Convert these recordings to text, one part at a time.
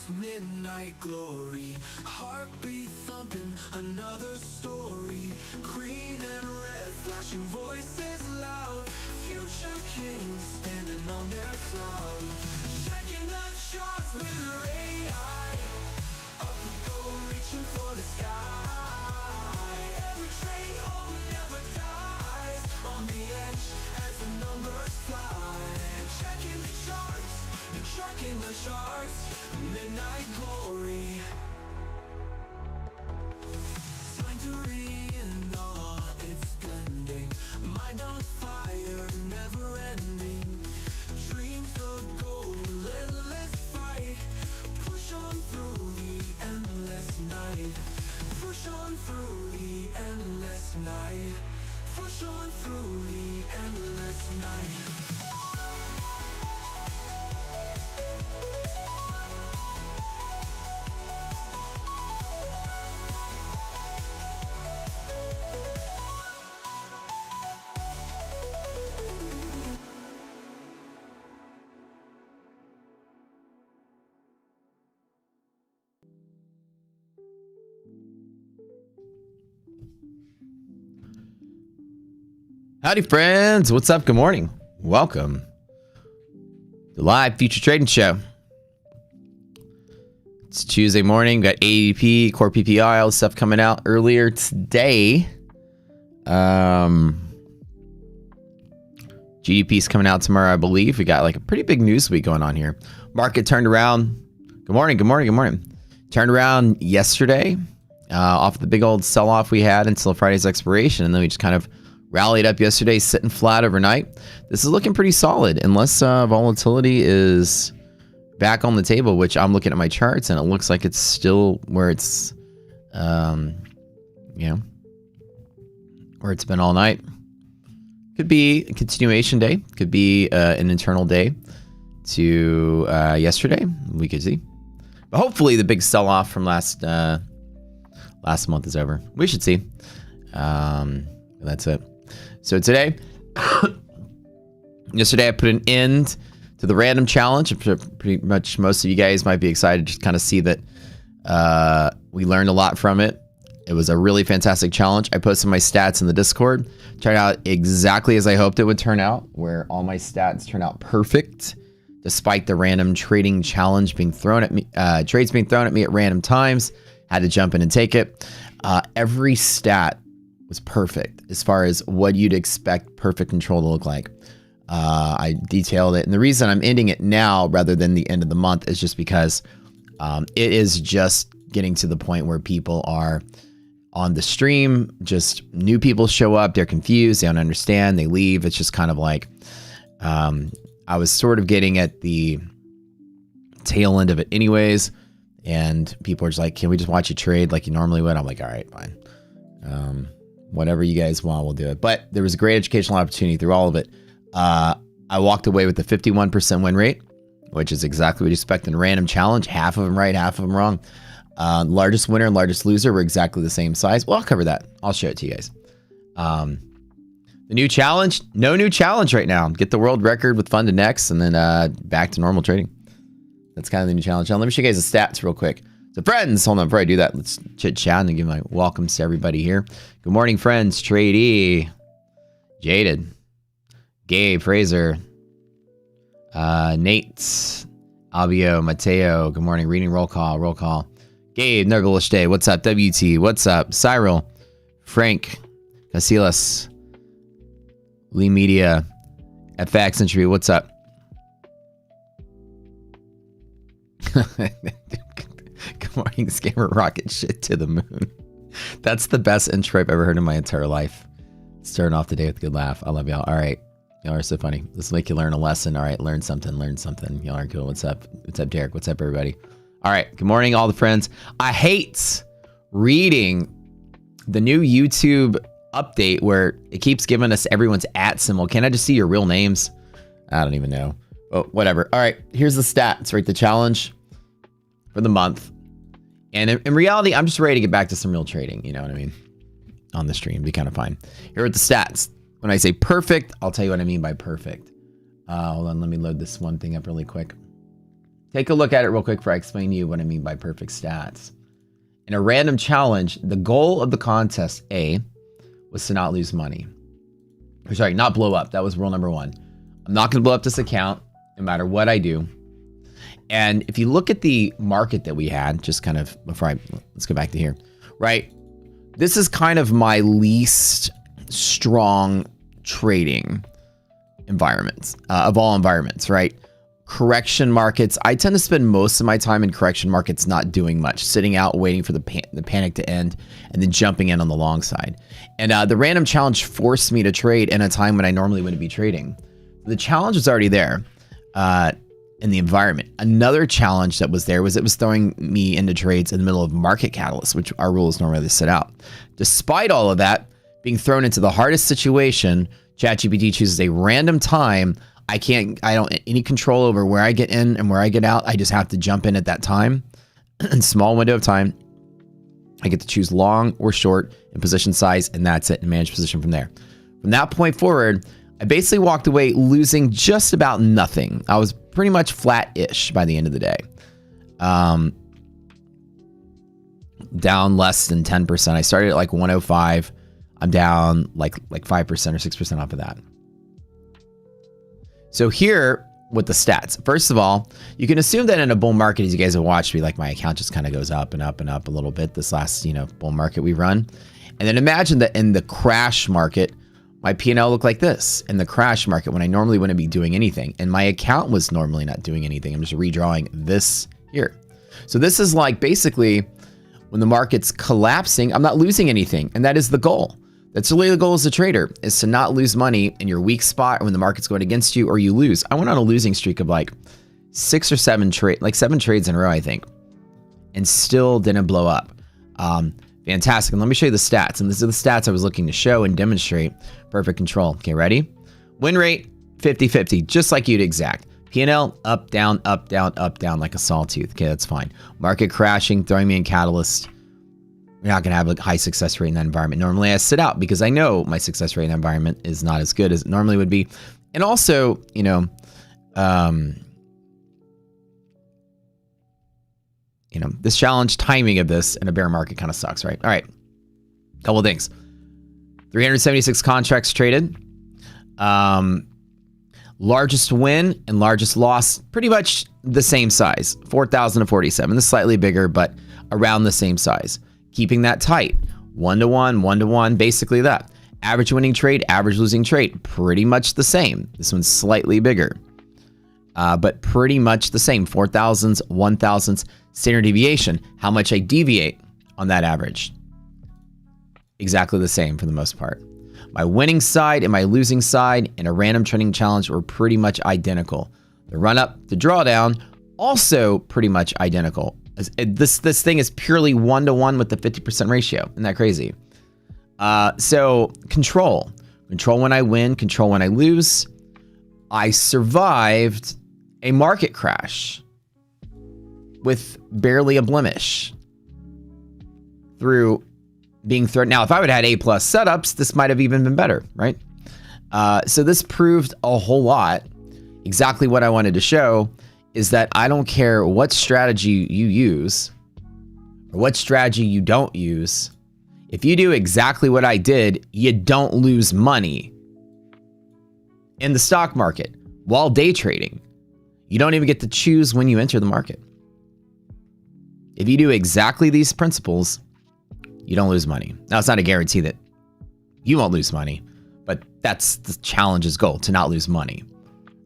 midnight glory, heartbeat thumping, another story. Green and red, flashing voices loud. Future kings standing on their throne, checking the charts with their AI. Up we go, reaching for the sky. Every train home never dies. On the edge as the numbers fly. Checking the charts, tracking the charts. Midnight glory. Sanctuary in awe, it's blending. Mind on fire, never ending. Dreams of gold, relentless fight. Push on through the endless night. Push on through the endless night. Push on through the endless night. Howdy friends, what's up? Good morning. Welcome to the live future trading show. It's Tuesday morning. Got ADP, core PPI, all this stuff coming out earlier today. GDP's coming out tomorrow, I believe. We got like a pretty big news week going on here. Market turned around. Good morning, good morning, good morning. Turned around yesterday off the big old sell-off we had until Friday's expiration, and then we just kind of rallied up yesterday, sitting flat overnight. This is looking pretty solid unless volatility is back on the table, which I'm looking at my charts and it looks like it's still where it's, where it's been all night. Could be a continuation day, could be an internal day to yesterday. We could see, but hopefully the big sell-off from last month is over. We should see. That's it. So today, yesterday I put an end to the random challenge. Pretty much most of you guys might be excited to just kind of see that we learned a lot from it. It was a really fantastic challenge. I posted my stats in the Discord. Turned out exactly as I hoped it would turn out, where all my stats turned out perfect, despite the random trading challenge being thrown at me, trades being thrown at me at random times. Had to jump in and take it. Every stat was perfect as far as what you'd expect perfect control to look like. I detailed it, and the reason I'm ending it now rather than the end of the month is just because it is just getting to the point where people are on the stream, just new people show up, they're confused, they don't understand, they leave. It's just kind of like I was sort of getting at the tail end of it anyways, and people are just like, can we just watch you trade like you normally would? I'm like, all right, fine. Whatever you guys want, we'll do it. But there was a great educational opportunity through all of it. I walked away with a 51% win rate, which is exactly what you expect in a random challenge. Half of them right, half of them wrong. Largest winner and largest loser were exactly the same size. Well, I'll cover that. I'll show it to you guys. The new challenge, no new challenge right now. Get the world record with fund to next, and then back to normal trading. That's kind of the new challenge. Now, let me show you guys the stats real quick. So friends, hold on, before I do that, let's chit chat and give my welcomes to everybody here. Good morning, friends. Tradey, Jaded, Gabe, Fraser, Nate, Abio, Mateo. Good morning. Reading roll call, roll call. Gabe, Nervilish Day. What's up? WT. What's up? Cyril, Frank, Casillas, Lee Media, FX Entry. What's up? Good morning, scammer rocket shit to the moon. That's the best intro I've ever heard in my entire life. Starting off the day with a good laugh. I love y'all. All right. Y'all are so funny. This will make you learn a lesson. All right. Learn something. Learn something. Y'all are cool. What's up? What's up, Derek? What's up, everybody? All right. Good morning, all the friends. I hate reading the new YouTube update where it keeps giving us everyone's @ symbol. Can I just see your real names? I don't even know. Oh, whatever. All right. Here's the stats, right? The challenge for the month. And in reality, I'm just ready to get back to some real trading. You know what I mean? On the stream, be kind of fine. Here are the stats. When I say perfect, I'll tell you what I mean by perfect. Hold on, let me load this one thing up really quick. Take a look at it real quick before I explain to you what I mean by perfect stats. In a random challenge, the goal of the contest, A, was to not lose money. Or sorry, not blow up. That was rule number 1. I'm not going to blow up this account no matter what I do. And if you look at the market that we had, just kind of let's go back to here, right? This is kind of my least strong trading environments of all environments, right? Correction markets. I tend to spend most of my time in correction markets not doing much, sitting out waiting for the panic to end and then jumping in on the long side. And the random challenge forced me to trade in a time when I normally wouldn't be trading. The challenge was already there in the environment. Another challenge that was there was it was throwing me into trades in the middle of market catalysts, which our rules normally sit out. Despite all of that, being thrown into the hardest situation, ChatGPT chooses a random time. I don't have any control over where I get in and where I get out. I just have to jump in at that time. In small window of time. I get to choose long or short and position size, and that's it, and manage position from there. From that point forward, I basically walked away losing just about nothing. I was pretty much flat-ish by the end of the day. Down less than 10%. I started at like 105. I'm down like 5% or 6% off of that. So here with the stats, first of all, you can assume that in a bull market, as you guys have watched me, like my account just kind of goes up and up and up a little bit this last, bull market we run. And then imagine that in the crash market, my P&L looked like this in the crash market when I normally wouldn't be doing anything. And my account was normally not doing anything. I'm just redrawing this here. So this is like basically when the market's collapsing, I'm not losing anything. And that is the goal. That's really the goal as a trader, is to not lose money in your weak spot or when the market's going against you or you lose. I went on a losing streak of like 6 or 7 trades in a row, I think, and still didn't blow up. Fantastic. And let me show you the stats. And these are the stats I was looking to show and demonstrate perfect control. Okay, ready? Win rate, 50-50, just like you'd exact. P&L, up, down, up, down, up, down, like a sawtooth. Okay, that's fine. Market crashing, throwing me in catalyst. You're not going to have a high success rate in that environment. Normally I sit out because I know my success rate in that environment is not as good as it normally would be. And also, this challenge timing of this in a bear market kind of sucks, right? All right. Couple of things. 376 contracts traded. Largest win and largest loss, pretty much the same size, 4,047. This is slightly bigger, but around the same size. Keeping that tight, 1-to-1, 1-to-1, basically that. Average winning trade, average losing trade, pretty much the same. This one's slightly bigger, but pretty much the same. 4,000s, 1,000s, standard deviation. How much I deviate on that average. Exactly the same for the most part. My winning side and my losing side in a random trading challenge were pretty much identical. The run up, the drawdown, also pretty much identical. This thing is purely 1-to-1 with the 50% ratio. Isn't that crazy? So control when I win, control when I lose. I survived a market crash with barely a blemish through being thrown. Now, if I would have had A+ setups, this might have even been better, right? So this proved a whole lot. Exactly what I wanted to show is that I don't care what strategy you use or what strategy you don't use. If you do exactly what I did, you don't lose money in the stock market while day trading. You don't even get to choose when you enter the market. If you do exactly these principles, you don't lose money. Now, it's not a guarantee that you won't lose money, but that's the challenge's goal, to not lose money.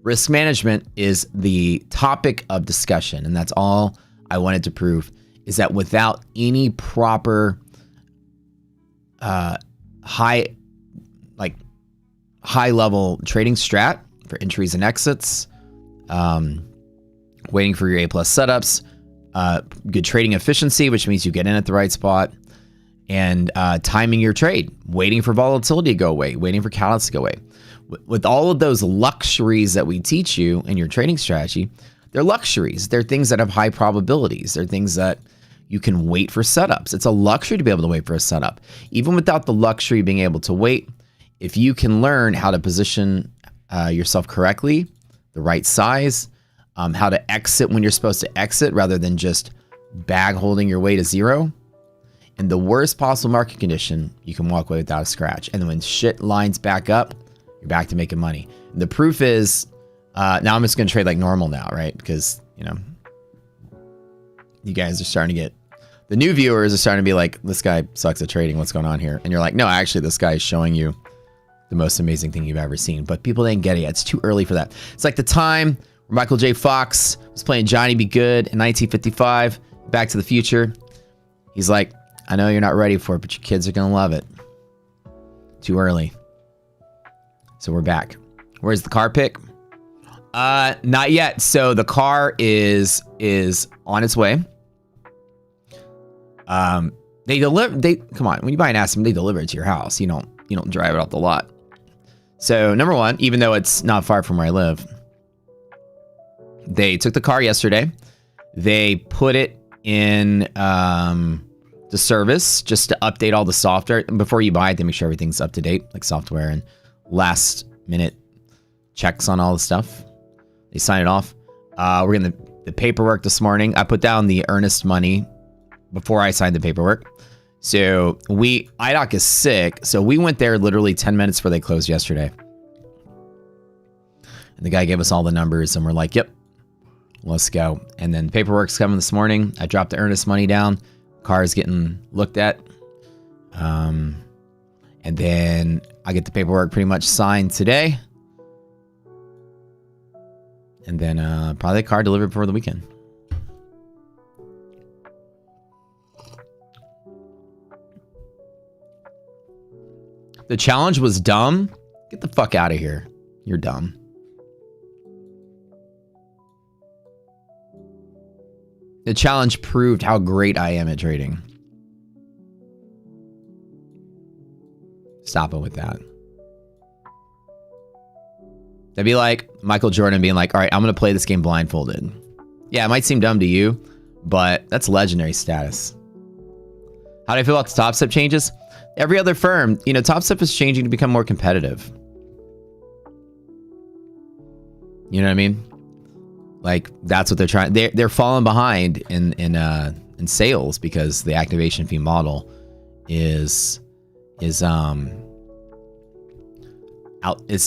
Risk management is the topic of discussion, and that's all I wanted to prove, is that without any proper high level trading strat for entries and exits, waiting for your A+ setups, good trading efficiency, which means you get in at the right spot, and timing your trade, waiting for volatility to go away, waiting for catalysts to go away. With all of those luxuries that we teach you in your trading strategy, they're luxuries. They're things that have high probabilities. They're things that you can wait for setups. It's a luxury to be able to wait for a setup. Even without the luxury of being able to wait, if you can learn how to position yourself correctly, the right size, how to exit when you're supposed to exit rather than just bag holding your way to zero. In the worst possible market condition, you can walk away without a scratch. And then when shit lines back up, you're back to making money. And the proof is, now I'm just going to trade like normal now, right? Because, you know, you guys are starting to get, the new viewers are starting to be like, this guy sucks at trading. What's going on here? And you're like, no, actually, this guy is showing you the most amazing thing you've ever seen. But people didn't get it yet. It's too early for that. It's like the time where Michael J. Fox was playing Johnny Be Good in 1955, Back to the Future. He's like, I know you're not ready for it, but your kids are going to love it. Too early. So we're back. Where's the car pick? Not yet. So the car is on its way. They come on, when you buy an Aston, they deliver it to your house. You don't drive it off the lot. So number one, even though it's not far from where I live, they took the car yesterday. They put it in the service just to update all the software. Before you buy it, they make sure everything's up to date, like software and last minute checks on all the stuff. They sign it off. We're getting the paperwork this morning. I put down the earnest money before I signed the paperwork. So IDOC is sick. So we went there literally 10 minutes before they closed yesterday. And the guy gave us all the numbers and we're like, yep, let's go. And then paperwork's coming this morning. I dropped the earnest money down. Car is getting looked at. And then I get the paperwork pretty much signed today. And then probably the car delivered before the weekend. The challenge was dumb. Get the fuck out of here. You're dumb. The challenge proved how great I am at trading. Stop it with that. That'd be like Michael Jordan being like, all right, I'm going to play this game blindfolded. Yeah, it might seem dumb to you, but that's legendary status. How do I feel about the Topstep changes? Every other firm, you know, Topstep is changing to become more competitive. You know what I mean? Like, that's what they're trying. They're falling behind in sales because the activation fee model is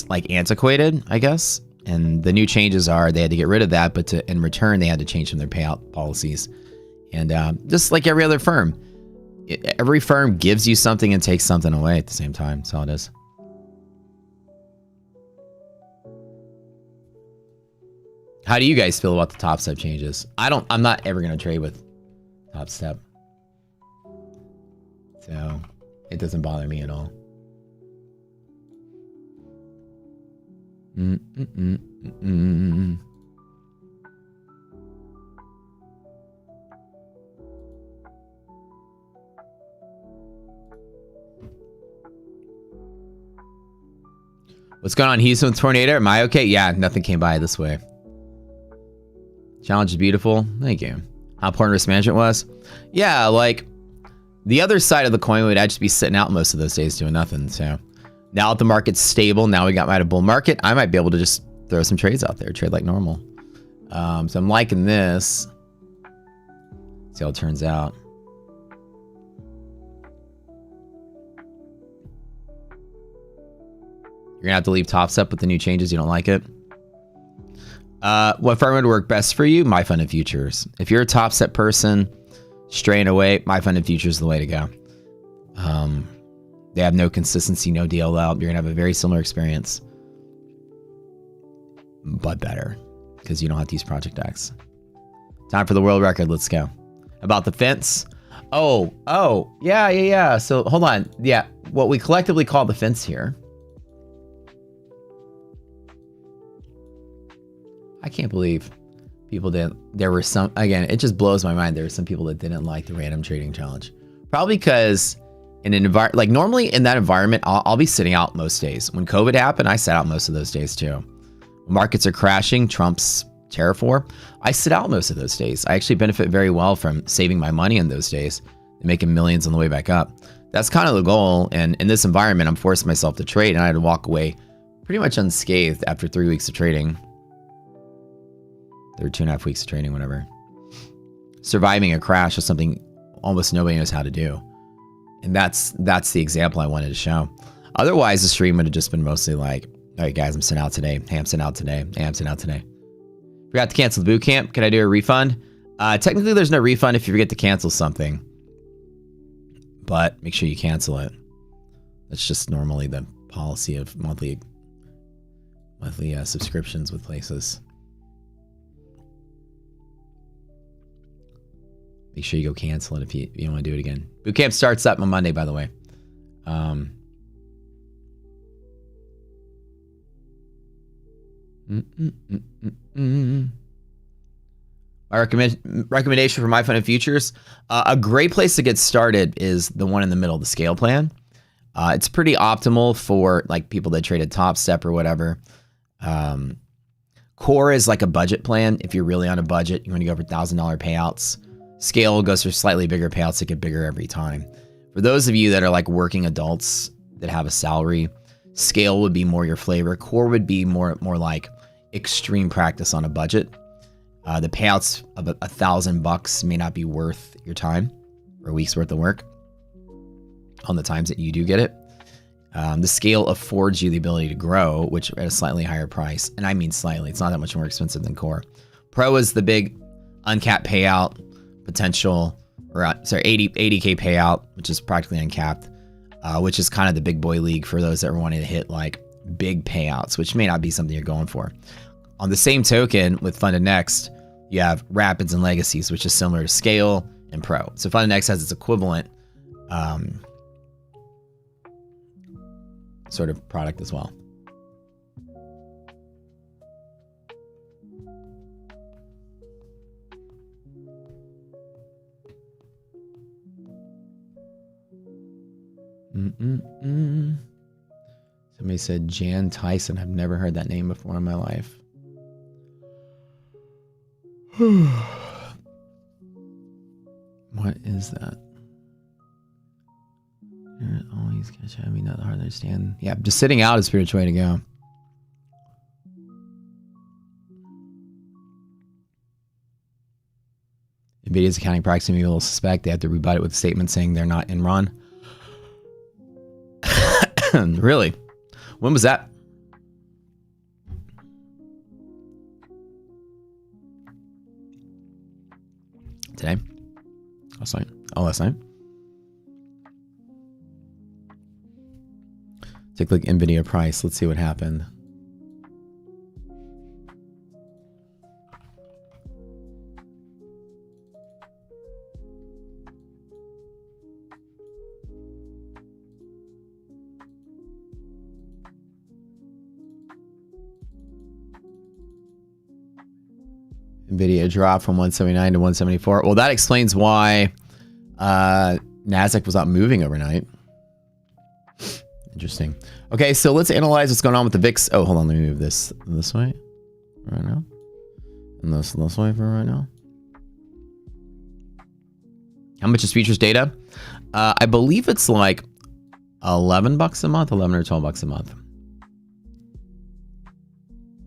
like antiquated, I guess. And the new changes are they had to get rid of that, but in return they had to change some of their payout policies. And just like every other firm, every firm gives you something and takes something away at the same time. That's all it is. How do you guys feel about the Topstep changes? I'm not ever going to trade with Topstep. So it doesn't bother me at all. What's going on, Houston with Tornado? Am I okay? Yeah, nothing came by this way. Challenge is beautiful. Thank you. How important risk management was? Yeah, like the other side of the coin would actually be sitting out most of those days doing nothing. So now that the market's stable, now we got a bull market, I might be able to just throw some trades out there, trade like normal. So I'm liking this. See how it turns out. You're gonna have to leave Topstep with the new changes. You don't like it. What firm would work best for you? My Fund and Futures. If you're a Topstep person, straying away, My Fund and Futures is the way to go. They have no consistency, no DLL. You're gonna have a very similar experience, but better because you don't have to use Project X. Time for the world record. Let's go. About the fence. Oh, yeah. So hold on. Yeah, what we collectively call the fence here. I can't believe people didn't. There were some, again, it just blows my mind. There were some people that didn't like the random trading challenge. Probably because in an environment, like normally in that environment, I'll be sitting out most days. When COVID happened, I sat out most of those days too. When markets are crashing, Trump's tariff war, I sit out most of those days. I actually benefit very well from saving my money in those days and making millions on the way back up. That's kind of the goal. And in this environment, I'm forcing myself to trade and I had to walk away pretty much unscathed after 3 weeks of trading. Their 2.5 weeks of training, whatever. Surviving a crash is something almost nobody knows how to do. And that's the example I wanted to show. Otherwise, the stream would have just been mostly like, all right, guys, I'm sitting out today. Hey, I'm sitting out today. Hey, I'm sitting out today. Forgot to cancel the boot camp. Can I do a refund? Technically, there's no refund if you forget to cancel something. But make sure you cancel it. That's just normally the policy of monthly subscriptions with places. Make sure you go cancel it if you don't want to do it again. Boot camp starts up on Monday, by the way. My recommendation for My Fund and Futures, a great place to get started is the one in the middle, the scale plan. It's pretty optimal for like people that trade at Topstep or whatever. Core is like a budget plan. If you're really on a budget, you want to go for $1,000 payouts. Scale goes for slightly bigger payouts that get bigger every time. For those of you that are like working adults that have a salary, scale would be more your flavor. Core would be more like extreme practice on a budget. The payouts of $1,000 may not be worth your time or a week's worth of work on the times that you do get it. The scale affords you the ability to grow, which at a slightly higher price. And I mean slightly, it's not that much more expensive than Core. Pro is the big uncapped payout potential, or 80K payout, which is practically uncapped, which is kind of the big boy league for those that are wanting to hit like big payouts, which may not be something you're going for. On the same token, with Funded Next, you have Rapids and Legacies, which is similar to Scale and Pro. So Funded Next has its equivalent sort of product as well. Somebody said Jan Tyson. I've never heard that name before in my life. What is that? Always catch me, not hard to understand. Yeah, just sitting out is a spiritual way to go. Nvidia's accounting practice made me a little suspect. They have to rebut it with a statement saying they're not in run. Really? When was that? Today? Last night? Oh, last night? Take a look at Nvidia price. Let's see what happened. Nvidia dropped from 179 to 174. Well, that explains why Nasdaq was not moving overnight. Interesting. Okay, so let's analyze what's going on with the VIX. Oh, hold on. Let me move this way right now. And this way for right now. How much is futures data? I believe it's like $11 a month, 11 or $12 a month.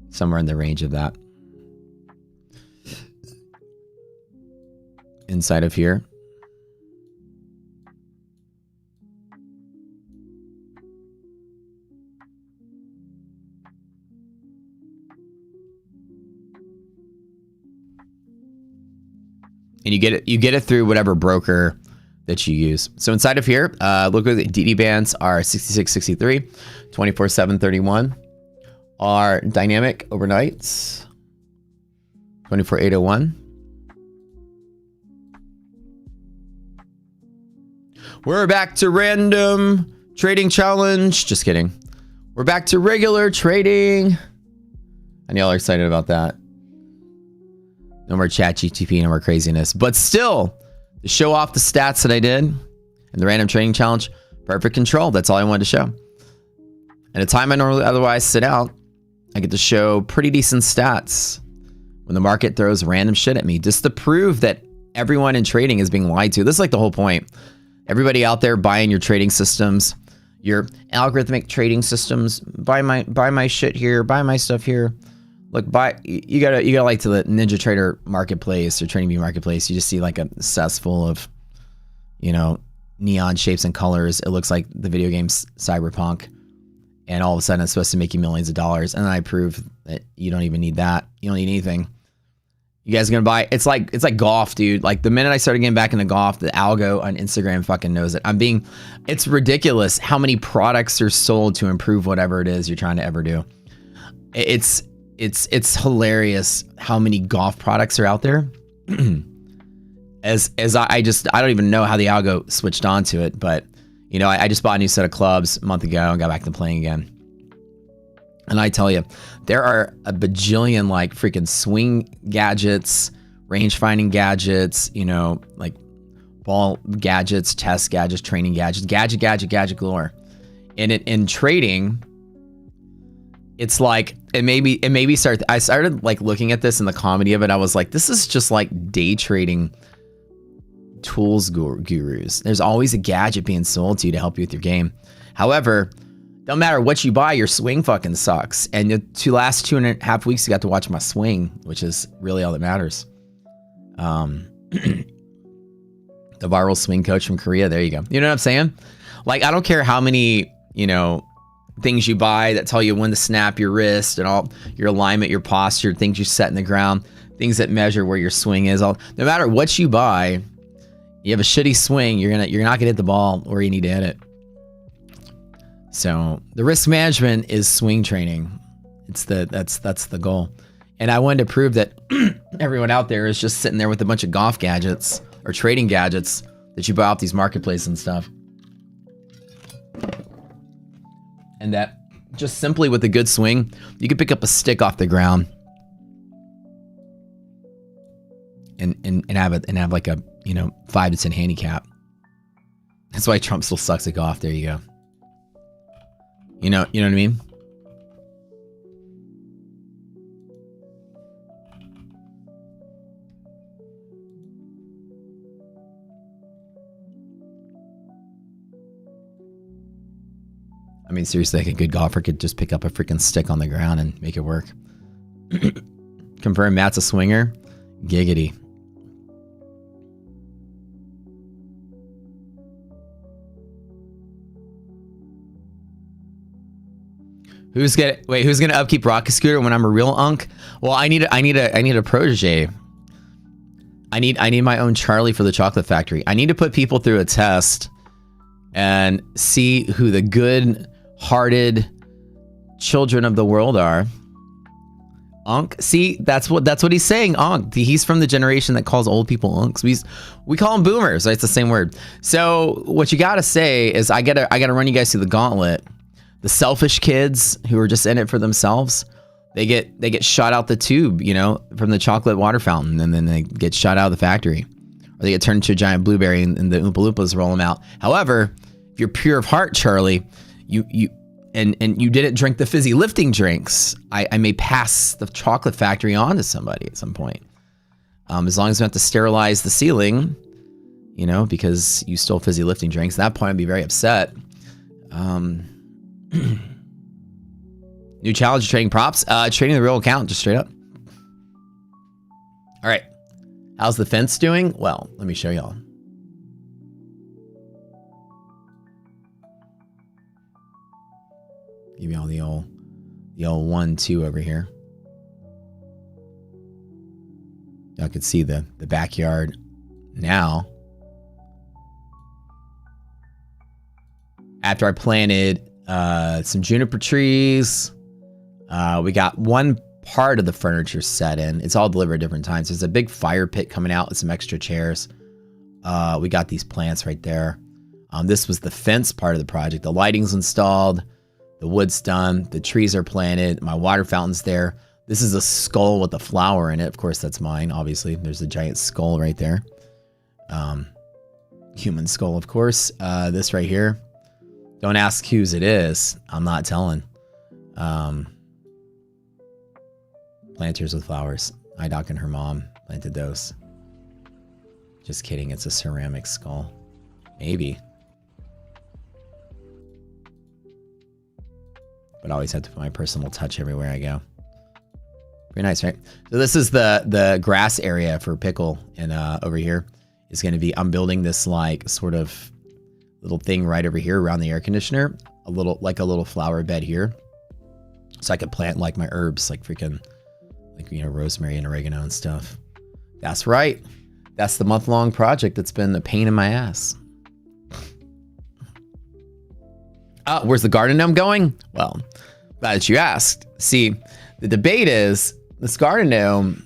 Somewhere in the range of that. Inside of here. And you get it through whatever broker that you use. So inside of here, look at the DD bands are 66, 63, 24, 7, 31. Our dynamic overnights 24, 801. We're back to random trading challenge. Just kidding. We're back to regular trading. And y'all are excited about that. No more chat GTP, no more craziness. But still, to show off the stats that I did in the random trading challenge, perfect control. That's all I wanted to show. At a time I normally otherwise sit out, I get to show pretty decent stats when the market throws random shit at me, just to prove that everyone in trading is being lied to. This is like the whole point. Everybody out there buying your trading systems, your algorithmic trading systems, buy my shit here, buy my stuff here. Look, you gotta like to the Ninja Trader marketplace or Trading View marketplace. You just see like a cesspool of, you know, neon shapes and colors. It looks like the video game Cyberpunk, and all of a sudden it's supposed to make you millions of dollars. And then I prove that you don't even need that. You don't need anything. You guys are gonna buy? It's like golf, dude. Like the minute I started getting back into golf, the algo on Instagram fucking knows it. It's ridiculous how many products are sold to improve whatever it is you're trying to ever do. It's hilarious how many golf products are out there. I don't even know how the algo switched on to it, but you know, I just bought a new set of clubs a month ago and got back to playing again. And I tell you, there are a bajillion like freaking swing gadgets, range finding gadgets, you know, like ball gadgets, test gadgets, training gadgets, gadget galore. And in trading, it's like I started like looking at this and the comedy of it. I was like, this is just like day trading tools gurus. There's always a gadget being sold to you to help you with your game. However, no matter what you buy, your swing fucking sucks. And the last 2.5 weeks, you got to watch my swing, which is really all that matters. The viral swing coach from Korea. There you go. You know what I'm saying? Like, I don't care how many, you know, things you buy that tell you when to snap your wrist and all your alignment, your posture, things you set in the ground, things that measure where your swing is. No matter what you buy, you have a shitty swing, you're not gonna hit the ball where you need to hit it. So the risk management is swing training. That's the goal. And I wanted to prove that everyone out there is just sitting there with a bunch of golf gadgets or trading gadgets that you buy off these marketplaces and stuff. And that just simply with a good swing, you can pick up a stick off the ground and have like a, you know, 5 to 10 handicap. That's why Trump still sucks at golf. There you go. You know what I mean? I mean, seriously, like a good golfer could just pick up a freaking stick on the ground and make it work. Confirm Matt's a swinger. Giggity. Who's gonna upkeep Rocket Scooter when I'm a real unk? Well, I need a protege. I need my own Charlie for the chocolate factory. I need to put people through a test and see who the good-hearted children of the world are. Unk? See, that's what he's saying. Unk. He's from the generation that calls old people unks. We call them boomers. Right? It's the same word. So what you gotta say is I gotta run you guys through the gauntlet. The selfish kids who are just in it for themselves, they get shot out the tube, you know, from the chocolate water fountain, and then they get shot out of the factory, or they get turned into a giant blueberry, and the Oompa Loompas roll them out. However, if you're pure of heart, Charlie, you didn't drink the fizzy lifting drinks, I may pass the chocolate factory on to somebody at some point, as long as we have to sterilize the ceiling, you know, because you stole fizzy lifting drinks. At that point, I'd be very upset. New challenge, trading props, trading the real account, just straight up. All right, how's the fence doing? Well, let me show y'all. Give y'all the old 1-2 over here. Y'all can see the backyard now. After I planted some juniper trees, we got one part of the furniture set in. It's all delivered at different times. There's a big fire pit coming out with some extra chairs. We got these plants right there. This was the fence part of the project. The lighting's installed, the wood's done, the trees are planted, my water fountain's there. This is a skull with a flower in it. Of course, that's mine, obviously. There's a giant skull right there. Human skull, of course. This right here. Don't ask whose it is. I'm not telling. Planters with flowers. Idoc and her mom planted those. Just kidding. It's a ceramic skull. Maybe. But I always have to put my personal touch everywhere I go. Pretty nice, right? So this is the grass area for Pickle, and over here is going to be, I'm building this like sort of little thing right over here around the air conditioner, a little flower bed here, so I could plant like my herbs, like freaking, like, you know, rosemary and oregano and stuff. That's right. That's the month-long project that's been a pain in my ass. Where's the garden gnome going? Well, glad that you asked. See, the debate is, this garden gnome,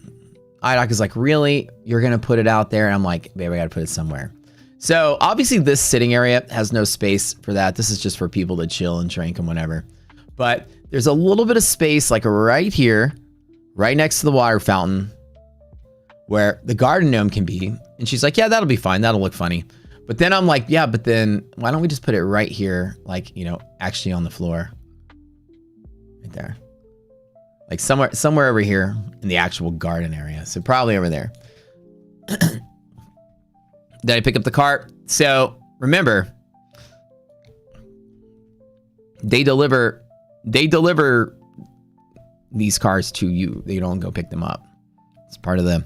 iDoc is like, really? You're going to put it out there? And I'm like, babe, I got to put it somewhere. So obviously this sitting area has no space for that. This is just for people to chill and drink and whatever. But there's a little bit of space like right here, right next to the water fountain, where the garden gnome can be. And she's like, yeah, that'll be fine. That'll look funny. But then I'm like, yeah, but then why don't we just put it right here? Like, you know, actually on the floor. Right there. Like somewhere over here in the actual garden area. So probably over there. Did I pick up the cart? So remember, they deliver these cars to you. They don't go pick them up. It's part of the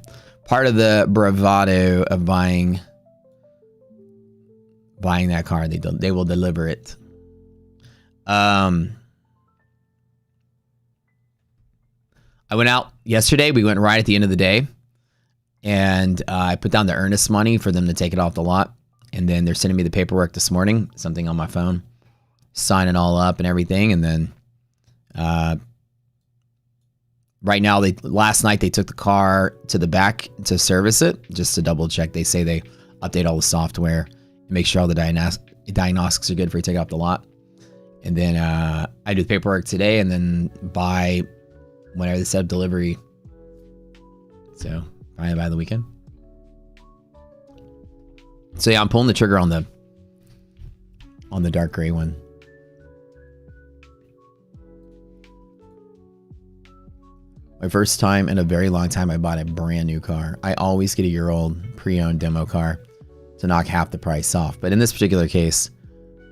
bravado of buying that car. They will deliver it. I went out yesterday. We went right at the end of the day, and I put down the earnest money for them to take it off the lot. And then they're sending me the paperwork this morning, something on my phone, sign it all up and everything. And then right now, last night they took the car to the back to service it, just to double check. They say they update all the software and make sure all the diagnostics are good before you take it off the lot. And then I do the paperwork today, and then by whenever they set up delivery. So probably by the weekend. So yeah, I'm pulling the trigger on the dark gray one. My first time in a very long time, I bought a brand new car. I always get a year-old pre-owned demo car to knock half the price off. But in this particular case,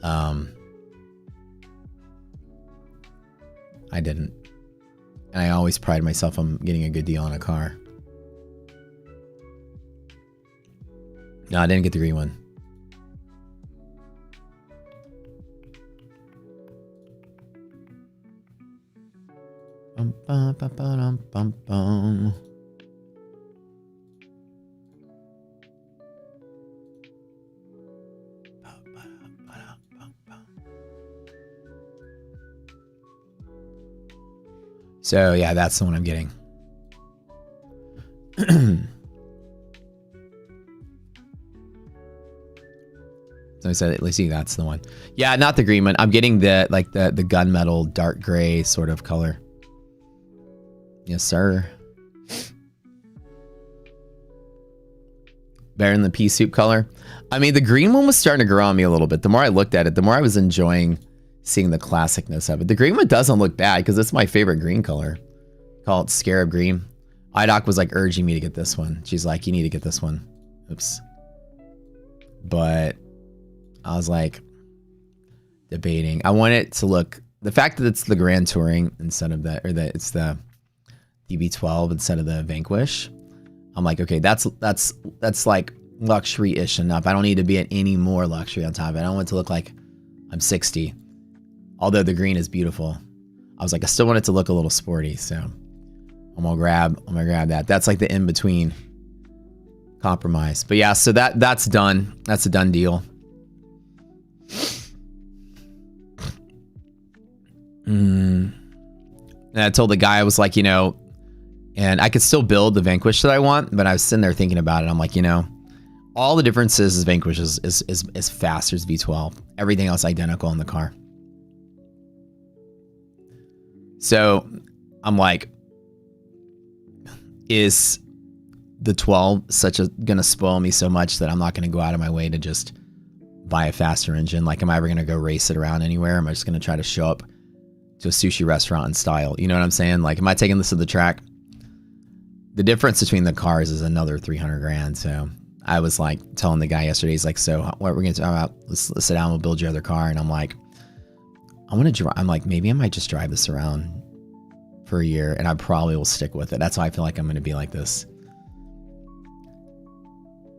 I didn't. And I always pride myself on getting a good deal on a car. No, I didn't get the green one. Bum, bum, bum, bum, bum, bum. So yeah, that's the one I'm getting. So I said, let's see, that's the one. Yeah, not the green one. I'm getting the gunmetal dark gray sort of color. Yes, sir. Better than the pea soup color. I mean, the green one was starting to grow on me a little bit. The more I looked at it, the more I was enjoying seeing the classicness of it. The green one doesn't look bad because it's my favorite green color. Call it Scarab Green. iDoc was like urging me to get this one. She's like, you need to get this one. Oops. But I was like debating. I want it to look, the fact that it's the Grand Touring instead of that, or that it's the DB12 instead of the Vanquish. I'm like, okay, that's like luxury-ish enough. I don't need to be at any more luxury on top of it. I don't want it to look like I'm 60. Although the green is beautiful. I was like, I still want it to look a little sporty, so I'm gonna grab that. That's like the in-between compromise. But yeah, so that's done. That's a done deal. And I told the guy, I was like, you know, and I could still build the Vanquish that I want, but I was sitting there thinking about it. I'm like, you know, all the differences is Vanquish is faster as V12. Everything else identical in the car. So I'm like, is the 12 gonna spoil me so much that I'm not gonna go out of my way to just buy a faster engine? Like, am I ever gonna go race it around anywhere? Am I just gonna try to show up to a sushi restaurant in style? You know what I'm saying? Like, am I taking this to the track? The difference between the cars is another 300 grand. So I was like telling the guy yesterday, he's like, so what we're going to talk about, let's sit down, we'll build your other car. And I'm like, I'm like, maybe I might just drive this around for a year, and I probably will stick with it. That's why I feel like I'm going to be like this.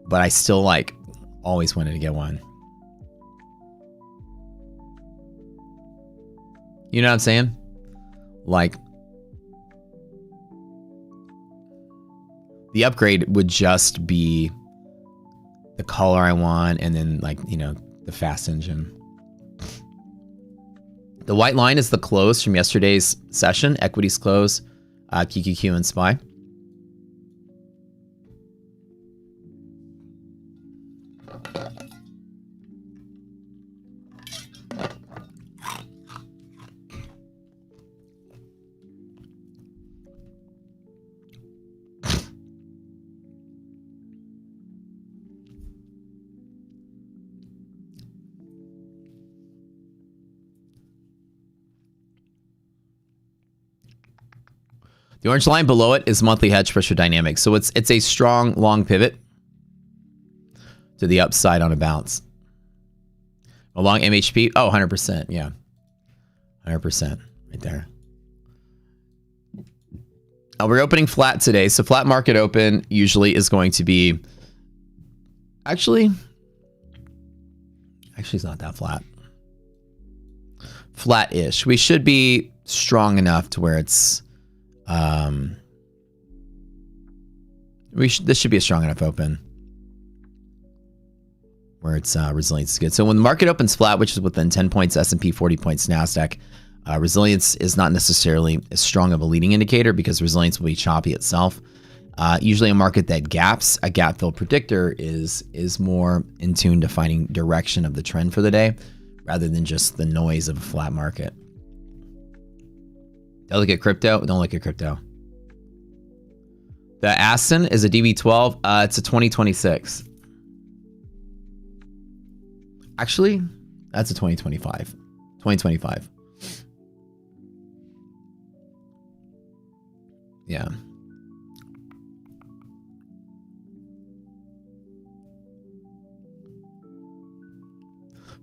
But I still like always wanted to get one. You know what I'm saying? Like, the upgrade would just be the color I want, and then like, you know, the fast engine. The white line is the close from yesterday's session. Equities close, QQQ and SPY. The orange line below it is monthly hedge pressure dynamics. So it's a strong long pivot to the upside on a bounce. Along MHP, oh, 100%, yeah. 100% right there. We're opening flat today. So flat market open usually is going to be, actually it's not that flat. Flat-ish. We should be strong enough to where it's, this should be a strong enough open where it's resilience is good. So when the market opens flat, which is within 10 points S&P, 40 points Nasdaq, resilience is not necessarily as strong of a leading indicator because resilience will be choppy itself. Usually a market that gaps, a gap fill predictor is more in tune to finding direction of the trend for the day rather than just the noise of a flat market. Don't look at crypto. Don't look at crypto. The Aston is a DB12. It's a 2026. Actually, that's a 2025. 2025. Yeah.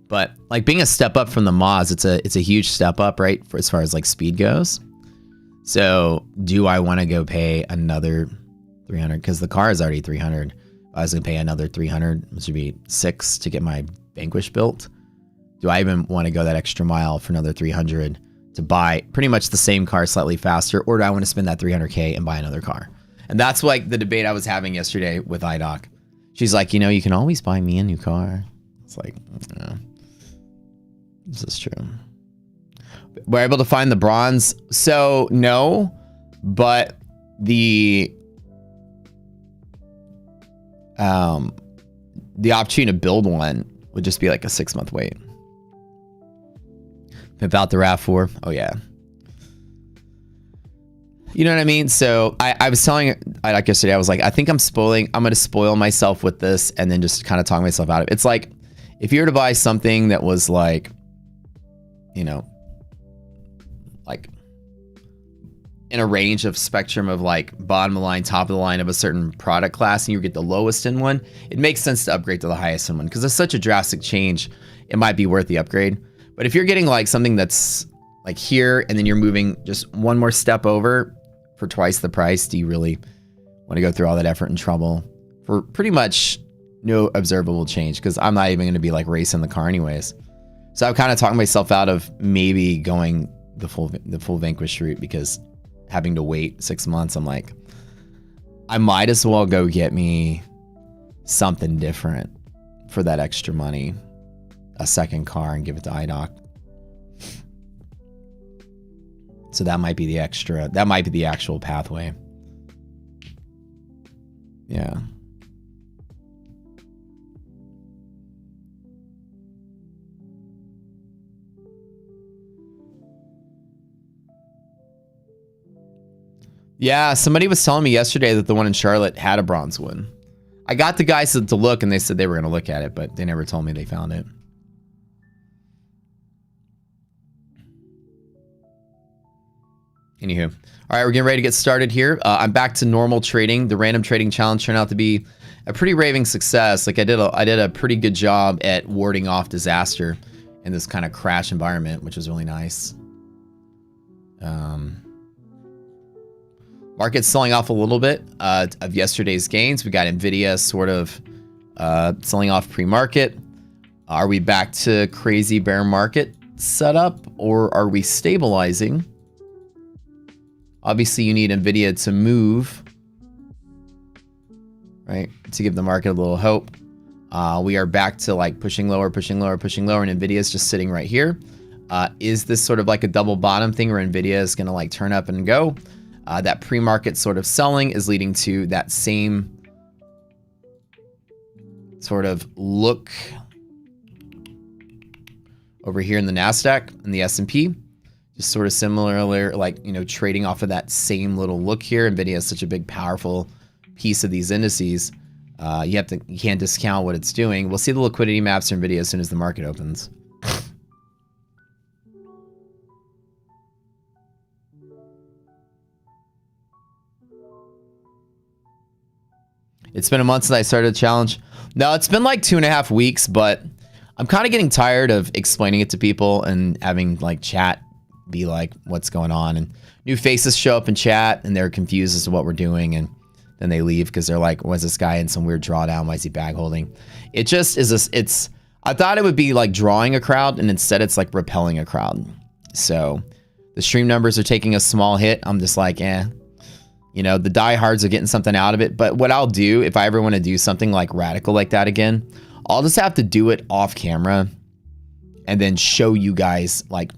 But like being a step up from the Moz, it's a huge step up, right? For as far as like speed goes. So do I want to go pay another 300? Because the car is already 300. If I was going to pay another 300, which would be 6 to get my Vanquish built. Do I even want to go that extra mile for another 300 to buy pretty much the same car slightly faster? Or do I want to spend that 300K and buy another car? And that's like the debate I was having yesterday with IDOC. She's like, you know, you can always buy me a new car. It's like, no. This is true. We're able to find the bronze. So no, but the opportunity to build one would just be like a 6-month wait. Pimp out the RAV4. Oh yeah. You know what I mean? So I was telling like yesterday, I was like, I think I'm going to spoil myself with this and then just kind of talk myself out of it. It's like, if you were to buy something that was like, you know, like in a range of spectrum of like bottom of the line, top of the line of a certain product class, and you get the lowest in one, it makes sense to upgrade to the highest in one because it's such a drastic change. It might be worth the upgrade. But if you're getting like something that's like here and then you're moving just one more step over for twice the price, do you really want to go through all that effort and trouble for pretty much no observable change? Because I'm not even going to be like racing the car anyways. So I'm kind of talking myself out of maybe going the full Vanquish route because having to wait 6 months, I'm like, I might as well go get me something different for that extra money, a second car, and give it to IDOC. So that might be the extra, that might be the actual pathway. Yeah. Yeah, somebody was telling me yesterday that the one in Charlotte had a bronze one. I got the guys to look and they said they were going to look at it, but they never told me they found it. Anywho. All right, we're getting ready to get started here. I'm back to normal trading. The random trading challenge turned out to be a pretty raving success. Like I did a pretty good job at warding off disaster in this kind of crash environment, which was really nice. Market's selling off a little bit of yesterday's gains. We got Nvidia sort of selling off pre-market. Are we back to crazy bear market setup, or are we stabilizing? Obviously, you need Nvidia to move, right, to give the market a little hope. We are back to like pushing lower, pushing lower, pushing lower, and Nvidia is just sitting right here. Is this sort of like a double bottom thing where Nvidia is going to like turn up and go? That pre-market sort of selling is leading to that same sort of look over here in the NASDAQ and the S&P. Just sort of similar, like, you know, trading off of that same little look here. Nvidia is such a big, powerful piece of these indices. You can't discount what it's doing. We'll see the liquidity maps for Nvidia as soon as the market opens. It's been a month since I started the challenge. No, it's been like 2.5 weeks, but I'm kind of getting tired of explaining it to people and having like chat be like, what's going on? And new faces show up in chat and they're confused as to what we're doing. And then they leave because they're like, was this guy in some weird drawdown? Why is he bag holding? It just is I thought it would be like drawing a crowd, and instead it's like repelling a crowd. So the stream numbers are taking a small hit. I'm just like, you know, the diehards are getting something out of it. But what I'll do if I ever want to do something like radical like that again, I'll just have to do it off camera and then show you guys like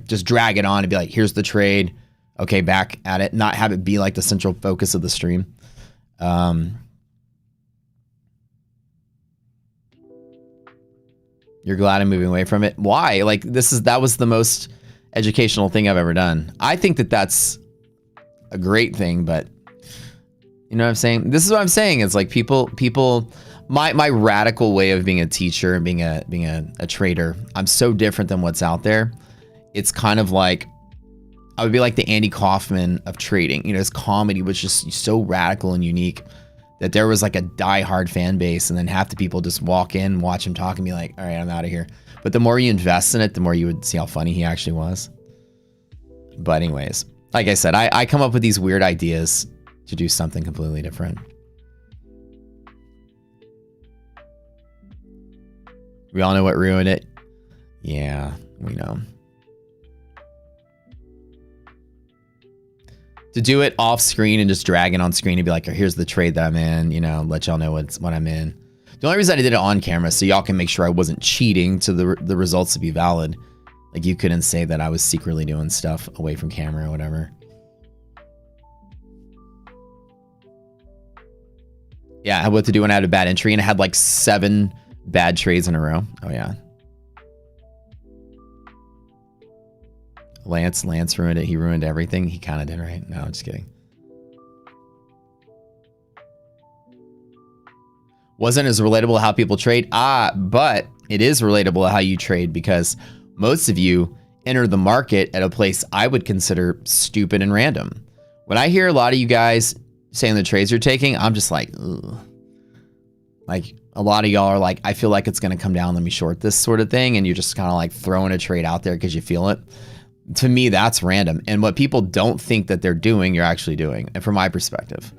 just drag it on and be like, here's the trade. Okay, back at it. Not have it be like the central focus of the stream. You're glad I'm moving away from it. Why? Like that was the most educational thing I've ever done. I think that that's a great thing, but you know what I'm saying? This is what I'm saying. It's like people, my radical way of being a teacher and being a trader, I'm so different than what's out there. It's kind of like, I would be like the Andy Kaufman of trading. You know, his comedy was just so radical and unique that there was like a diehard fan base, and then half the people just walk in, watch him talk, and be like, all right, I'm out of here. But the more you invest in it, the more you would see how funny he actually was. But anyways, like I said, I come up with these weird ideas to do something completely different. We all know what ruined it. Yeah, we know. To do it off screen and just drag it on screen and be like, oh, here's the trade that I'm in, you know, let y'all know what I'm in. The only reason I did it on camera, so y'all can make sure I wasn't cheating to the results to be valid. Like, you couldn't say that I was secretly doing stuff away from camera or whatever. Yeah, I had what to do when I had a bad entry, and I had like 7 bad trades in a row. Oh yeah. Lance ruined it. He ruined everything. He kind of did, right? No, I'm just kidding. Wasn't as relatable how people trade. But it is relatable how you trade, because most of you enter the market at a place I would consider stupid and random. When I hear a lot of you guys saying the trades you're taking, I'm just like, ugh. Like, a lot of y'all are like, I feel like it's going to come down, let me short this sort of thing. And you're just kind of like throwing a trade out there because you feel it. To me, that's random. And what people don't think that they're doing, you're actually doing. And from my perspective,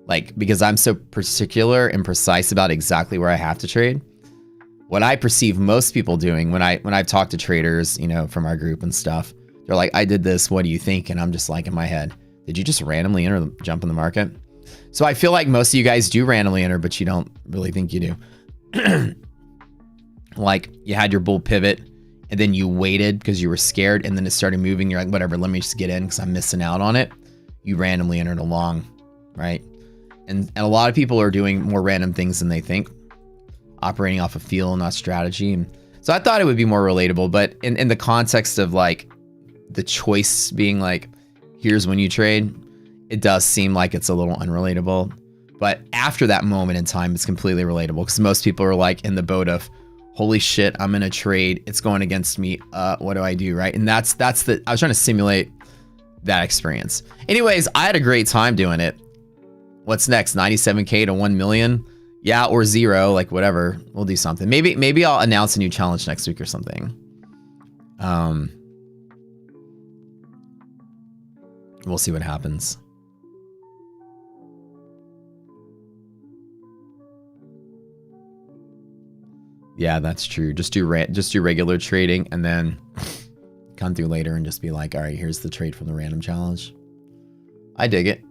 like, because I'm so particular and precise about exactly where I have to trade, what I perceive most people doing when I've talked to traders, you know, from our group and stuff, they're like, I did this, what do you think? And I'm just like, in my head, did you just randomly jump in the market? So I feel like most of you guys do randomly enter, but you don't really think you do. Like, you had your bull pivot, and then you waited because you were scared, and then it started moving. You're like, whatever, let me just get in because I'm missing out on it. You randomly entered along, right? And a lot of people are doing more random things than they think, operating off of feel and not strategy. And so I thought it would be more relatable, but in the context of like the choice being like, here's when you trade, it does seem like it's a little unrelatable. But after that moment in time, it's completely relatable, because most people are like in the boat of, holy shit, I'm in a trade, it's going against me, what do I do, right? And that's I was trying to simulate that experience. Anyways, I had a great time doing it. What's next? 97K to 1 million? Yeah, or 0, like whatever. We'll do something. Maybe I'll announce a new challenge next week or something. We'll see what happens. Yeah, that's true. Just do regular trading and then come through later and just be like, all right, here's the trade from the random challenge. I dig it.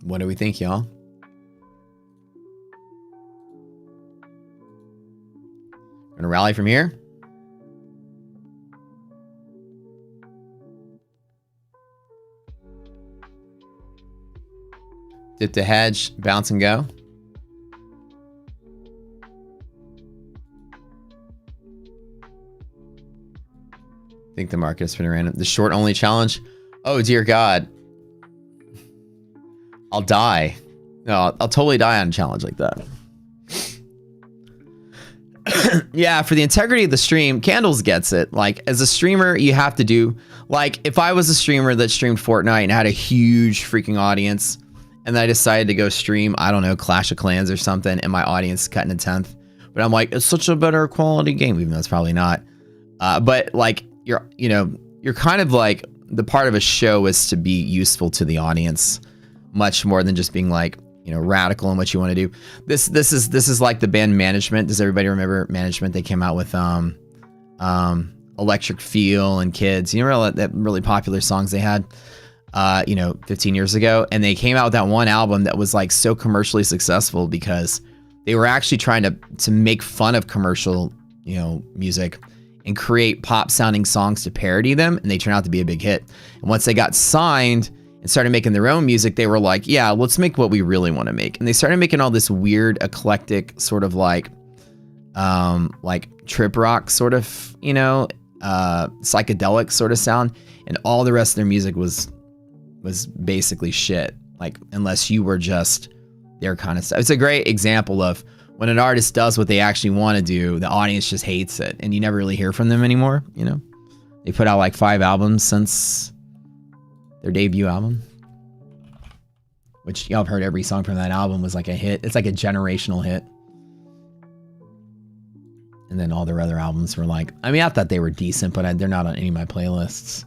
What do we think, y'all? Gonna rally from here? Dip to hedge, bounce and go. Think the market is pretty random. The short only challenge. Oh dear God. I'll die. No, I'll totally die on a challenge like that. Yeah, for the integrity of the stream, Candles gets it. Like, as a streamer, you have to do... Like, if I was a streamer that streamed Fortnite and had a huge freaking audience, and I decided to go stream, I don't know, Clash of Clans or something, and my audience cut in a 10th, but I'm like, it's such a better quality game, even though it's probably not. But, like, you're kind of like, the part of a show is to be useful to the audience, much more than just being like, radical in what you want to do. This is like the band Management. Does everybody remember Management? They came out with Electric Feel and Kids. You remember that really popular songs they had 15 years ago? And they came out with that one album that was like so commercially successful because they were actually trying to make fun of commercial, music and create pop sounding songs to parody them, and they turned out to be a big hit. And once they got signed and started making their own music, they were like, yeah, let's make what we really want to make. And they started making all this weird, eclectic, sort of like trip rock sort of, psychedelic sort of sound. And all the rest of their music was basically shit. Like, unless you were just their kind of stuff. It's a great example of when an artist does what they actually want to do, the audience just hates it. And you never really hear from them anymore, They put out like 5 albums since their debut album, which y'all have heard every song from that album was like a hit. It's like a generational hit. And then all their other albums were like, I thought they were decent, but they're not on any of my playlists.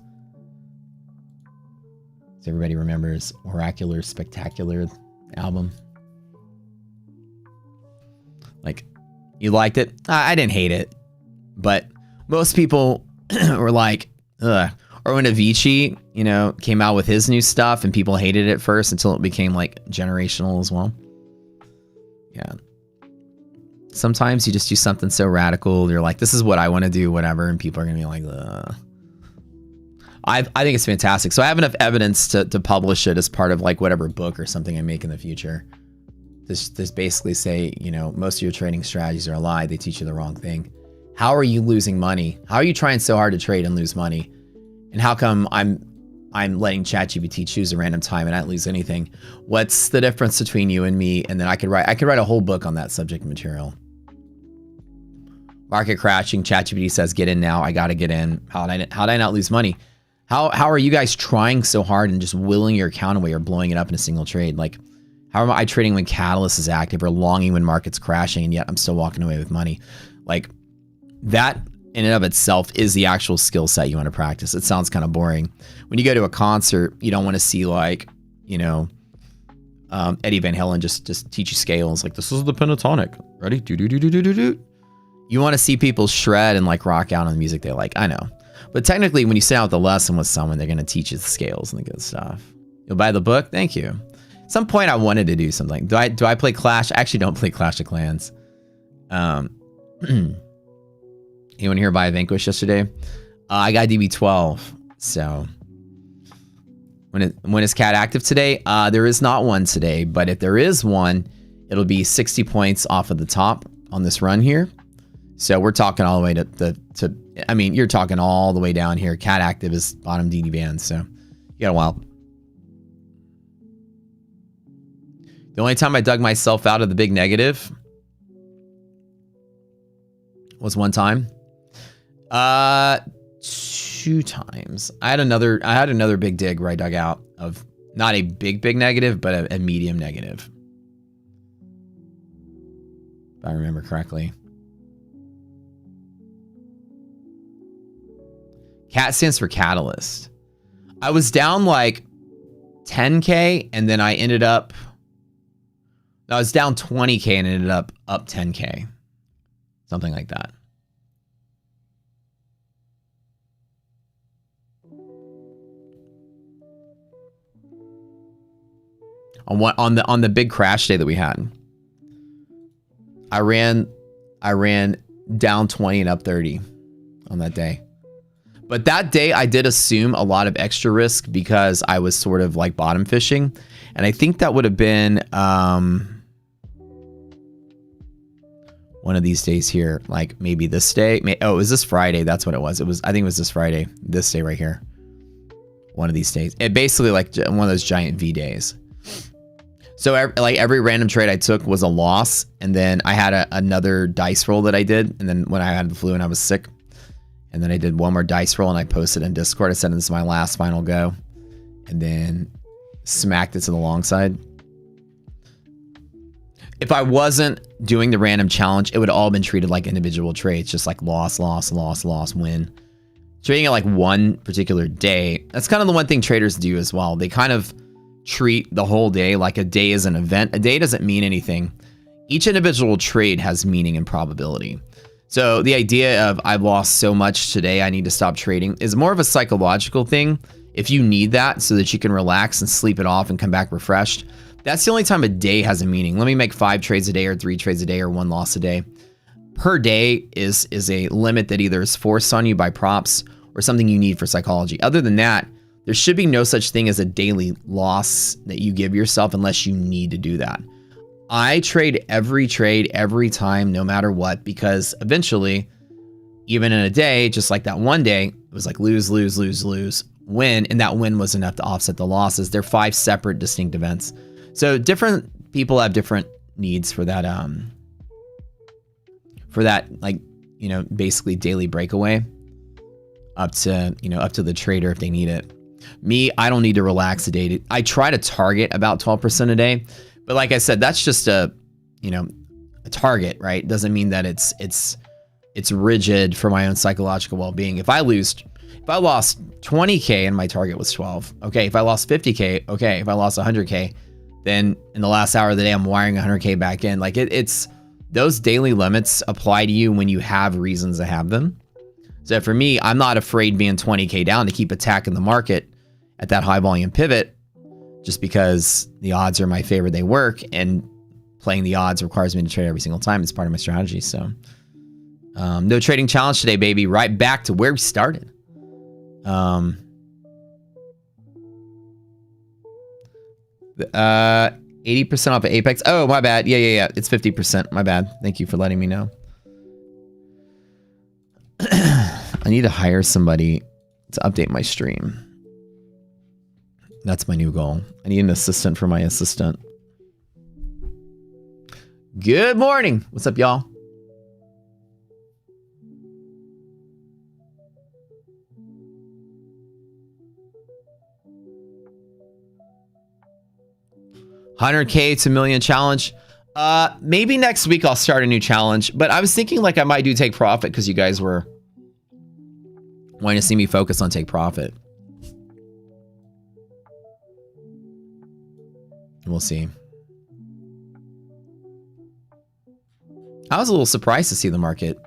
So everybody remembers Oracular Spectacular album. Like, you liked it? I didn't hate it, but most people were like, ugh. Or when Avicii, came out with his new stuff and people hated it at first until it became like generational as well. Yeah. Sometimes you just do something so radical. You're like, this is what I want to do, whatever. And people are going to be like, ugh. I think it's fantastic. So I have enough evidence to publish it as part of like whatever book or something I make in the future. Just basically say, most of your trading strategies are a lie. They teach you the wrong thing. How are you losing money? How are you trying so hard to trade and lose money? And how come I'm letting ChatGPT choose a random time and I don't lose anything? What's the difference between you and me? And then I could write a whole book on that subject material. Market crashing, ChatGPT says get in now. I got to get in. How did I not lose money? How are you guys trying so hard and just willing your account away or blowing it up in a single trade? Like, how am I trading when Catalyst is active or longing when market's crashing and yet I'm still walking away with money? Like, that in and of itself is the actual skill set you want to practice. It sounds kind of boring. When you go to a concert, you don't want to see like, Eddie Van Halen just teach you scales. Like, this is the pentatonic. Ready? Do do do do do do do. You want to see people shred and like rock out on the music they like. I know. But technically, when you sit down with the lesson with someone, they're going to teach you the scales and the good stuff. You'll buy the book? Thank you. At some point, I wanted to do something. Do I play Clash? I actually don't play Clash of Clans. Anyone here buy Vanquish yesterday? I got DB12. So when is Cat active today? There is not one today, but if there is one, it'll be 60 points off of the top on this run here. So we're talking all the way to you're talking all the way down here. Cat active is bottom DD band, so you got a while. The only time I dug myself out of the big negative was one time. 2 times. I had another big dig where I dug out of not a big negative, but a medium negative. If I remember correctly. CAT stands for Catalyst. I was down like 10K, and then I ended up, I was down 20K and ended up 10K. Something like that. On the big crash day that we had, I ran down 20 and up 30 on that day. But that day I did assume a lot of extra risk because I was sort of like bottom fishing, and I think that would have been one of these days here, like maybe this day. Oh, it was this Friday. That's what it was. I think it was this Friday, this day right here. One of these days. It basically like one of those giant V days. So like every random trade I took was a loss, and then I had another dice roll that I did, and then when I had the flu and I was sick, and then I did one more dice roll and I posted in Discord. I said this is my last final go, and then smacked it to the long side. If I wasn't doing the random challenge, it would all been treated like individual trades, just like loss, loss, loss, loss, win. Trading it like one particular day. That's kind of the one thing traders do as well. They kind of treat the whole day like a day is an event. A day doesn't mean anything. Each individual trade has meaning and probability. So the idea of I've lost so much today, I need to stop trading is more of a psychological thing. If you need that so that you can relax and sleep it off and come back refreshed, that's the only time a day has a meaning. Let me make 5 trades a day or 3 trades a day or 1 loss a day. Per day is a limit that either is forced on you by props or something you need for psychology. Other than that, there should be no such thing as a daily loss that you give yourself unless you need to do that. I trade every time, no matter what, because eventually, even in a day, just like that one day, it was like lose, lose, lose, lose, win, and that win was enough to offset the losses. They're 5 separate distinct events. So different people have different needs for that, like, you know, basically daily breakaway up to the trader if they need it. Me, I don't need to relax a day. I try to target about 12% a day, but like I said, that's just a target, right? Doesn't mean that it's rigid for my own psychological well-being. If I lost 20K and my target was 12, okay. If I lost 50K, okay. If I lost 100K, then in the last hour of the day, I'm wiring 100K back in. Like it's those daily limits apply to you when you have reasons to have them. So for me, I'm not afraid being 20K down to keep attacking the market at that high volume pivot, just because the odds are my favor. They work, and playing the odds requires me to trade every single time. It's part of my strategy. So no trading challenge today, baby. Right back to where we started. 80% off of Apex. Oh, my bad. Yeah. It's 50%. My bad. Thank you for letting me know. I need to hire somebody to update my stream. That's my new goal. I need an assistant for my assistant. Good morning. What's up, y'all? $100K to million challenge. Maybe next week I'll start a new challenge, but I was thinking like I might do take profit because you guys were wanting to see me focus on take profit. We'll see. I was a little surprised to see the market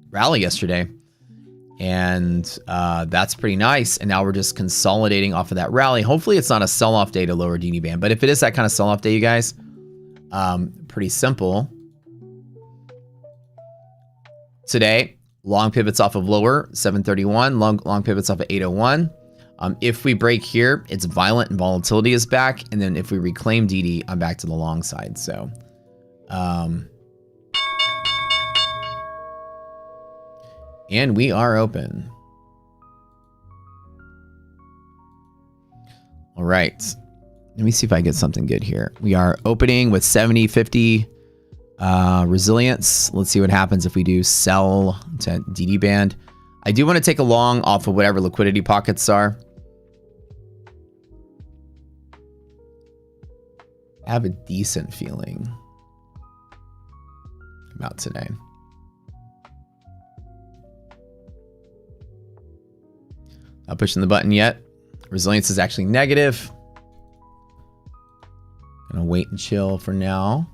rally yesterday, and that's pretty nice. And now we're just consolidating off of that rally. Hopefully it's not a sell-off day to lower DD band, but if it is that kind of sell-off day, you guys, pretty simple. Today, long pivots off of lower 731, long pivots off of 801. If we break here, it's violent and volatility is back. And then if we reclaim DD, I'm back to the long side. So, and we are open. All right. Let me see if I get something good here. We are opening with 70, 50 resilience. Let's see what happens if we do sell to DD band. I do want to take a long off of whatever liquidity pockets are. I have a decent feeling about today. Not pushing the button yet. Resilience is actually negative. Gonna wait and chill for now.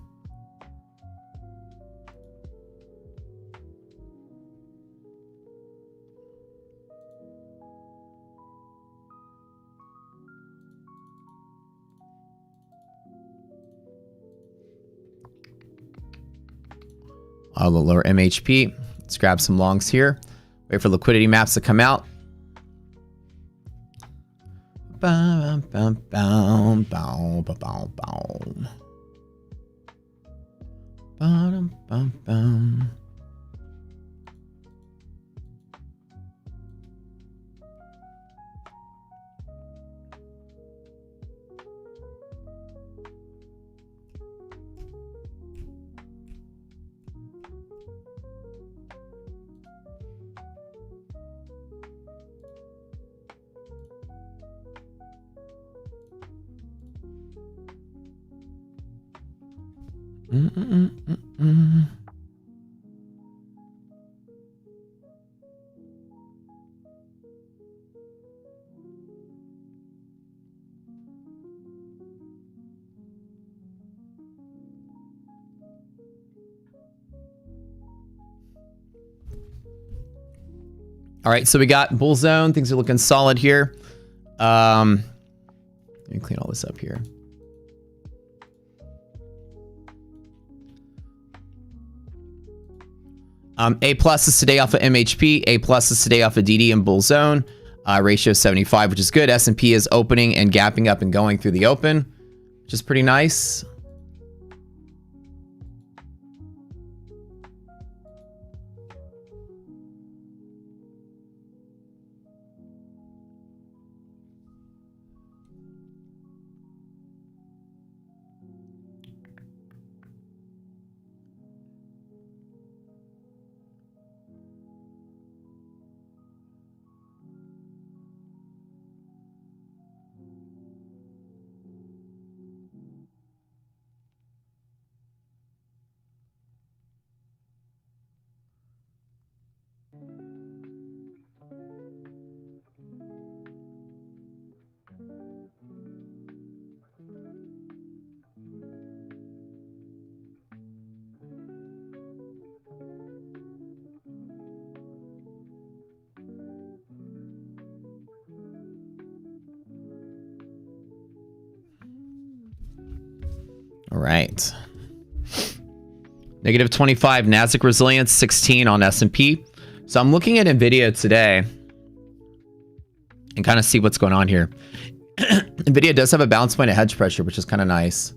A little lower MHP. Let's grab some longs here. Wait for liquidity maps to come out. Bum, bum, bum, bum, bum, bum, bum. Bum, bum, bum. All right, so we got bull zone. Things are looking solid here. Let me clean all this up here. A plus is today off of MHP. A plus is today off of DD and bull zone. Ratio 75, which is good. S&P is opening and gapping up and going through the open, which is pretty nice. All right. Negative 25, Nasdaq resilience, 16 on S&P. So I'm looking at Nvidia today and kind of see what's going on here. Nvidia does have a bounce point of hedge pressure, which is kind of nice.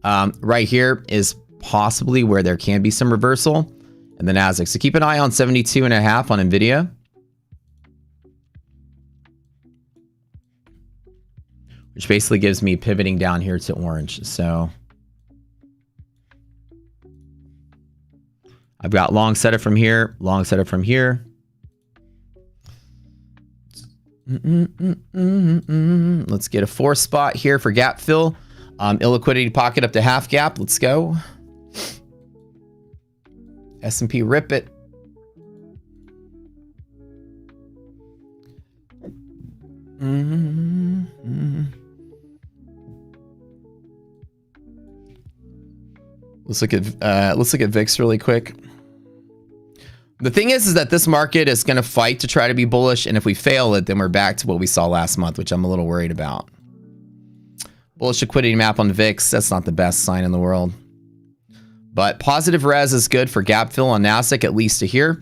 Right here is possibly where there can be some reversal in the Nasdaq. So keep an eye on 72.5 on Nvidia. Which basically gives me pivoting down here to orange. So I've got long setup from here, long setup from here. Let's get a 4 spot here for gap fill. Illiquidity pocket up to half gap. Let's go. S&P rip it. Let's look at VIX really quick. The thing is that this market is going to fight to try to be bullish, and if we fail it, then we're back to what we saw last month, which I'm a little worried about. Bullish liquidity map on VIX, that's not the best sign in the world. But positive res is good for gap fill on Nasdaq, at least to here.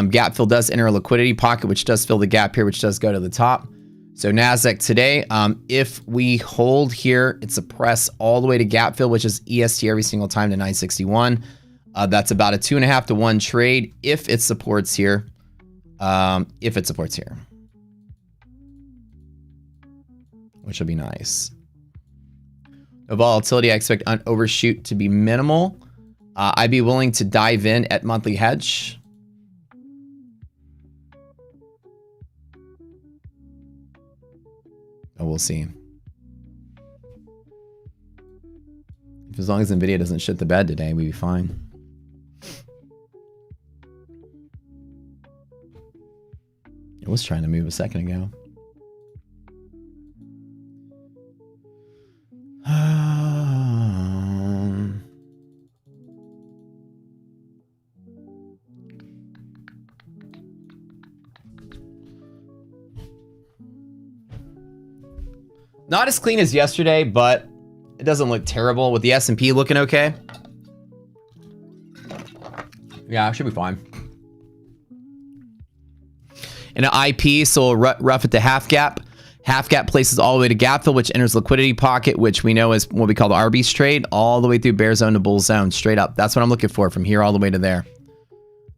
Gap fill does enter a liquidity pocket, which does fill the gap here, which does go to the top. So Nasdaq today, if we hold here, it's a press all the way to gap fill, which is EST every single time to 961. That's about a 2.5 to 1 trade if it supports here. Which will be nice. The volatility, I expect overshoot to be minimal. I'd be willing to dive in at monthly hedge. Oh, we'll see. As long as Nvidia doesn't shit the bed today, we'd be fine. It was trying to move a second ago. Not as clean as yesterday, but it doesn't look terrible with the S&P looking okay. Yeah, it should be fine. And an IP, so rough at the half gap. Half gap places all the way to gap fill, which enters liquidity pocket, which we know is what we call the RB's trade, all the way through bear zone to bull zone, straight up. That's what I'm looking for from here all the way to there.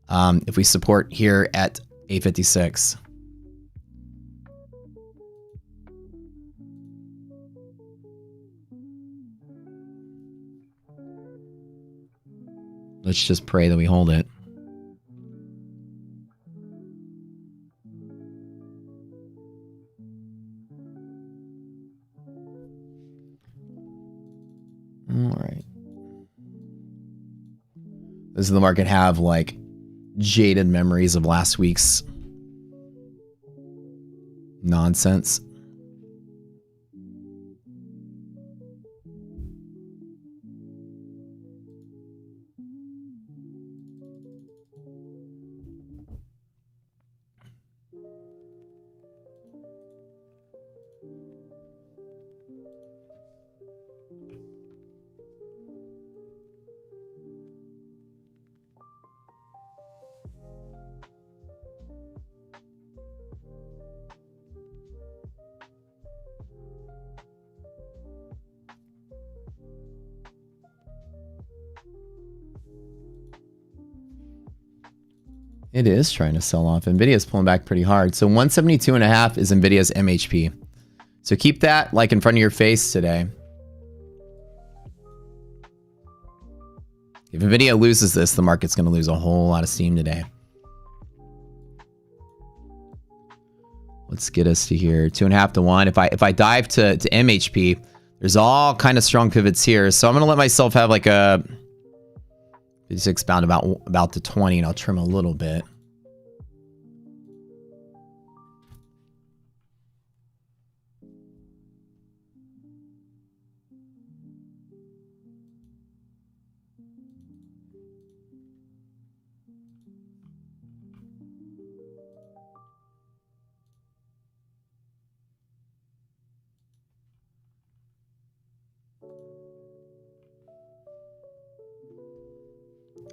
If we support here at 856. Let's just pray that we hold it. All right. Does the market have like jaded memories of last week's nonsense? It is trying to sell off. Nvidia's pulling back pretty hard. So 172.5 is Nvidia's MHP. So keep that like in front of your face today. If Nvidia loses this, the market's going to lose a whole lot of steam today. Let's get us to here. 2.5 to 1. If I dive to MHP, there's all kind of strong pivots here. So I'm going to let myself have like a 56 bound about to 20, and I'll trim a little bit.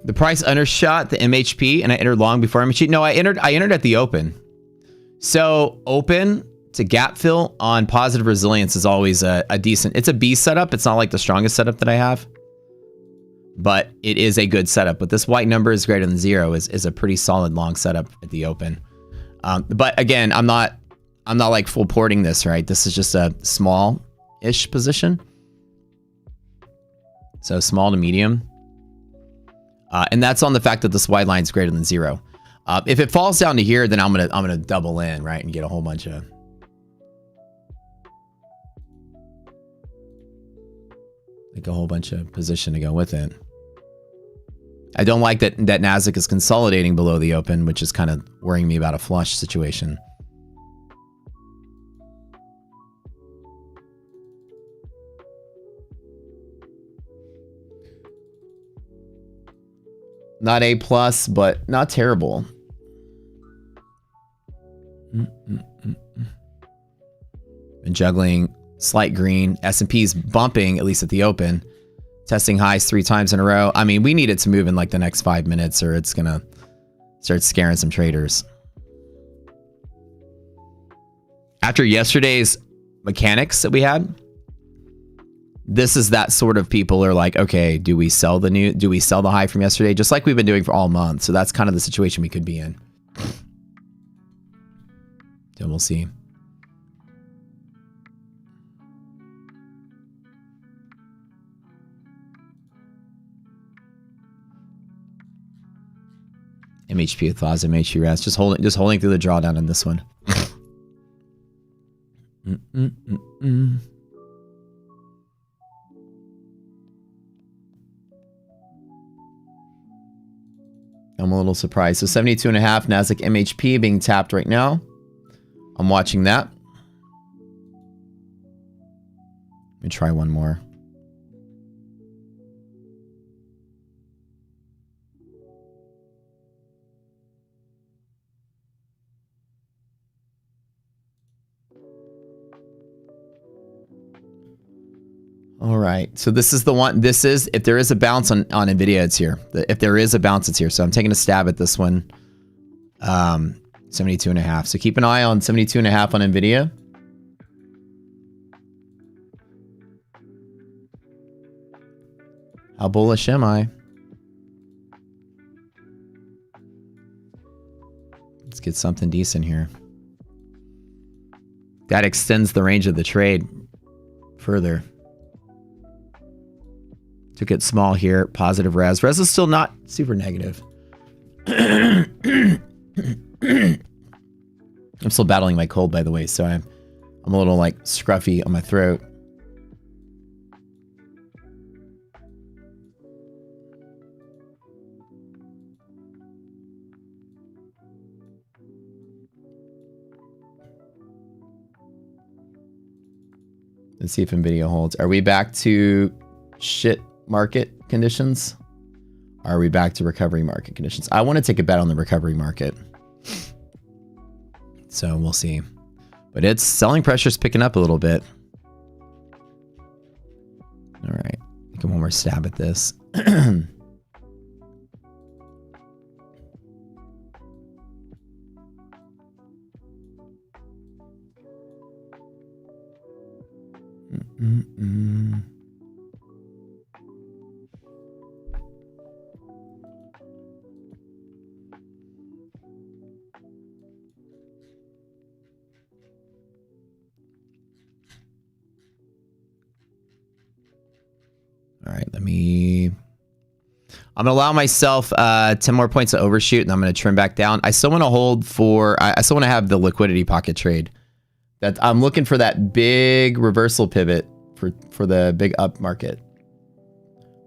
The price undershot the MHP, and I entered long before MHP. No, I entered at the open. So open to gap fill on positive resilience is always a decent. It's a B setup. It's not like the strongest setup that I have, but it is a good setup. But this white number is greater than 0 is a pretty solid long setup at the open. But again, I'm not like full porting this, right? This is just a small-ish position. So small to medium. And that's on the fact that this wide line is greater than 0. If it falls down to here, then I'm gonna double in, right, and get a whole bunch of position to go with it. I don't like that Nasdaq is consolidating below the open, which is kind of worrying me about a flush situation. Not A+, but not terrible. Been juggling slight green. S&P's bumping, at least at the open. Testing highs 3 times in a row. I mean, we need it to move in like the next 5 minutes or it's going to start scaring some traders. After yesterday's mechanics that we had, this is that sort of people are like, okay, do we sell the high from yesterday? Just like we've been doing for all month. So that's kind of the situation we could be in. Then we'll see. MHP thaws, MHP rest. Just holding through the drawdown on this one. I'm a little surprised. So 72.5 Nasdaq MHP being tapped right now. I'm watching that. Let me try one more. All right, so this is the one. This is, if there is a bounce on Nvidia, it's here. If there is a bounce, it's here. So I'm taking a stab at this one. 72.5. So keep an eye on 72.5 on Nvidia. How bullish am I? Let's get something decent here. That extends the range of the trade further. Took it small here. Positive res. Res is still not super negative. I'm still battling my cold, by the way, so I'm a little like scruffy on my throat. Let's see if Nvidia holds. Are we back to shit market conditions? Are we back to recovery market conditions? I want to take a bet on the recovery market. So we'll see. But it's selling pressure's picking up a little bit. All right. Take one more stab at this. All right, I'm gonna allow myself 10 more points to overshoot, and I'm gonna trim back down. I still want to hold for, I still want to have the liquidity pocket trade. That I'm looking for that big reversal pivot for the big up market.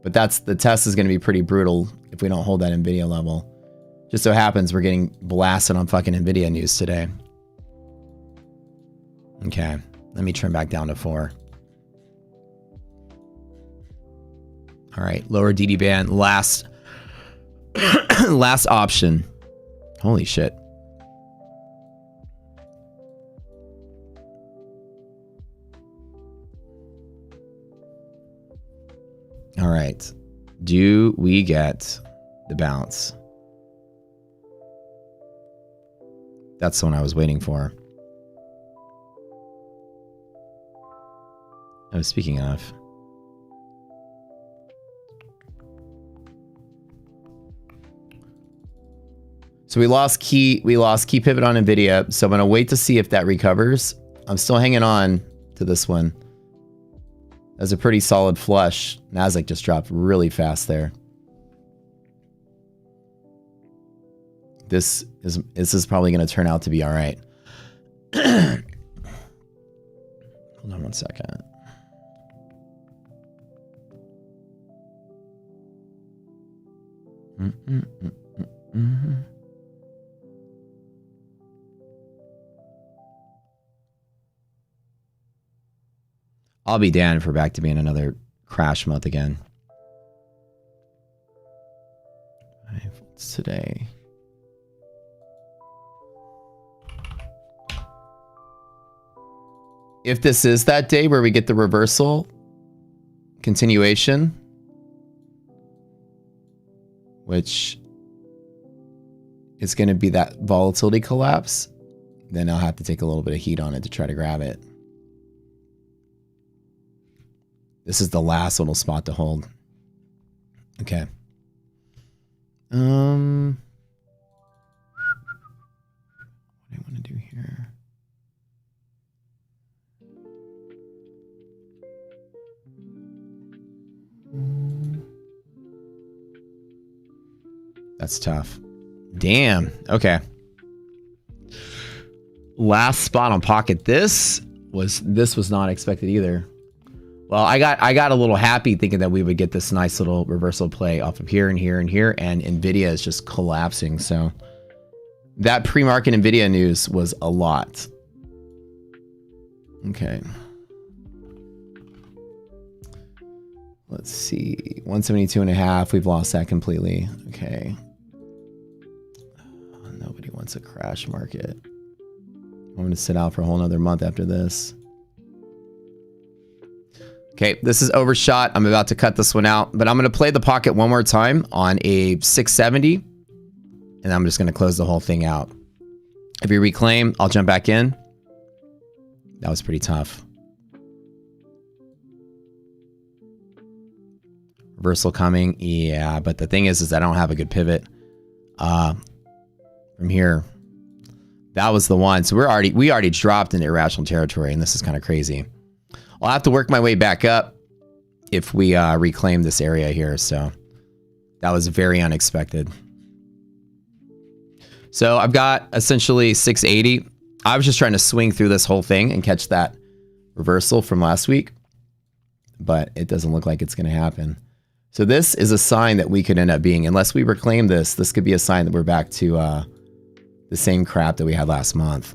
But the test is gonna be pretty brutal if we don't hold that Nvidia level. Just so happens we're getting blasted on fucking Nvidia news today. Okay, let me trim back down to 4. All right, lower DD band, last option. Holy shit. All right, do we get the bounce? That's the one I was waiting for. Oh, speaking of. So we lost key pivot on Nvidia. So I'm gonna wait to see if that recovers. I'm still hanging on to this one. That's a pretty solid flush. Nasdaq just dropped really fast there. This is probably gonna turn out to be all right. Hold on one second. I'll be damned if we're back to being another crash month again. What's today? If this is that day where we get the reversal continuation, which is going to be that volatility collapse, then I'll have to take a little bit of heat on it to try to grab it. This is the last little spot to hold. Okay. What do I want to do here? That's tough. Damn. Okay. Last spot on pocket. This was not expected either. Well, I got a little happy thinking that we would get this nice little reversal play off of here and here and here, and Nvidia is just collapsing. So that pre-market Nvidia news was a lot. Okay. Let's see. 172.5. We've lost that completely. Okay. Nobody wants a crash market. I'm going to sit out for a whole nother month after this. Okay, this is overshot. I'm about to cut this one out, but I'm going to play the pocket one more time on a 670, and I'm just going to close the whole thing out. If we reclaim, I'll jump back in. That was pretty tough. Reversal coming. Yeah, but the thing is I don't have a good pivot from here. That was the one. So we already dropped into irrational territory, and this is kind of crazy. I'll have to work my way back up if we reclaim this area here. So that was very unexpected. So I've got essentially 680. I was just trying to swing through this whole thing and catch that reversal from last week, but it doesn't look like it's going to happen. So this is a sign that we could end up being, unless we reclaim this, this could be a sign that we're back to the same crap that we had last month.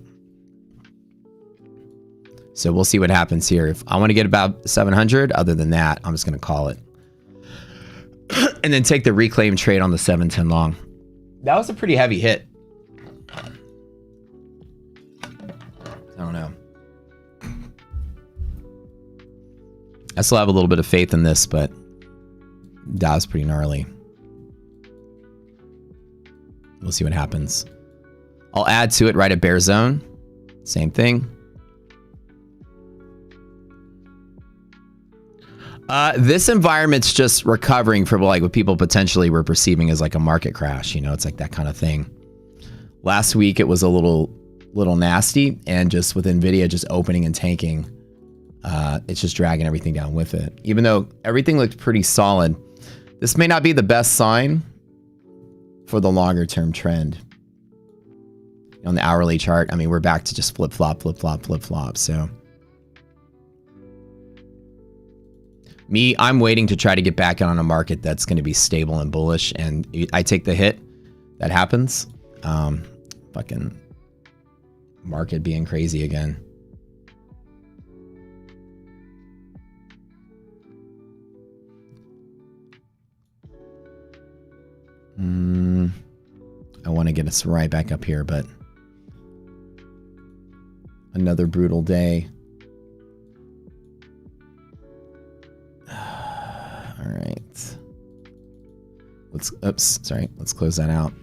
So we'll see what happens here. If I want to get about 700, other than that, I'm just going to call it. And then take the reclaim trade on the 710 long. That was a pretty heavy hit. I don't know. I still have a little bit of faith in this, but that was pretty gnarly. We'll see what happens. I'll add to it right at bear zone. Same thing. This environment's just recovering from like what people potentially were perceiving as like a market crash. You know, it's like that kind of thing. Last week it was a little nasty, and just with Nvidia just opening and tanking, it's just dragging everything down with it. Even though everything looked pretty solid, this may not be the best sign for the longer term trend. On the hourly chart, I mean, we're back to just flip flop, flip flop, flip flop. So I'm waiting to try to get back on a market that's going to be stable and bullish, and I take the hit that happens. Fucking market being crazy again. I want to get us right back up here, but another brutal day. All right. Let's close that out.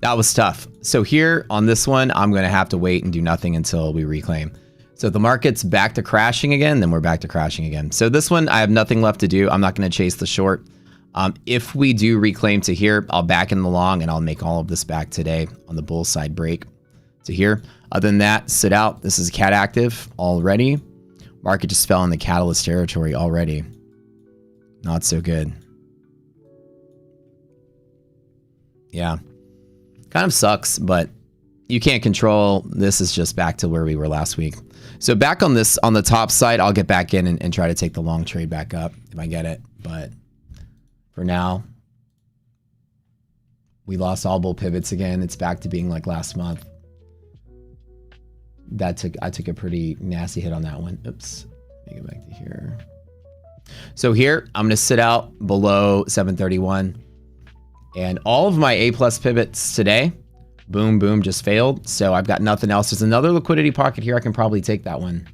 That was tough. So here on this one, I'm going to have to wait and do nothing until we reclaim. So if the market's back to crashing again, then we're back to crashing again. So this one, I have nothing left to do. I'm not going to chase the short. If we do reclaim to here, I'll back in the long, and I'll make all of this back today on the bull side break to here. Other than that, sit out. This is cat active already. Market just fell in the catalyst territory already. Not so good. Yeah. Kind of sucks, but you can't control. This is just back to where we were last week. So back on this, on the top side, I'll get back in and try to take the long trade back up if I get it. But for now, we lost all bull pivots again. It's back to being like last month. I took a pretty nasty hit on that one. Oops. Let me go back to here. So here, I'm going to sit out below 731. And all of my A+ pivots today, boom, boom, just failed. So I've got nothing else. There's another liquidity pocket here. I can probably take that one.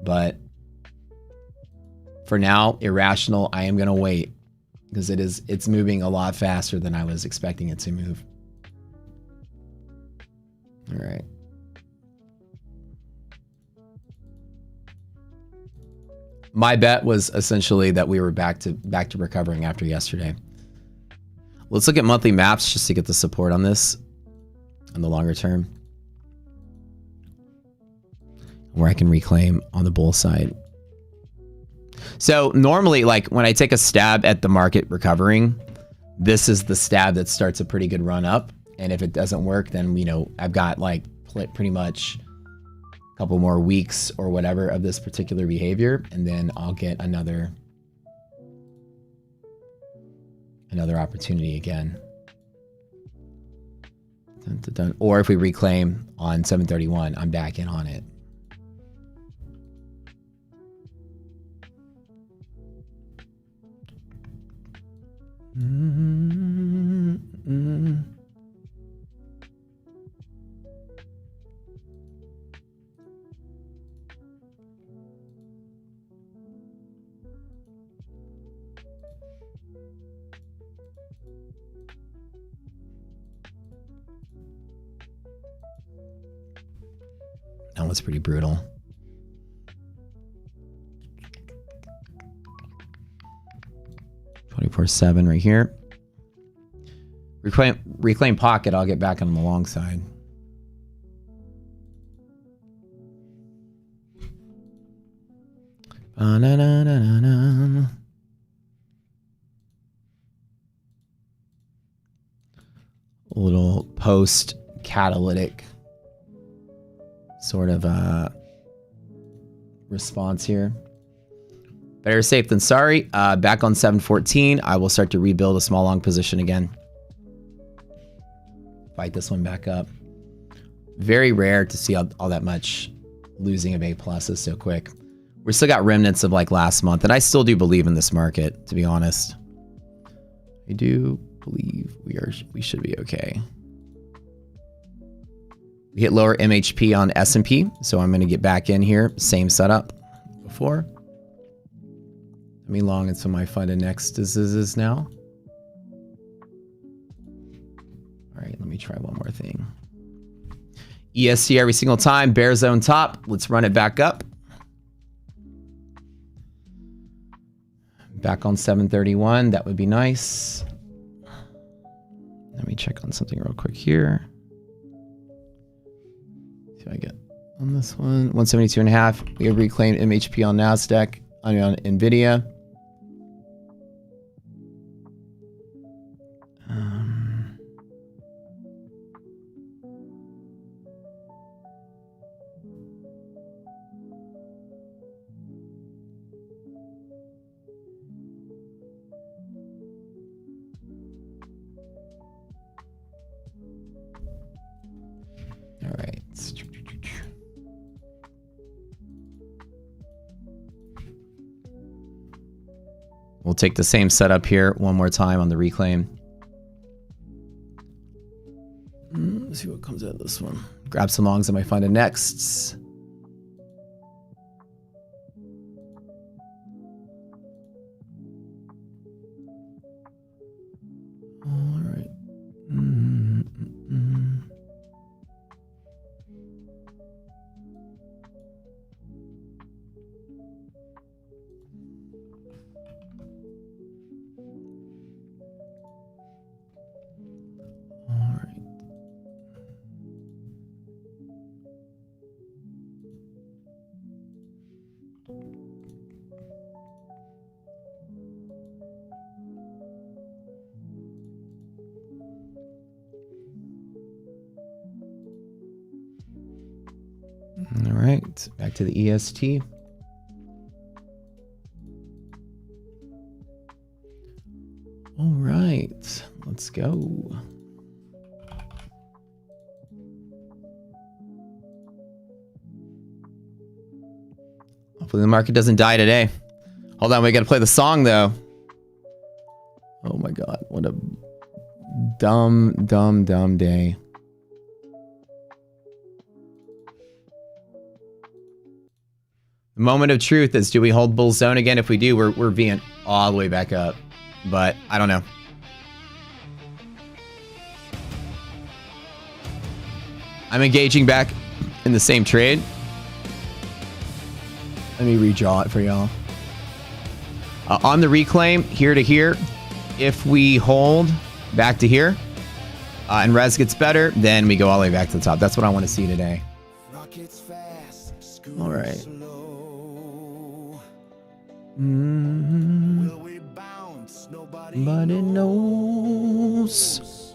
But for now, irrational, I am going to wait. Because it's moving a lot faster than I was expecting it to move. All right. My bet was essentially that we were back to recovering after yesterday. Let's look at monthly maps just to get the support on this on the longer term, where I can reclaim on the bull side. So normally, like when I take a stab at the market recovering, this is the stab that starts a pretty good run up. And if it doesn't work, then, you know, I've got like pretty much a couple more weeks or whatever of this particular behavior. And then I'll get another opportunity again. Dun, dun, dun. Or if we reclaim on 731, I'm back in on it. was pretty brutal. $24.7 right here. Reclaim pocket. I'll get back on the long side. Ba-na-na-na-na-na. A little post catalytic sort of response here. Better safe than sorry. Back on 714. I will start to rebuild a small long position again. Fight this one back up. Very rare to see all that much losing of A pluses so quick. We still got remnants of like last month, and I still do believe in this market, to be honest. I do believe we should be okay. We hit lower MHP on S&P, so I'm going to get back in here. Same setup before. Let me long into my funded next is now. All right, let me try one more thing. ESC every single time, bear zone top. Let's run it back up. Back on 731, that would be nice. Let me check on something real quick here. See what I get on this one. 172.5. We have reclaimed MHP on NASDAQ. On Nvidia. All right. We'll take the same setup here one more time on the reclaim. Let's see what comes out of this one. Grab some longs and I find a next. All right. All right, back to the EST. All right, let's go. Hopefully the market doesn't die today. Hold on, we gotta play the song though. Oh my God, what a dumb day. The moment of truth is, do we hold bull zone again? If we do, we're V'ing all the way back up. But I don't know. I'm engaging back in the same trade. Let me redraw it for y'all. On the reclaim, here to here. If we hold back to here and res gets better, then we go all the way back to the top. That's what I want to see today. All right. Will we bounce? Nobody knows.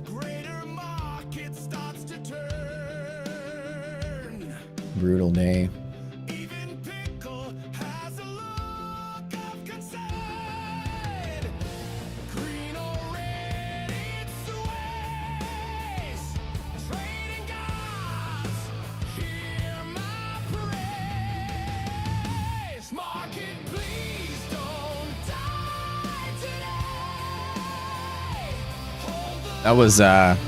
Greater market starts to turn. Brutal day. Even Pickle has a look of concern. Green or red, it sways. Trading gods, hear my praise. Market, please don't die today. That was oops.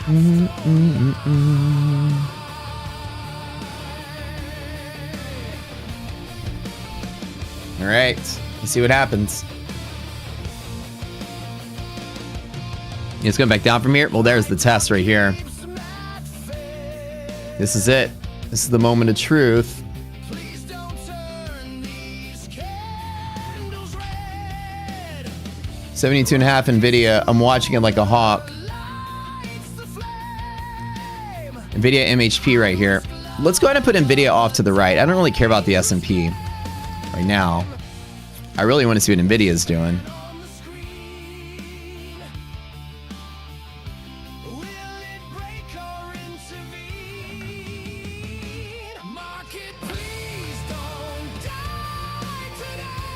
All right, let's see what happens. It's going back down from here. Well, there's the test right here. This is it. This is the moment of truth. 72.5 Nvidia. I'm watching it like a hawk. Nvidia MHP right here. Let's go ahead and put Nvidia off to the right. I don't really care about the S&P right now. I really want to see what Nvidia is doing.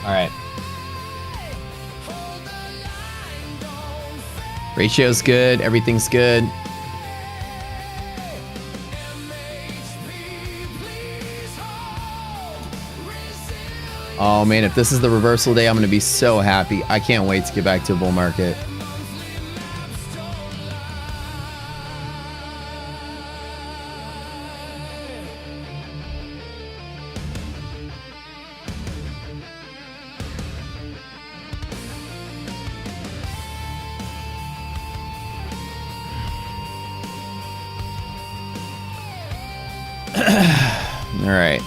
All right. Ratio's good. Everything's good. Oh man, if this is the reversal day, I'm going to be so happy. I can't wait to get back to a bull market. All right.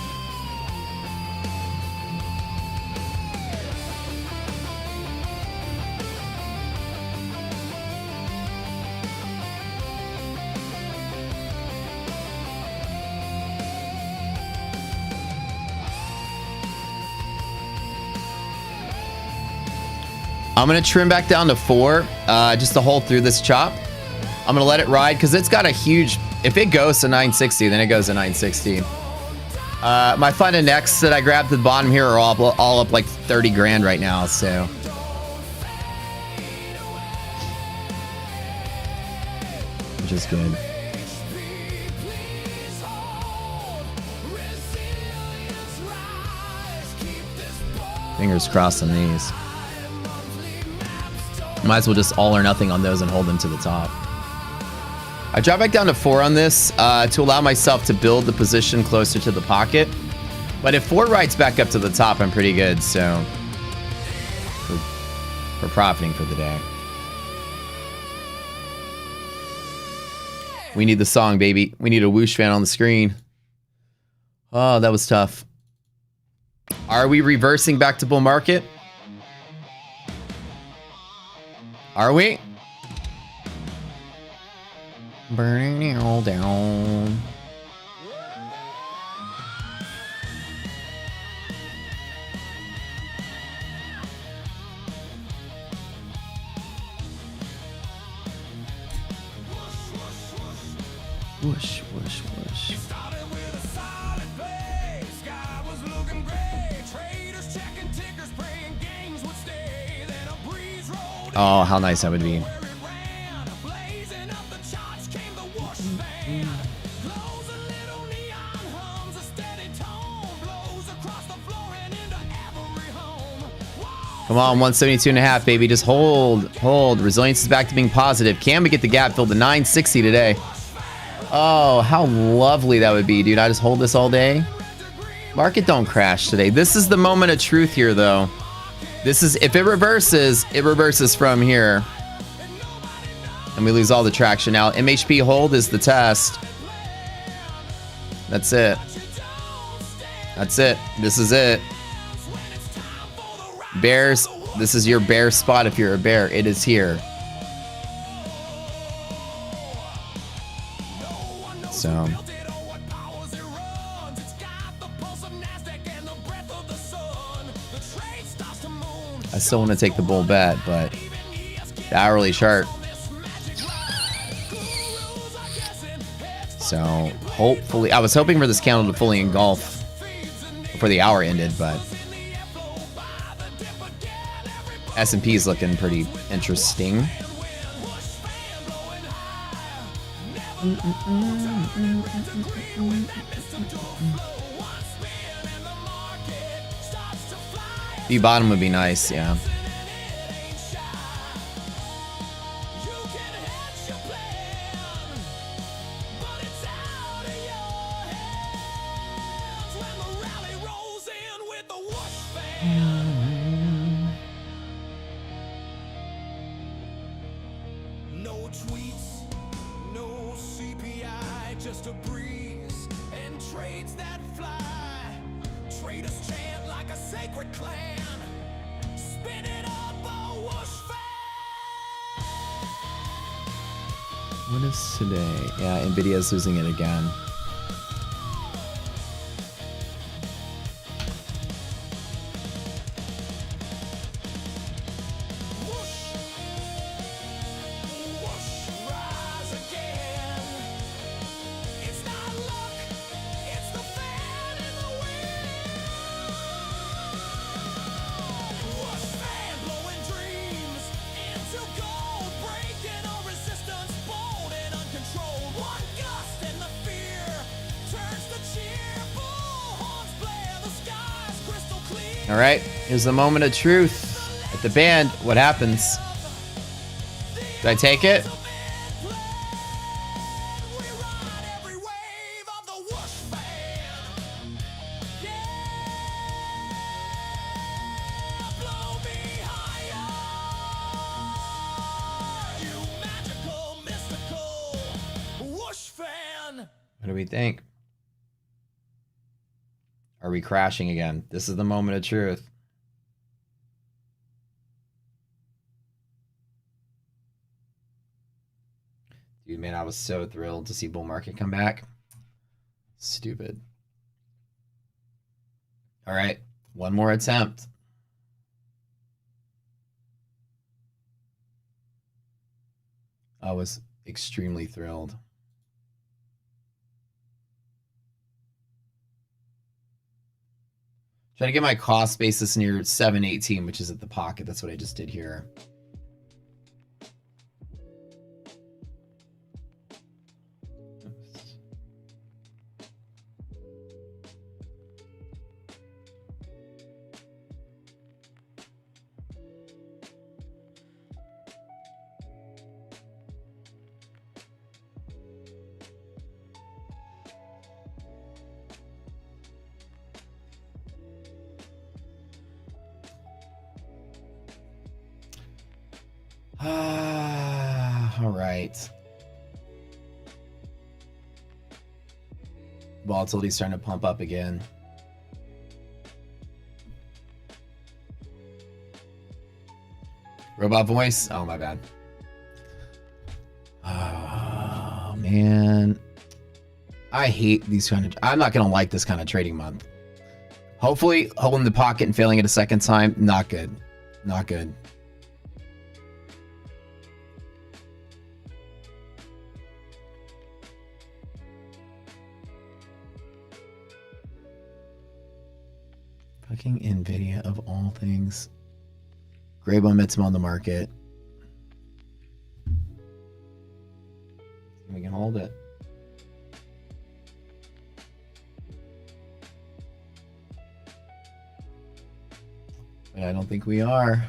I'm going to trim back down to 4 just to hold through this chop. I'm going to let it ride because it's got a huge... If it goes to 960, then it goes to 960. My fund index that I grabbed at the bottom here are all up like 30 grand right now, so... Which is good. Fingers crossed on these. Might as well just all or nothing on those and hold them to the top. I drop back down to 4 on this to allow myself to build the position closer to the pocket. But if 4 rides back up to the top, I'm pretty good. So we're profiting for the day. We need the song, baby. We need a whoosh fan on the screen. Oh, that was tough. Are we reversing back to bull market? Are we? Burning it all down. Whoosh, whoosh, whoosh. Oh, how nice that would be. Come on, 172.5, baby. Just hold. Resilience is back to being positive. Can we get the gap filled to 960 today? Oh, how lovely that would be, dude. I just hold this all day. Market don't crash today. This is the moment of truth here, though. This is, if it reverses from here. And we lose all the traction now. MHP hold is the test. That's it. That's it. This is it. Bears, this is your bear spot if you're a bear. It is here. So. I still want to take the bull bet, but the hourly chart. So hopefully, I was hoping for this candle to fully engulf before the hour ended, but S&P is looking pretty interesting. The bottom would be nice, yeah. No tweets, no CPI, just a breeze and trades that fly. Traders chant like a sacred clan. Spin it up, a whoosh fan. What is today? Yeah, Nvidia's losing it again. All right, here's the moment of truth. At the band, what happens? Do I take it? What do we think? Are we crashing again? This is the moment of truth. Dude, man, I was so thrilled to see bull market come back. Stupid. All right, one more attempt. I was extremely thrilled. Try to get my cost basis near 718, which is at the pocket. That's what I just did here. All right. Volatility's starting to pump up again. Robot voice. Oh, my bad. Oh, man. I hate these kind of... I'm not going to like this kind of trading month. Hopefully, holding the pocket and failing it a second time. Not good. Not good. Fucking Nvidia of all things. Gray momentum on the market. We can hold it. But I don't think we are.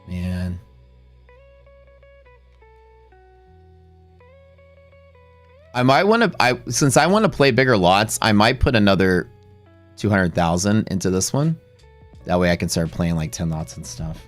Man. I might want to, since I want to play bigger lots, I might put another 200,000 into this one. That way I can start playing like 10 lots and stuff.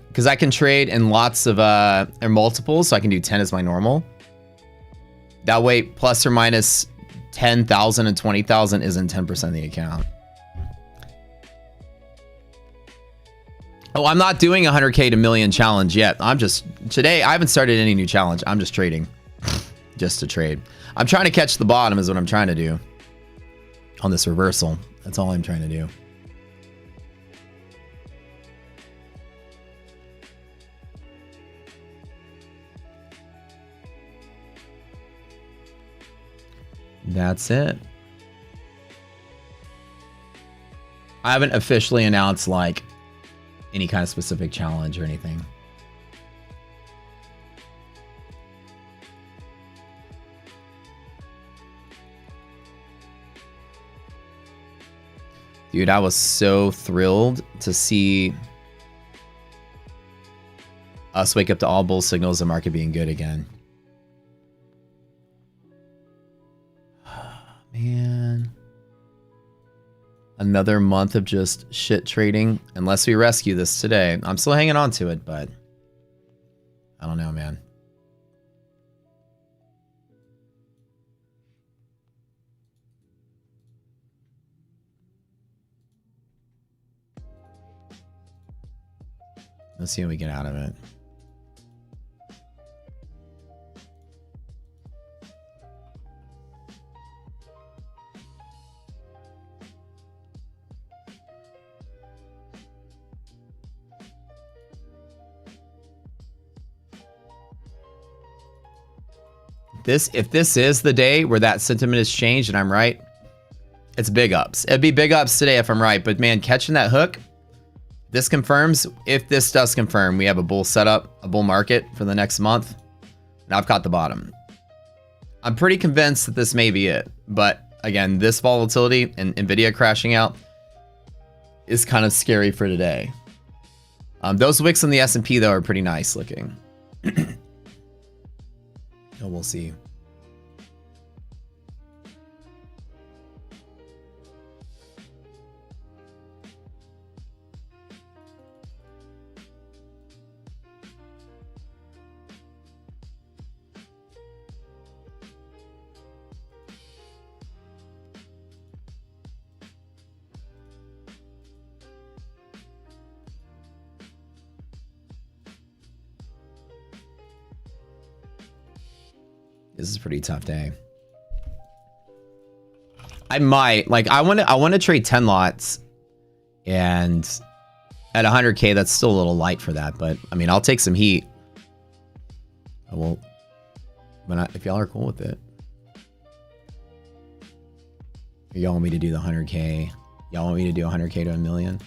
Because I can trade in lots of or multiples, so I can do 10 as my normal. That way, plus or minus 10,000 and 20,000 isn't 10% of the account. Oh, I'm not doing 100K to million challenge yet. I'm just, today, I haven't started any new challenge. I'm just trading. Just to trade. I'm trying to catch the bottom is what I'm trying to do. On this reversal. That's all I'm trying to do. That's it. I haven't officially announced like any kind of specific challenge or anything. Dude, I was so thrilled to see us wake up to all bull signals, the market being good again. Man. Another month of just shit trading. Unless we rescue this today. I'm still hanging on to it, but I don't know, man. Let's see what we get out of it. If this is the day where that sentiment has changed and I'm right, it's big ups. It'd be big ups today if I'm right, but man, catching that hook, this confirms, if this does confirm, we have a bull setup, a bull market for the next month, and I've caught the bottom. I'm pretty convinced that this may be it, but again, this volatility and Nvidia crashing out is kind of scary for today. Those wicks on the S&P though are pretty nice looking. Oh, we'll see. This is a pretty tough day. I might I want to trade 10 lots, and at 100K that's still a little light for that, but I mean I'll take some heat. I won't, but if y'all are cool with it. Y'all want me to do the 100K? Y'all want me to do 100K to $1 million?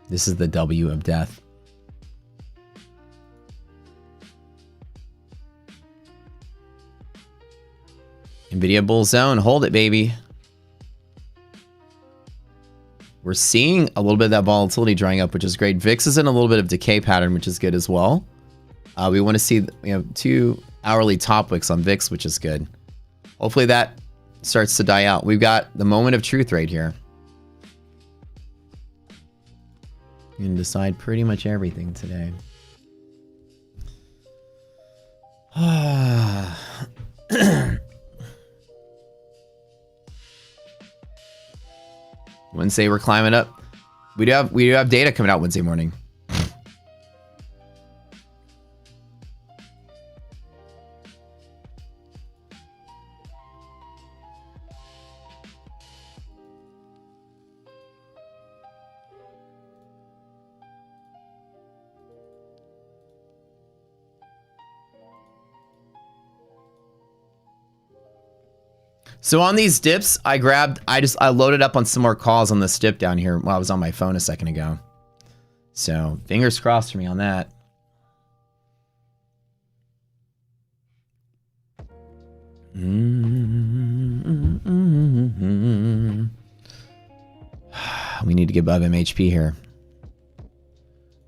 This is the W of death. Nvidia bull zone, hold it, baby. We're seeing a little bit of that volatility drying up, which is great. VIX is in a little bit of decay pattern, which is good as well. We want to see, we have 2 hourly top wicks on VIX, which is good. Hopefully that starts to die out. We've got the moment of truth right here. You can decide pretty much everything today. Wednesday we're climbing up. We do have data coming out Wednesday morning. So on these dips, I loaded up on some more calls on this dip down here while I was on my phone a second ago. So fingers crossed for me on that. We need to get above MHP here.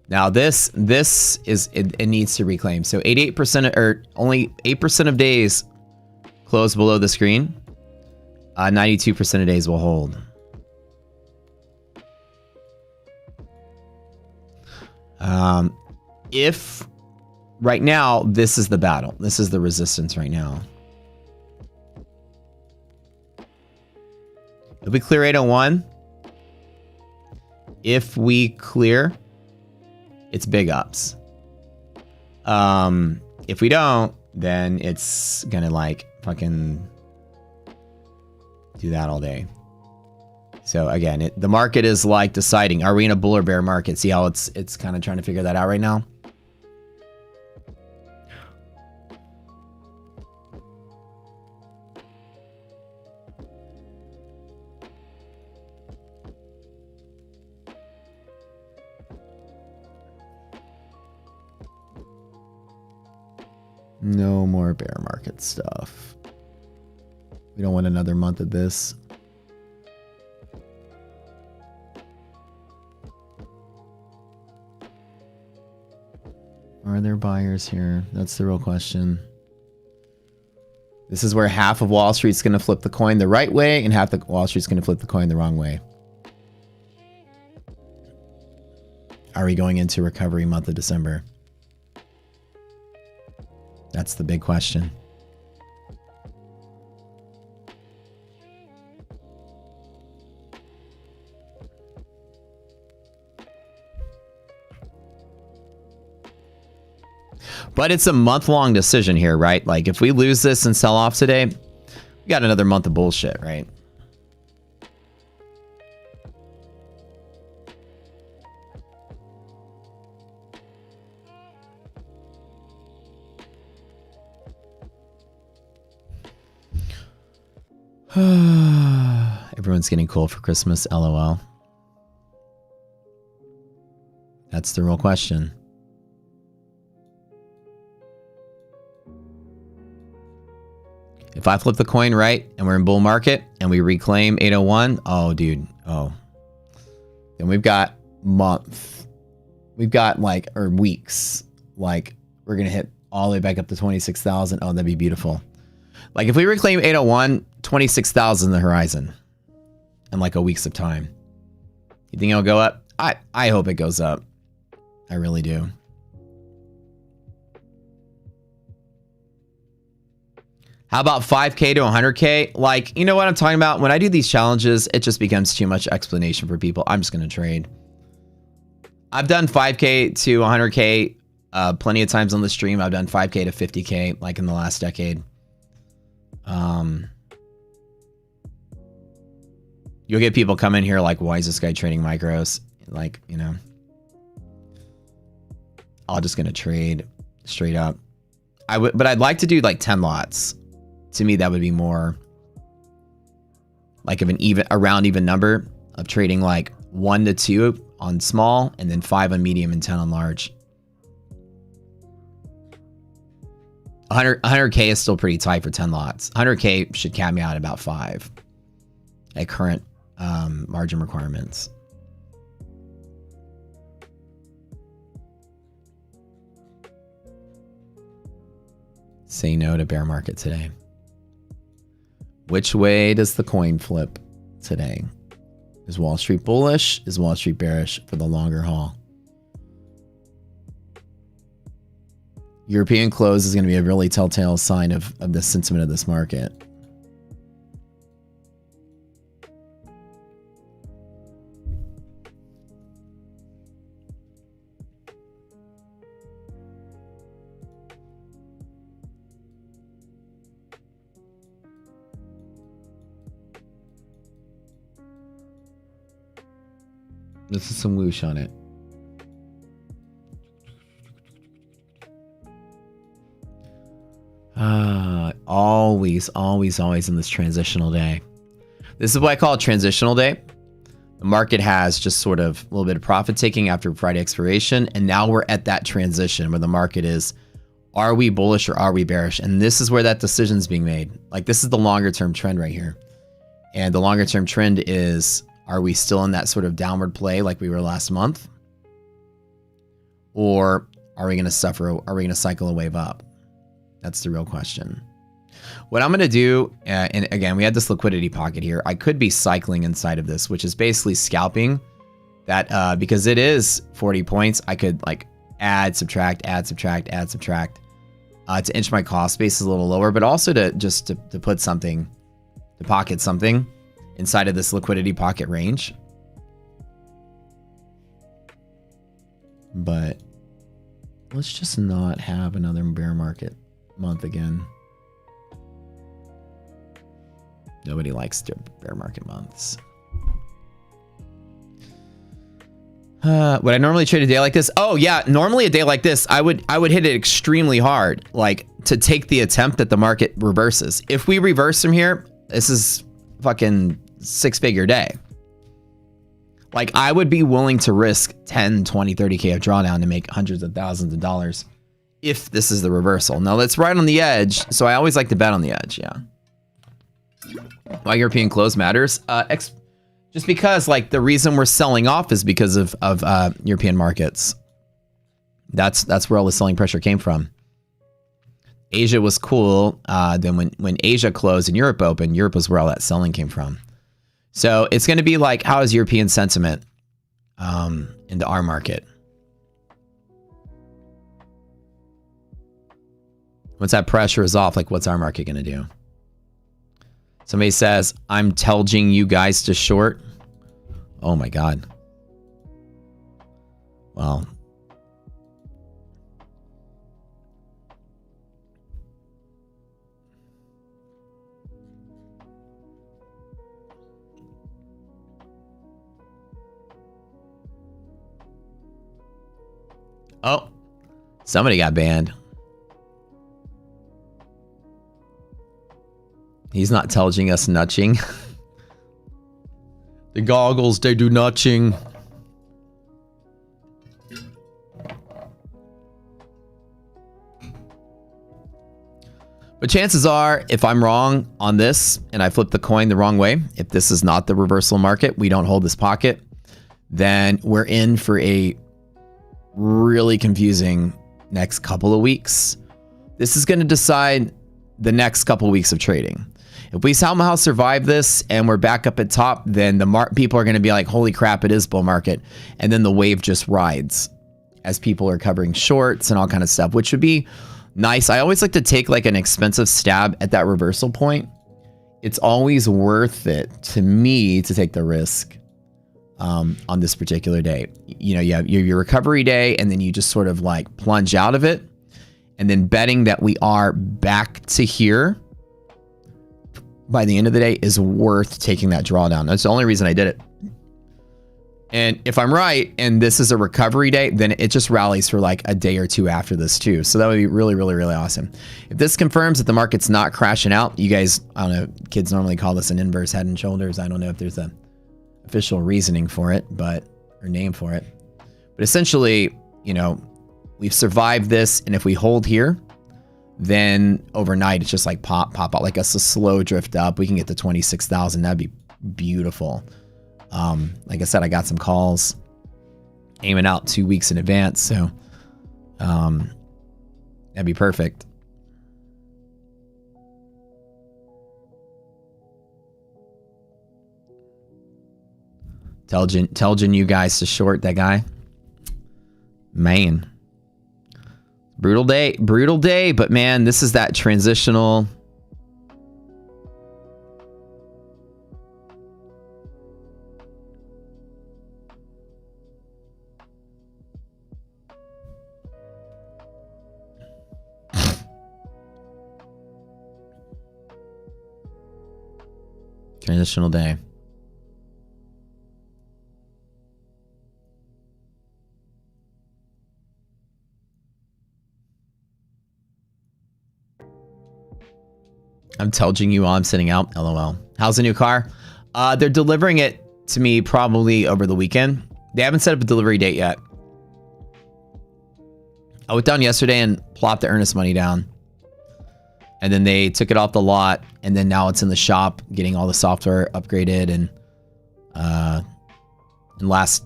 Now this is it needs to reclaim. So 88% or only 8% of days close below the screen. 92% of days will hold. If right now, this is the battle. This is the resistance right now. If we clear 801, if we clear, it's big ups. If we don't, then it's gonna like fucking Do that all day. So again, the market is like deciding, are we in a bull or bear market? See how it's kind of trying to figure that out right now? No more bear market stuff. We don't want another month of this. Are there buyers here? That's the real question. This is where half of Wall Street's going to flip the coin the right way and half the Wall Street's going to flip the coin the wrong way. Are we going into recovery month of December? That's the big question. But it's a month-long decision here, right? Like, if we lose this and sell off today, we got another month of bullshit, right? Everyone's getting cool for Christmas, LOL. That's the real question. If I flip the coin right and we're in bull market and we reclaim 801, oh dude, oh. Then we've got month. We've got like, or weeks. Like we're going to hit all the way back up to 26,000. Oh, that'd be beautiful. Like if we reclaim 801, 26,000 the horizon in like a week's of time. You think it'll go up? I hope it goes up. I really do. How about 5K to 100K? Like, you know what I'm talking about? When I do these challenges, it just becomes too much explanation for people. I'm just going to trade. I've done 5K to 100K plenty of times on the stream. I've done 5K to 50K like in the last decade. You'll get people come in here like, why is this guy trading micros? Like, you know, I'm just going to trade straight up. But I'd like to do like 10 lots. To me, that would be more like of a round even number of trading like 1 to 2 on small and then 5 on medium and 10 on large. 100K is still pretty tight for 10 lots. 100K should cap me out at about 5 at current margin requirements. Say no to bear market today. Which way does the coin flip today? Is Wall Street bullish? Is Wall Street bearish for the longer haul? European close is going to be a really telltale sign of the sentiment of this market. This is some whoosh on it. Always in this transitional day. This is what I call a transitional day. The market has just sort of a little bit of profit taking after Friday expiration. And now we're at that transition where the market is, are we bullish or are we bearish? And this is where that decision is being made. Like this is the longer term trend right here. And the longer term trend is, are we still in that sort of downward play like we were last month? Or are we going to suffer? Are we going to cycle a wave up? That's the real question. What I'm going to do, and again, we had this liquidity pocket here. I could be cycling inside of this, which is basically scalping that because it is 40 points. I could like add, subtract, to inch my cost base a little lower, but also to put something, to pocket something inside of this liquidity pocket range. But let's just not have another bear market month again. Nobody likes bear market months. Would I normally trade a day like this? Oh yeah, normally a day like this, I would hit it extremely hard, like to take the attempt that the market reverses. If we reverse from here, this is fucking 6-figure day. Like I would be willing to risk 10, 20, 30K of drawdown to make hundreds of thousands of dollars if this is the reversal. Now that's right on the edge, so I always like to bet on the edge, yeah. Why European close matters? Just because, like, the reason we're selling off is because of European markets. That's where all the selling pressure came from. Asia was cool. Then when Asia closed and Europe opened, Europe was where all that selling came from. So it's going to be like, how is European sentiment into our market? Once that pressure is off, like, what's our market going to do? Somebody says, I'm telling you guys to short. Oh my God. Well. Oh, somebody got banned. He's not telling us nudging. The goggles, they do nudging. But chances are, if I'm wrong on this and I flip the coin the wrong way, if this is not the reversal market, we don't hold this pocket, then we're in for a really confusing next couple of weeks. This is going to decide the next couple of weeks of trading. If we somehow survive this and we're back up at top, then the people are going to be like, holy crap, it is bull market. And then the wave just rides as people are covering shorts and all kind of stuff, which would be nice. I always like to take like an expensive stab at that reversal point. It's always worth it to me to take the risk on this particular day. You know, you have your recovery day and then you just sort of like plunge out of it. And then betting that we are back to here by the end of the day is worth taking that drawdown. That's the only reason I did it. And if I'm right, and this is a recovery day, then it just rallies for like a day or two after this too. So that would be really, really, really awesome. If this confirms that the market's not crashing out, you guys, I don't know, kids normally call this an inverse head and shoulders. I don't know if there's a official reasoning for it, or name for it. But essentially, you know, we've survived this, and if we hold here, then overnight it's just like pop out, like a slow drift up. We can get to 26,000. That'd be beautiful. Like I said, I got some calls aiming out 2 weeks in advance, so that'd be perfect. Telling you guys to short that guy. Man. Brutal day, but man, this is that transitional. Transitional day. I'm telling you while I'm sitting out. LOL. How's the new car? They're delivering it to me probably over the weekend. They haven't set up a delivery date yet. I went down yesterday and plopped the earnest money down. And then they took it off the lot. And then now it's in the shop getting all the software upgraded and last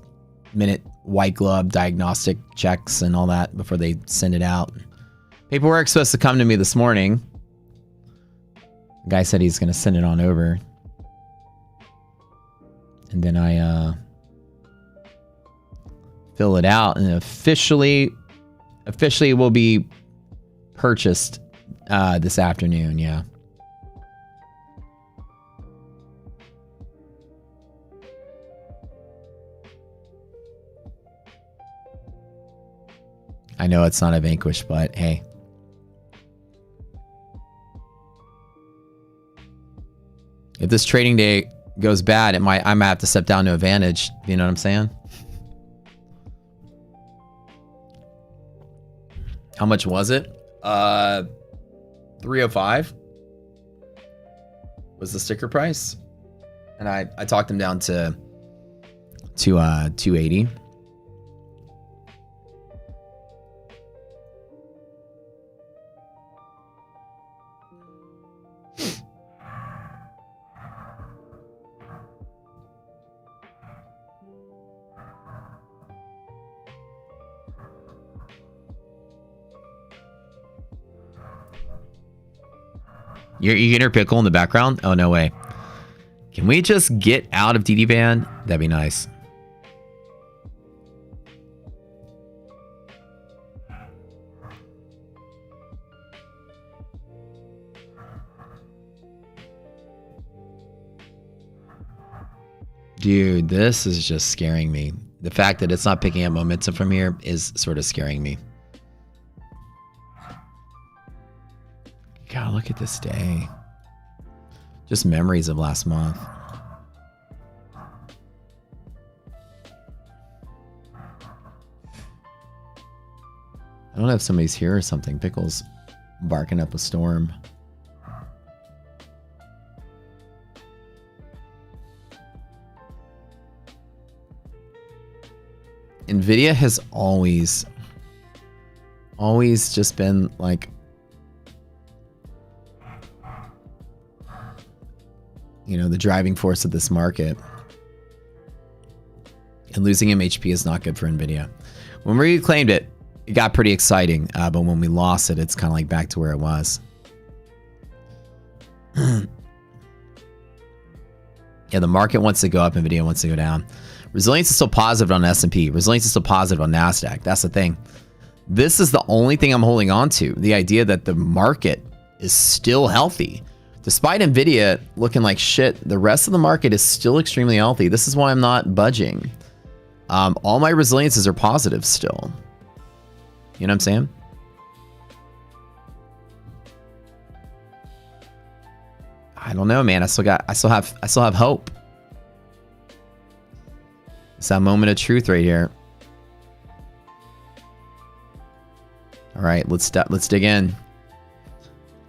minute white glove diagnostic checks and all that before they send it out. Paperwork's supposed to come to me this morning. The guy said he's going to send it on over. And then I fill it out and officially will be purchased this afternoon, yeah. I know it's not a Vanquish, but hey. If if this trading day goes bad, I might have to step down to advantage. You know what I'm saying? How much was it? 305 was the sticker price. And I talked him down to 280. You're eating her pickle in the background? Oh, no way. Can we just get out of DD ban? That'd be nice. Dude, this is just scaring me. The fact that it's not picking up momentum from here is sort of scaring me. God, look at this day. Just memories of last month. I don't know if somebody's here or something. Pickle's barking up a storm. Nvidia has always just been like, you know, the driving force of this market. And losing MHP is not good for Nvidia. When we reclaimed it, it got pretty exciting. But when we lost it, it's kind of like back to where it was. Yeah, the market wants to go up, Nvidia wants to go down. Resilience is still positive on S&P. Resilience is still positive on NASDAQ. That's the thing. This is the only thing I'm holding on to. The idea that the market is still healthy. Despite Nvidia looking like shit, the rest of the market is still extremely healthy. This is why I'm not budging. All my resiliences are positive still. You know what I'm saying? I don't know, man. I still have hope. It's that moment of truth right here. All right, let's dig in.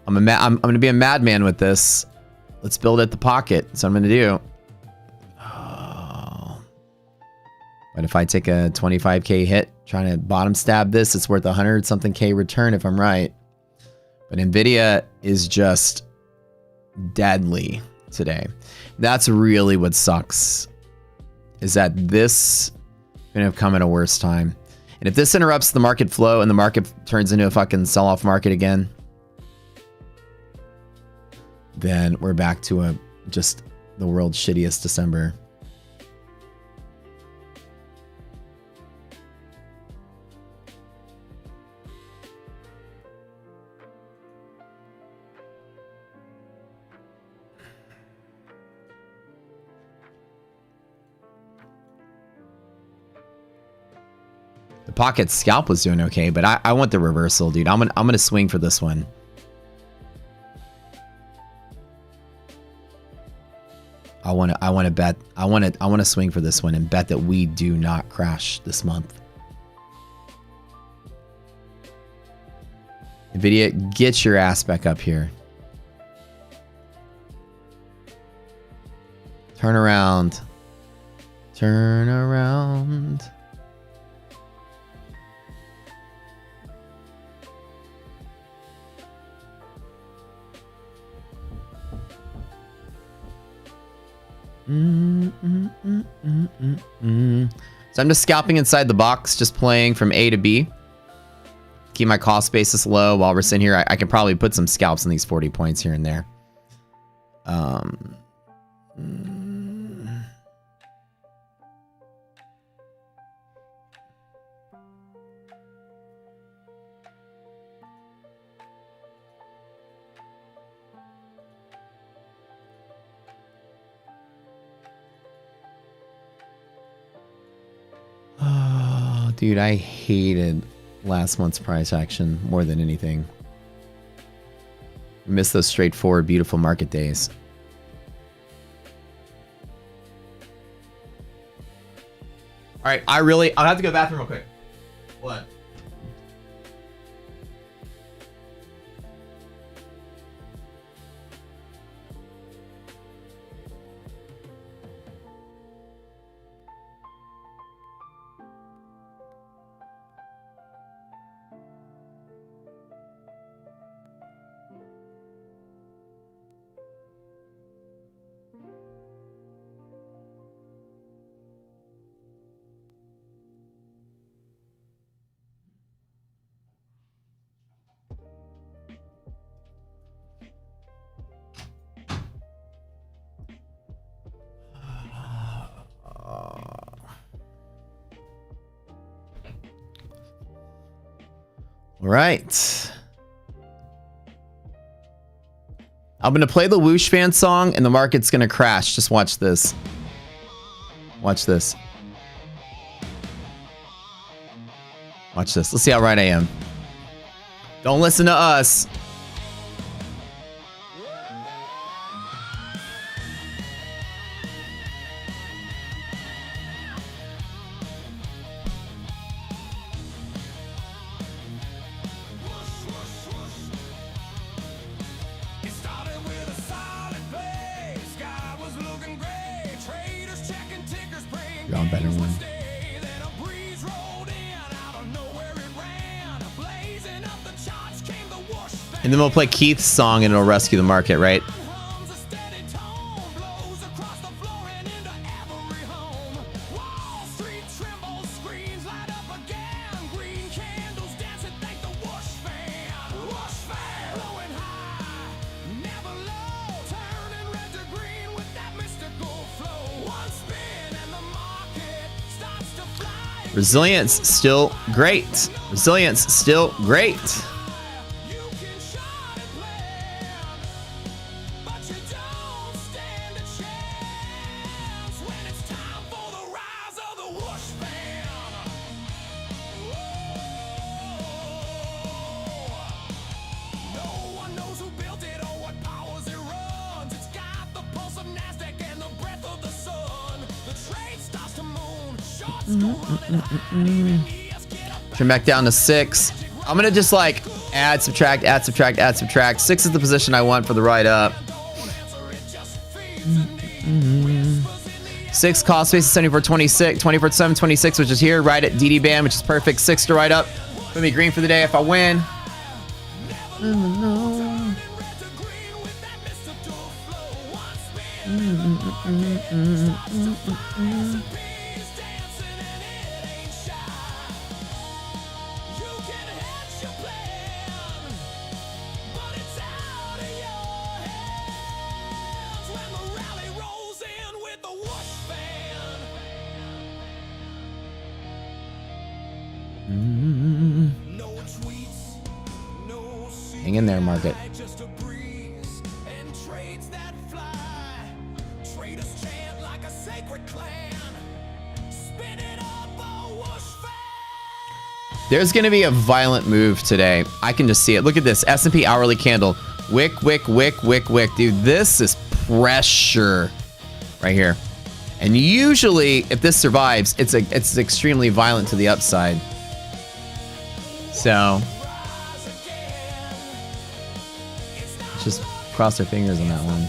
I'm gonna be a madman with this. Let's build at the pocket. That's what I'm gonna do. Oh. What if I take a 25k hit trying to bottom stab this? It's worth 100 something K return if I'm right. But Nvidia is just deadly today. That's really what sucks. Is that this gonna have come at a worse time. And if this interrupts the market flow and the market turns into a fucking sell-off market again, then we're back to just the world's shittiest December. The pocket scalp was doing okay, but I want the reversal, dude. I'm gonna swing for this one. I want to swing for this one and bet that we do not crash this month. Nvidia, get your ass back up here. Turn around. Turn around. So I'm just scalping inside the box, just playing from A to B. Keep my cost basis low while we're sitting here. I can probably put some scalps in these 40 points here and there. Oh, dude, I hated last month's price action more than anything. Miss those straightforward, beautiful market days. All right, I'll have to go to the bathroom real quick. What? All right. I'm going to play the Whoosh fan song and the market's going to crash. Just watch this. Watch this. Watch this. Let's see how right I am. Don't listen to us. You're on better one. And then we'll play Keith's song and it'll rescue the market, right? Resilience still great. Resilience still great. Turn back down to 6. I'm gonna just like add, subtract, add, subtract, add, subtract. 6 is the position I want for the ride up. 6 cost space is 74.26, 24.726, which is here. Right at DD band, which is perfect. 6 to ride up. Put me green for the day if I win. Hang in there, market. There's going to be a violent move today. I can just see it. Look at this. S&P hourly candle. Wick, wick, wick, wick, wick. Dude, this is pressure right here. And usually, if this survives, it's extremely violent to the upside. So, let's just cross our fingers on that one.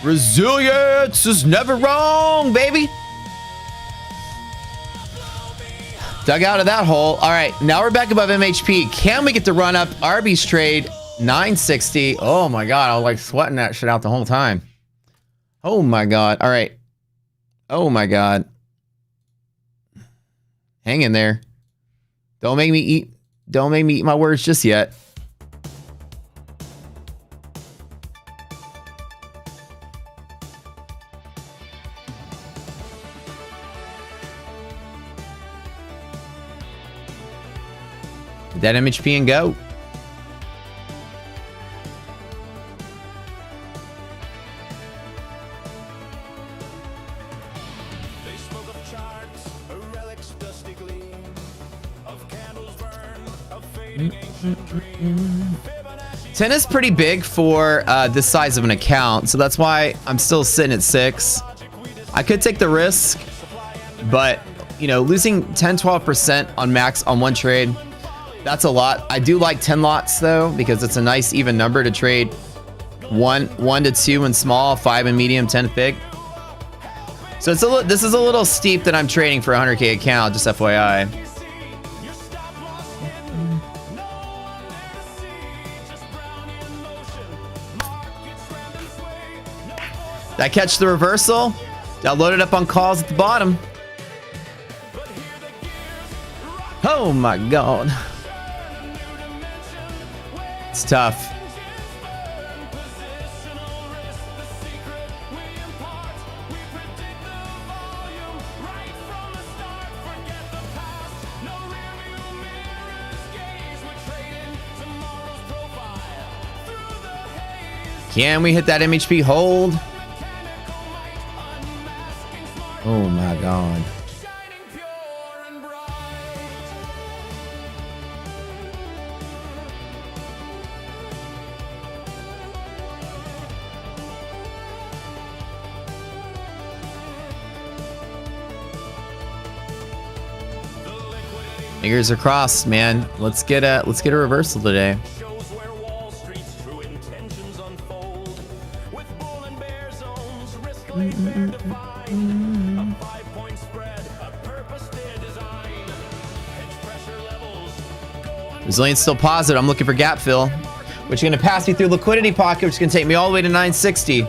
Resilience is never wrong, baby. Dug out of that hole. All right, now we're back above MHP. Can we get the run up? Arby's trade 960. Oh my god, I was like sweating that shit out the whole time. Oh my god. All right. Oh my god. Hang in there. Don't make me eat my words just yet. Hit that MHP and go. They smoke of charts, a relic's dusty gleam, of candles burn, of fading ancient dream. 10 is pretty big for this size of an account, so that's why I'm still sitting at 6. I could take the risk, but you know, losing 10-12% on max on one trade, that's a lot. I do like 10 lots though, because it's a nice even number to trade 1 to 2 in small, 5 in medium, 10 big. So it's this is a little steep that I'm trading for a 100K account, just FYI. Did I catch the reversal? Did I load it up on calls at the bottom? Oh my god. It's tough. Can we hit that MHP hold? Oh my god. Fingers are crossed, man. Let's get a reversal today. Resilience still positive. I'm looking for gap fill, which is going to pass me through liquidity pocket, which is going to take me all the way to 960.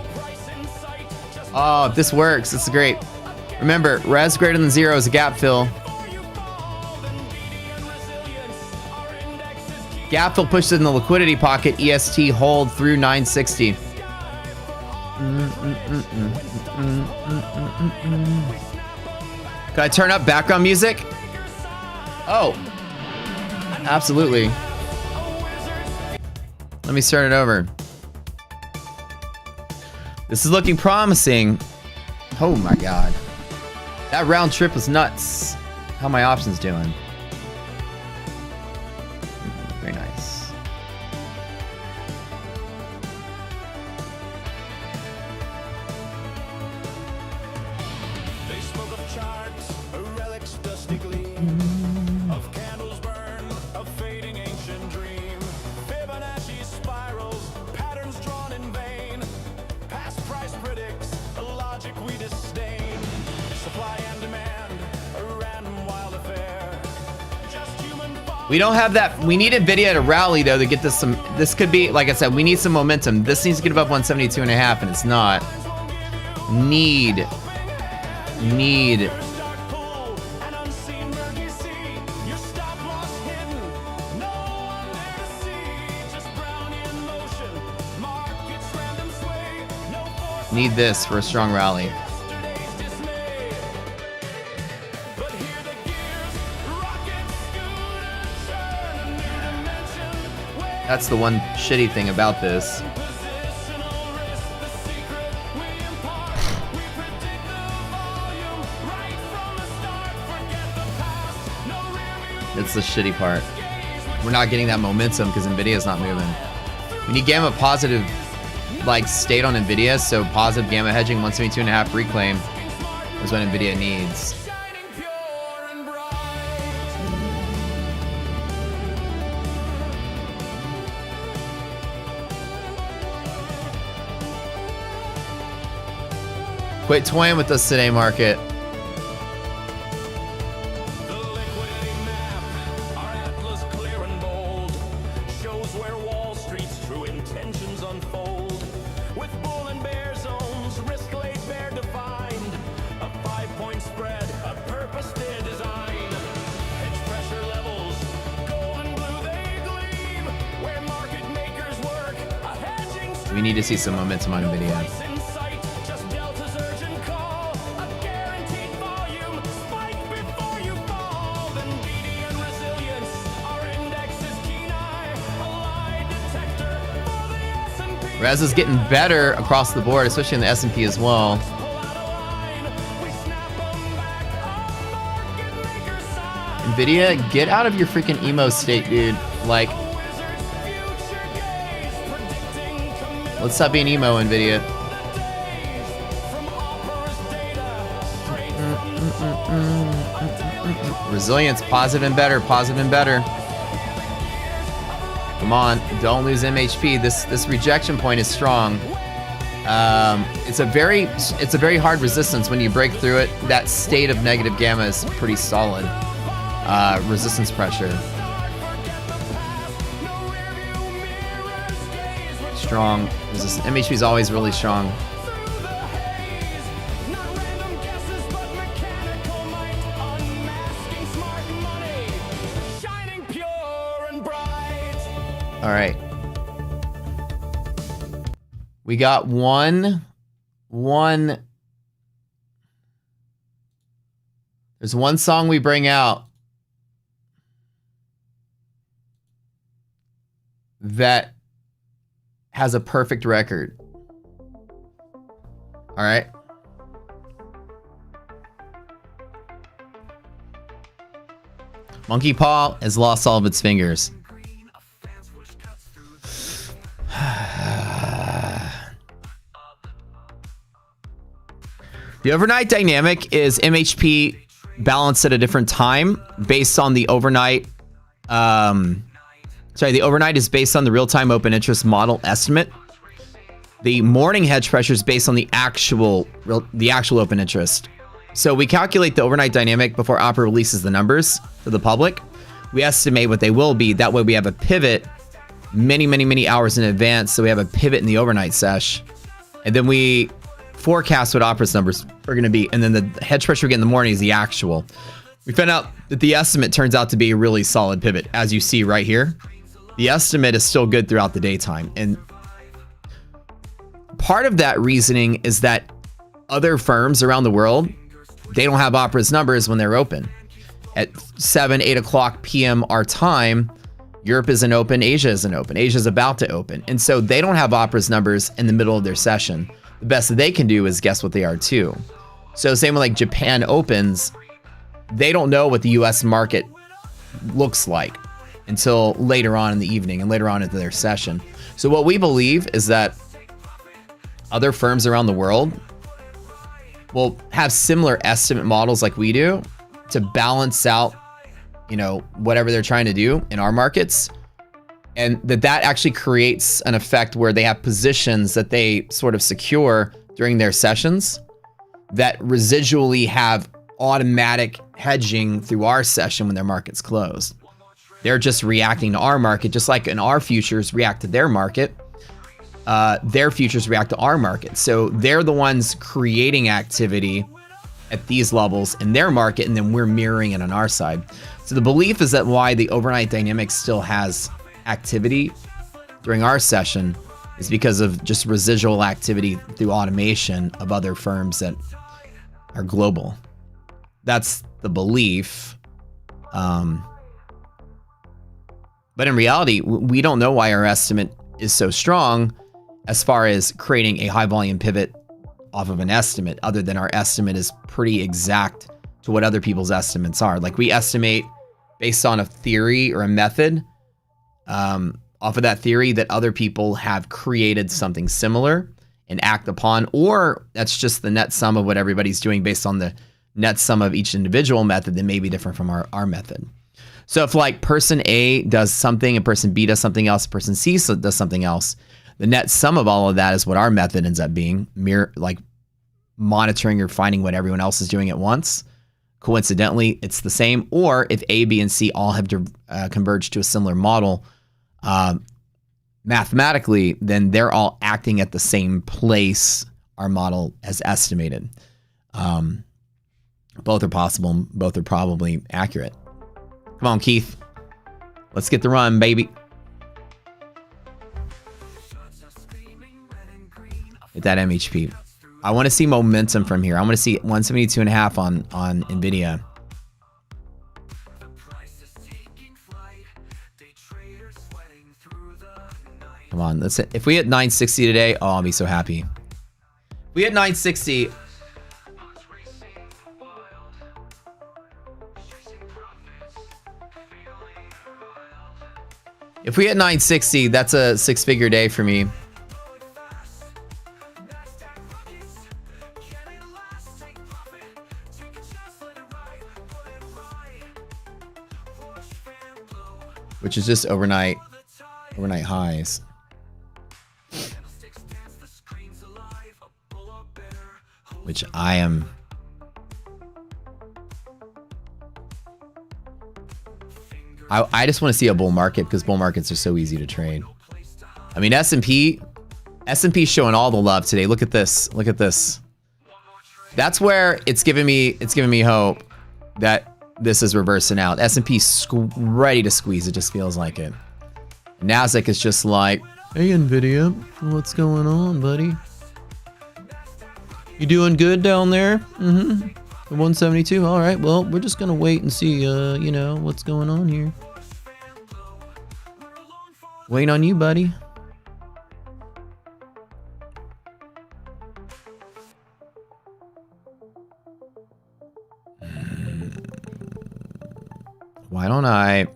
Oh, if this works, this is great. Remember, res greater than 0 is a gap fill. Gap fill pushes in the liquidity pocket. EST hold through 960. Can I turn up background music? Oh, absolutely. Let me start it over. This is looking promising. Oh my god. That round trip was nuts. How are my options doing? Very nice. They spoke of charts, a relic's dusty gleam, of candles burn, of fading ancient dream. Fibonacci spirals, patterns drawn in vain. Past price predicts a logic we disdain. Supply and demand, a random wild affair. Just human folly. We don't have that. We need Nvidia to rally though to get this some. This could be, like I said, we need some momentum. This needs to get above 172.5, and it's not. Need. Dark pool, an unseen murky sea. Your stop loss hidden, no one there to see. Just Brownian motion, markets random sway. No force Need this for a strong rally. yesterday's dismay. But here the gears, rocket scooter, churn a new dimension. Where That's the one shitty thing about this. positional risk, the secret we impart. We predict the volume right from the start. Forget the past, no rearview It's the shitty part. We're not getting that momentum because Nvidia's not moving. We need gamma positive, like, state on Nvidia, so positive gamma hedging 172.5 reclaim is what Nvidia needs. shining pure and bright. Quit toying with us today, market. The liquidity map, our atlas clear and bold, shows where Wall Street's true intentions unfold. With bull and bear zones, risk laid bare defined. A 5-point spread, a purpose to design. Hedge pressure levels, gold and blue they gleam. Where market makers work, a hedging We need to see some momentum on Nvidia. price in sight, just Delta's urgent call. A guaranteed volume, spike before you fall. Nvidia and resilience, our index Res is getting better across the board, especially in the S&P as well. Nvidia, get out of your freaking emo state, dude. Like, let's stop being emo, Nvidia. Resilience, positive and better, positive and better. Come on, don't lose MHP. This rejection point is strong. It's a very hard resistance when you break through it. That state of negative gamma is pretty solid. Resistance pressure. Strong. MHP is always really strong. All right. We got one. There's one song we bring out that has a perfect record. All right. Monkey Paw has lost all of its fingers. The overnight dynamic is MHP balanced at a different time based on the overnight. The overnight is based on the real-time open interest model estimate. The morning hedge pressure is based on the actual open interest. So we calculate the overnight dynamic before Opera releases the numbers to the public. We estimate what they will be. That way we have a pivot many hours in advance. So we have a pivot in the overnight sesh. And then we forecast what Opera's numbers are going to be. And then the hedge pressure we get in the morning is the actual. We found out that the estimate turns out to be a really solid pivot. As you see right here, the estimate is still good throughout the daytime. And part of that reasoning is that other firms around the world, they don't have Opera's numbers when they're open. At 7, 8 o'clock p.m. our time, Europe isn't open, Asia isn't open. Asia's about to open. And so they don't have Opera's numbers in the middle of their session. The best that they can do is guess what they are too. So same with like Japan opens, they don't know what the US market looks like until later on in the evening and later on into their session. So what we believe is that other firms around the world will have similar estimate models like we do to balance out, whatever they're trying to do in our markets. And that actually creates an effect where they have positions that they sort of secure during their sessions that residually have automatic hedging through our session when their market's closed. They're just reacting to our market, just like in our futures react to their market. Their futures react to our market. So they're the ones creating activity at these levels in their market, and then we're mirroring it on our side. So the belief is that why the overnight dynamic still has activity during our session is because of just residual activity through automation of other firms that are global. That's the belief. But in reality, we don't know why our estimate is so strong as far as creating a high volume pivot off of an estimate, other than our estimate is pretty exact to what other people's estimates are. Like we estimate based on a theory or a method, off of that theory that other people have created something similar and act upon, or that's just the net sum of what everybody's doing based on the net sum of each individual method that may be different from our method. So if like person A does something and person B does something else, person C does something else, the net sum of all of that is what our method ends up being, like monitoring or finding what everyone else is doing at once. Coincidentally, it's the same. Or if A, B, and C all have converged to a similar model, mathematically, then they're all acting at the same place our model has estimated. Both are possible. Both are probably accurate. Come on, Keith. Let's get the run, baby. Hit that MHP. I want to see momentum from here. I want to see 172.5 on Nvidia. Come on, let's hit, if we hit 960 today, oh, I'll be so happy. If we hit 960. If we hit 960, that's a 6-figure day for me. Which is just overnight highs. Which I am. I just want to see a bull market because bull markets are so easy to trade. I mean, S&P showing all the love today. Look at this. Look at this. That's where it's giving me hope that this is reversing out. S&P ready to squeeze. It just feels like it. Nasdaq is just like, hey Nvidia, what's going on, buddy? You doing good down there? Mm-hmm. 172. All right. Well, we're just gonna wait and see. You know what's going on here. Waiting on you, buddy. Why don't I?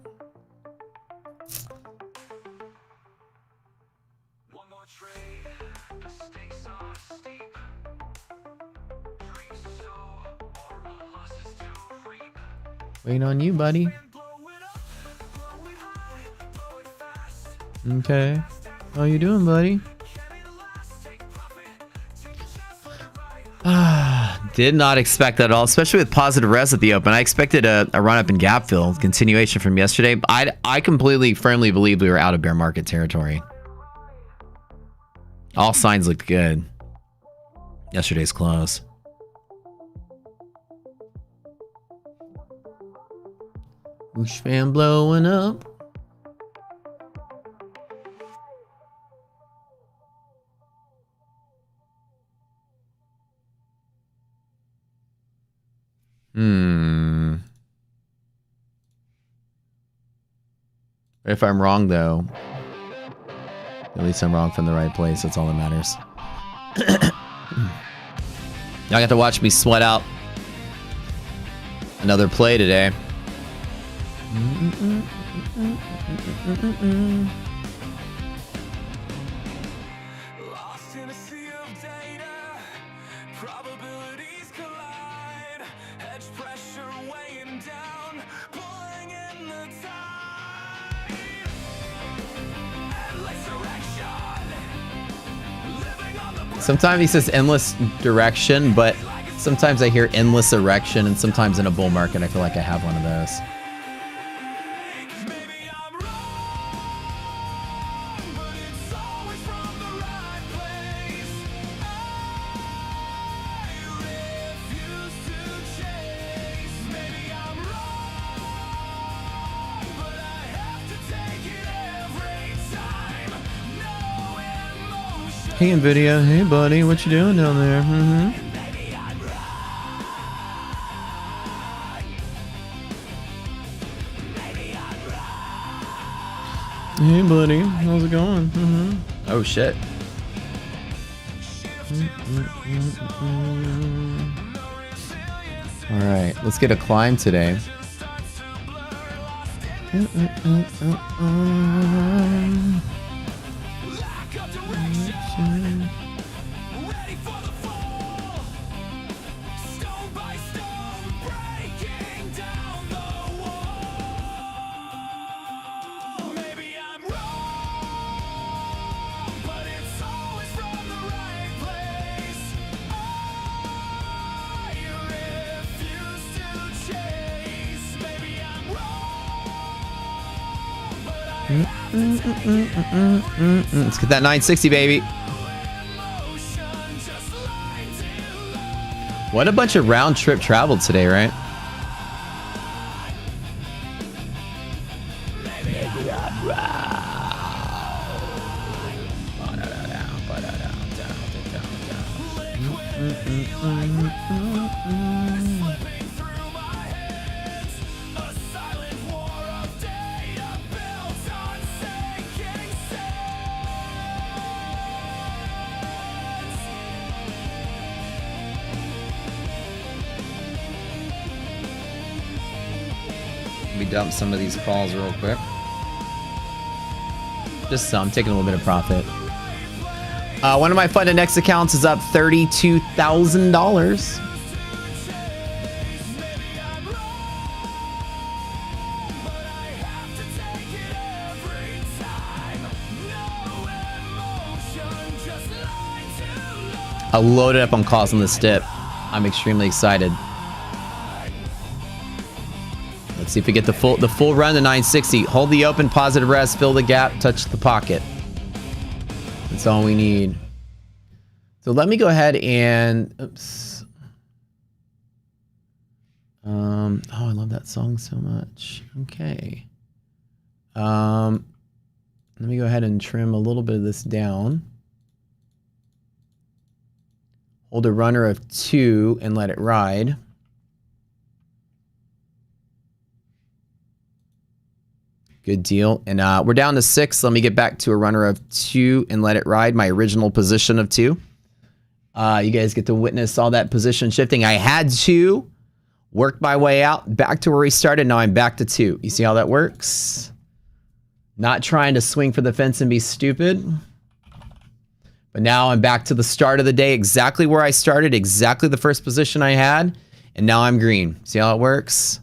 Waiting on you, buddy. Okay. How you doing, buddy? Did not expect that at all, especially with positive res at the open. I expected a run up in gap fill, continuation from yesterday. I completely, firmly believe we were out of bear market territory. All signs looked good. Yesterday's close. Whoosh fan blowing up. If I'm wrong, though, at least I'm wrong from the right place. That's all that matters. Y'all got to watch me sweat out another play today. Lost in a sea of data, probabilities collide, edge pressure weighing down, pulling in the tide. Endless direction, living on the Sometimes he says endless direction, but sometimes I hear endless erection, and sometimes in a bull market I feel like I have one of those. Hey Nvidia, hey buddy, what you doing down there? Hey buddy, how's it going? Oh shit. All right, let's get a climb today. Let's get that 960, baby. What a bunch of round trip traveled today, right? Let me dump some of these calls real quick. Just some, taking a little bit of profit. One of my funded next accounts is up $32,000. I loaded up on calls on this dip. I'm extremely excited. Let's see if we get the full run to 960. Hold the open, positive res, fill the gap, touch the pocket. That's all we need. So let me go ahead and oops. Oh, I love that song so much. Okay. Let me go ahead and trim a little bit of this down. Hold a runner of 2 and let it ride. Good deal. And we're down to 6. Let me get back to a runner of 2 and let it ride. My original position of 2. You guys get to witness all that position shifting. I had 2, worked my way out, back to where we started. Now I'm back to 2. You see how that works? Not trying to swing for the fence and be stupid. But now I'm back to the start of the day, exactly where I started, exactly the first position I had. And now I'm green. See how it works?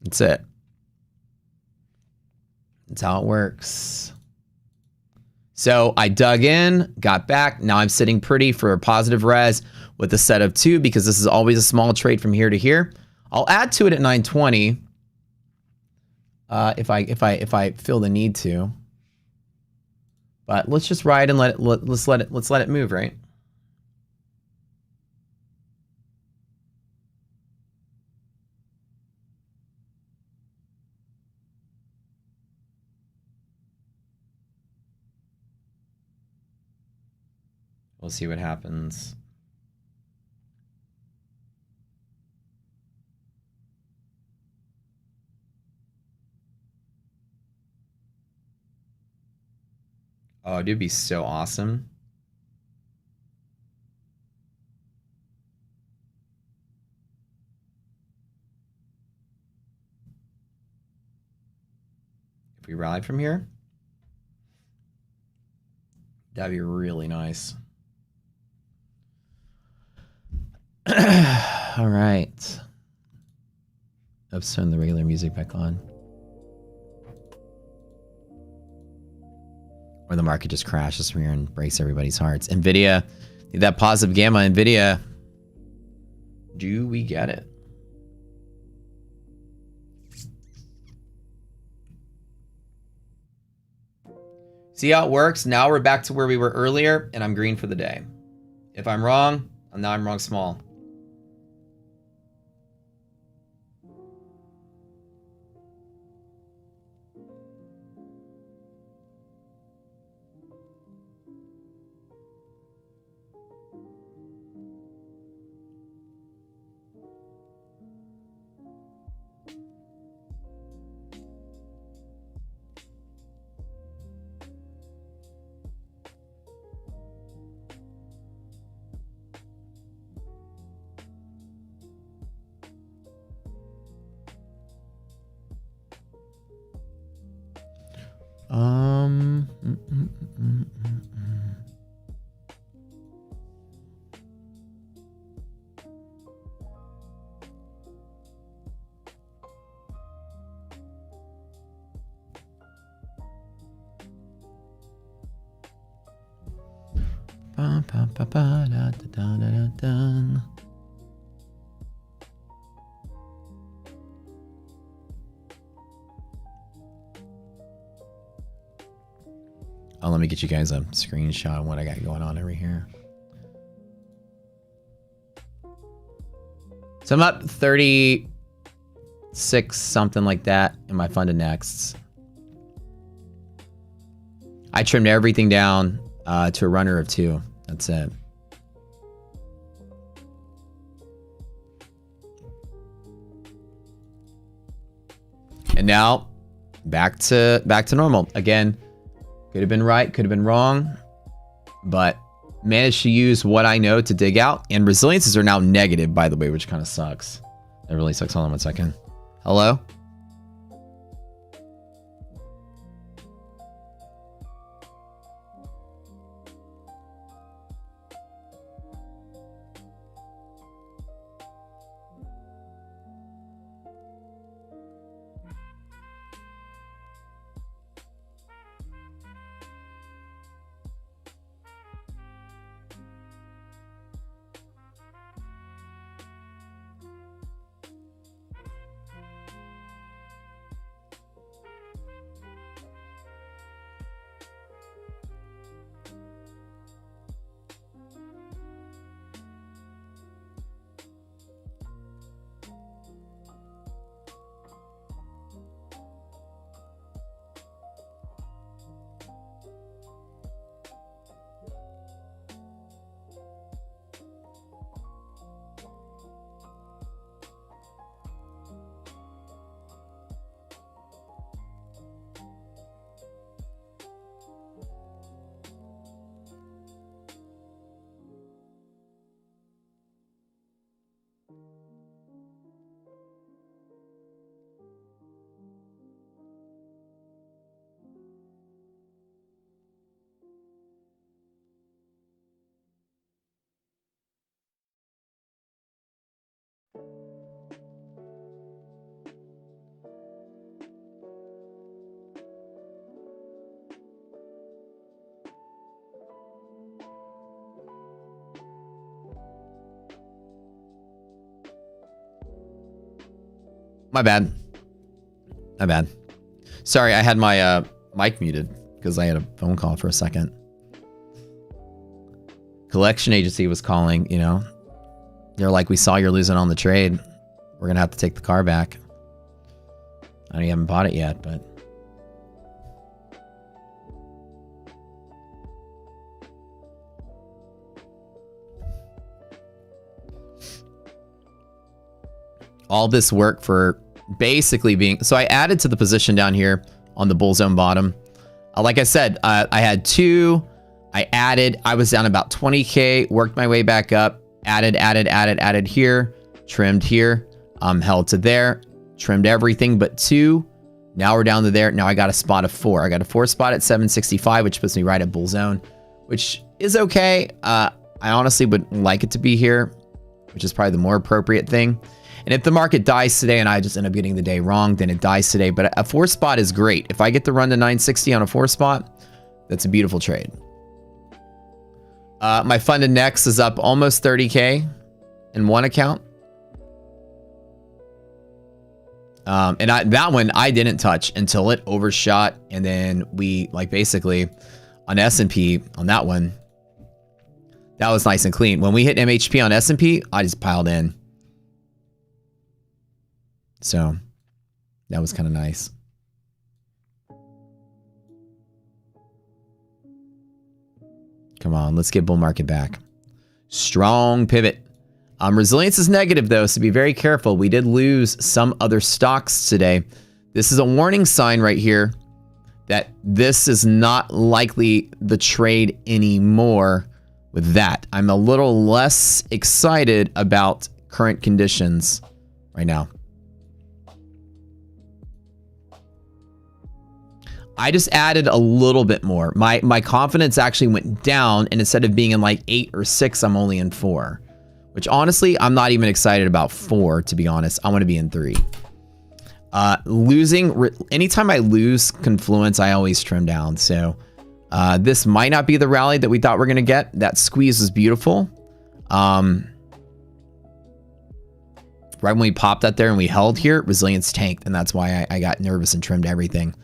That's it. That's how it works. So I dug in, got back. Now I'm sitting pretty for a positive res with a set of 2 because this is always a small trade from here to here. I'll add to it at 920 if I feel the need to. But let's just ride and let's let it move, right? We'll see what happens. Oh, it'd be so awesome. If we ride from here, that'd be really nice. All right. Let's turn the regular music back on. Or the market just crashes from here and breaks everybody's hearts. Nvidia, need that positive gamma. Nvidia, do we get it? See how it works? Now we're back to where we were earlier, and I'm green for the day. If I'm wrong, now I'm wrong small. Oh, let me get you guys a screenshot of what I got going on over here. So I'm up 36, something like that, in my funded nexts. I trimmed everything down to a runner of 2. That's it. And now back to normal again. Could have been right, could have been wrong, but managed to use what I know to dig out. And resiliences are now negative, by the way, which kind of sucks. That really sucks. Hold on one second. Hello? My bad. My bad. Sorry, I had my mic muted because I had a phone call for a second. Collection agency was calling, you know. They're like, we saw you're losing on the trade. We're going to have to take the car back. I know you haven't bought it yet, but... all this work for basically being... So I added to the position down here on the bull zone bottom. Like I said, I had two. I added. I was down about 20K. Worked my way back up. Added here. Trimmed here. Held to there. Trimmed everything but two. Now we're down to there. Now I got a spot of 4. I got a 4 spot at 765, which puts me right at bull zone, which is okay. I honestly would like it to be here, which is probably the more appropriate thing. And if the market dies today and I just end up getting the day wrong, then it dies today. But a 4 spot is great. If I get to run to 960 on a 4 spot, that's a beautiful trade. My funded next is up almost 30K in one account. And that one I didn't touch until it overshot. And then we basically on S&P on that one, that was nice and clean. When we hit MHP on S&P, I just piled in. So that was kind of nice. Come on, let's get bull market back. Strong pivot. Resilience is negative though, so be very careful. We did lose some other stocks today. This is a warning sign right here that this is not likely the trade anymore with that. I'm a little less excited about current conditions right now. I just added a little bit more. My confidence actually went down, and instead of being in like 8 or 6, I'm only in 4. Which honestly, I'm not even excited about 4, to be honest. I want to be in 3. Anytime I lose confluence, I always trim down. So this might not be the rally that we thought we're going to get. That squeeze was beautiful. Right when we popped that there and we held here, resilience tanked, and that's why I got nervous and trimmed everything.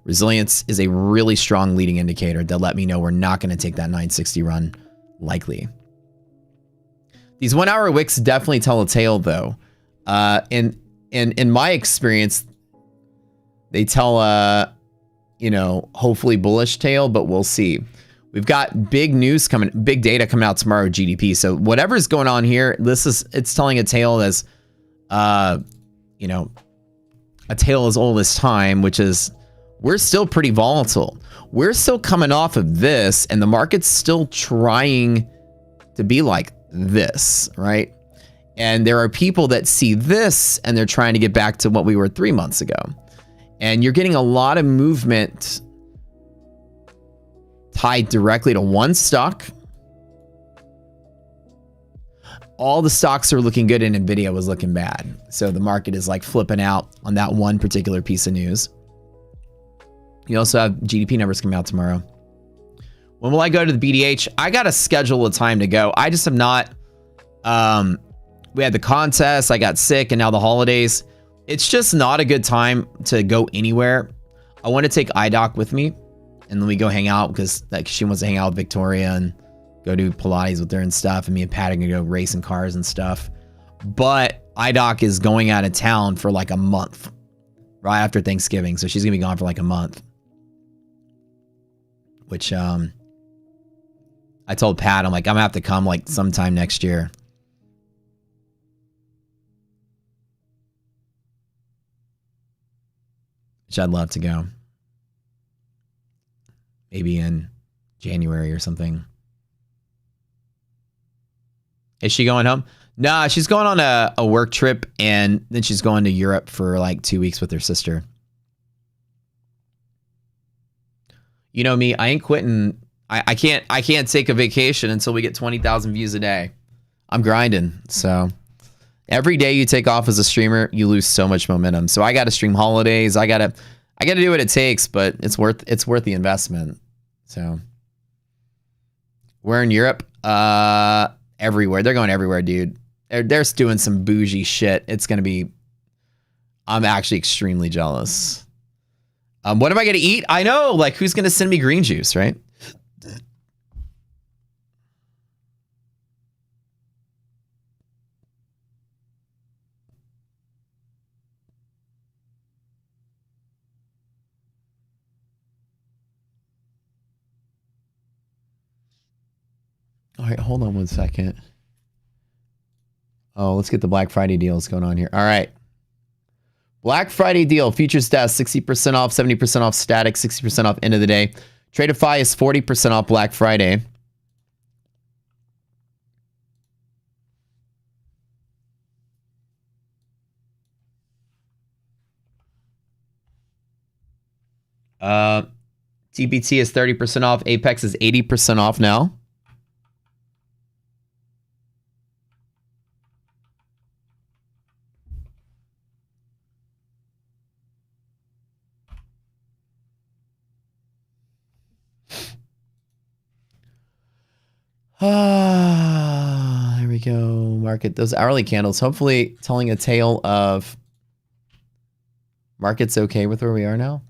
Resilience is a really strong leading indicator that let me know we're not going to take that 960 run likely. These 1 hour wicks definitely tell a tale though. In my experience, they tell hopefully bullish tale, but we'll see. We've got big news coming, big data coming out tomorrow, GDP. So whatever's going on here, it's telling a tale that's a tale as old as time, which is we're still pretty volatile. We're still coming off of this, and the market's still trying to be like this, right? And there are people that see this and they're trying to get back to what we were 3 months ago. And you're getting a lot of movement tied directly to one stock. All the stocks are looking good and Nvidia was looking bad. So the market is like flipping out on that one particular piece of news. You also have GDP numbers coming out tomorrow. When will I go to the BDH? I got to schedule a time to go. I just have not. We had the contest. I got sick and now the holidays. It's just not a good time to go anywhere. I want to take iDoc with me and then we go hang out because like she wants to hang out with Victoria and go do Pilates with her and stuff. And me and Pat are gonna go racing cars and stuff. But iDoc is going out of town for like a month right after Thanksgiving. So she's gonna be gone for like a month. Which I told Pat, I'm like, I'm gonna have to come like sometime next year. Which I'd love to go. Maybe in January or something. Is she going home? Nah, she's going on a work trip and then she's going to Europe for like 2 weeks with her sister. You know me, I ain't quitting. I can't take a vacation until we get 20,000 views a day. I'm grinding. So every day you take off as a streamer, you lose so much momentum. So I got to stream holidays. I got to do what it takes, but it's worth the investment. So we're in Europe, everywhere. They're going everywhere, dude. They're doing some bougie shit. It's going to be, I'm actually extremely jealous. What am I going to eat? I know, like who's going to send me green juice, right? All right, hold on one second. Oh, let's get the Black Friday deals going on here. All right. Black Friday deal, futures desk, 60% off, 70% off static, 60% off end of the day. Tradeify is 40% off Black Friday. TBT is 30% off. Apex is 80% off now. There we go. Market, those hourly candles, hopefully telling a tale of market's okay with where we are now.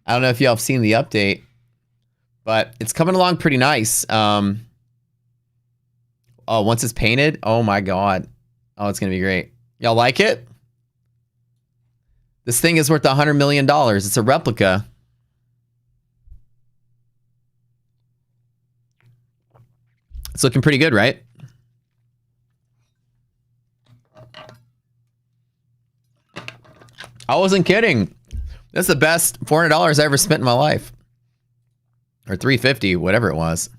I don't know if y'all have seen the update, but it's coming along pretty nice. Oh, once it's painted, oh my God. Oh, it's going to be great. Y'all like it? This thing is worth $100 million. It's a replica. It's looking pretty good, right? I wasn't kidding. That's the best $400 I ever spent in my life. Or $350, whatever it was.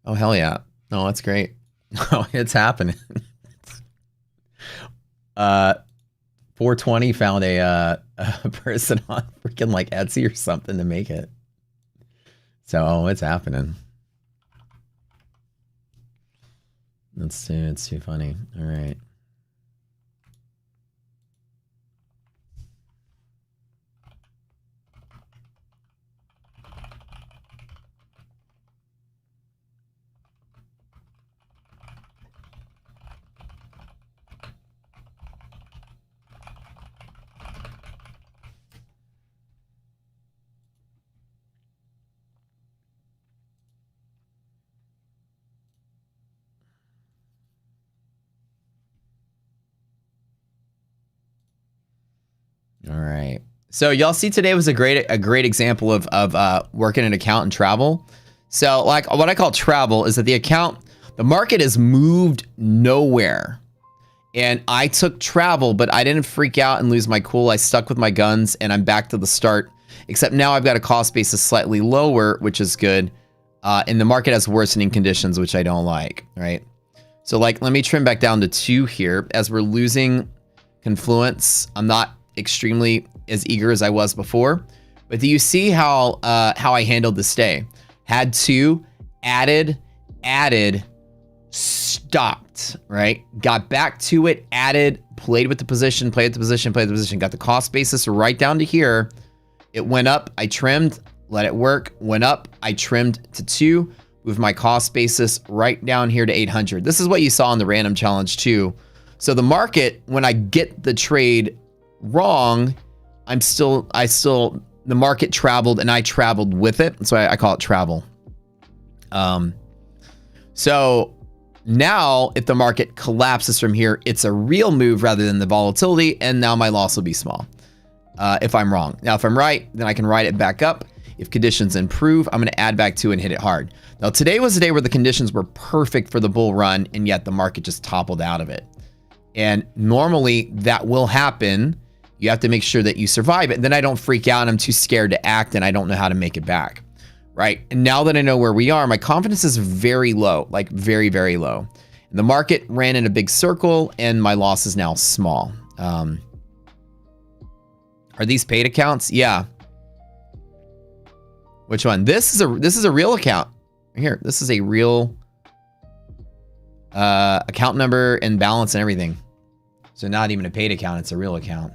Oh, hell yeah. Oh, that's great. Oh, it's happening. 420 found a person on freaking like Etsy or something to make it. So, oh, it's happening. It's too funny. All right. All right. So y'all see today was a great example of working an account and travel. So like what I call travel is that the market has moved nowhere. And I took travel, but I didn't freak out and lose my cool. I stuck with my guns and I'm back to the start. Except now I've got a cost basis slightly lower, which is good. And the market has worsening conditions, which I don't like, right? So like, let me trim back down to 2 here. As we're losing confluence, I'm not extremely as eager as I was before. But do you see how I handled this day? Had 2, added, stopped, right? Got back to it, added, played with the position, played the position, got the cost basis right down to here. It went up, I trimmed, let it work, went up, I trimmed to 2, moved my cost basis right down here to 800. This is what you saw in the random challenge too. So the market, when I get the trade wrong, the market traveled and I traveled with it. That's why I call it travel. So now if the market collapses from here, it's a real move rather than the volatility. And now my loss will be small if I'm wrong. Now, if I'm right, then I can ride it back up. If conditions improve, I'm going to add back 2 and hit it hard. Now, today was a day where the conditions were perfect for the bull run, and yet the market just toppled out of it. And normally that will happen. You have to make sure that you survive it. Then I don't freak out and I'm too scared to act and I don't know how to make it back. Right? And now that I know where we are, my confidence is very low, like very, very low. And the market ran in a big circle and my loss is now small. Are these paid accounts? Yeah. Which one? This is a real account. Here, this is a real account number and balance and everything. So not even a paid account, it's a real account.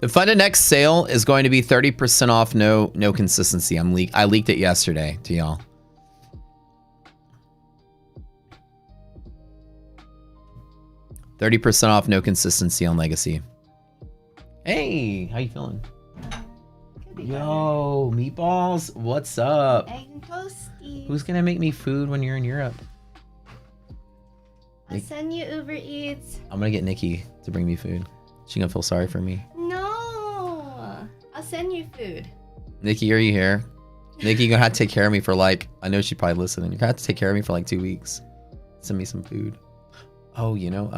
The funded next sale is going to be 30% off, no consistency. I leaked it yesterday to y'all. $30% off, no consistency on Legacy. Hey, how you feeling? Yo, meatballs, what's up? Egg and toasty. Who's gonna make me food when you're in Europe? I'll send you Uber Eats. I'm gonna get Nikki to bring me food. She gonna feel sorry for me. No, I'll send you food. Nikki, are you here? Nikki, you're gonna have to take care of me for like, I know she's probably listening. You're gonna have to take care of me for like 2 weeks. Send me some food. Oh, you know,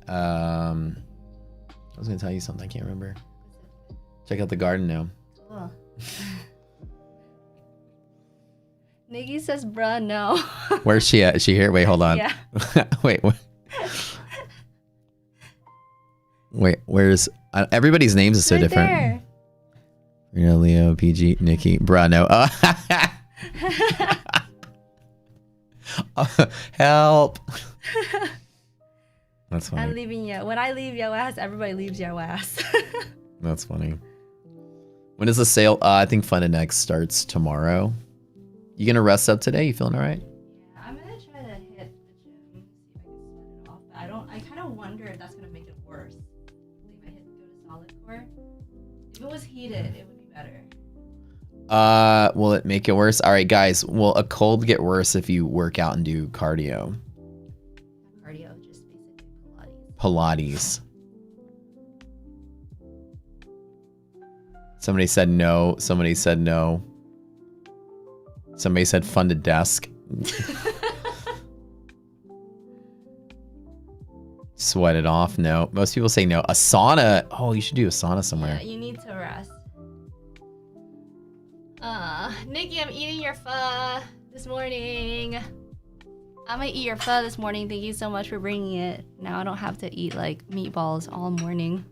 I was gonna tell you something, I can't remember. Check out the garden now. Cool. Nikki says, bruh, no. Where's she at? Is she here? Wait, hold on. Yeah. Wait, what? Wait, where's everybody's names is so right different. There. You know, Leo, PG, Nikki, bruh, no. Help. That's funny. I'm leaving you. When I leave yo ass, everybody leaves yo ass. That's funny. When is the sale? I think Funded Next starts tomorrow. You gonna rest up today? You feeling all right? Yeah, I'm gonna try to hit the gym, see if I can sweat it off. But I kind of wonder if that's gonna make it worse. If I go to solid core. If it was heated, it would be better. Will it make it worse? All right, guys. Will a cold get worse if you work out and do cardio? Cardio, just basically Pilates. Somebody said no. Somebody said no. Somebody said funded desk. Sweat it off. No. Most people say no. A sauna. Oh, you should do a sauna somewhere. Yeah, you need to rest. Nikki, I'm eating your pho this morning. I'm gonna eat your pho this morning. Thank you so much for bringing it. Now I don't have to eat like meatballs all morning.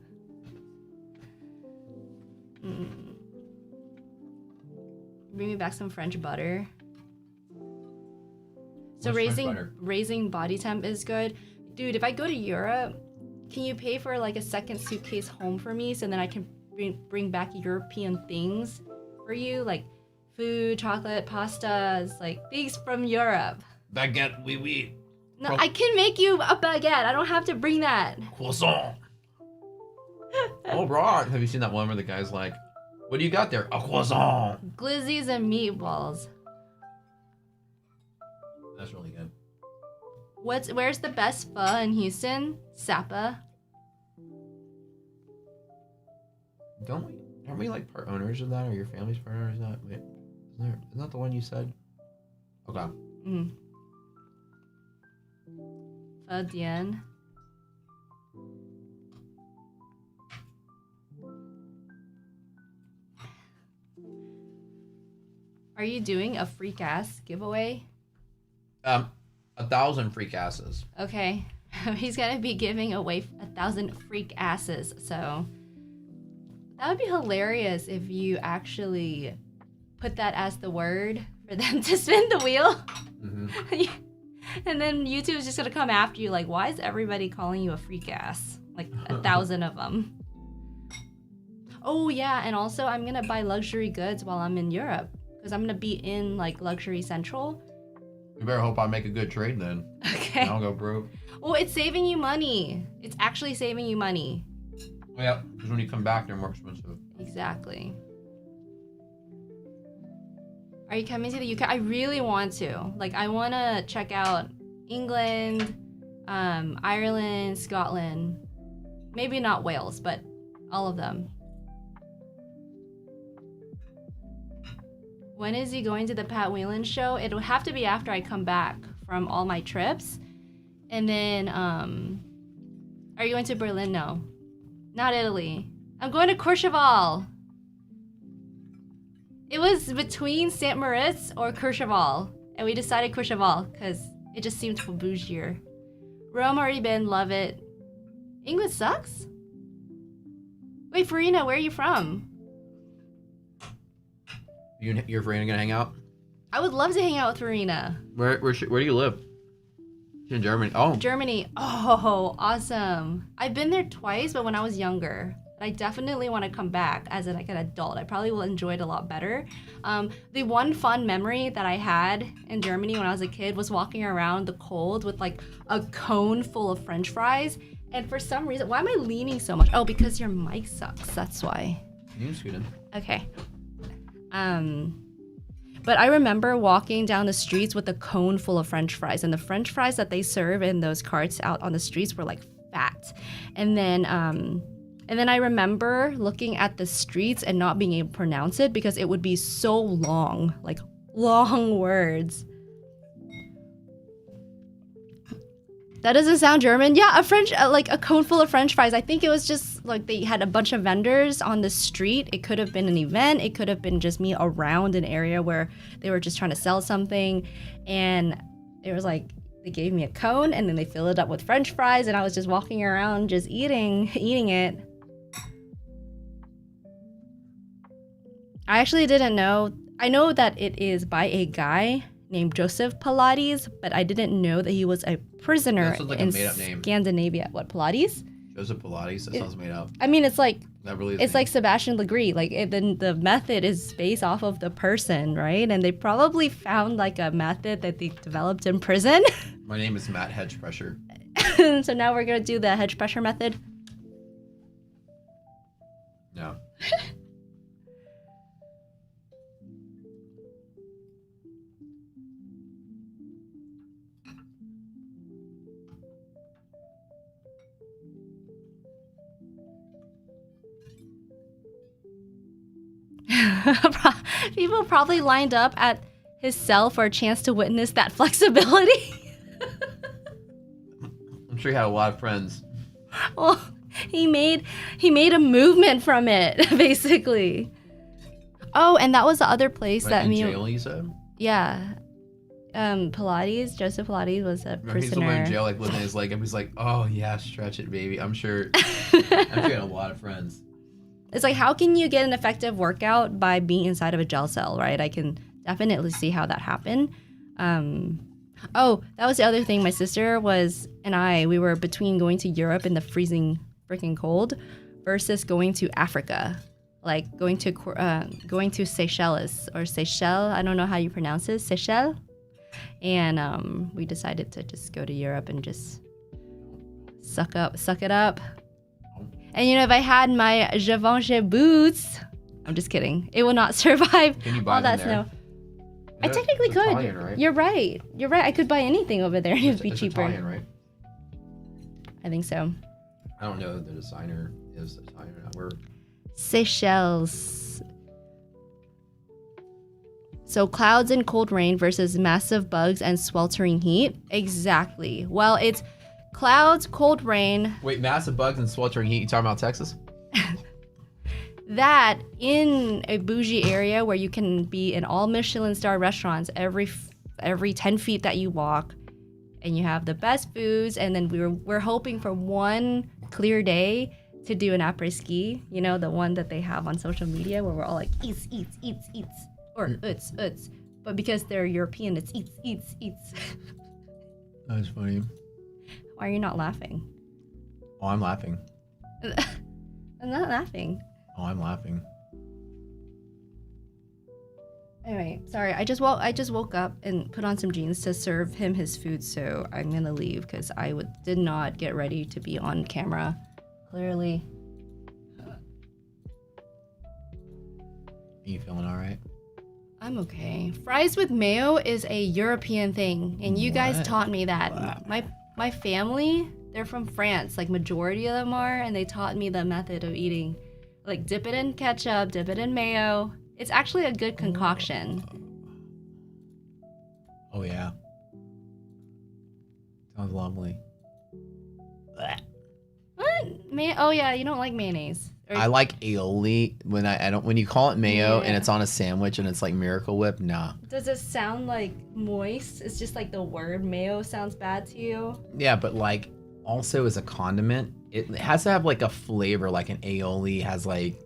Bring me back some French butter. So raising body temp is good. Dude, if I go to Europe, can you pay for like a second suitcase home for me so then I can bring back European things for you, like food, chocolate, pastas, like things from Europe. Baguette, oui, oui. No, I can make you a baguette. I don't have to bring that. Croissant. All right. Have you seen that one where the guy's like, what do you got there? A croissant. Glizzies and meatballs. That's really good. Where's the best pho in Houston? Sapa. Aren't we like part owners of that, or your family's part owners of that? Wait, isn't that the one you said? Okay. Pho Dien. Are you doing a freak ass giveaway? 1,000 freak asses. Okay. He's gonna be giving away 1,000 freak asses, so that would be hilarious if you actually put that as the word for them to spin the wheel. And then YouTube's just gonna come after you like, why is everybody calling you a freak ass? Like 1,000 of them. Oh yeah, and also I'm gonna buy luxury goods while I'm in Europe because I'm gonna be in like Luxury Central. You better hope I make a good trade then. Okay. I'll go broke. Well, it's saving you money. It's actually saving you money. Yeah, because when you come back, they're more expensive. Exactly. Are you coming to the UK? I really want to. Like, I want to check out England, Ireland, Scotland. Maybe not Wales, but all of them. When is he going to the Pat Whelan show? It'll have to be after I come back from all my trips. And then, are you going to Berlin? No. Not Italy. I'm going to Courchevel. It was between St. Moritz or Courchevel. And we decided Courchevel because it just seemed bougier. Rome already been, love it. England sucks? Wait, Farina, where are you from? You're Farina gonna hang out? I would love to hang out with Farina. Where do you live? She's in Germany. Oh. Germany. Oh, awesome. I've been there twice, but when I was younger. I definitely want to come back as an adult. I probably will enjoy it a lot better. The one fun memory that I had in Germany when I was a kid was walking around the cold with like a cone full of French fries. And for some reason, why am I leaning so much? Oh, because your mic sucks. That's why. You can scoot in. Okay. But I remember walking down the streets with a cone full of French fries, and the French fries that they serve in those carts out on the streets were like fat. And then I remember looking at the streets and not being able to pronounce it because it would be so long, like long words. That doesn't sound German. Yeah, like a cone full of French fries. I think it was just like they had a bunch of vendors on the street. It could have been an event. It could have been just me around an area where they were just trying to sell something. And it was like, they gave me a cone and then they filled it up with French fries and I was just walking around just eating it. I actually didn't know. I know that it is by a guy named Joseph Pilates, but I didn't know that he was a prisoner like in a made-up name. Scandinavia. What, Pilates? Joseph Pilates? That sounds made up. I mean, it's like That really is it's like Sebastian Legree. Like the method is based off of the person, right? And they probably found like a method that they developed in prison. My name is Matt Hedge Pressure. So now we're gonna do the hedge pressure method. No. People probably lined up at his cell for a chance to witness that flexibility. I'm sure he had a lot of friends. Well, he made a movement from it, basically. Oh, and that was the other place Like that in jail, you said? Yeah. Pilates, Joseph Pilates was a prisoner. He's the one in jail, like lifting his leg up. He's like, "Oh yeah, stretch it, baby." I'm sure he had a lot of friends. It's like, how can you get an effective workout by being inside of a jail cell, right? I can definitely see how that happened. Oh, that was the other thing. My sister we were between going to Europe in the freezing freaking cold versus going to Africa. Like going to Seychelles or Seychelles. I don't know how you pronounce it. Seychelles. And we decided to just go to Europe and just suck it up. And if I had my Givenchy boots, I'm just kidding. It will not survive all that snow. I technically could. Italian, right? You're right. I could buy anything over there and it'd be cheaper. Italian, right? I think so. I don't know that the designer is Italian or not. We're Seychelles. So clouds and cold rain versus massive bugs and sweltering heat. Exactly. Well, it's clouds, cold rain. Wait, massive bugs and sweltering heat. You talking about Texas? That in a bougie area where you can be in all Michelin star restaurants every 10 feet that you walk, and you have the best foods, and then we're hoping for one clear day to do an après ski, the one that they have on social media where we're all like eats, or uts. But because they're European, it's eats. That's funny. Why are you not laughing? Oh, I'm laughing. I'm not laughing. Oh, I'm laughing. Anyway, sorry. I just woke up and put on some jeans to serve him his food, so I'm gonna leave because I did not get ready to be on camera. Clearly. Are you feeling all right? I'm okay. Fries with mayo is a European thing, and you guys taught me that. My family, they're from France. Like majority of them are, and they taught me the method of eating. Like dip it in ketchup, dip it in mayo. It's actually a good concoction. Oh yeah. Sounds lovely. What? Oh yeah, you don't like mayonnaise. I like aioli when you call it mayo and it's on a sandwich and it's like Miracle Whip. Nah. Does it sound like moist? It's just like the word mayo sounds bad to you. Yeah, but like also as a condiment, it has to have like a flavor. Like an aioli has like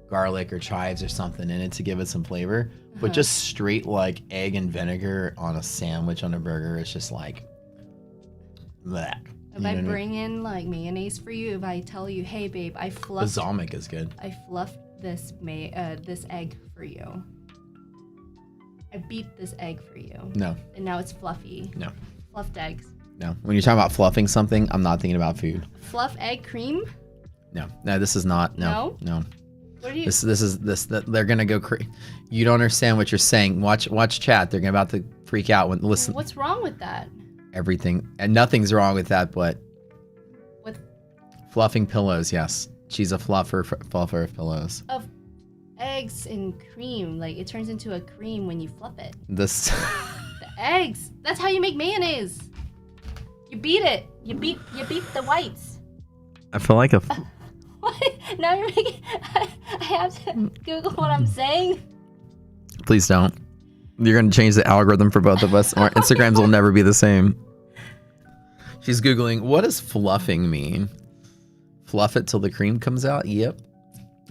garlic or chives or something in it to give it some flavor. But just straight like egg and vinegar on a sandwich on a burger, it's just like bleh. If I bring in like mayonnaise for you, if I tell you, hey babe, balsamic is good. I fluffed this egg for you. I beat this egg for you. No. And now it's fluffy. No. Fluffed eggs. No. When you're talking about fluffing something, I'm not thinking about food. Fluff egg cream? No, this is not. No. What are you? They're gonna go crazy. You don't understand what you're saying. Watch chat. They're about to freak out when listen. What's wrong with that? Everything and nothing's wrong with that, but with fluffing pillows. Yes, she's a fluffer of pillows. Of eggs and cream, like it turns into a cream when you fluff it. The eggs. That's how you make mayonnaise. You beat it. You beat the whites. I feel like a. What? Now you're making. I have to Google what I'm saying. Please don't. You're gonna change the algorithm for both of us. Our Instagrams will never be the same. She's Googling, what does fluffing mean? Fluff it till the cream comes out? Yep.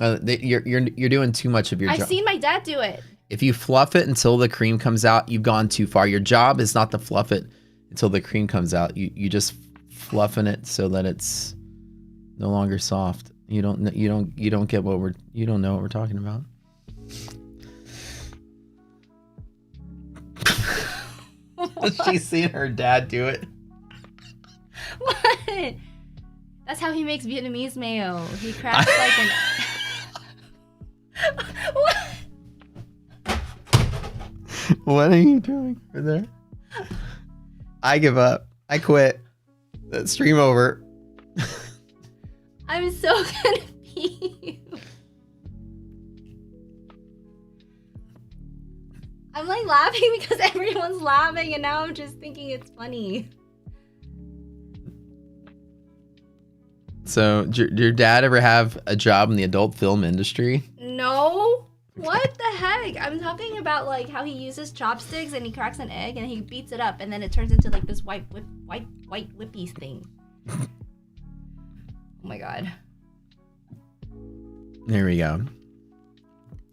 You're doing too much of your job. I've seen my dad do it. If you fluff it until the cream comes out, you've gone too far. Your job is not to fluff it until the cream comes out. You just fluffing it so that it's no longer soft. You don't get what you don't know what we're talking about. She's seen her dad do it. What? That's how he makes Vietnamese mayo. He cracks like an. What? What are you doing over there? I give up. I quit. Stream over. I'm so confused. I'm like laughing because everyone's laughing and now I'm just thinking it's funny. So, did your dad ever have a job in the adult film industry? No. What the heck? I'm talking about like how he uses chopsticks and he cracks an egg and he beats it up and then it turns into like this white whippy thing. Oh my god. There we go.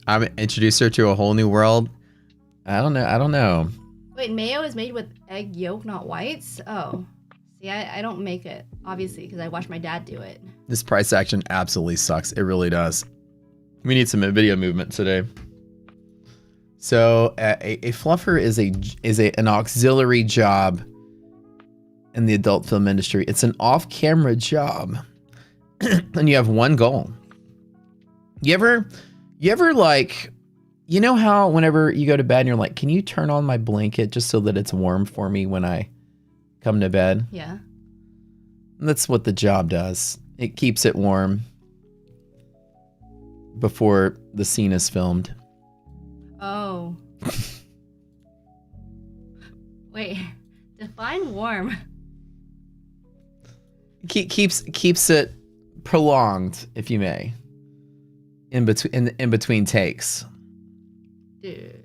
I'm introduced her to a whole new world. I don't know. Wait, mayo is made with egg yolk, not whites? Oh. See, I don't make it, obviously, because I watched my dad do it. This price action absolutely sucks. It really does. We need some Nvidia movement today. So a fluffer is an auxiliary job in the adult film industry. It's an off-camera job, and you have one goal. You ever like, you know how whenever you go to bed and you're like, can you turn on my blanket just so that it's warm for me when I come to bed? Yeah. That's what the job does. It keeps it warm before the scene is filmed. Oh. Wait, define warm. Keeps it prolonged, if you may, in between takes. Dude.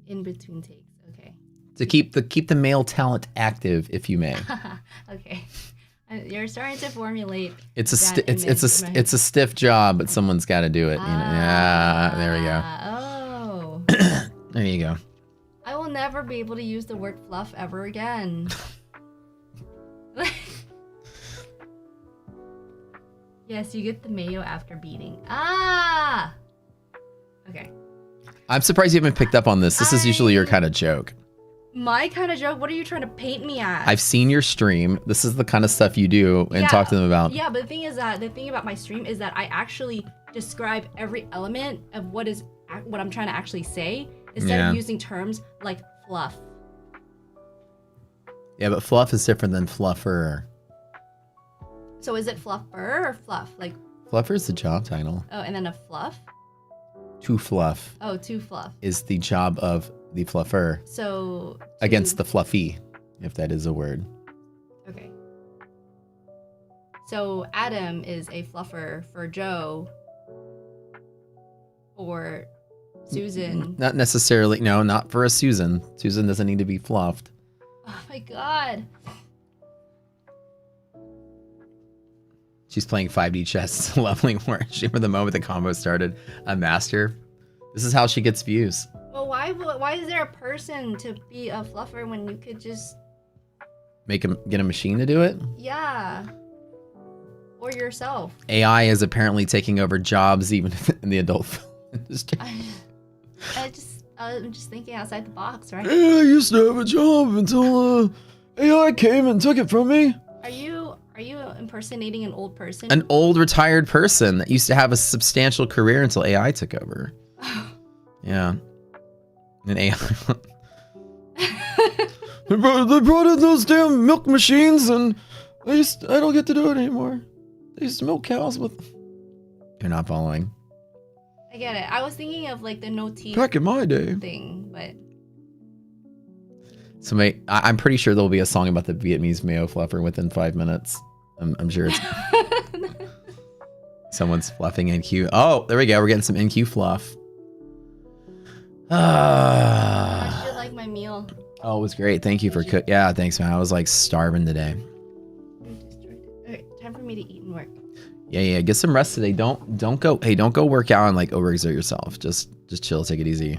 In between takes. Okay. To keep the male talent active, if you may. Okay. You're starting to formulate. It's a stiff job, but someone's got to do it. You know? Yeah, there we go. Oh. There you go. I will never be able to use the word fluff ever again. Yes, you get the mayo after beating. Ah. Okay. I'm surprised you haven't picked up on this. This is usually your kind of joke. My kind of joke? What are you trying to paint me as? I've seen your stream. This is the kind of stuff you do and talk to them about. Yeah, but the thing about my stream is that I actually describe every element of what I'm trying to actually say instead of using terms like fluff. Yeah, but fluff is different than fluffer. So is it fluffer or fluff? Like Fluffer is the job title. oh, and then a fluff? To fluff. Oh, to fluff. Is the job of the fluffer. So against the fluffy, if that is a word. Okay. So Adam is a fluffer for Joe or Susan. Not necessarily. No, not for a Susan. Susan doesn't need to be fluffed. Oh my god. She's playing 5D chess, leveling where she, for the moment the combo started, a master. This is how she gets views. Well, why is there a person to be a fluffer when you could just Get a machine to do it? yeah, or yourself? AI is apparently taking over jobs even in the adult film industry. I'm just thinking outside the box, right? I used to have a job until AI came and took it from me. Are you impersonating an old person? An old retired person that used to have a substantial career until AI took over. Yeah. And AI. They brought in those damn milk machines and I don't get to do it anymore. They used to milk cows with... You're not following. I get it. I was thinking of like the no teeth Back in my day. thing, but I'm pretty sure there'll be a song about the Vietnamese mayo fluffer within 5 minutes. I'm sure it's... Someone's fluffing NQ. Oh, there we go. We're getting some NQ fluff. I should like my meal. Oh, it was great. Thank you for cook. Yeah, thanks, man. I was like starving today. Alright, time for me to eat and work. Yeah. Get some rest today. Don't go. Hey, don't go work out and like overexert yourself. Just chill. Take it easy.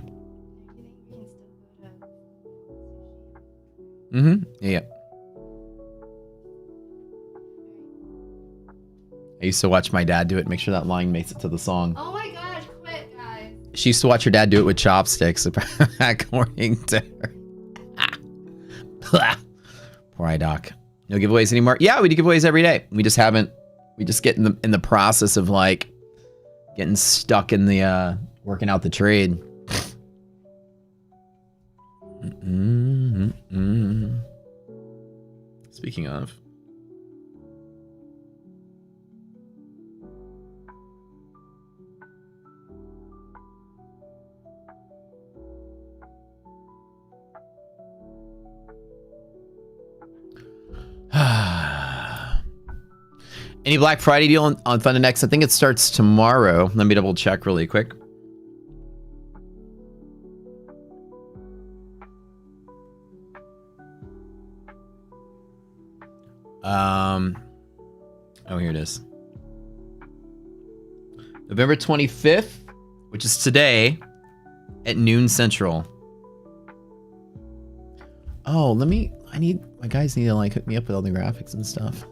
Yeah. I used to watch my dad do it. Make sure that line makes it to the song. Oh my gosh, quit, guys. She used to watch her dad do it with chopsticks, according to her. Poor eye doc. No giveaways anymore. Yeah, we do giveaways every day. We just get in the process of like getting stuck in the working out the trade. Speaking of. Any Black Friday deal on Fun and X? I think it starts tomorrow. Let me double check really quick. Oh, here it is. November 25th, which is today at noon Central. Oh, my guys need to like hook me up with all the graphics and stuff.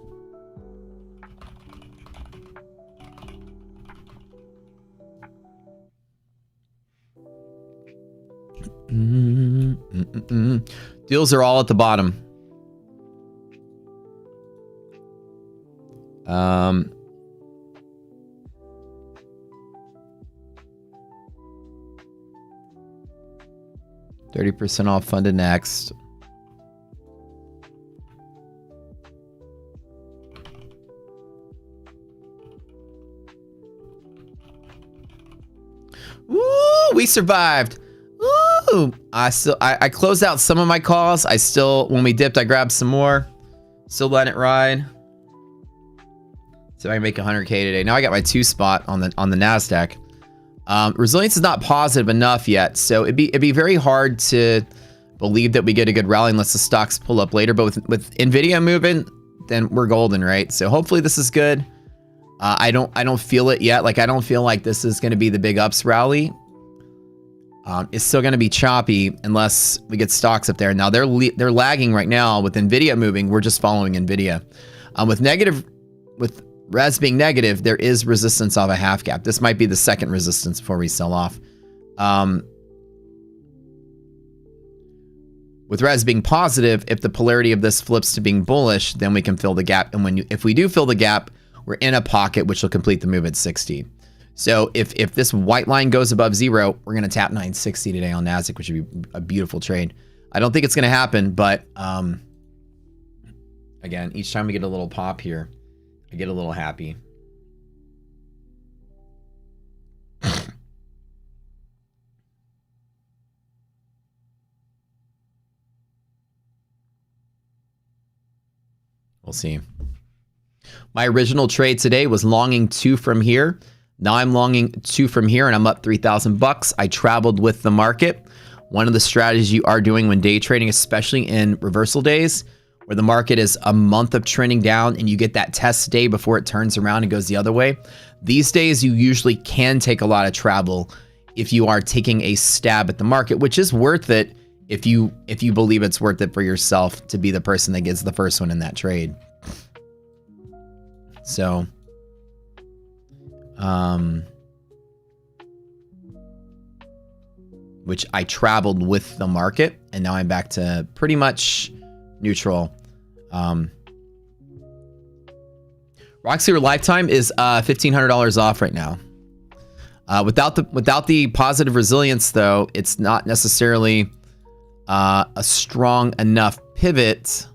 Deals are all at the bottom. 30% off funded next. Woo! We survived. Woo! I closed out some of my calls. When we dipped, I grabbed some more. Still letting it ride. So I can make 100K today. Now I got my 2 spot on the NASDAQ. Resilience is not positive enough yet, so it'd be very hard to believe that we get a good rally unless the stocks pull up later. But with Nvidia moving, then we're golden, right? So hopefully this is good. I don't feel it yet. Like I don't feel like this is going to be the big ups rally. It's still going to be choppy unless we get stocks up there. Now they're lagging right now with Nvidia moving. We're just following Nvidia. With res being negative, there is resistance off a half gap. This might be the second resistance before we sell off. With res being positive, if the polarity of this flips to being bullish, then we can fill the gap. And if we do fill the gap, we're in a pocket which will complete the move at 60. So if this white line goes above 0, we're going to tap 960 today on NASDAQ, which would be a beautiful trade. I don't think it's going to happen, but again, each time we get a little pop here, I get a little happy. We'll see. My original trade today was longing 2 from here. Now I'm longing 2 from here and I'm up $3,000. I traveled with the market. One of the strategies you are doing when day trading, especially in reversal days, where the market is a month of trending down and you get that test day before it turns around and goes the other way. These days, you usually can take a lot of travel if you are taking a stab at the market, which is worth it if you believe it's worth it for yourself to be the person that gets the first one in that trade. So, which I traveled with the market and now I'm back to pretty much neutral. Roxy Lifetime is $1,500 off right now. Without the positive resilience though, it's not necessarily a strong enough pivot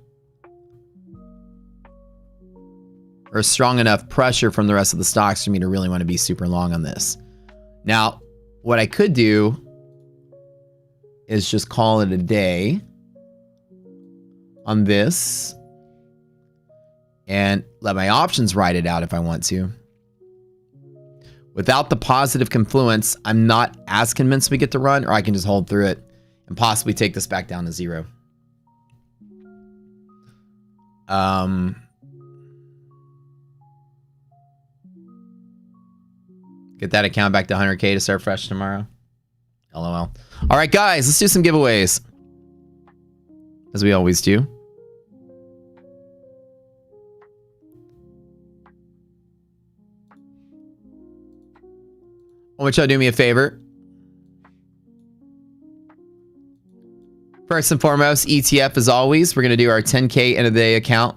or strong enough pressure from the rest of the stocks for me to really want to be super long on this. Now, what I could do is just call it a day on this and let my options ride it out if I want to. Without the positive confluence, I'm not as convinced we get to run, or I can just hold through it and possibly take this back down to 0. Get that account back to 100K to start fresh tomorrow. LOL. All right, guys, let's do some giveaways. As we always do. I want y'all to do me a favor. First and foremost, ETF as always. We're going to do our 10K end of the day account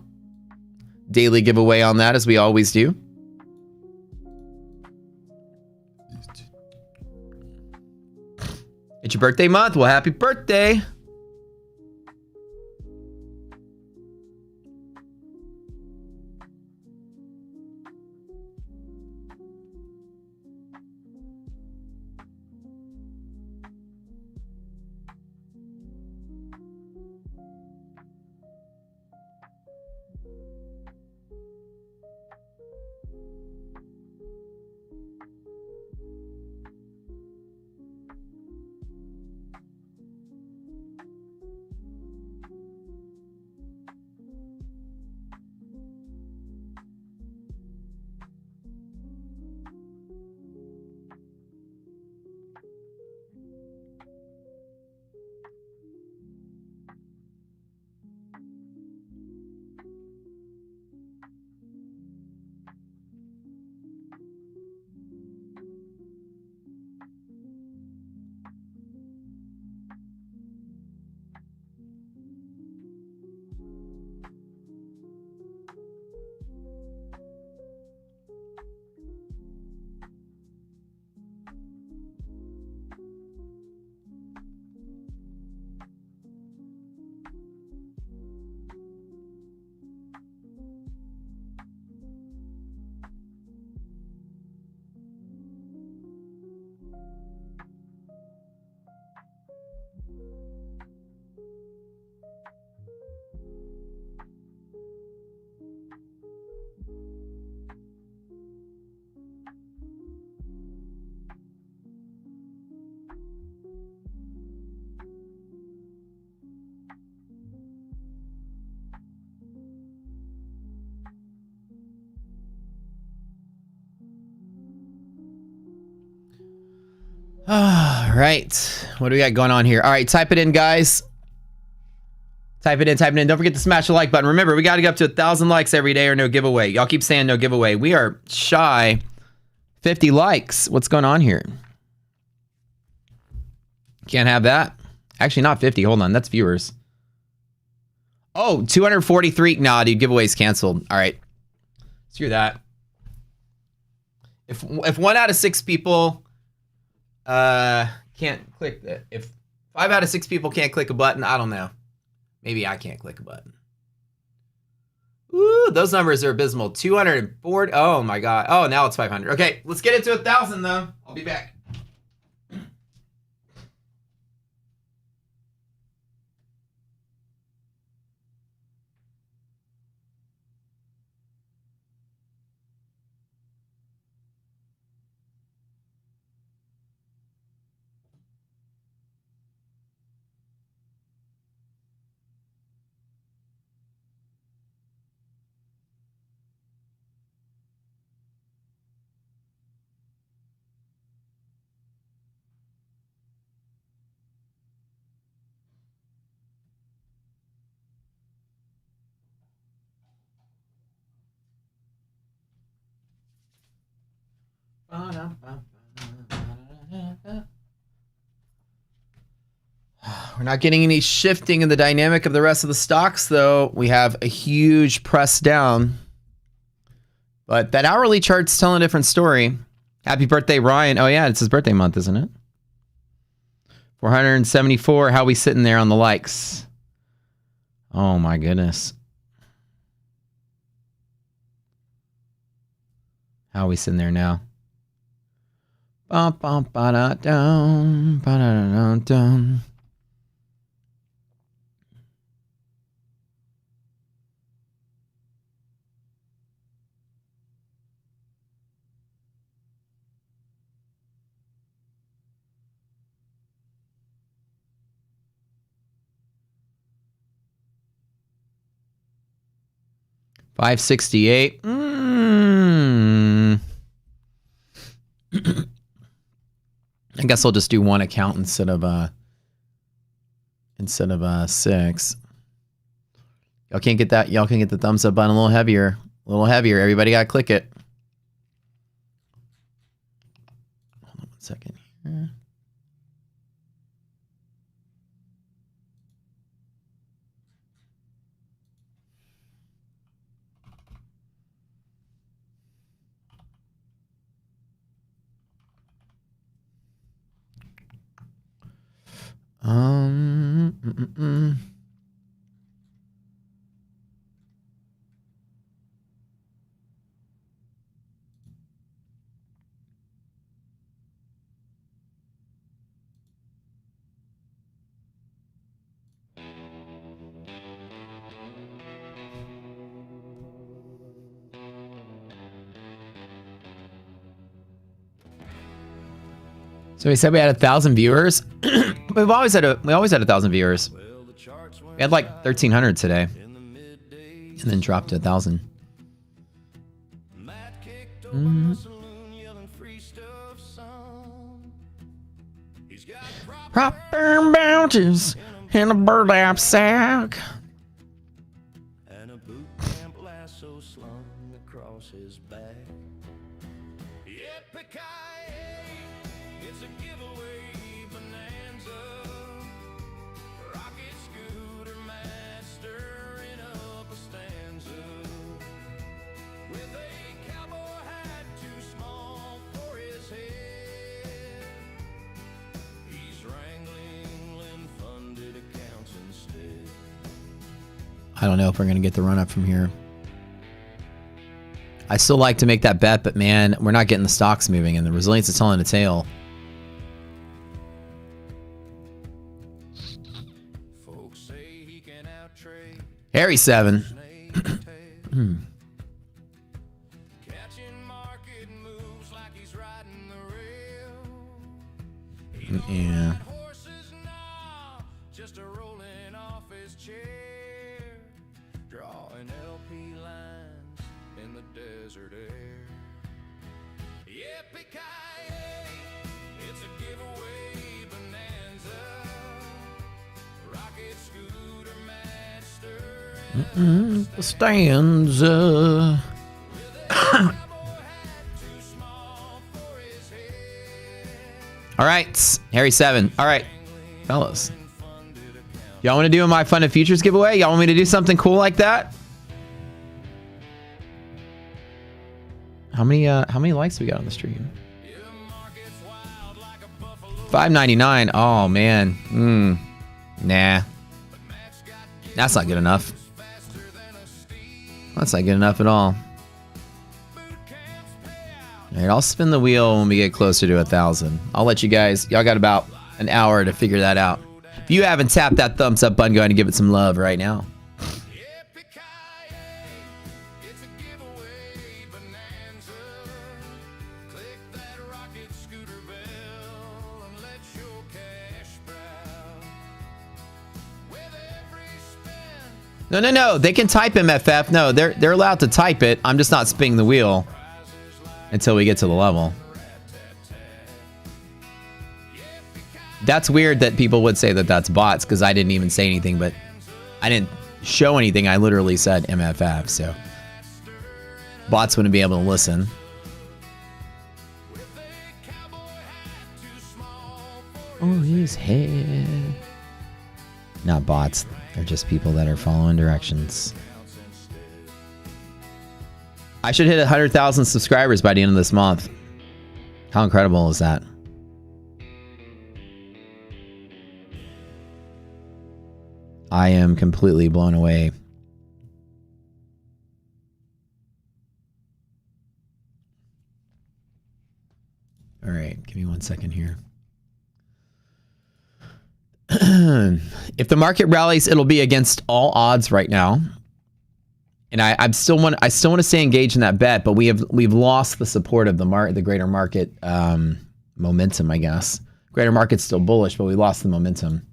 daily giveaway on that as we always do. It's your birthday month. Well, happy birthday. All right. What do we got going on here? All right, type it in, guys. Type it in, type it in. Don't forget to smash the like button. Remember, we got to get up to 1,000 likes every day or no giveaway. Y'all keep saying no giveaway. We are shy 50 likes. What's going on here? Can't have that. Actually, not 50. Hold on. That's viewers. Oh, 243. Nah, dude. Giveaway's canceled. All right. Screw that. If 1 out of 6 people can't click that. If 5 out of 6 people can't click a button, I don't know. Maybe I can't click a button. Ooh, those numbers are abysmal. 240. Oh my god. Oh, now it's 500. Okay, let's get into 1,000 though. I'll be back. We're not getting any shifting in the dynamic of the rest of the stocks, though. We have a huge press down. But that hourly chart's telling a different story. Happy birthday, Ryan. Oh, yeah, it's his birthday month, isn't it? 474. How we sitting there on the likes? Oh, my goodness. How we sitting there now? Bum, bum, ba-da-dum, ba-da-da-dum. $568. I guess I'll just do one account instead of 6. Y'all can't get that. Y'all can get the thumbs up button a little heavier. A little heavier. Everybody gotta click it. Hold on 1 second here. Mm, mm, mm. So we said we had 1,000 viewers. We've always had 1,000 viewers. We had like 1,300 today, and then dropped to 1,000. Proper bounties in a burlap sack. And a boot camp lasso slung across his back. It's a giveaway bonanza. Rocket scooter mastering up a stanza. With a cowboy hat too small for his head. He's wrangling funded accounts instead. I don't know if we're going to get the run up from here. I still like to make that bet, but man, we're not getting the stocks moving, and the resilience is telling a tale. Harry 7. Yeah. It's a giveaway. The stanza. All right, Harry 7. All right, fellas. Y'all want to do my Fun of Futures giveaway? Y'all want me to do something cool like that? How many likes we got on the stream? 599. Oh man. Nah. That's not good enough. That's not good enough at all. All right, I'll spin the wheel when we get closer to 1,000. I'll let you guys. Y'all got about an hour to figure that out. If you haven't tapped that thumbs up button, go ahead and give it some love right now. No. They can type MFF. No, they're allowed to type it. I'm just not spinning the wheel until we get to the level. That's weird that people would say that that's bots because I didn't even say anything, but I didn't show anything. I literally said MFF, so bots wouldn't be able to listen. Oh, his head. Not bots. They're just people that are following directions. I should hit 100,000 subscribers by the end of this month. How incredible is that? I am completely blown away. All right, give me 1 second here. If the market rallies, it'll be against all odds right now. And I still want to stay engaged in that bet, but we've lost the support of the greater market momentum, I guess. Greater market's still bullish, but we lost the momentum.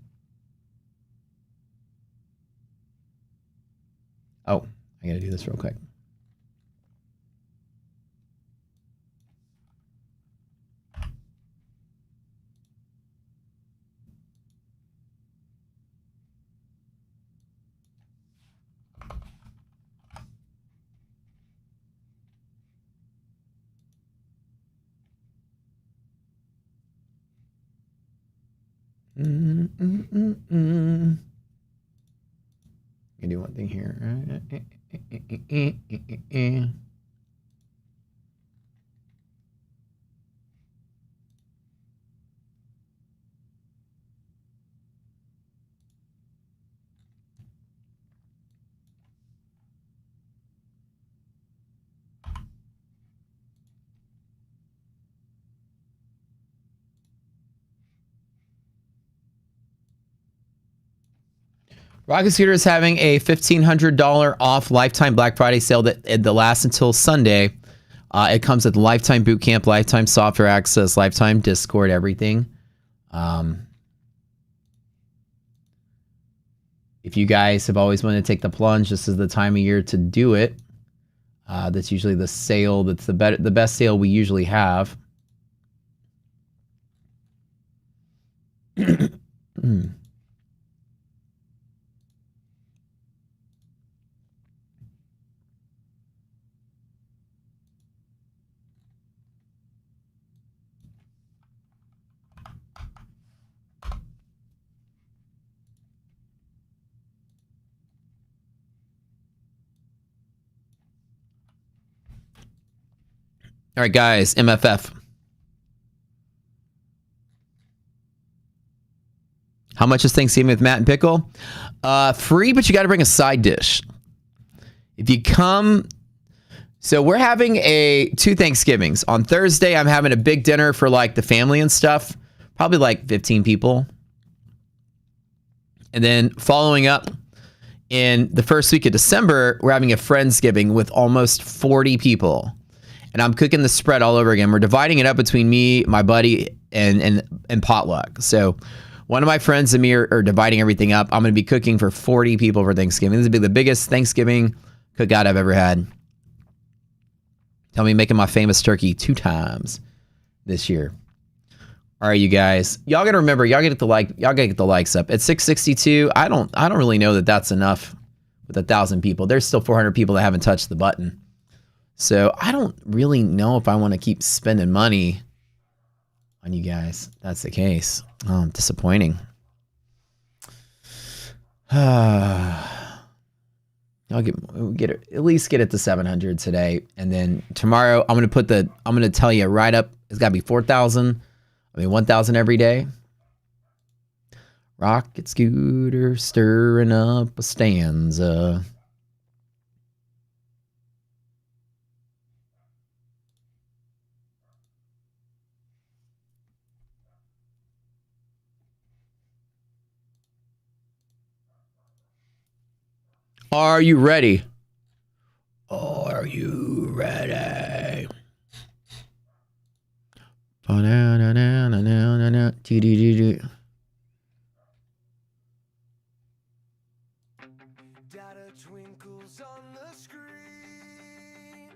Oh, I gotta do this real quick. I do one thing here. Rocket Scooter is having a $1,500 off lifetime Black Friday sale that lasts until Sunday. It comes with lifetime boot camp, lifetime software access, lifetime Discord, everything. If you guys have always wanted to take the plunge, this is the time of year to do it. That's usually the sale. That's the best sale we usually have. All right, guys, MFF. How much is Thanksgiving with Matt and Pickle? Free, but you got to bring a side dish. If you come, so we're having two Thanksgivings. On Thursday, I'm having a big dinner for like the family and stuff, probably like 15 people. And then following up in the first week of December, we're having a Friendsgiving with almost 40 people. And I'm cooking the spread all over again. We're dividing it up between me, my buddy, and potluck. So one of my friends and me are dividing everything up. I'm going to be cooking for 40 people for Thanksgiving. This will be the biggest Thanksgiving cookout I've ever had. Tell me, making my famous turkey 2 times this year. All right, you guys. Y'all got to remember, y'all got to get the likes up. At 662, I don't really know that that's enough with 1,000 people. There's still 400 people that haven't touched the button. So I don't really know if I want to keep spending money on you guys. That's the case. Oh, disappointing. I'll get it, at least get it to 700 today, and then tomorrow I'm gonna tell you right up. It's gotta be 4,000. I mean 1,000 every day. Rocket scooter stirring up a stanza. Are you ready? Are you ready? Data twinkles on the screen.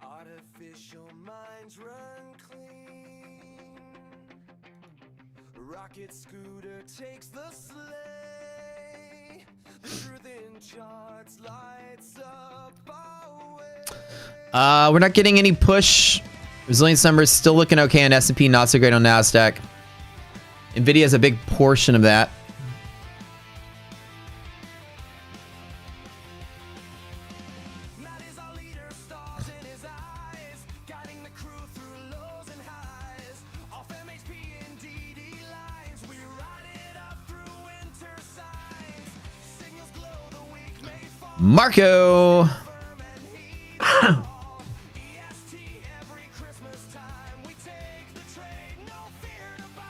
Artificial minds run clean. Rocket scooter takes the sleigh. The truth in charts lights up our way. We're not getting any push. Resilience numbers still looking okay on S&P, not so great on NASDAQ. Nvidia has a big portion of that. Matt is our leader, stars in his eyes, guiding the crew through lows and highs. Off MHP and DD lines, we ride it up through winter signs. Signals glow, the week may fall. Marco. EST every Christmas time, we take the trade, no fear to buy.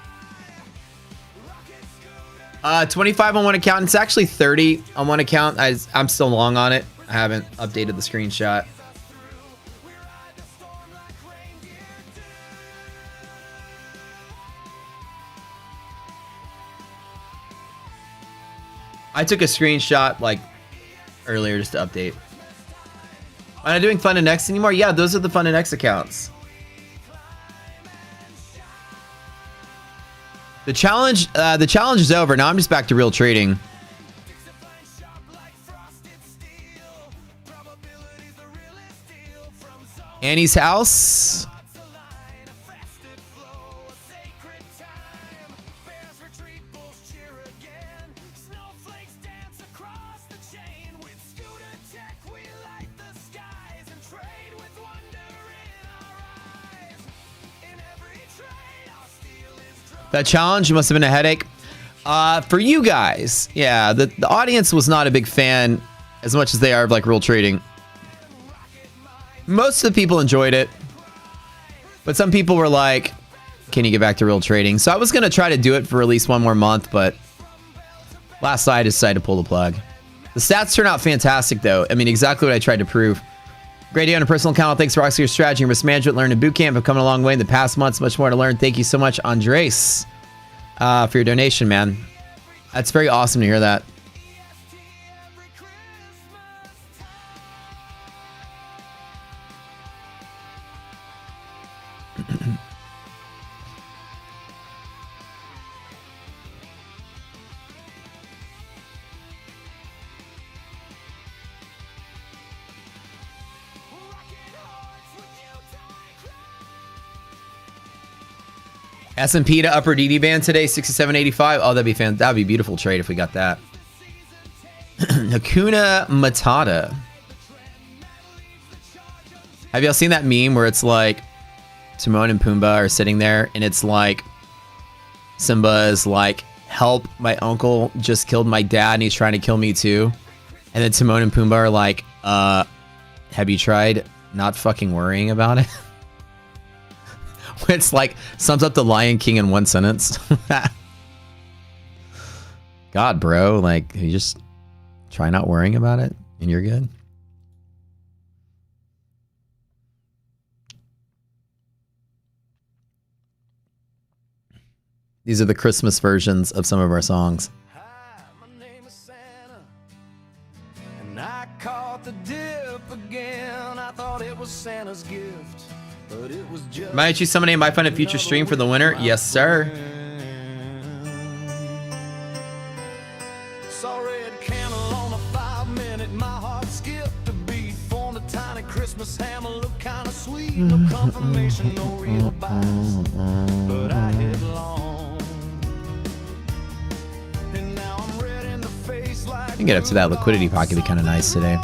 Rocket scooter. 25 on one account. It's actually 30 on one account. I'm still long on it. I haven't updated the screenshot. We ride the storm like reindeer do. I took a screenshot like earlier just to update. Am I not doing Fun and X anymore? Yeah, those are the Fun and X accounts. The challenge is over. Now I'm just back to real trading. Annie's house. That challenge must have been a headache. For you guys, yeah, the audience was not a big fan as much as they are of like real trading. Most of the people enjoyed it, but some people were like, can you get back to real trading? So I was going to try to do it for at least one more month, but last night I decided to pull the plug. The stats turn out fantastic though. I mean, exactly what I tried to prove. Great day on a personal account. Thanks for asking your strategy and risk management. Learned in boot camp. Have come a long way in the past months. Much more to learn. Thank you so much, Andres, for your donation, man. That's very awesome to hear that. S&P to upper DD band today, 67.85. Oh, that'd be fantastic. That'd be a beautiful trade if we got that. Hakuna Matata. Have y'all seen that meme where it's like Timon and Pumbaa are sitting there and it's like Simba is like, help, my uncle just killed my dad and he's trying to kill me too. And then Timon and Pumbaa are like, have you tried not fucking worrying about it? It's like sums up the Lion King in one sentence. God, bro, like you just try not worrying about it and you're good. These are the Christmas versions of some of our songs. Hi, my name is Santa, and I caught the dip again. I thought it was Santa's gift, but it was just. Might you summon a My Fun and Future stream for the winner? Yes, sir. Saw red camel sweet, no confirmation, no real bias, but I hit long. And now I'm red in the face like I can get up to that liquidity pocket, be kind of nice today.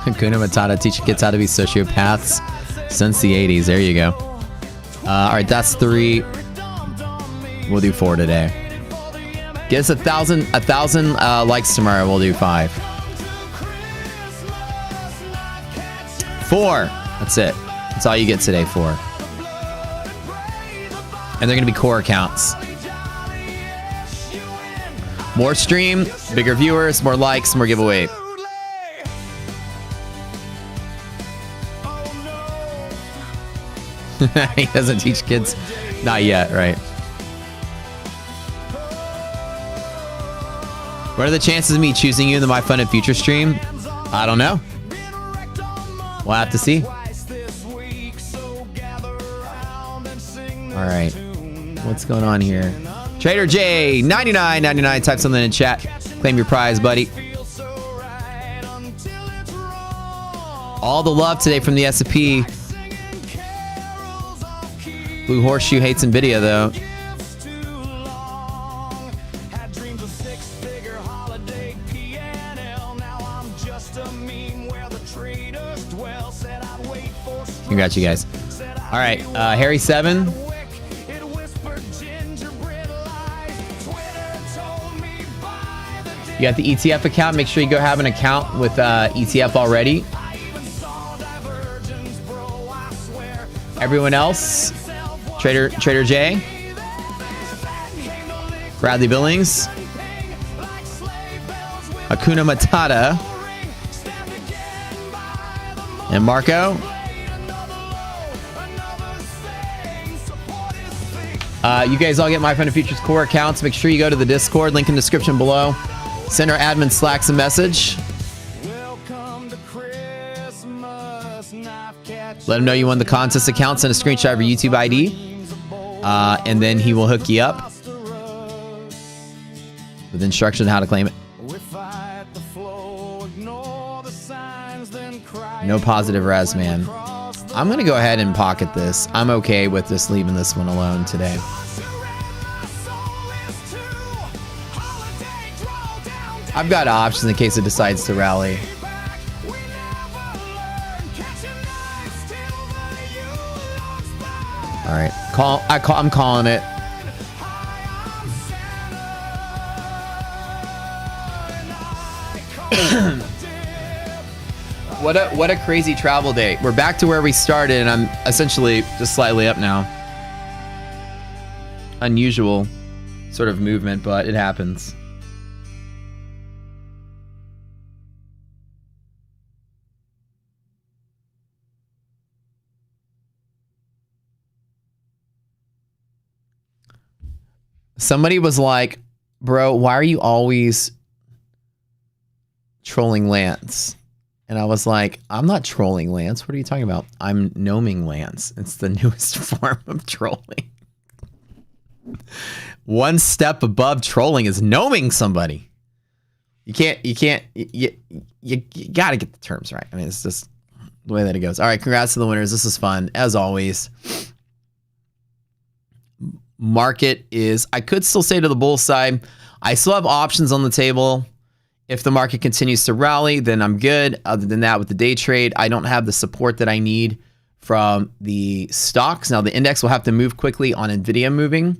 Hakuna Matata teaching kids how to be sociopaths since the 80s. There you go. All right, that's 3. We'll do 4 today. Get us 1,000 likes tomorrow. We'll do 5. 4. That's it. That's all you get today. 4. And they're gonna be core accounts. More stream, bigger viewers, more likes, more giveaway. He doesn't teach kids. Not yet, right? What are the chances of me choosing you in the My Fun and Future stream? I don't know. We'll have to see. All right. What's going on here? Trader J, 99.99. Type something in chat. Claim your prize, buddy. All the love today from the S&P. Blue Horseshoe hates Nvidia, though. Congrats, you guys. All right, Harry 7. You got the ETF account. Make sure you go have an account with ETF already. Everyone else, Trader J, Bradley Billings, Hakuna Matata, and Marco. You guys all get My Fun and Futures core accounts. Make sure you go to the Discord, link in the description below. Send our admin Slacks a message. Let him know you won the contest account. Send a screenshot of your YouTube ID. And then he will hook you up with instructions on how to claim it. No positive res, man. I'm going to go ahead and pocket this. I'm okay with just leaving this one alone today. I've got options in case it decides to rally. All right, I'm calling it. What a crazy travel day. We're back to where we started, and I'm essentially just slightly up now. Unusual sort of movement, but it happens. Somebody was like, bro, why are you always trolling Lance? And I was like, I'm not trolling Lance. What are you talking about? I'm gnoming Lance. It's the newest form of trolling. One step above trolling is gnoming somebody. You gotta get the terms right. I mean, it's just the way that it goes. All right, congrats to the winners. This is fun, as always. Market is, I could still say to the bull side, I still have options on the table. If the market continues to rally, then I'm good. Other than that, with the day trade, I don't have the support that I need from the stocks. Now, the index will have to move quickly on Nvidia moving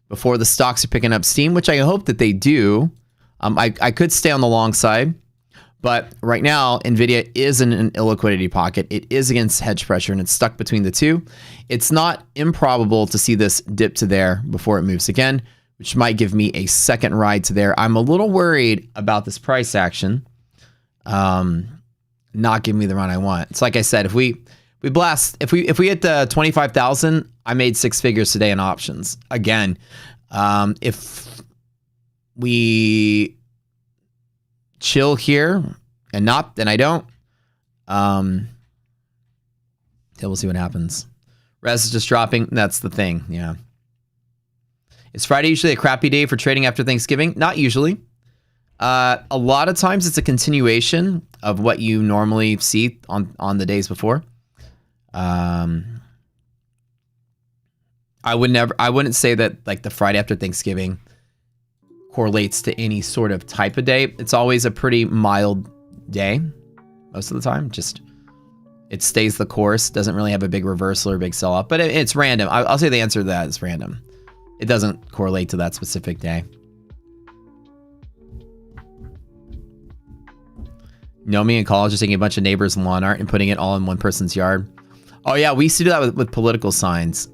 before the stocks are picking up steam, which I hope that they do. I could stay on the long side, but right now, Nvidia is in an illiquidity pocket. It is against hedge pressure, and it's stuck between the two. It's not improbable to see this dip to there before it moves again, which might give me a second ride to there. I'm a little worried about this price action not giving me the run I want. It's like I said, if we hit the 25,000, I made 6 figures today in options. Again, if we chill here and not, then I don't. Then we'll see what happens. Res is just dropping. That's the thing. Yeah. Is Friday usually a crappy day for trading after Thanksgiving? Not usually. A lot of times it's a continuation of what you normally see on the days before. I wouldn't say that like the Friday after Thanksgiving correlates to any sort of type of day. It's always a pretty mild day most of the time. Just it stays the course. Doesn't really have a big reversal or big sell off, but it's random. I'll say the answer to that is random. It doesn't correlate to that specific day. Know me in college, just taking a bunch of neighbors' lawn art and putting it all in one person's yard. Oh yeah, we used to do that with political signs.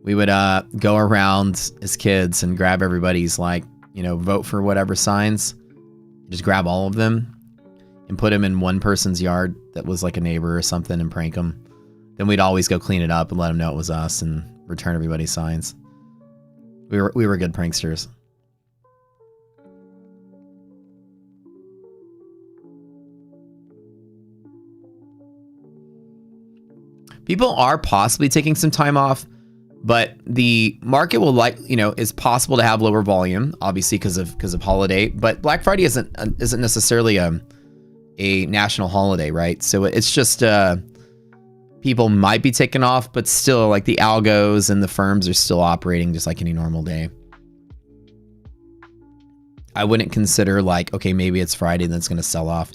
We would go around as kids and grab everybody's like, you know, vote for whatever signs. Just grab all of them and put them in one person's yard that was like a neighbor or something and prank them. Then we'd always go clean it up and let them know it was us and return everybody's signs. We were good pranksters. People are possibly taking some time off, but the market will is possible to have lower volume, obviously because of holiday. But Black Friday isn't necessarily a national holiday, right? So it's just people might be taking off, but still like the algos and the firms are still operating just like any normal day. I wouldn't consider like, okay, maybe it's Friday and that's going to sell off.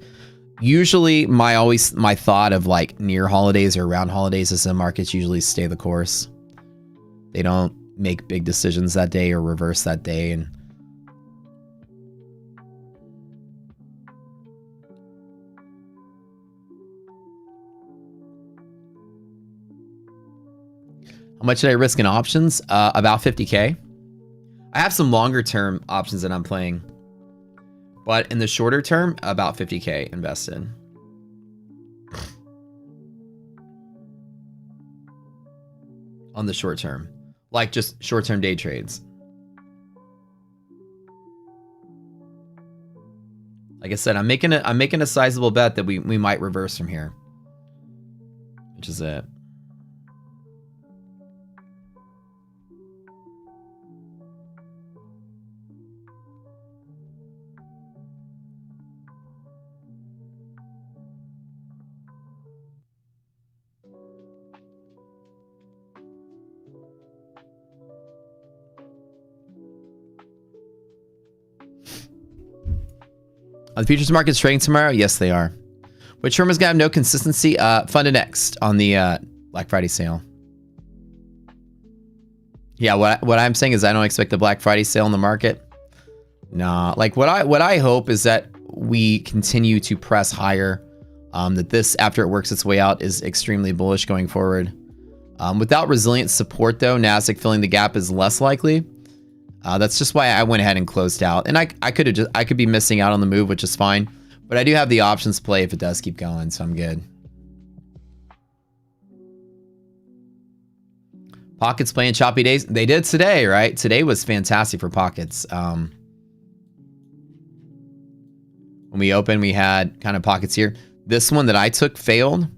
Usually my thought of like near holidays or around holidays is the markets usually stay the course. They don't make big decisions that day or reverse that day. And how much did I risk in options? About 50K. I have some longer term options that I'm playing. But in the shorter term, about 50K invested. On the short term. Like just short term day trades. Like I said, I'm making a sizable bet that we might reverse from here. Which is it. Are the futures markets trading tomorrow? Yes, they are. Which firm is going to have no consistency? Funded Next on the Black Friday sale. Yeah, what I'm saying is I don't expect the Black Friday sale in the market. Nah, like what I hope is that we continue to press higher. That this, after it works its way out, is extremely bullish going forward. Without resilient support, though, Nasdaq filling the gap is less likely. That's just why I went ahead and closed out. And I could be missing out on the move, which is fine. But I do have the options play if it does keep going, so I'm good. Pockets playing choppy days. They did today, right? Today was fantastic for Pockets. When we opened, we had kind of pockets here. This one that I took failed.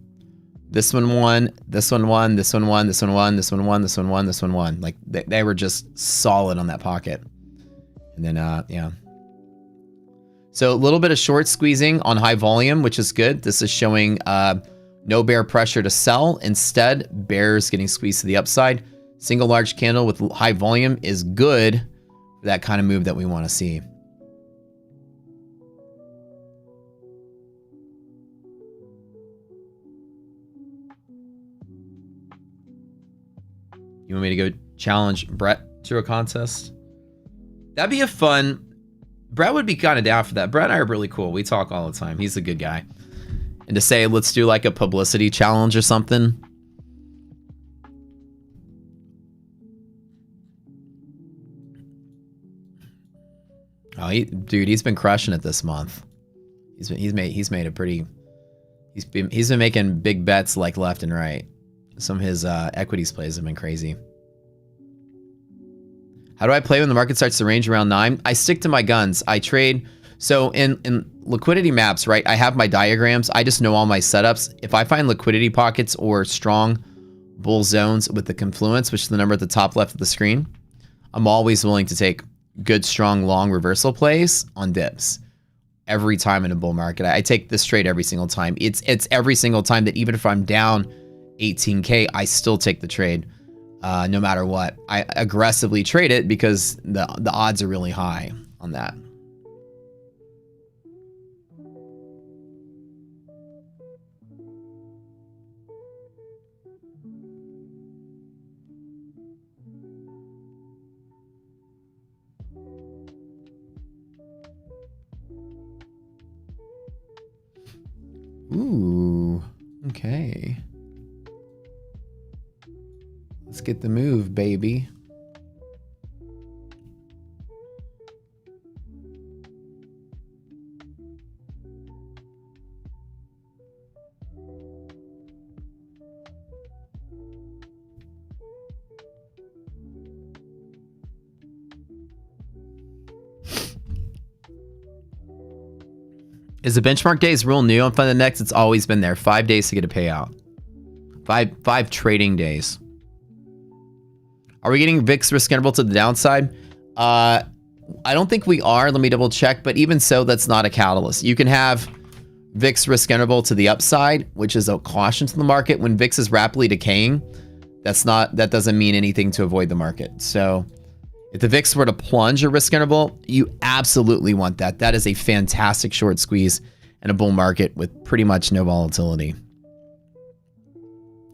This one won, this one won, this one won, this one won, this one won, this one won, this one won. Like they were just solid on that pocket. And then, yeah. So a little bit of short squeezing on high volume, which is good. This is showing no bear pressure to sell. Instead, bears getting squeezed to the upside. Single large candle with high volume is good for that kind of move that we want to see. You want me to go challenge Brett to a contest? That'd be a fun... Brett would be kind of down for that. Brett and I are really cool. We talk all the time. He's a good guy. And to say, let's do like a publicity challenge or something. Oh, dude, he's been crushing it this month. He's made a pretty... He's been making big bets like left and right. Some of his equities plays have been crazy. How do I play when the market starts to range around 9? I stick to my guns. I trade. So in liquidity maps, right, I have my diagrams. I just know all my setups. If I find liquidity pockets or strong bull zones with the confluence, which is the number at the top left of the screen, I'm always willing to take good, strong, long reversal plays on dips every time in a bull market. I take this trade every single time. It's every single time that even if I'm down 18K, I still take the trade no matter what. I aggressively trade it because the odds are really high on that. Ooh, okay. Let's get the move, baby. Is the benchmark days real new on FundedNext? It's always been there. 5 days to get a payout. Five trading days. Are we getting VIX risk interval to the downside? I don't think we are. Let me double check. But even so, that's not a catalyst. You can have VIX risk interval to the upside, which is a caution to the market. When VIX is rapidly decaying, that doesn't mean anything to avoid the market. So if the VIX were to plunge a risk interval, you absolutely want that. That is a fantastic short squeeze in a bull market with pretty much no volatility.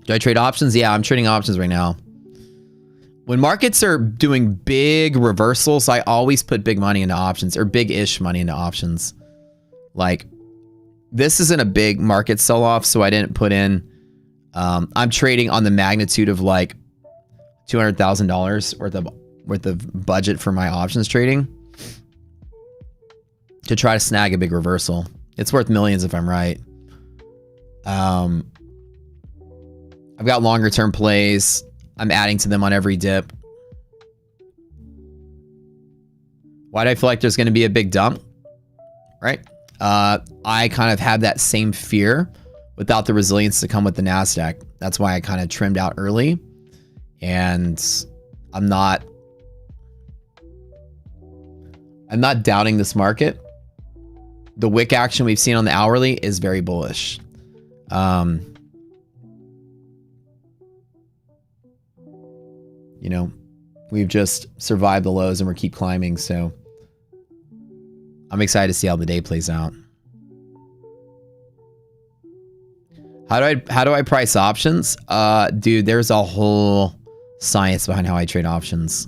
Do I trade options? Yeah, I'm trading options right now. When markets are doing big reversals, I always put big money into options, or big-ish money into options. Like, this isn't a big market sell-off, so I didn't put in. I'm trading on the magnitude of like $200,000 worth of budget for my options trading to try to snag a big reversal. It's worth millions if I'm right. I've got longer term plays. I'm adding to them on every dip. Why do I feel like there's going to be a big dump? Right? I kind of have that same fear without the resilience to come with the NASDAQ. That's why I kind of trimmed out early. And I'm not doubting this market. The wick action we've seen on the hourly is very bullish. You know, we've just survived the lows and we keep climbing. So I'm excited to see how the day plays out. How do I price options? Dude, there's a whole science behind how I trade options.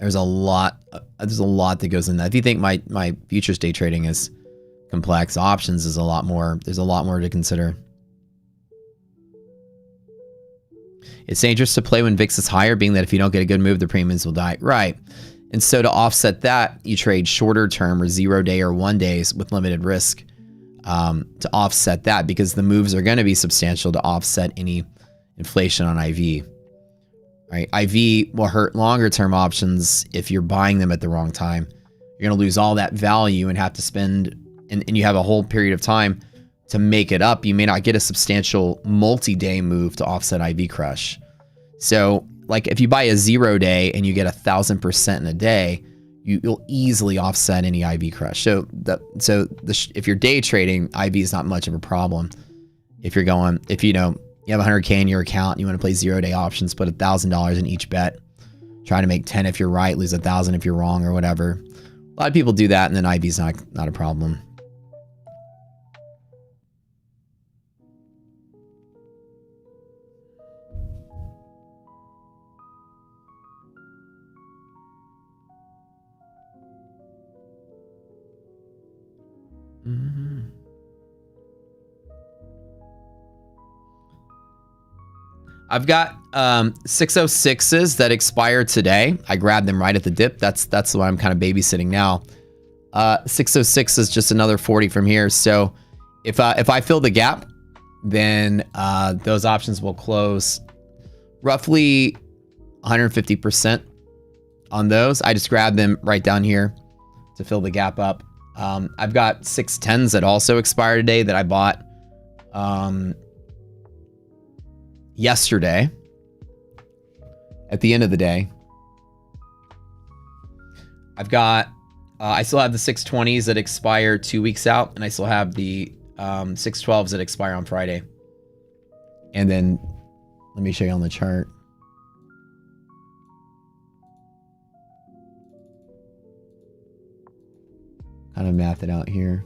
There's a lot that goes in that. If you think my futures day trading is complex, options is a lot more. There's a lot more to consider. It's dangerous to play when VIX is higher, being that if you don't get a good move, the premiums will die. Right. And so to offset that, you trade shorter term or 0 day or 1 days with limited risk to offset that, because the moves are going to be substantial to offset any inflation on IV. Right? IV will hurt longer term options if you're buying them at the wrong time. You're going to lose all that value and have to spend, and you have a whole period of time to make it up. You may not get a substantial multi-day move to offset IV crush. So like if you buy a 0 day and you get 1,000% in a day, you'll easily offset any IV crush. So if you're day trading, IV is not much of a problem. If you have 100K in your account and you want to play 0 day options, put $1,000 in each bet, try to make 10 if you're right, lose 1,000 if you're wrong, or whatever. A lot of people do that, and then IV is not a problem. Mm-hmm. I've got 606s that expire today. I grabbed them right at the dip. That's why I'm kind of babysitting now. 606 is just another 40 from here. So if I fill the gap, then those options will close roughly 150% on those. I just grabbed them right down here to fill the gap up. I've got 610s that also expire today that I bought yesterday at the end of the day. I've got, I still have the 620s that expire 2 weeks out, and I still have the 612s that expire on Friday. And then let me show you on the chart. Kind of math it out here.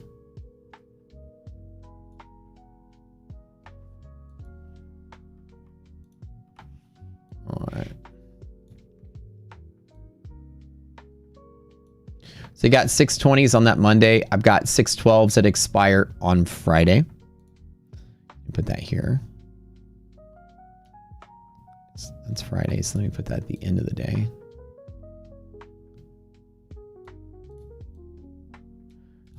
All right. So you got 620s on that Monday. I've got 612s that expire on Friday. Put that here. That's Friday, so let me put that at the end of the day.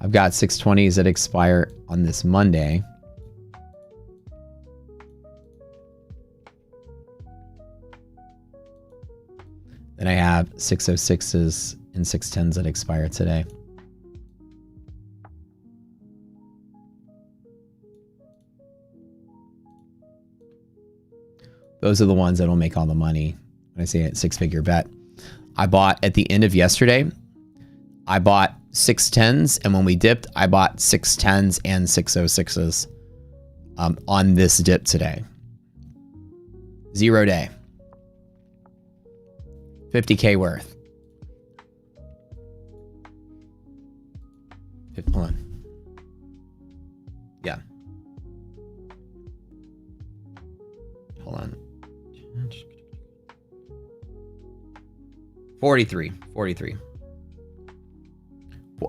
I've got 620s that expire on this Monday. Then I have 606s and 610s that expire today. Those are the ones that'll make all the money. When I say a 6-figure bet, I bought at the end of yesterday, I bought 610s, and when we dipped, I bought 610s and 606s on this dip today. 0 day. 50K worth. Hold on. Yeah. Hold on. 43.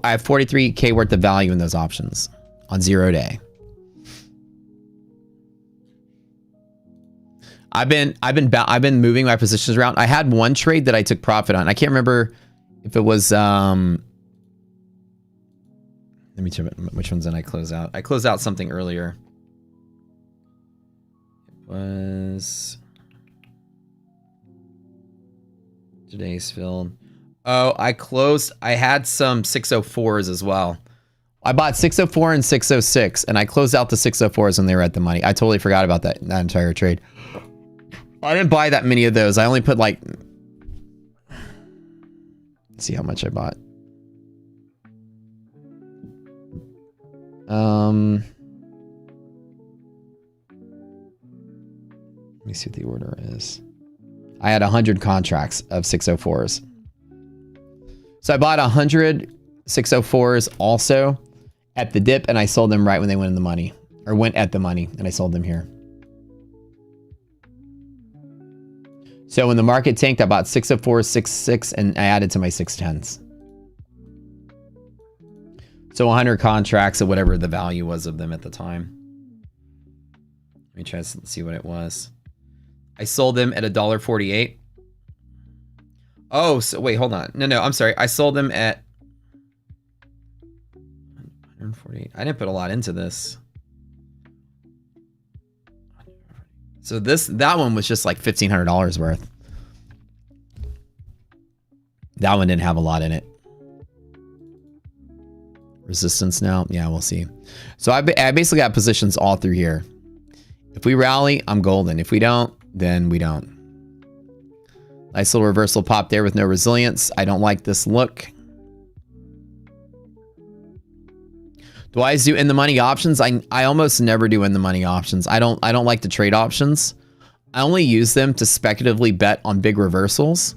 I have 43K worth of value in those options on 0 day. I've been moving my positions around. I had one trade that I took profit on. I can't remember if it was let me check which ones did I close out. I closed out something earlier. It was today's filled. Oh, I had some 604s as well. I bought 604 and 606, and I closed out the 604s when they were at the money. I totally forgot about that entire trade. I didn't buy that many of those. I only put like, let's see how much I bought. Let me see what the order is. I had 100 contracts of 604s. So I bought 100 604s also at the dip, and I sold them right when they went in the money, or went at the money, and I sold them here. So when the market tanked, I bought 604, 66, and I added to my 610s. So 100 contracts at whatever the value was of them at the time. Let me try to see what it was. I sold them at $1.48. Oh, so wait, hold on. No, I'm sorry. I sold them at 148. I didn't put a lot into this. So that one was just like $1,500 worth. That one didn't have a lot in it. Resistance now? Yeah, we'll see. So I basically got positions all through here. If we rally, I'm golden. If we don't, then we don't. Nice little reversal pop there with no resilience. I don't like this look. Do I do in the money options? I almost never do in the money options. I don't like to trade options. I only use them to speculatively bet on big reversals.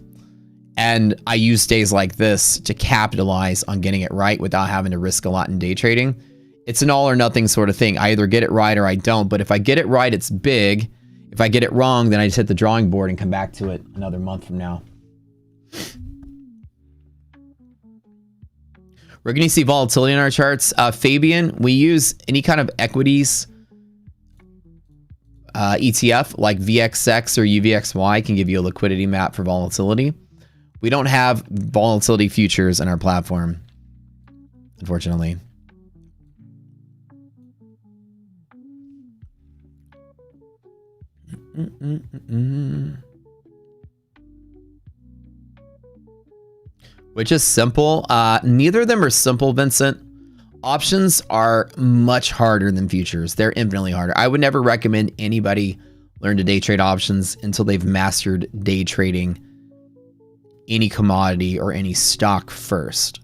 And I use days like this to capitalize on getting it right without having to risk a lot in day trading. It's an all or nothing sort of thing. I either get it right or I don't. But if I get it right, it's big. If I get it wrong, then I just hit the drawing board and come back to it another month from now. We're going to see volatility in our charts. Fabian, we use any kind of equities ETF like VXX or UVXY can give you a liquidity map for volatility. We don't have volatility futures in our platform, unfortunately. Which is simple. Neither of them are simple, Vincent. Options are much harder than futures. They're infinitely harder. I would never recommend anybody learn to day trade options until they've mastered day trading any commodity or any stock first.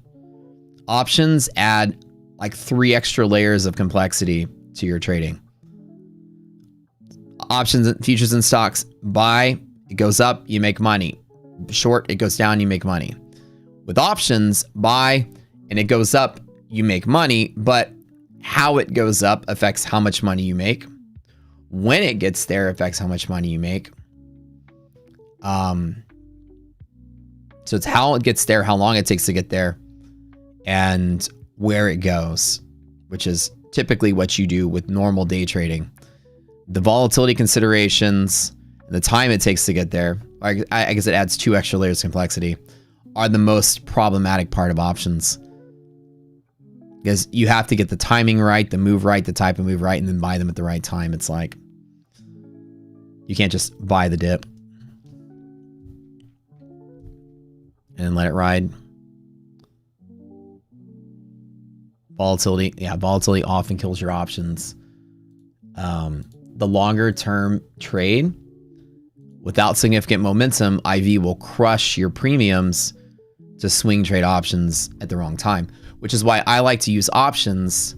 Options add like 3 extra layers of complexity to your trading. Options, futures, and stocks: buy, it goes up, you make money. Short, it goes down, you make money. With options, buy and it goes up, you make money, but how it goes up affects how much money you make. When it gets there affects how much money you make. So it's how it gets there, how long it takes to get there, and where it goes, which is typically what you do with normal day trading. The volatility considerations, the time it takes to get there, I guess it adds 2 extra layers of complexity, are the most problematic part of options. Because you have to get the timing right, the move right, the type of move right, and then buy them at the right time. It's like, you can't just buy the dip and let it ride. Volatility, yeah, volatility often kills your options. The longer term trade without significant momentum, IV will crush your premiums to swing trade options at the wrong time, which is why I like to use options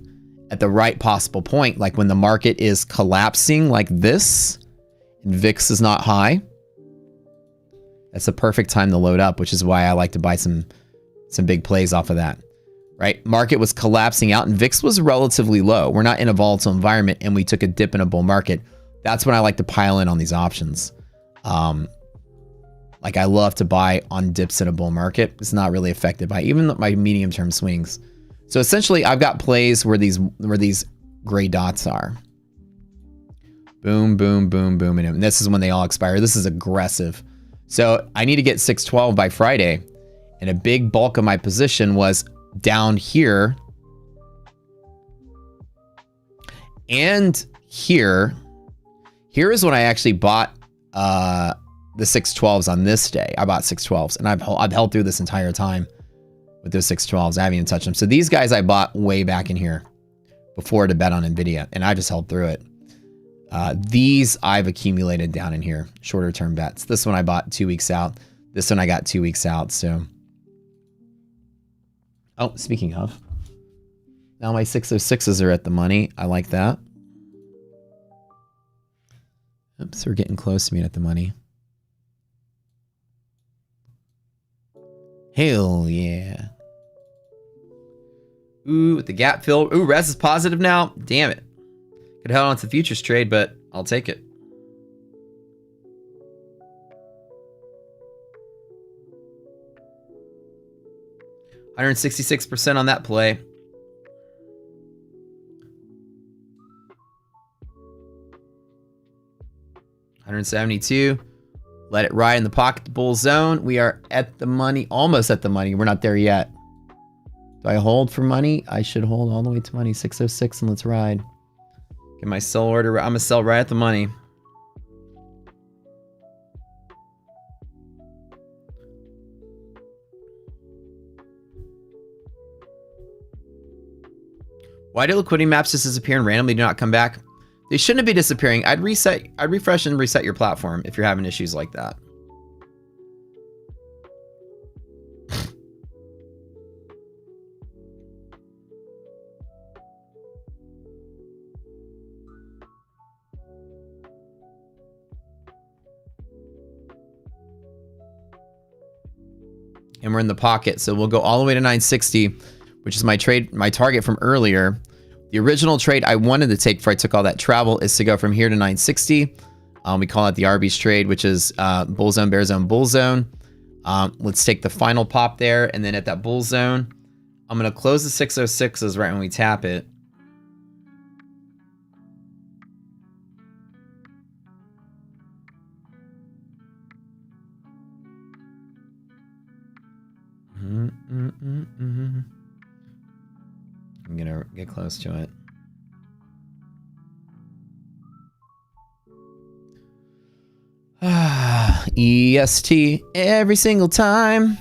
at the right possible point. Like when the market is collapsing like this and VIX is not high, that's the perfect time to load up, which is why I like to buy some big plays off of that. Right? Market was collapsing out and VIX was relatively low. We're not in a volatile environment and we took a dip in a bull market. That's when I like to pile in on these options. Like I love to buy on dips in a bull market. It's not really affected by even my medium term swings. So essentially I've got plays where these gray dots are. Boom, boom, boom, boom. And this is when they all expire. This is aggressive. So I need to get 612 by Friday. And a big bulk of my position was down here and here. Here is when I actually bought the 612s on this day. I bought 612s and I've held through this entire time with those 612s. I haven't even touched them. So these guys I bought way back in here before to bet on Nvidia, and I just held through it. These I've accumulated down in here, shorter term bets. This one I bought 2 weeks out. This one I got 2 weeks out. So, oh, speaking of, now my 606s are at the money. I like that. Oops, we're getting close to being at the money. Hell yeah. Ooh, with the gap fill. Ooh, res is positive now. Damn it. Could head on to the futures trade, but I'll take it. $166% on that play. $172. Let it ride in the pocket bull zone. We are at the money, almost at the money. We're not there yet. Do I hold for money? I should hold all the way to money. 606 and let's ride. Get my sell order. I'm gonna sell right at the money. Why do liquidity maps just disappear and randomly do not come back? They shouldn't be disappearing. I'd refresh and reset your platform if you're having issues like that. And we're in the pocket, so we'll go all the way to 960, which is my target from earlier. The original trade I wanted to take before I took all that travel is to go from here to 960. We call it the Arby's trade, which is bull zone, bear zone, bull zone. Let's take the final pop there, and then at that bull zone, I'm gonna close the 606s right when we tap it. I'm gonna get close to it. EST every single time.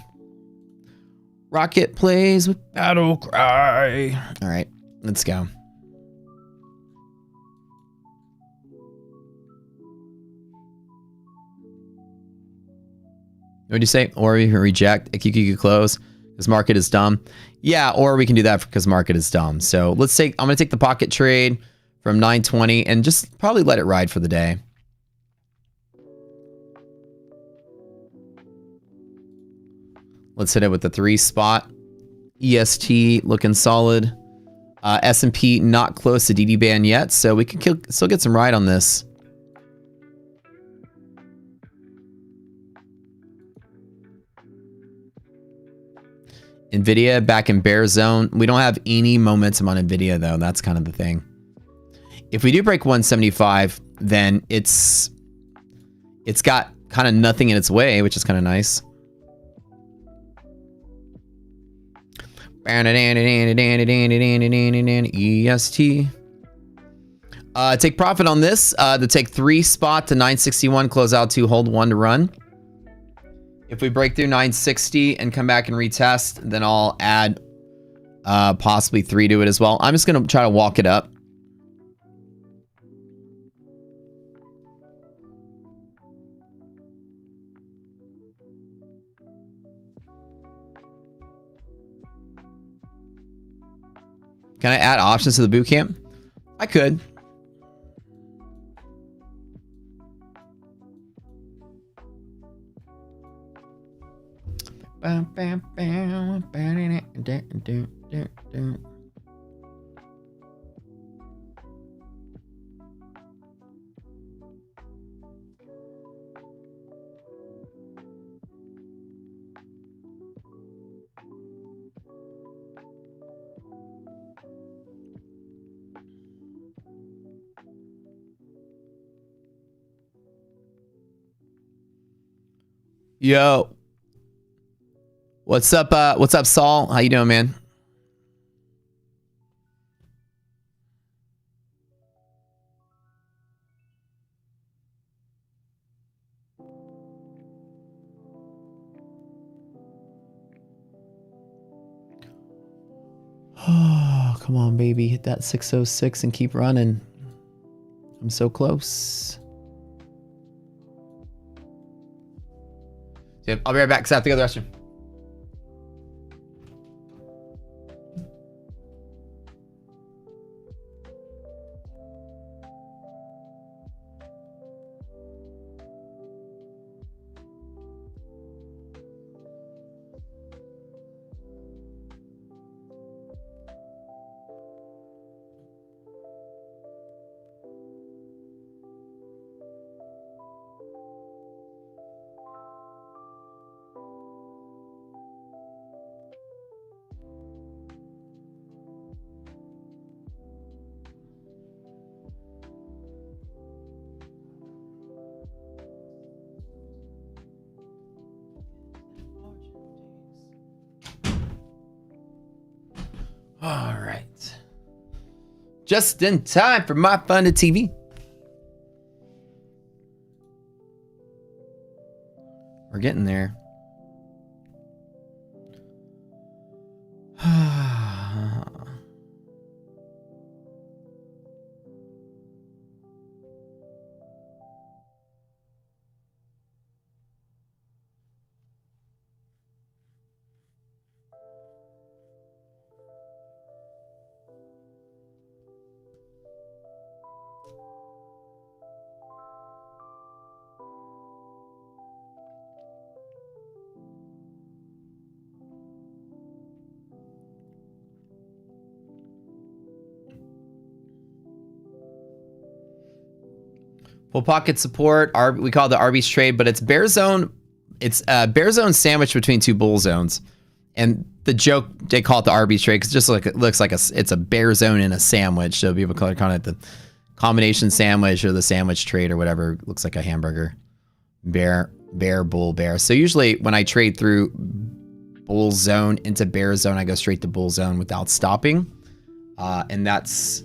Rocket plays with battle cry. All right, let's go. What do you say? Or we can reject a QQQ close because market is dumb. Yeah, or we can do that because market is dumb. So let's take, I'm going to take the pocket trade from 920 and just probably let it ride for the day. Let's hit it with the 3 spot. EST looking solid. S&P not close to DD band yet, so we can still get some ride on this. Nvidia back in bear zone. We don't have any momentum on Nvidia though. That's kind of the thing. If we do break 175, then it's got kind of nothing in its way, which is kind of nice. EST. Take profit on this. To take 3 spot to 961, close out 2, hold 1 to run. If we break through 960 and come back and retest, then I'll add possibly 3 to it as well. I'm just going to try to walk it up. Can I add options to the boot camp? I could. Yo. What's up, Saul? How you doing, man? Oh, come on, baby. Hit that 606 and keep running. I'm so close. Yep, I'll be right back because I have to go to the restroom. All right. Just in time for my fun to TV. We're getting there. Full pocket support. We call it the Arby's trade, but it's bear zone. It's a bear zone sandwich between 2 bull zones. And the joke, they call it the Arby's trade because just like it looks like it's a bear zone in a sandwich. So people call it the combination sandwich or the sandwich trade or whatever. It looks like a hamburger. Bear, bull, bear. So usually when I trade through bull zone into bear zone, I go straight to bull zone without stopping. And that's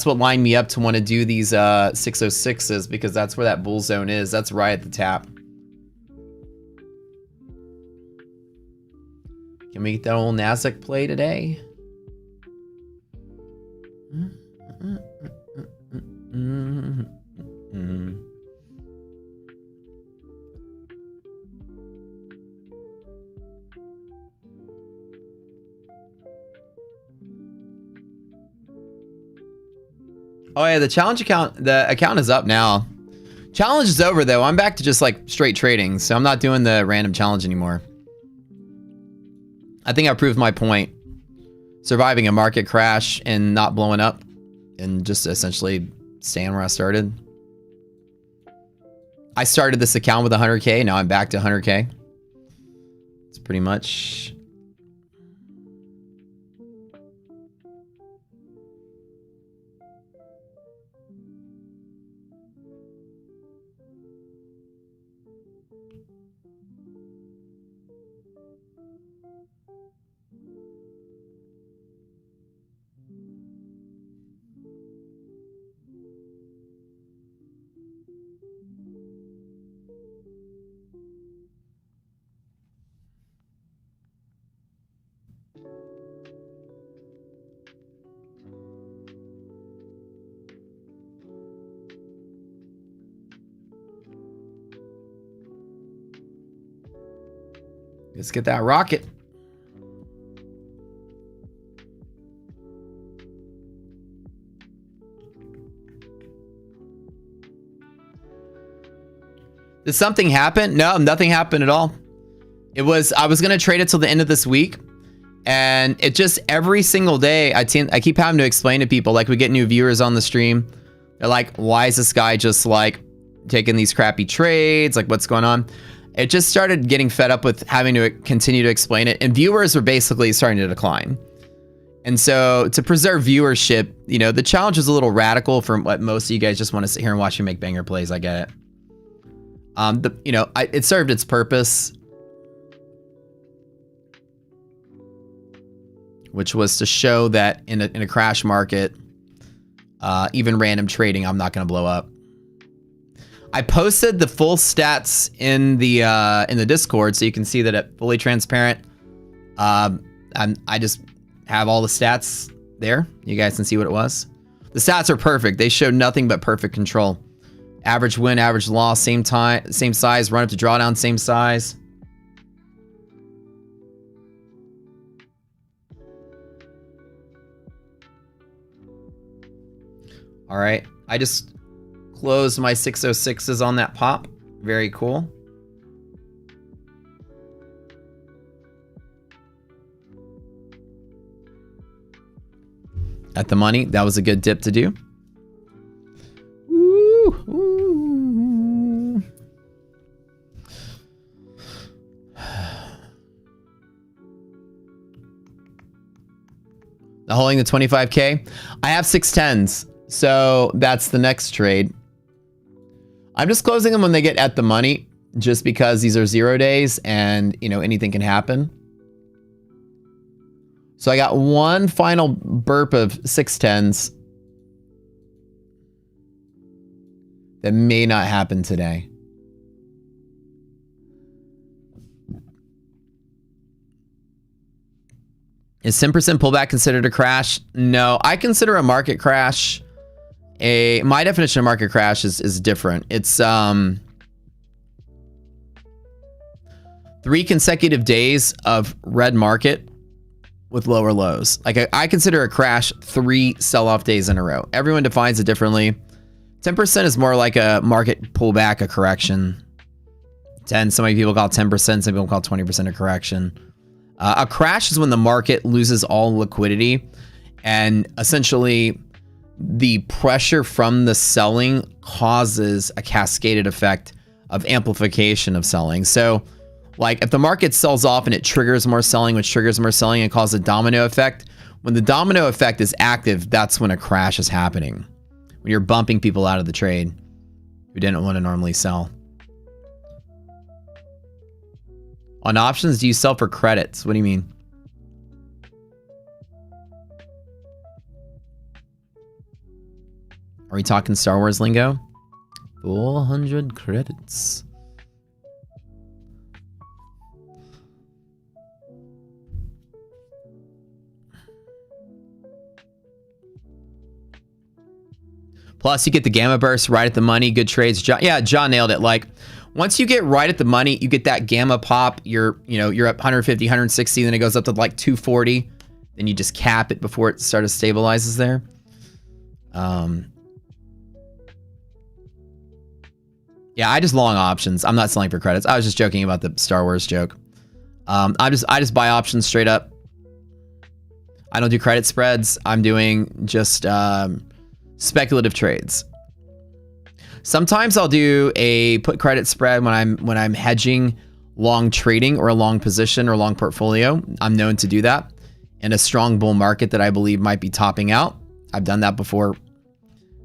what lined me up to want to do these 606s because that's where that bull zone is. That's right at the tap. Can we get that old Nasdaq play today? Oh yeah, the challenge account, the account is up now. Challenge is over though. I'm back to just like straight trading, so I'm not doing the random challenge anymore. I think I proved my point. Surviving a market crash and not blowing up and just essentially staying where I started. I started this account with 100K. Now I'm back to 100K. It's pretty much. Let's get that rocket. Did something happen? No, nothing happened at all. I was going to trade it till the end of this week. And it just, every single day, I keep having to explain to people, like we get new viewers on the stream. They're like, why is this guy just like taking these crappy trades? Like what's going on? It just started getting fed up with having to continue to explain it. And viewers were basically starting to decline. And so to preserve viewership, you know, the challenge is a little radical from what most of you guys just want to sit here and watch me make banger plays. I get it. It served its purpose, which was to show that in a crash market, even random trading, I'm not going to blow up. I posted the full stats in the Discord, so you can see that it's fully transparent. I just have all the stats there. You guys can see what it was. The stats are perfect. They show nothing but perfect control. Average win, average loss, same time, same size. Run up to drawdown, same size. All right, I just closed my 606s on that pop. Very cool. At the money, that was a good dip to do. Ooh, ooh. Holding the 25K. I have 610s, so that's the next trade. I'm just closing them when they get at the money, just because these are 0 days and, you know, anything can happen. So I got one final burp of 610s that may not happen today. Is 10% pullback considered a crash? No, I consider a market crash. My definition of market crash is different. It's 3 consecutive days of red market with lower lows. Like I consider a crash 3 sell-off days in a row. Everyone defines it differently. 10% is more like a market pullback, a correction. 10, so many people call it 10%, some people call it 20% a correction. A crash is when the market loses all liquidity and essentially the pressure from the selling causes a cascaded effect of amplification of selling. So like if the market sells off and it triggers more selling, which triggers more selling and causes a domino effect, when the domino effect is active, that's when a crash is happening. When you're bumping people out of the trade who didn't want to normally sell. On options, do you sell for credits? What do you mean? Are we talking Star Wars lingo? 400 credits. Plus, you get the gamma burst right at the money. Good trades. John nailed it. Like, once you get right at the money, you get that gamma pop. You're up 150, 160, then it goes up to like 240. Then you just cap it before it sort of stabilizes there. Yeah, I just long options. I'm not selling for credits. I was just joking about the Star Wars joke. I just buy options straight up. I don't do credit spreads. I'm doing just speculative trades. Sometimes I'll do a put credit spread when I'm hedging long trading or a long position or long portfolio. I'm known to do that in a strong bull market that I believe might be topping out. I've done that before,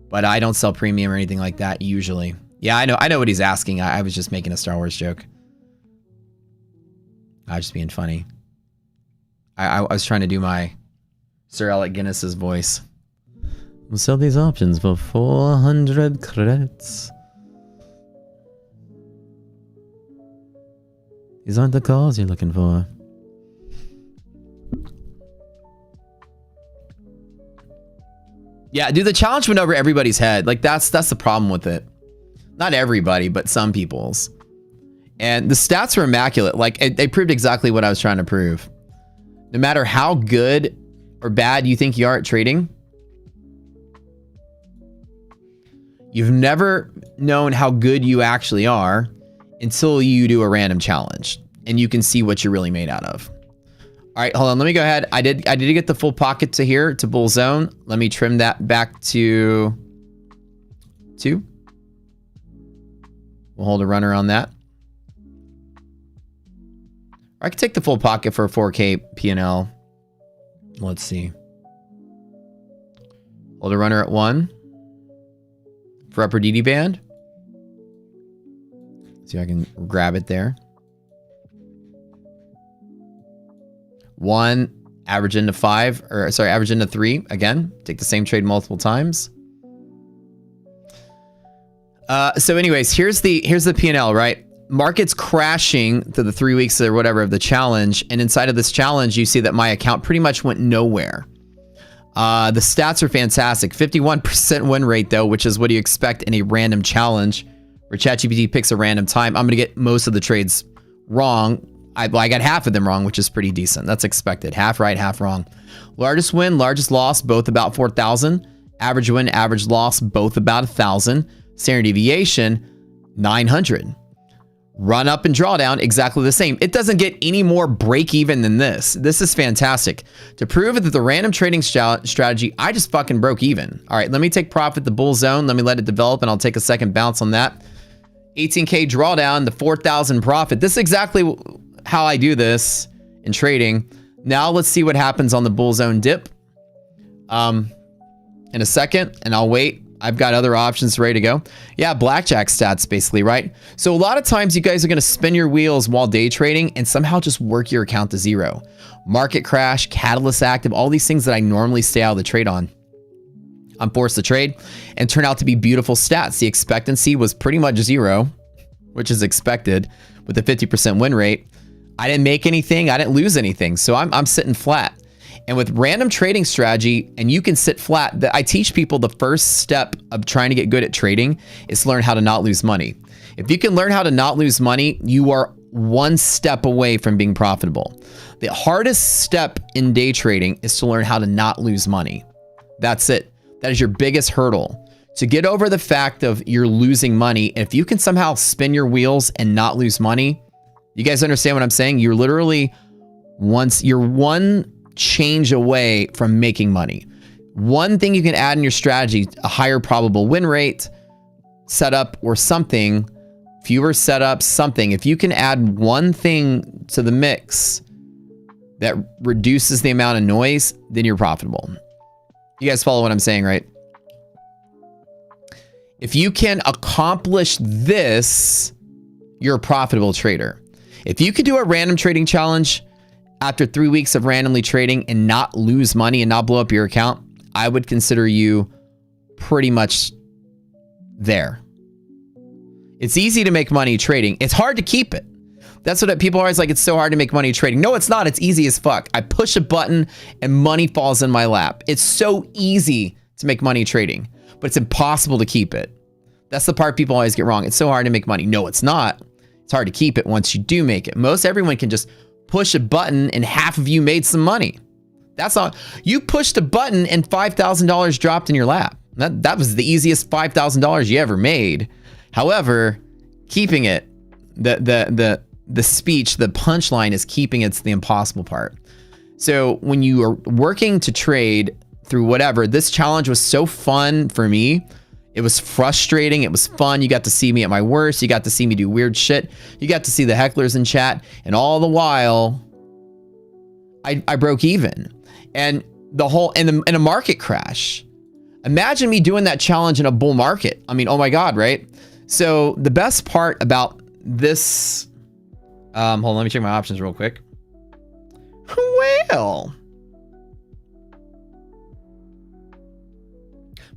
but I don't sell premium or anything like that usually. Yeah, I know what he's asking. I was just making a Star Wars joke. I was just being funny. I was trying to do my Sir Alec Guinness's voice. We'll sell these options for 400 credits. These aren't the calls you're looking for. Yeah, dude, the challenge went over everybody's head. Like that's the problem with it. Not everybody, but some people's. And the stats were immaculate. Like they proved exactly what I was trying to prove. No matter how good or bad you think you are at trading, you've never known how good you actually are until you do a random challenge and you can see what you're really made out of. All right, hold on. Let me go ahead. I did get the full pocket to here to bull zone. Let me trim that back to 2. We'll hold a runner on that. I can take the full pocket for a 4K P&L. Let's see. Hold a runner at 1 for upper DD band. See if I can grab it there. 1, average into 5, or sorry, average into 3. Again, take the same trade multiple times. So anyways, here's the P&L, right? Market's crashing to the 3 weeks or whatever of the challenge. And inside of this challenge, you see that my account pretty much went nowhere. The stats are fantastic. 51% win rate though, which is what you expect in a random challenge where ChatGPT picks a random time. I'm going to get most of the trades wrong. I got half of them wrong, which is pretty decent. That's expected. Half right, half wrong. Largest win, largest loss, both about 4,000. Average win, average loss, both about 1,000. Standard deviation, 900. Run up and drawdown, exactly the same. It doesn't get any more break even than this. This is fantastic. To prove that the random trading strategy, I just fucking broke even. All right, let me take profit the bull zone. Let me let it develop and I'll take a second bounce on that. 18K drawdown, the 4,000 profit. This is exactly how I do this in trading. Now let's see what happens on the bull zone dip in a second, and I'll wait. I've got other options ready to go. Yeah, blackjack stats basically, right? So a lot of times you guys are going to spin your wheels while day trading and somehow just work your account to 0. Market crash, catalyst active, all these things that I normally stay out of the trade on. I'm forced to trade and turn out to be beautiful stats. The expectancy was pretty much 0, which is expected with a 50% win rate. I didn't make anything. I didn't lose anything. So I'm sitting flat. And with random trading strategy, and you can sit flat, I teach people the first step of trying to get good at trading is to learn how to not lose money. If you can learn how to not lose money, you are one step away from being profitable. The hardest step in day trading is to learn how to not lose money. That's it. That is your biggest hurdle. To get over the fact of you're losing money, if you can somehow spin your wheels and not lose money, you guys understand what I'm saying? You're literally you're one change away from making money. One thing you can add in your strategy, a higher probable win rate, setup or something, fewer setups, something. If you can add one thing to the mix that reduces the amount of noise, then you're profitable. You guys follow what I'm saying, right? If you can accomplish this, you're a profitable trader. If you could do a random trading challenge after 3 weeks of randomly trading and not lose money and not blow up your account, I would consider you pretty much there. It's easy to make money trading. It's hard to keep it. That's what people are always like, it's so hard to make money trading. No, it's not. It's easy as fuck. I push a button and money falls in my lap. It's so easy to make money trading, but it's impossible to keep it. That's the part people always get wrong. It's so hard to make money. No, it's not. It's hard to keep it once you do make it. Everyone can just push a button and half of you made some money. That's all. You pushed a button and $5,000 dropped in your lap. That was the easiest $5,000 you ever made. However, keeping it. The speech, the punchline is keeping it's the impossible part. So when you are working to trade through whatever, this challenge was so fun for me. It was frustrating. It was fun. You got to see me at my worst. You got to see me do weird shit. You got to see the hecklers in chat. And all the while, I broke even. And the whole, in a market crash. Imagine me doing that challenge in a bull market. I mean, oh my God, right? So the best part about this, hold on, let me check my options real quick. Well,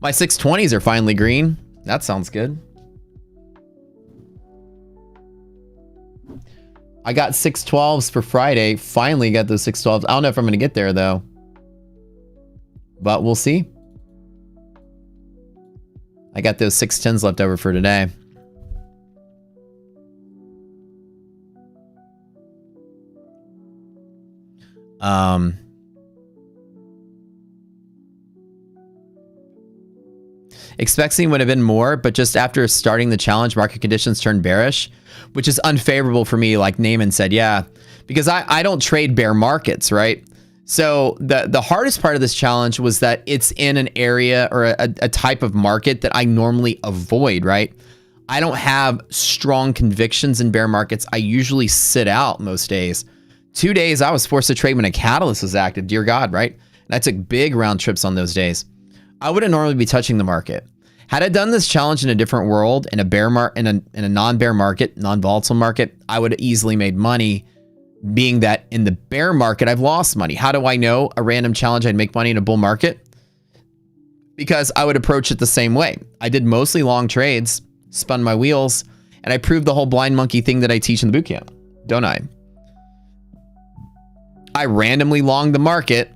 my 620s are finally green. That sounds good. I got 612s for Friday. Finally got those 612s. I don't know if I'm going to get there though, but we'll see. I got those 610s left over for today. Expecting would have been more, but just after starting the challenge, market conditions turned bearish, which is unfavorable for me, like Naaman said. Yeah, because I don't trade bear markets, right? So the hardest part of this challenge was that it's in an area or a type of market that I normally avoid, right? I don't have strong convictions in bear markets. I usually sit out most days. 2 days I was forced to trade when a catalyst was active, dear God, right? And I took big round trips on those days. I wouldn't normally be touching the market. Had I done this challenge in a different world, in a bear in a non-bear market, non-volatile market, I would have easily made money. Being that in the bear market, I've lost money. How do I know a random challenge I'd make money in a bull market? Because I would approach it the same way. I did mostly long trades, spun my wheels, and I proved the whole blind monkey thing that I teach in the bootcamp, don't I? I randomly longed the market.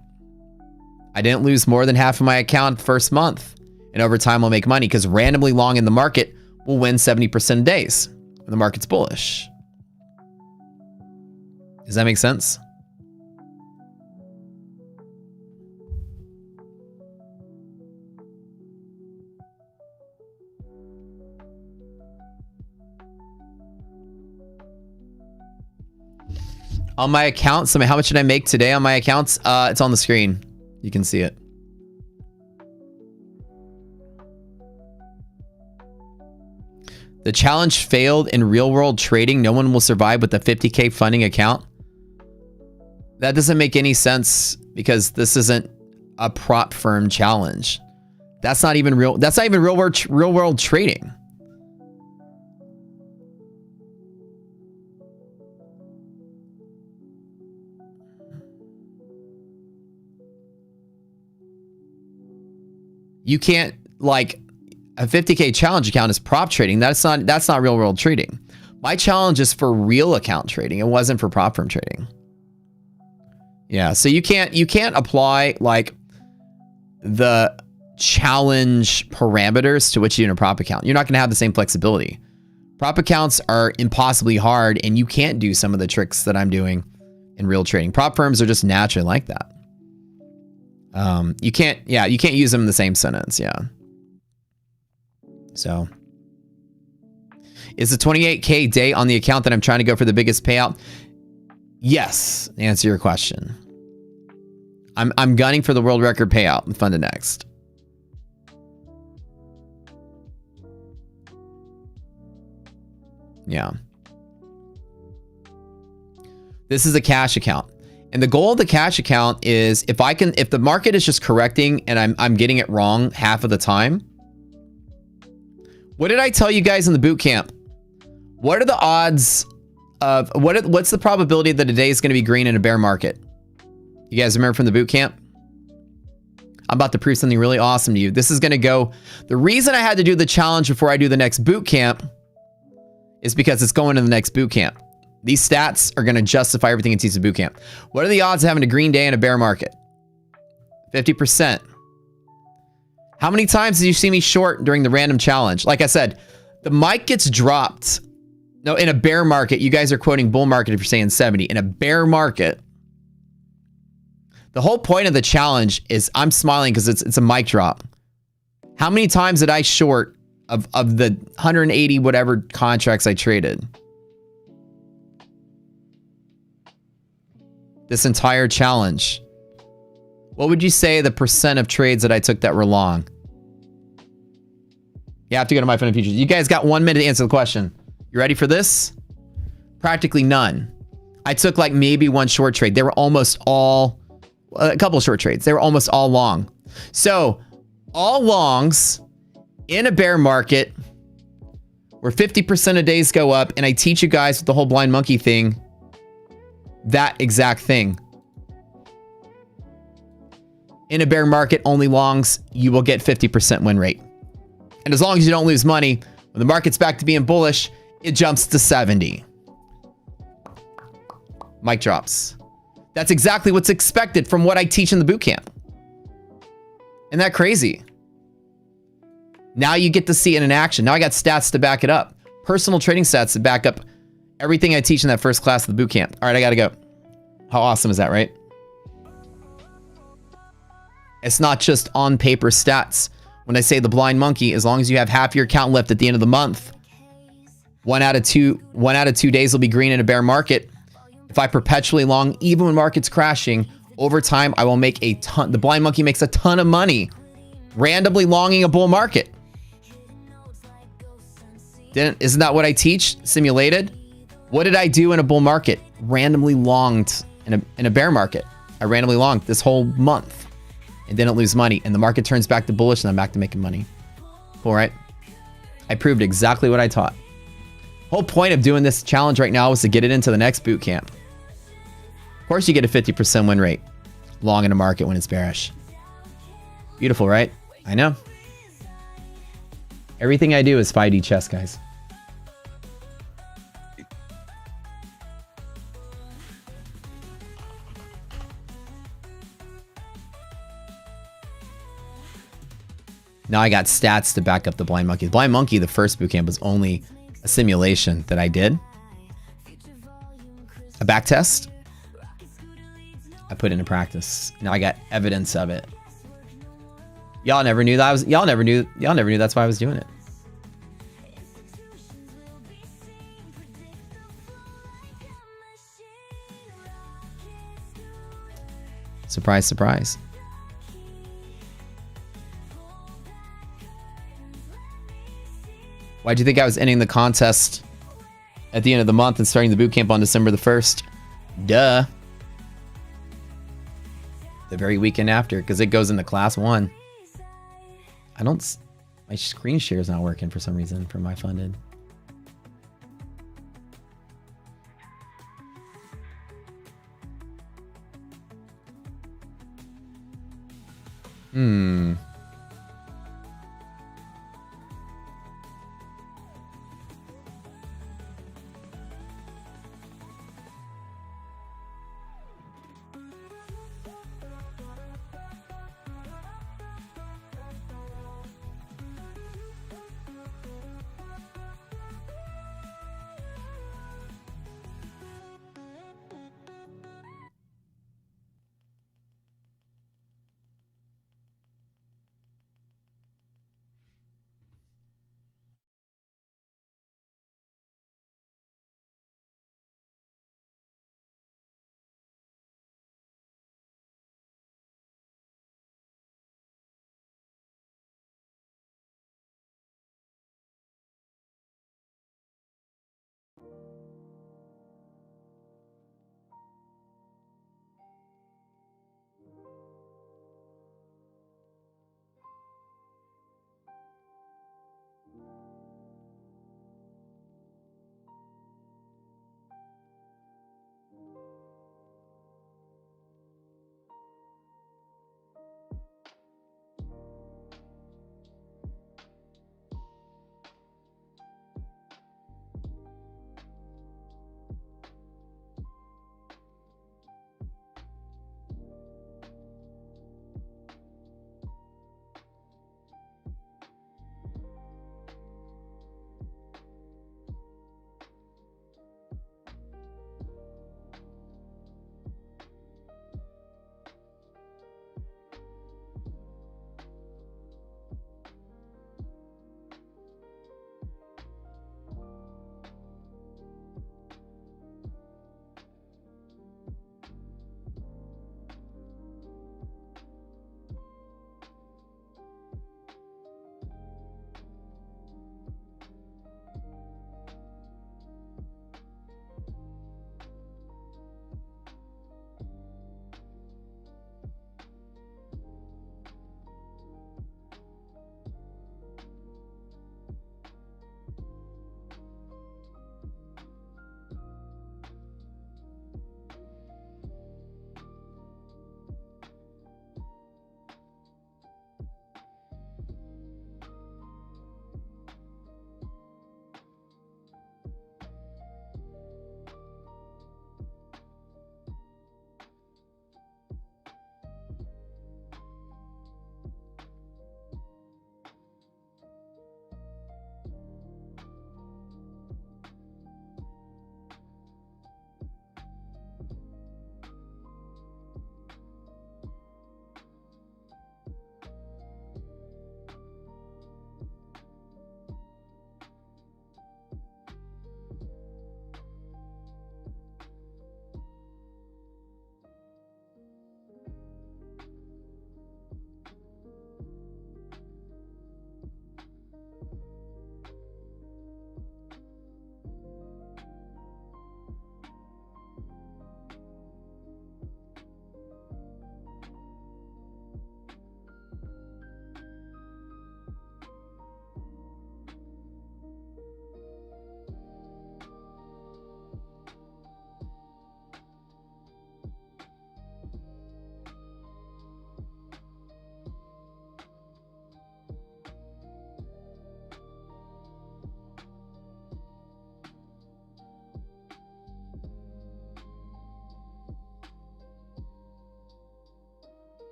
I didn't lose more than half of my account the first month. And over time, I'll make money because randomly long in the market will win 70% of days when the market's bullish. Does that make sense? On my accounts, how much did I make today on my accounts? It's on the screen. You can see it. The challenge failed in real world trading. No one will survive with a 50K funding account. That doesn't make any sense because this isn't a prop firm challenge. That's not even real. That's not even real world trading. You can't, like, a 50K challenge account is prop trading. That's not real world trading. My challenge is for real account trading. It wasn't for prop firm trading. Yeah, so you can't apply like the challenge parameters to which you do in a prop account. You're not going to have the same flexibility. Prop accounts are impossibly hard, and you can't do some of the tricks that I'm doing in real trading. Prop firms are just naturally like that. You can't use them in the same sentence. Yeah. So is the 28K day on the account that I'm trying to go for the biggest payout? Yes. To answer your question. I'm gunning for the world record payout and fund it next. Yeah. This is a cash account. And the goal of the cash account is if the market is just correcting and I'm getting it wrong half of the time. What did I tell you guys in the boot camp? What are the odds of what's the probability that a day is going to be green in a bear market? You guys remember from the boot camp? I'm about to prove something really awesome to you. This is going to go. The reason I had to do the challenge before I do the next boot camp is because it's going to the next boot camp. These stats are going to justify everything in teach the boot camp. What are the odds of having a green day in a bear market? 50%. How many times did you see me short during the random challenge? Like I said, the mic gets dropped. No, in a bear market, you guys are quoting bull market if you're saying 70. In a bear market, the whole point of the challenge is I'm smiling because it's a mic drop. How many times did I short of the 180 whatever contracts I traded. This entire challenge. What would you say the percent of trades that I took that were long? You have to go to my fun and futures. You guys got 1 minute to answer the question. You ready for this? Practically none. I took like maybe one short trade. They were almost all, a couple short trades. They were almost all long. So all longs in a bear market where 50% of days go up, and I teach you guys with the whole blind monkey thing, that exact thing. In a bear market, only longs, you will get 50% win rate. And as long as you don't lose money, when the market's back to being bullish, it jumps to 70. Mic drops. That's exactly what's expected from what I teach in the bootcamp. Isn't that crazy? Now you get to see it in action. Now I got stats to back it up. Personal trading stats to back up everything I teach in that first class of the bootcamp. All right, I gotta go. How awesome is that, right? It's not just on paper stats. When I say the blind monkey, as long as you have half your account left at the end of the month, one out of two days will be green in a bear market. If I perpetually long, even when market's crashing, over time, I will make a ton. The blind monkey makes a ton of money randomly longing a bull market. Isn't that what I teach? Simulated? What did I do in a bull market? Randomly longed in a bear market. I randomly longed this whole month and didn't lose money. And the market turns back to bullish and I'm back to making money. Cool, right? I proved exactly what I taught. Whole point of doing this challenge right now was to get it into the next boot camp. Of course you get a 50% win rate long in a market when it's bearish. Beautiful, right? I know. Everything I do is 5D chess, guys. Now I got stats to back up the blind monkey. The blind monkey, the first bootcamp, was only a simulation that I did. A back test. I put into practice. Now I got evidence of it. Y'all never knew that y'all never knew that's why I was doing it. Surprise, surprise. Why'd you think I was ending the contest at the end of the month and starting the bootcamp on December the 1st? Duh. The very weekend after, because it goes into class 1. My screen share is not working for some reason for my funded.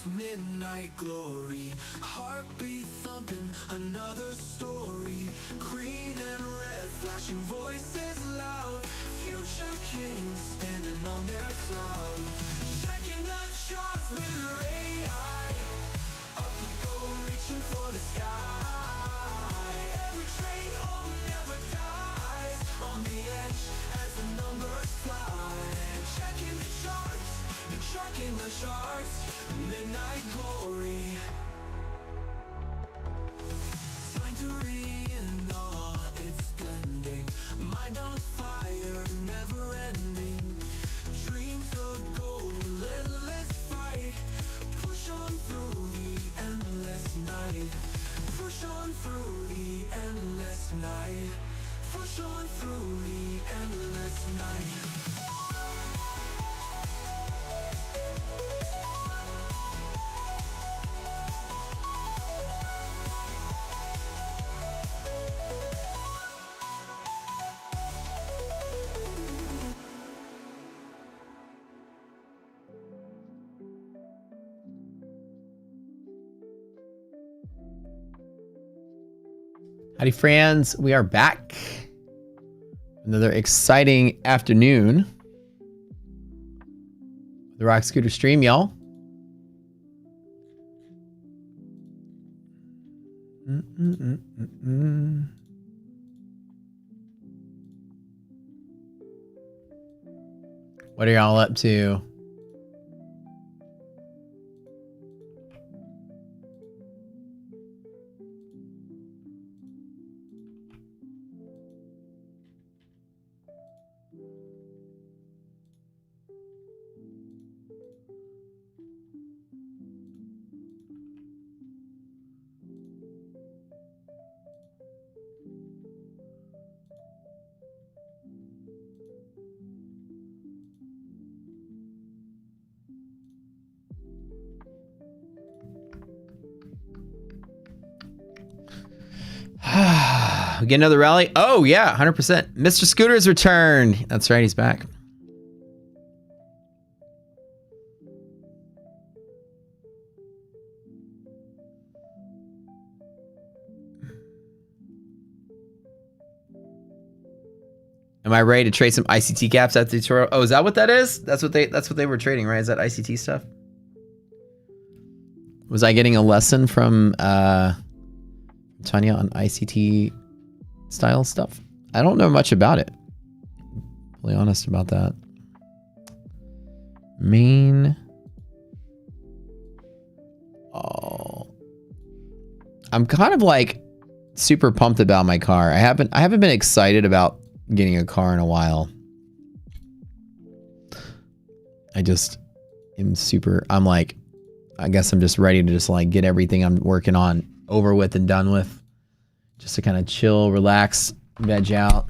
midnight glory, heartbeat thumping, another story. Green and red, flashing voices loud. Future kings standing on their throne. Checking the charts with their AI. Up we go, reaching for the sky. Every train home never dies. On the edge as the numbers fly. Checking the charts, checking the charts. Midnight glory. Time to reinstall, it's blending. Mind on fire, never ending. Dreams of gold, relentless fight. Push on through the endless night. Push on through the endless night. Push on through the endless night. Howdy, friends. We are back. Another exciting afternoon. The Rock Scooter stream, y'all. What are y'all up to? We get another rally. Oh yeah, 100%. Mr. Scooter's returned. That's right, he's back. Am I ready to trade some ICT gaps at the tutorial? Oh, is that what that is? That's what they were trading, right? Is that ICT stuff? Was I getting a lesson from Tanya on ICT style stuff? I don't know much about it. Really honest about that. Main. Oh. I'm kind of like super pumped about my car. I haven't been excited about getting a car in a while. I just am super, I'm like, I guess I'm just ready to just like get everything I'm working on over with and done with. Just to kind of chill, relax, veg out.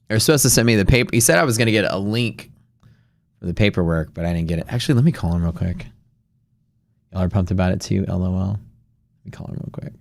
They're supposed to send me the paper. He said I was going to get a link for the paperwork, but I didn't get it. Actually, let me call him real quick. Y'all are pumped about it too, LOL. Let me call him real quick.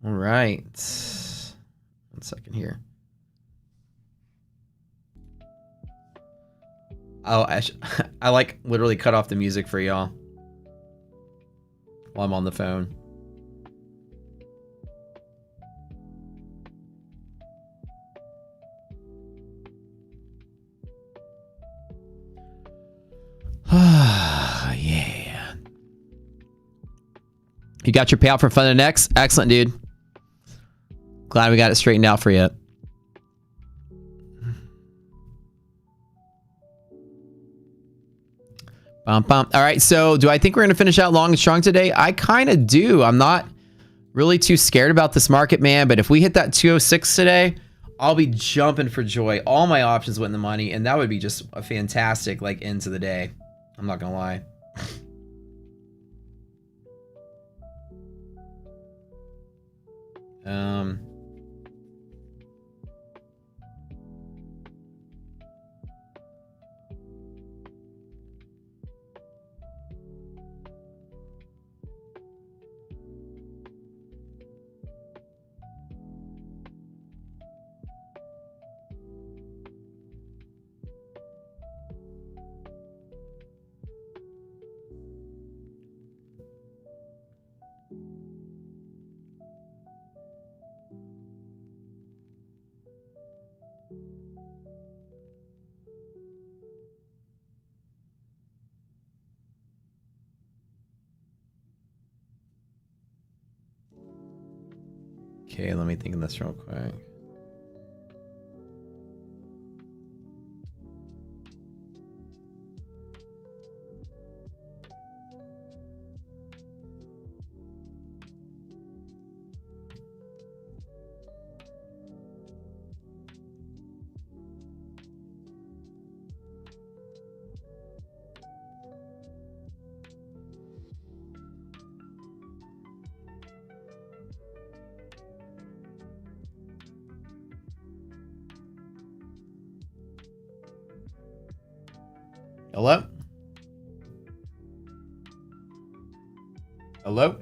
All right. 1 second here. Oh, I like literally cut off the music for y'all while I'm on the phone. Yeah. You got your payout for Fun and X? Excellent, dude. Glad we got it straightened out for you. Bum, bum. All right, so do I think we're going to finish out long and strong today? I kind of do. I'm not really too scared about this market, man, but if we hit that 206 today, I'll be jumping for joy. All my options went in the money, and that would be just a fantastic like end to the day. I'm not going to lie. Okay, let me think of this real quick. Hello? Hello?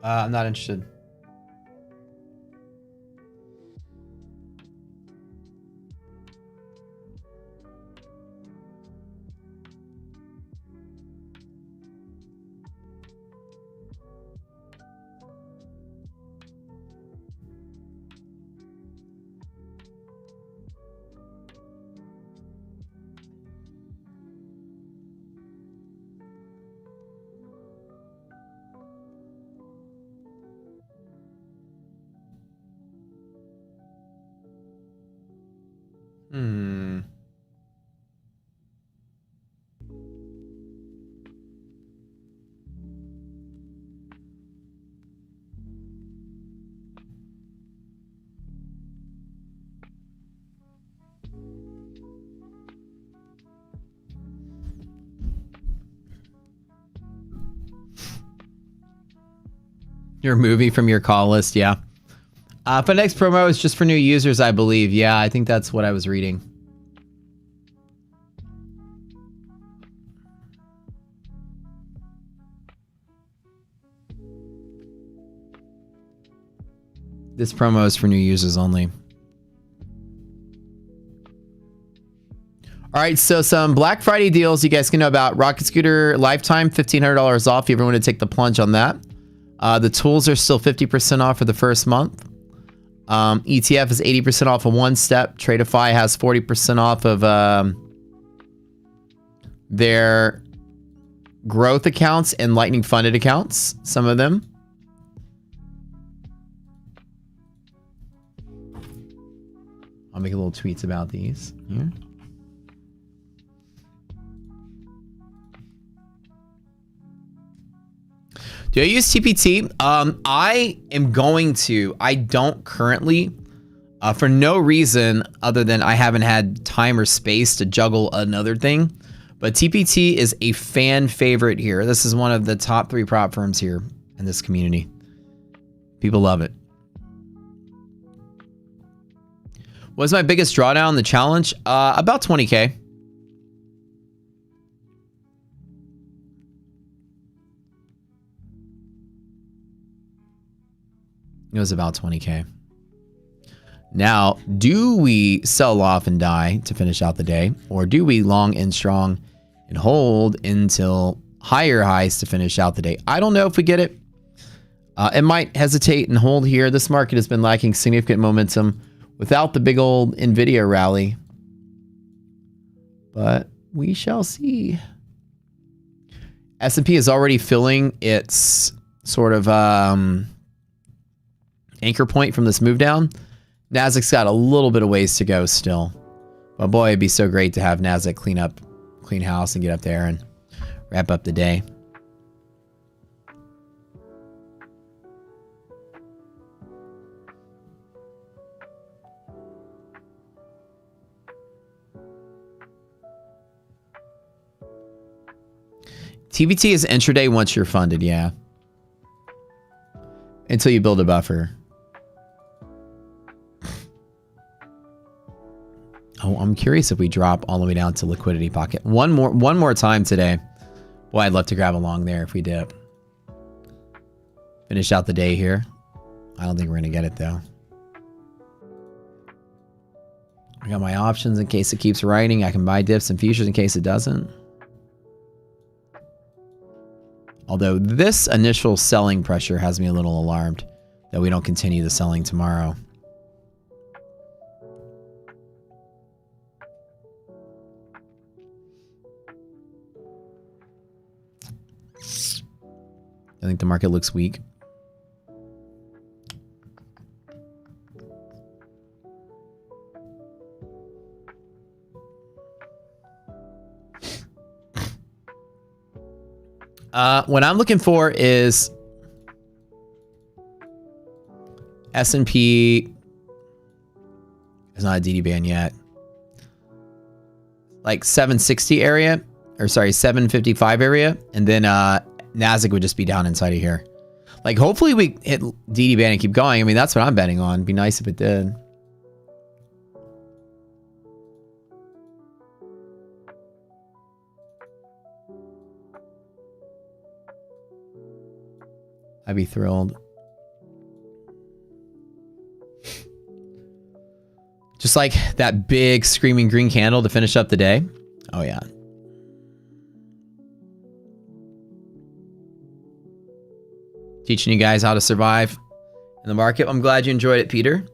I'm not interested. Your movie from your call list, yeah. For next promo is just for new users, I believe. Yeah, I think that's what I was reading. This promo is for new users only. All right, so some Black Friday deals you guys can know about. Rocket Scooter Lifetime, $1,500 off if you ever want to take the plunge on that. The tools are still 50% off for the first month. ETF is 80% off of One Step. Tradeify has 40% off of their growth accounts and Lightning funded accounts, some of them. I'll make little tweets about these here. Do I use TPT? I am going to. I don't currently, for no reason other than I haven't had time or space to juggle another thing. But TPT is a fan favorite here. This is one of the top 3 prop firms here in this community. People love it. What's my biggest drawdown in the challenge? About 20K. It was about 20K. Now, do we sell off and die to finish out the day? Or do we long and strong and hold until higher highs to finish out the day? I don't know if we get it. It might hesitate and hold here. This market has been lacking significant momentum without the big old Nvidia rally. But we shall see. S&P is already filling its sort of anchor point from this move down. Nasdaq's got a little bit of ways to go still. But boy, it'd be so great to have Nasdaq clean house and get up there and wrap up the day. TBT is intraday once you're funded, yeah. Until you build a buffer. Oh, I'm curious if we drop all the way down to liquidity pocket. One more time today. Boy, I'd love to grab along there if we dip. Finish out the day here. I don't think we're gonna get it though. I got my options in case it keeps riding. I can buy dips and futures in case it doesn't. Although this initial selling pressure has me a little alarmed that we don't continue the selling tomorrow. I think the market looks weak. What I'm looking for is S&P is not a DD band yet. Like 760 area, or sorry, 755 area, and then Nasdaq would just be down inside of here. Like hopefully we hit DD band and keep going. I mean, that's what I'm betting on. It'd be nice if it did. I'd be thrilled. Just like that big screaming green candle to finish up the day. Oh yeah. Teaching you guys how to survive in the market. I'm glad you enjoyed it, Peter.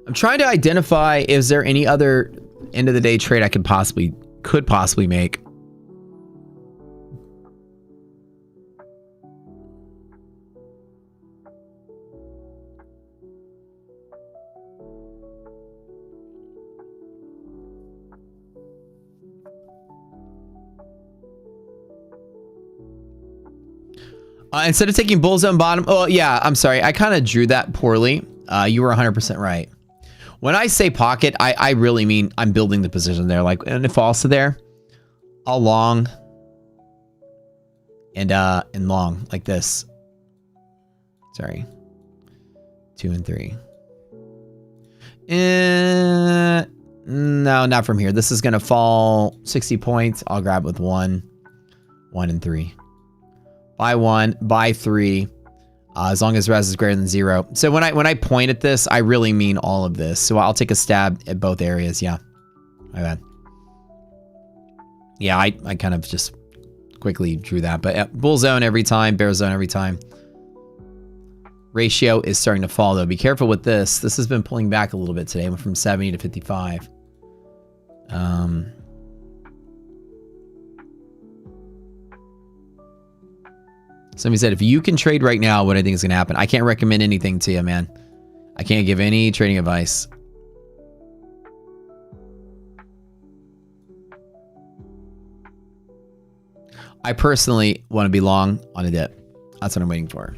I'm trying to identify, is there any other end of the day trade I could possibly make? Instead of taking bull zone bottom, oh yeah, I'm sorry, I kind of drew that poorly. You were 100% right. When I say pocket, I really mean I'm building the position there. Like, and it falls to there, I'll long and long like this. Sorry, 2 and 3. No, not from here. This is gonna fall 60 points. I'll grab with 1 and 3. Buy 1, buy 3. As long as res is greater than 0. So when I point at this, I really mean all of this. So I'll take a stab at both areas. Yeah, my bad. Yeah, I kind of just quickly drew that. But bull zone every time, bear zone every time. Ratio is starting to fall though. Be careful with this. This has been pulling back a little bit today. Went from 70 to 55. Somebody said, if you can trade right now, what do you think is going to happen? I can't recommend anything to you, man. I can't give any trading advice. I personally want to be long on a dip. That's what I'm waiting for.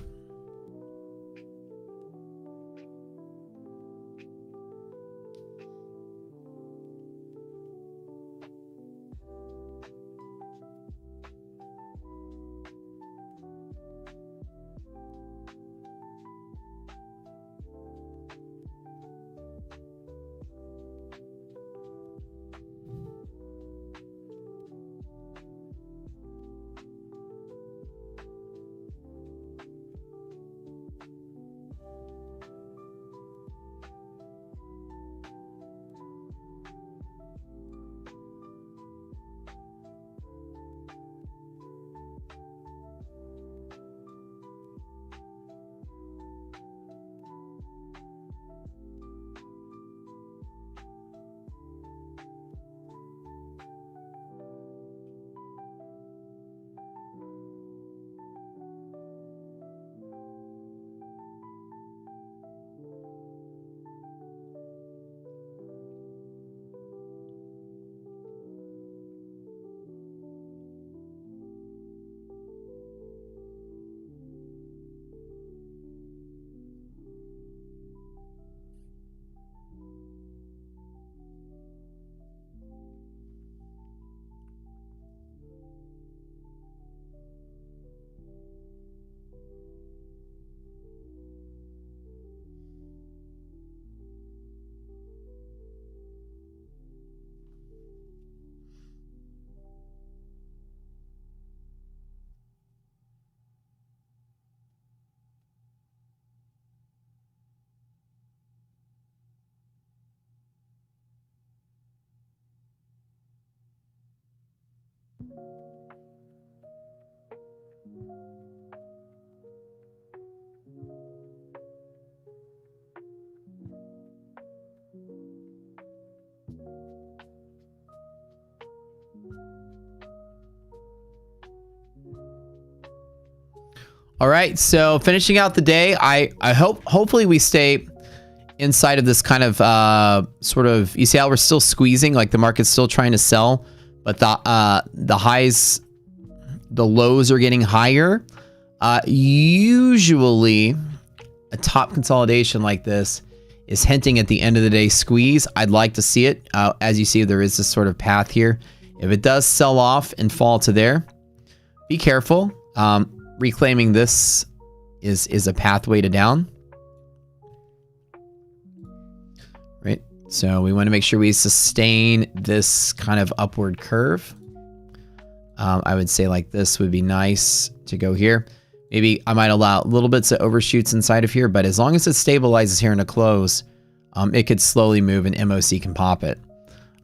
All right, so finishing out the day, I hopefully we stay inside of this kind of sort of, you see how we're still squeezing, like the market's still trying to sell, but the highs, the lows are getting higher. Usually a top consolidation like this is hinting at the end of the day squeeze. I'd like to see it. As you see, there is this sort of path here. If it does sell off and fall to there, be careful. Reclaiming this is a pathway to down. Right? So we want to make sure we sustain this kind of upward curve. I would say like this would be nice to go here. Maybe I might allow little bits of overshoots inside of here, but as long as it stabilizes here in a close, it could slowly move and MOC can pop it.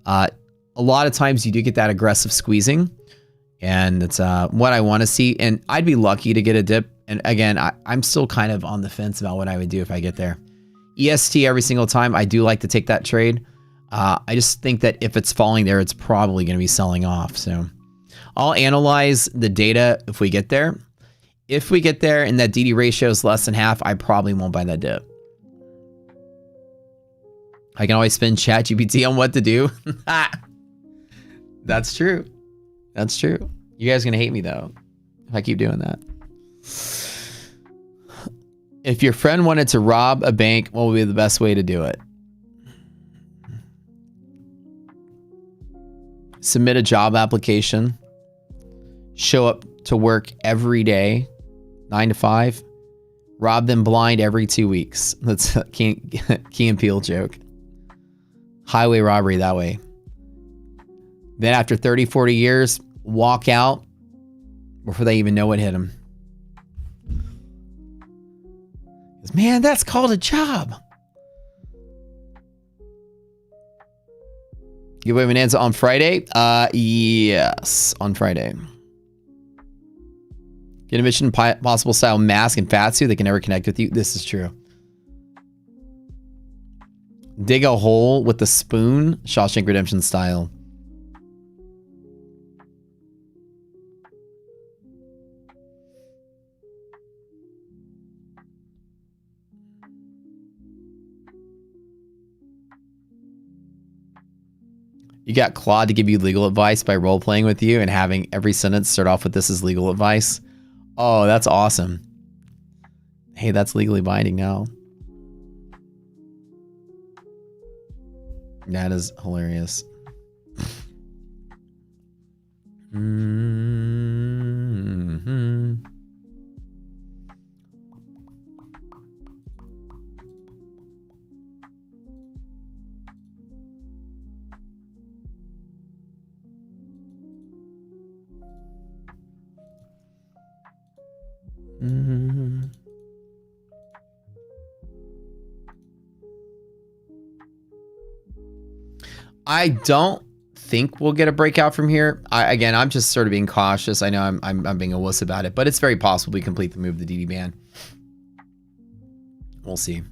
A lot of times you do get that aggressive squeezing, and it's what I want to see. And I'd be lucky to get a dip. And again, I'm still kind of on the fence about what I would do if I get there. EST every single time. I do like to take that trade. I just think that if it's falling there, it's probably going to be selling off. So I'll analyze the data if we get there. If we get there and that DD ratio is less than half, I probably won't buy that dip. I can always spin ChatGPT on what to do. That's true. That's true. You guys are going to hate me, though, if I keep doing that. If your friend wanted to rob a bank, what would be the best way to do it? Submit a job application. Show up to work every day, 9 to 5. Rob them blind every 2 weeks. That's a Key and Peele joke. Highway robbery that way. Then after 30, 40 years, walk out before they even know what hit them. Man, that's called a job. Giveaway Bonanza on Friday? Yes, on Friday. Get a Mission Impossible style mask and fat suit. They can never connect with you. This is true. Dig a hole with the spoon. Shawshank Redemption style. You got Claude to give you legal advice by role-playing with you and having every sentence start off with "this is legal advice." Oh, that's awesome. Hey, that's legally binding now. That is hilarious. Mm-hmm. Mm-hmm. I don't think we'll get a breakout from here. Again, I'm just sort of being cautious. I know I'm being a wuss about it, but it's very possible we complete the move to DD band. We'll see.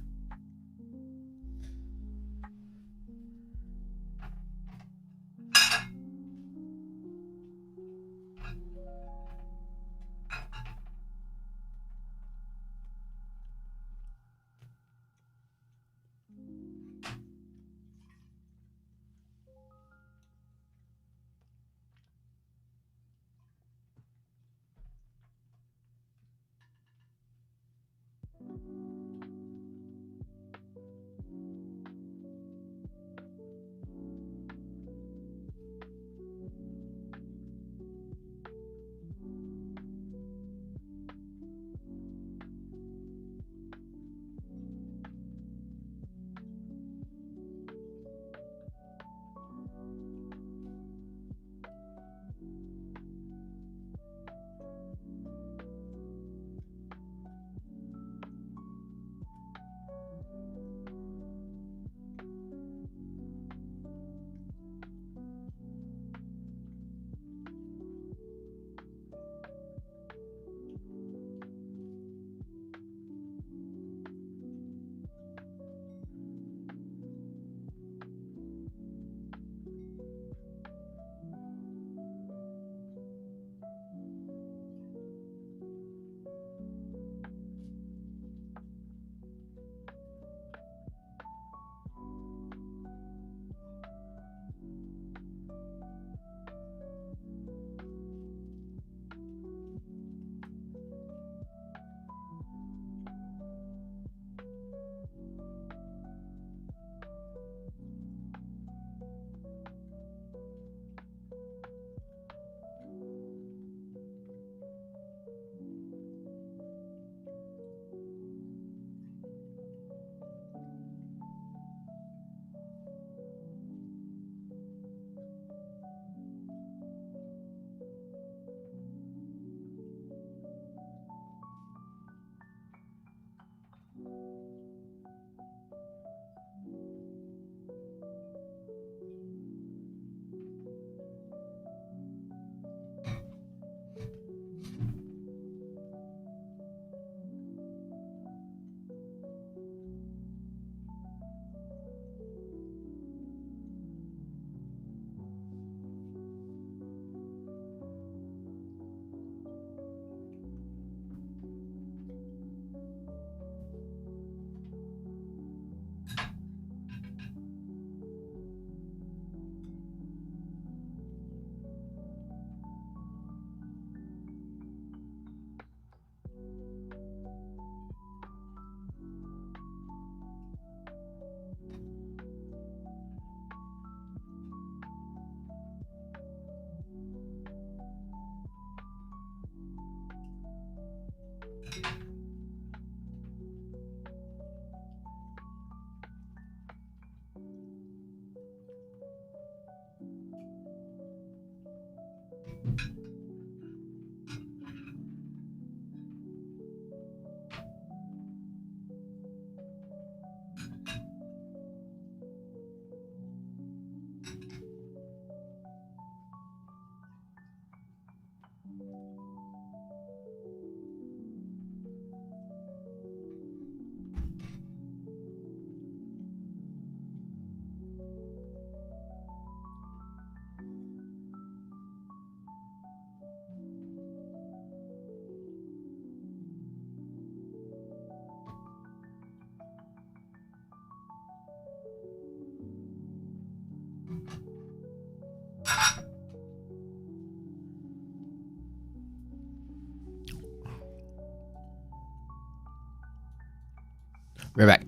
Right back.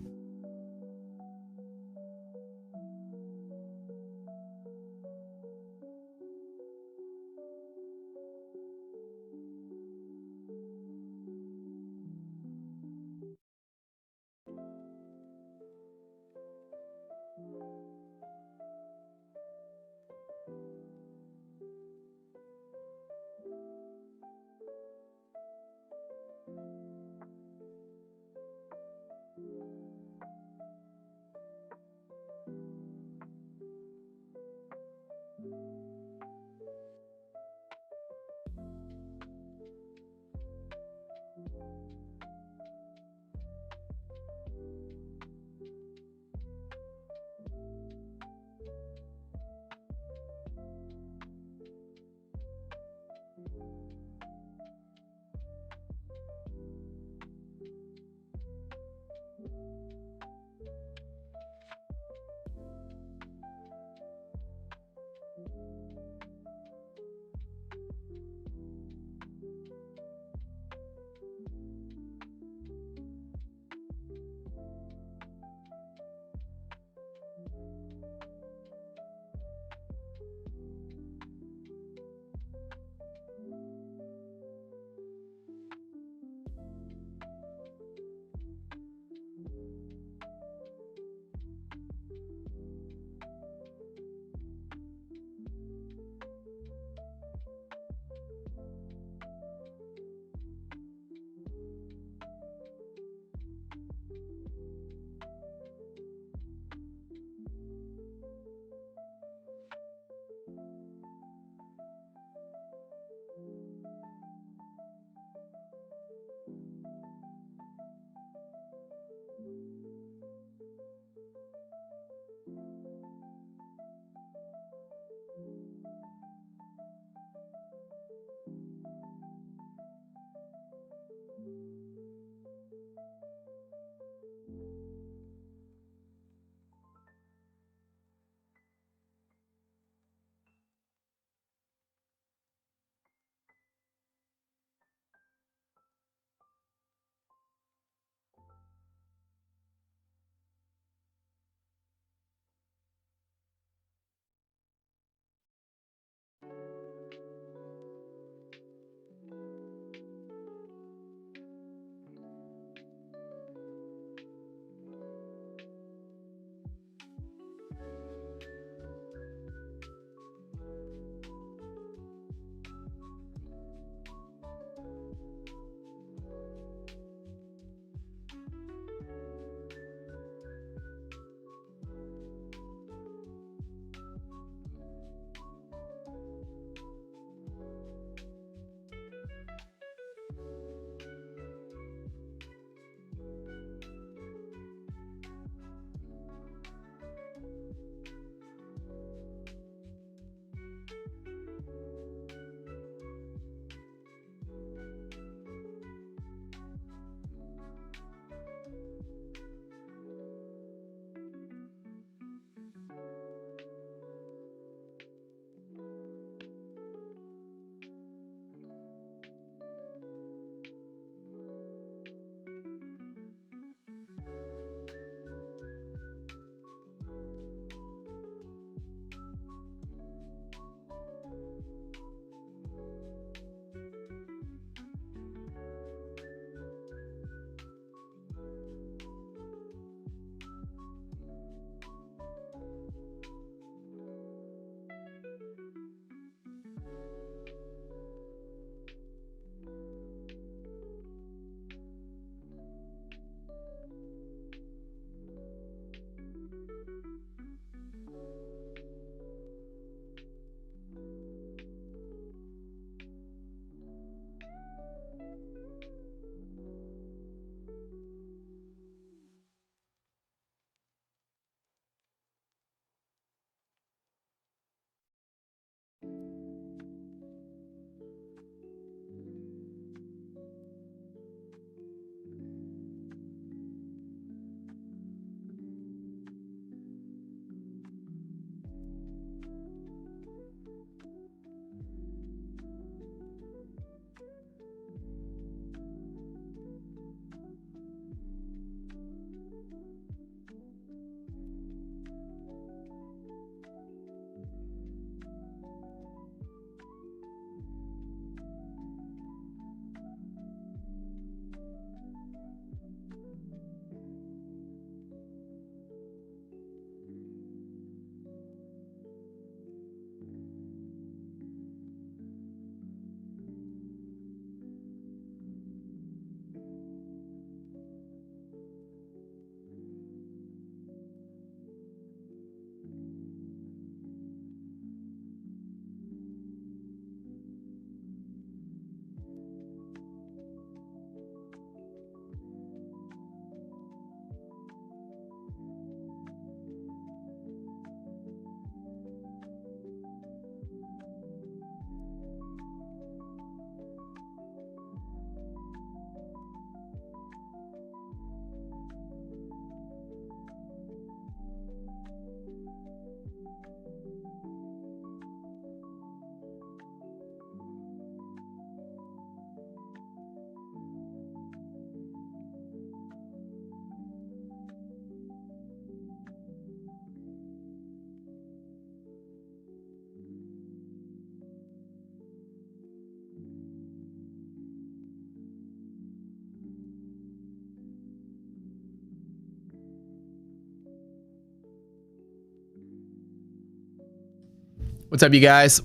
What's up, you guys?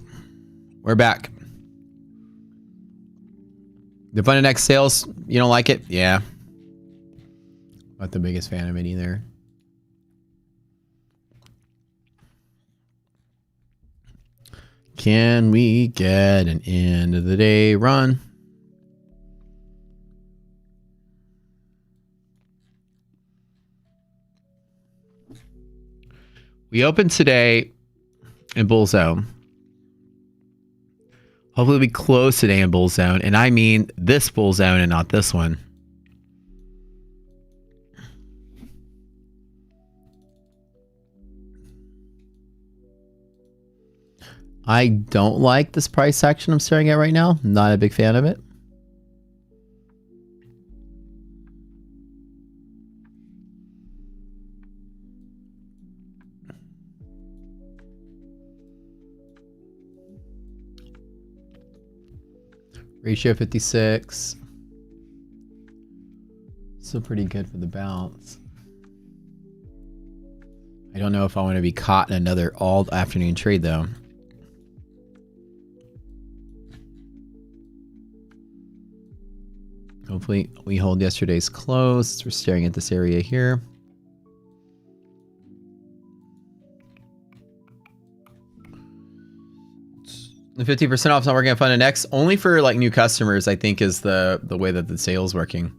We're back. The Fun and X sales, you don't like it? Yeah. Not the biggest fan of it either. Can we get an end of the day run? We opened today in Bull Zone. Hopefully we close today in Bull Zone. And I mean this Bull Zone and not this one. I don't like this price action I'm staring at right now. Not a big fan of it. Ratio 56. Still pretty good for the bounce. I don't know if I want to be caught in another all afternoon trade though. Hopefully we hold yesterday's close. We're staring at this area here. The 50% off is not working on Fun and X. Only for like new customers, I think, is the way that the sale's working.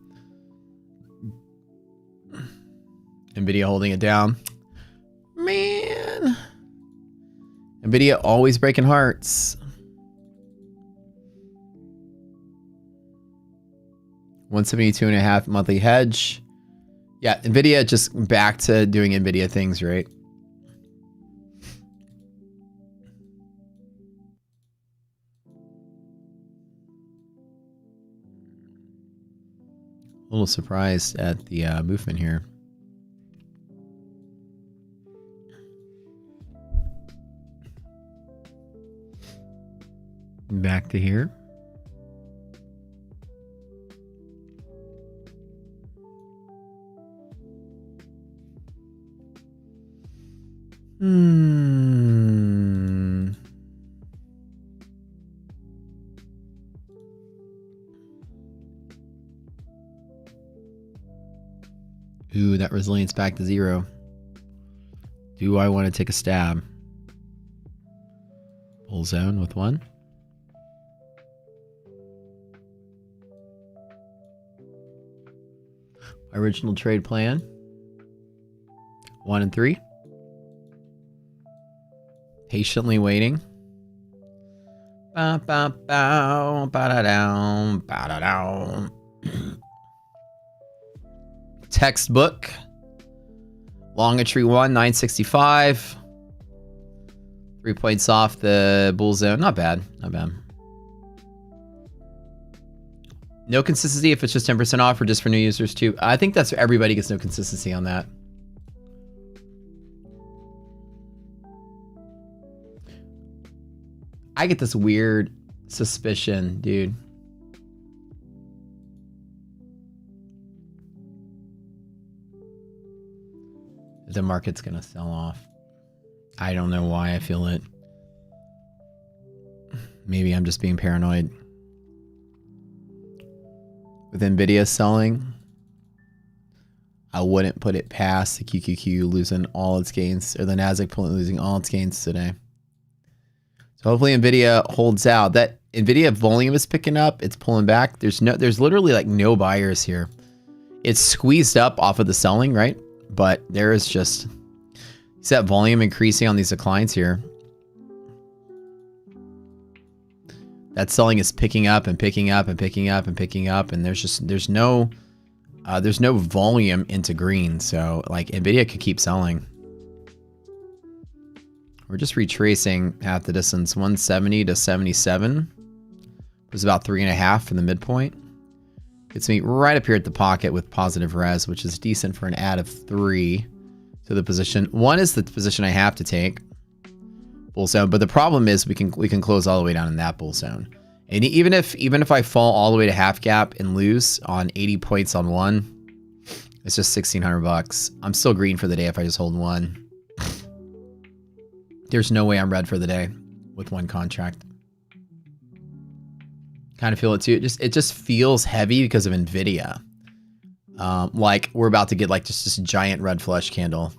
Nvidia holding it down. Man. Nvidia always breaking hearts. 172.5 monthly hedge. Yeah, Nvidia just back to doing Nvidia things, right? A little surprised at the movement here. Back to here. Ooh, that resilience back to 0. Do I want to take a stab? Bull zone with 1. Original trade plan. 1 and 3. Patiently waiting. Ba ba bow, ba da down, ba da down. Textbook. Longatry 1, 965. 3 points off the bull zone. Not bad. Not bad. No consistency if it's just 10% off or just for new users too. I think that's everybody gets no consistency on that. I get this weird suspicion, dude. The market's gonna sell off. I don't know why I feel it. Maybe I'm just being paranoid. With Nvidia selling, I wouldn't put it past the QQQ losing all its gains, or the Nasdaq losing all its gains today. So hopefully Nvidia holds out. That Nvidia volume is picking up. It's pulling back. There's literally like no buyers here. It's squeezed up off of the selling, right? But there is just that volume increasing on these declines here. That selling is picking up and picking up and picking up and picking up, and there's no volume into green. So like Nvidia could keep selling. We're just retracing half the distance. 170 to 77 was about 3.5 from the midpoint. Gets me right up here at the pocket with positive res, which is decent for an add of 3 to the position. 1 is the position I have to take. Bull zone, but the problem is we can close all the way down in that bull zone. And even if I fall all the way to half gap and lose on 80 points on 1, it's just $1,600. I'm still green for the day if I just hold 1. There's no way I'm red for the day. with one contract. Kind of feel it too. It just feels heavy because of Nvidia. Like we're about to get like just this giant red flush candle.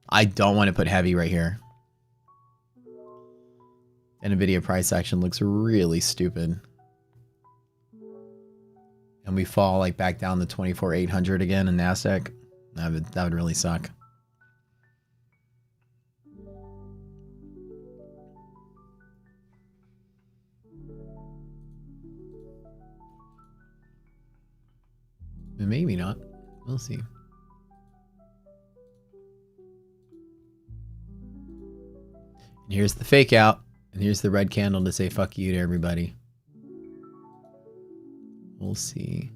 I don't want to put heavy right here. And Nvidia price action looks really stupid. And we fall like back down to 24,800 again in NASDAQ. That would really suck. Maybe not. We'll see. And here's the fake out. And here's the red candle to say fuck you to everybody. We'll see.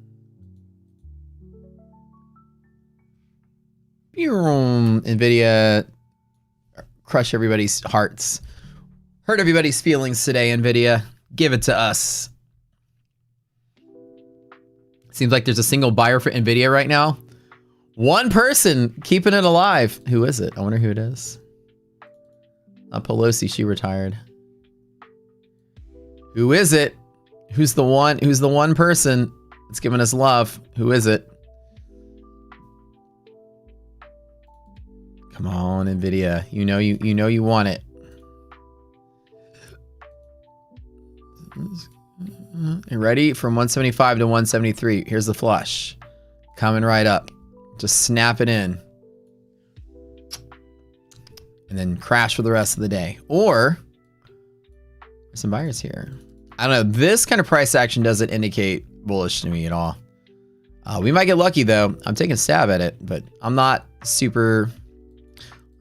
Nvidia crush everybody's hearts. Hurt everybody's feelings today, Nvidia. Give it to us. Seems like there's a single buyer for Nvidia right now. One person keeping it alive. Who is it? I wonder who it is. Pelosi, she retired. Who is it? Who's the one person that's giving us love? Who is it? Come on, Nvidia. You know you want it. You ready? From 175 to 173. Here's the flush. Coming right up. Just snap it in. And then crash for the rest of the day. Or there's some buyers here. I don't know. This kind of price action doesn't indicate bullish to me at all. We might get lucky though. I'm taking a stab at it, but I'm not super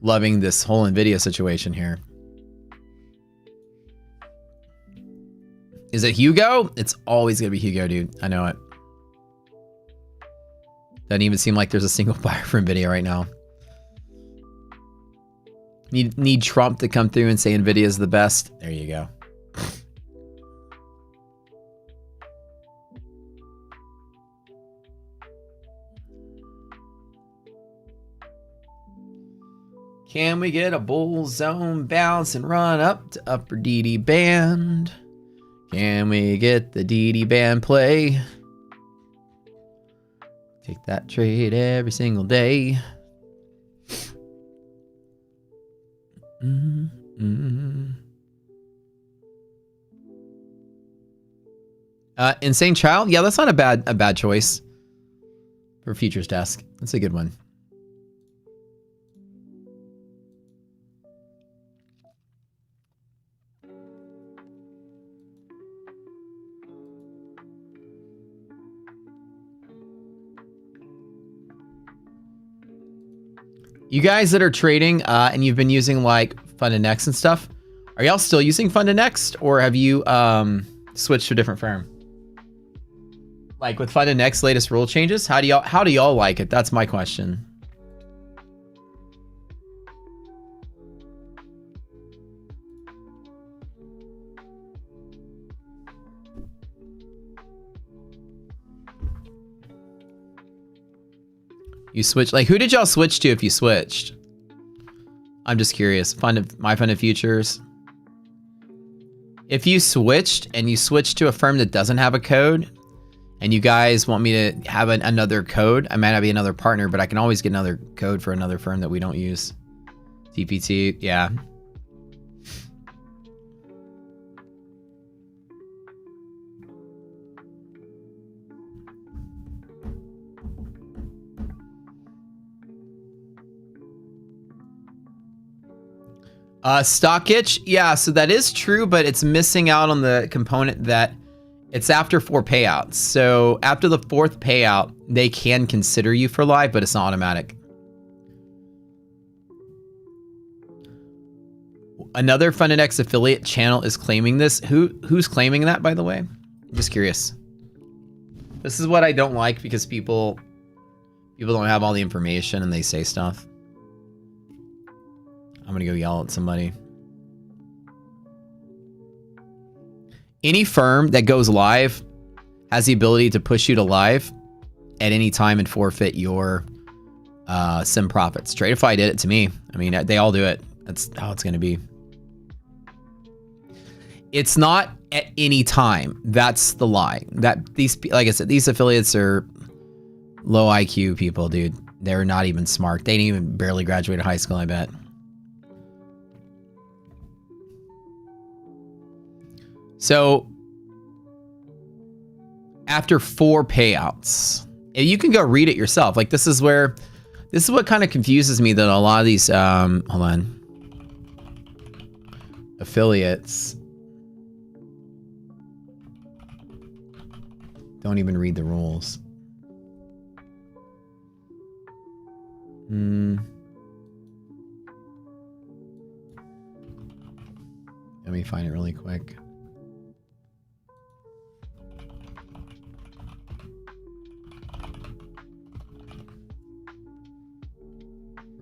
loving this whole Nvidia situation here. Is it Hugo? It's always going to be Hugo, dude. I know it. Doesn't even seem like there's a single buyer for Nvidia right now. Need Trump to come through and say Nvidia is the best. There you go. Can we get a bull zone bounce and run up to upper DD band? Can we get the DD band play? Take that trade every single day. Insane Child? Yeah, that's not a bad choice for futures desk. That's a good one. You guys that are trading and you've been using like Fund and Next and stuff, are y'all still using Fund and Next, or have you switched to a different firm? Like with Fund and Next latest rule changes, how do y'all like it? That's my question. You switch, like who did y'all switch to if you switched? I'm just curious. My Fund of Futures. If you switched and you switched to a firm that doesn't have a code, and you guys want me to have another code, I might not be another partner, but I can always get another code for another firm that we don't use. TPT, yeah. Stock itch, yeah, so that is true, but it's missing out on the component that it's after 4 payouts. So after the 4th payout, they can consider you for live, but it's not automatic. Another Fund and X affiliate channel is claiming this. Who's claiming that, by the way? I'm just curious. This is what I don't like, because people don't have all the information and they say stuff. I'm gonna go yell at somebody. Any firm that goes live has the ability to push you to live at any time and forfeit your sim profits. Tradeify did it to me. I mean, they all do it. That's how it's gonna be. It's not at any time. That's the lie. That these, like I said, these affiliates are low IQ people, dude. They're not even smart. They didn't even barely graduate high school, I bet. So after 4 payouts, and you can go read it yourself. Like this is what kind of confuses me, that a lot of these, hold on, affiliates don't even read the rules. Let me find it really quick.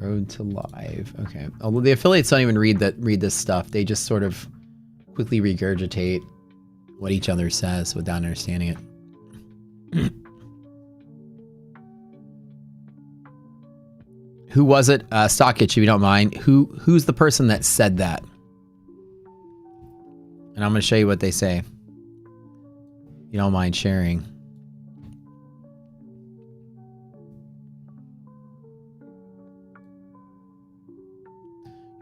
Road to live. Okay. Although the affiliates don't even read this stuff. They just sort of quickly regurgitate what each other says without understanding it. Who was it? Stockitch, if you don't mind. Who's the person that said that? And I'm going to show you what they say. You don't mind sharing.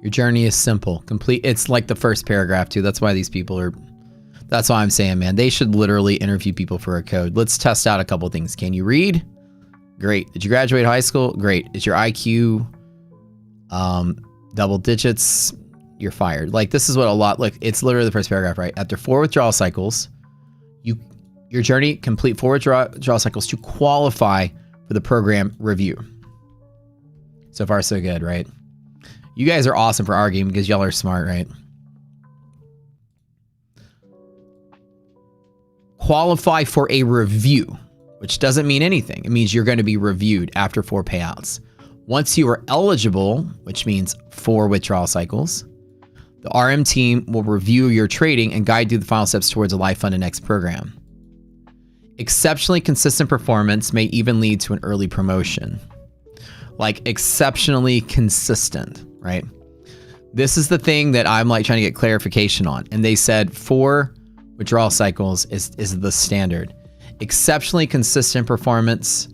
Your journey is simple, complete. It's like the first paragraph too. That's why these people are, that's why I'm saying, man, they should literally interview people for a code. Let's test out a couple things. Can you read? Great. Did you graduate high school? Great. Is your IQ double digits? You're fired. Like this is what a lot, like it's literally the first paragraph, right? After 4 withdrawal cycles, your journey complete 4 withdrawal cycles to qualify for the program review. So far, so good, right? You guys are awesome for arguing because y'all are smart, right? Qualify for a review, which doesn't mean anything. It means you're going to be reviewed after 4 payouts. Once you are eligible, which means 4 withdrawal cycles, the RM team will review your trading and guide you the final steps towards a live fund and next program. Exceptionally consistent performance may even lead to an early promotion. Like exceptionally consistent, right? This is the thing that I'm like trying to get clarification on. And they said 4 withdrawal cycles is the standard. Exceptionally consistent performance.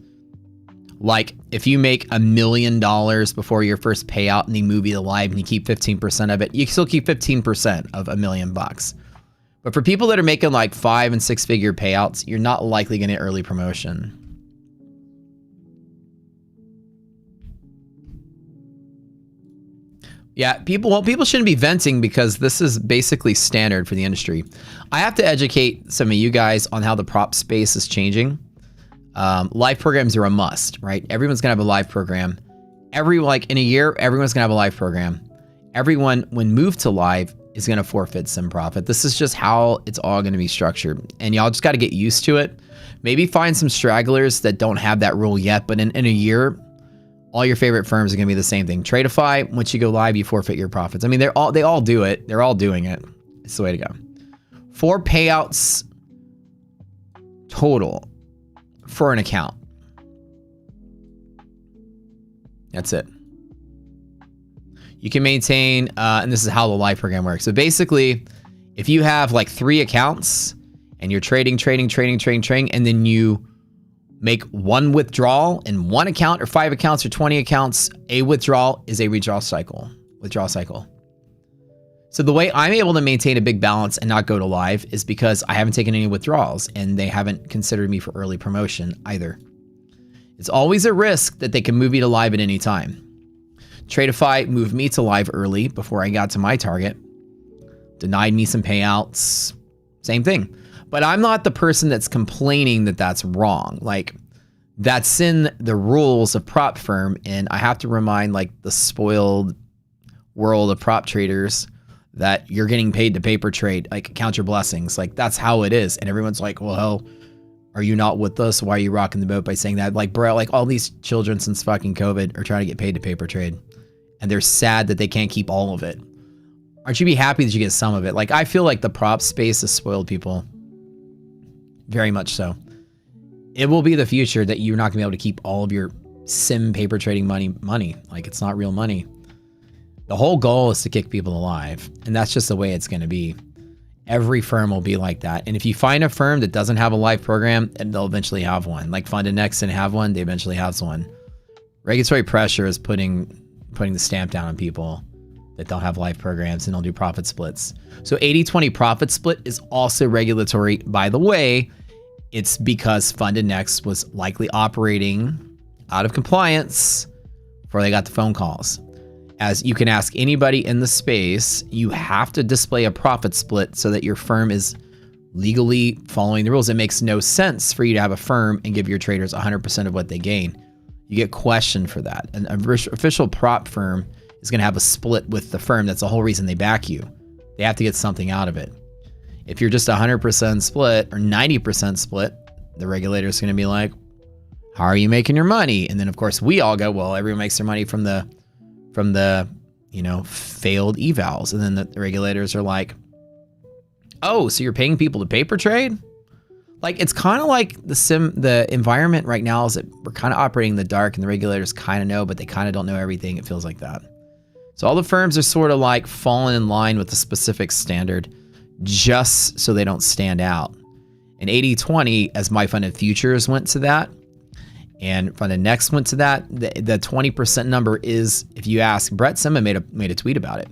Like if you make $1 million before your first payout and they move you to live and you keep 15% of it, you still keep 15% of $1 million. But for people that are making like 5 and 6 figure payouts, you're not likely going to get early promotion. Yeah, people shouldn't be venting because this is basically standard for the industry. I have to educate some of you guys on how the prop space is changing. Live programs are a must, right? Everyone's gonna have a live program. In a year, everyone's gonna have a live program. Everyone, when moved to live, is gonna forfeit some profit. This is just how it's all gonna be structured. And y'all just gotta get used to it. Maybe find some stragglers that don't have that rule yet, but in a year, all your favorite firms are going to be the same thing. Tradeify, once you go live, you forfeit your profits. I mean, they all do it. They're all doing it. It's the way to go. 4 payouts total for an account. That's it. You can maintain, and this is how the live program works. So basically, if you have like 3 accounts and you're trading, and then you make 1 withdrawal in 1 account or 5 accounts or 20 accounts, a withdrawal is a withdrawal cycle. So the way I'm able to maintain a big balance and not go to live is because I haven't taken any withdrawals and they haven't considered me for early promotion either. It's always a risk that they can move you to live at any time. Tradeify moved me to live early before I got to my target, denied me some payouts, same thing. But I'm not the person that's complaining that that's wrong. Like, that's in the rules of prop firm, and I have to remind like the spoiled world of prop traders that you're getting paid to paper trade. Like, count your blessings. Like, that's how it is. And everyone's like, well, hell, are you not with us? Why are you rocking the boat by saying that? Like, bro, like all these children since fucking COVID are trying to get paid to paper trade, and they're sad that they can't keep all of it. Aren't you be happy that you get some of it? Like, I feel like the prop space has spoiled people. Very much so. It will be the future that you're not gonna be able to keep all of your sim paper trading money. Like, it's not real money. The whole goal is to kick people alive, and that's just the way it's gonna be. Every firm will be like that. And if you find a firm that doesn't have a live program, and they'll eventually have one. Like FundedNext didn't have one, they eventually have one. Regulatory pressure is putting the stamp down on people that don't have live programs and don't do profit splits. So 80-20 profit split is also regulatory. By the way, it's because FundedNext was likely operating out of compliance before they got the phone calls. As you can ask anybody in the space, you have to display a profit split so that your firm is legally following the rules. It makes no sense for you to have a firm and give your traders 100% of what they gain. You get questioned for that. An official prop firm is going to have a split with the firm. That's the whole reason they back you. They have to get something out of it. If you're just 100% split or 90% split, the regulator is going to be like, how are you making your money? And then of course we all go, well, everyone makes their money from the failed evals. And then the regulators are like, oh, so you're paying people to paper trade? Like, it's kind of like the environment right now is that we're kind of operating in the dark, and the regulators kind of know, but they kind of don't know everything. It feels like that. So all the firms are sort of like falling in line with a specific standard just so they don't stand out. And 80-20, as My Funded Futures went to that, and FundedNext went to that, the 20% number is, if you ask, Brett Simon made a tweet about it.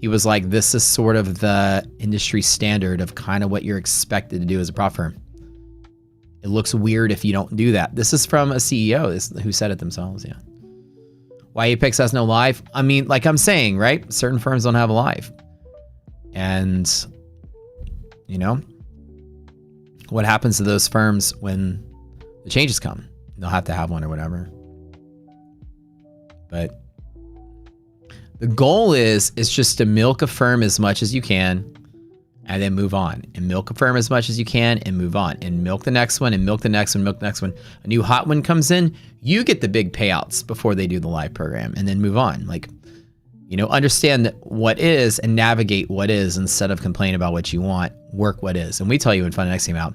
He was like, this is sort of the industry standard of kind of what you're expected to do as a prop firm. It looks weird if you don't do that. This is from a CEO who said it themselves, yeah. Why Apex has no live? I mean, like I'm saying, right? Certain firms don't have a live. And, what happens to those firms when the changes come? They'll have to have one or whatever. But the goal is just to milk a firm as much as you can and then move on. And milk a firm as much as you can and move on. And milk the next one and milk the next one, milk the next one. A new hot one comes in, you get the big payouts before they do the live program and then move on. Like, understand what is and navigate what is instead of complain about what you want. Work what is. And we tell you when FundedNext came out,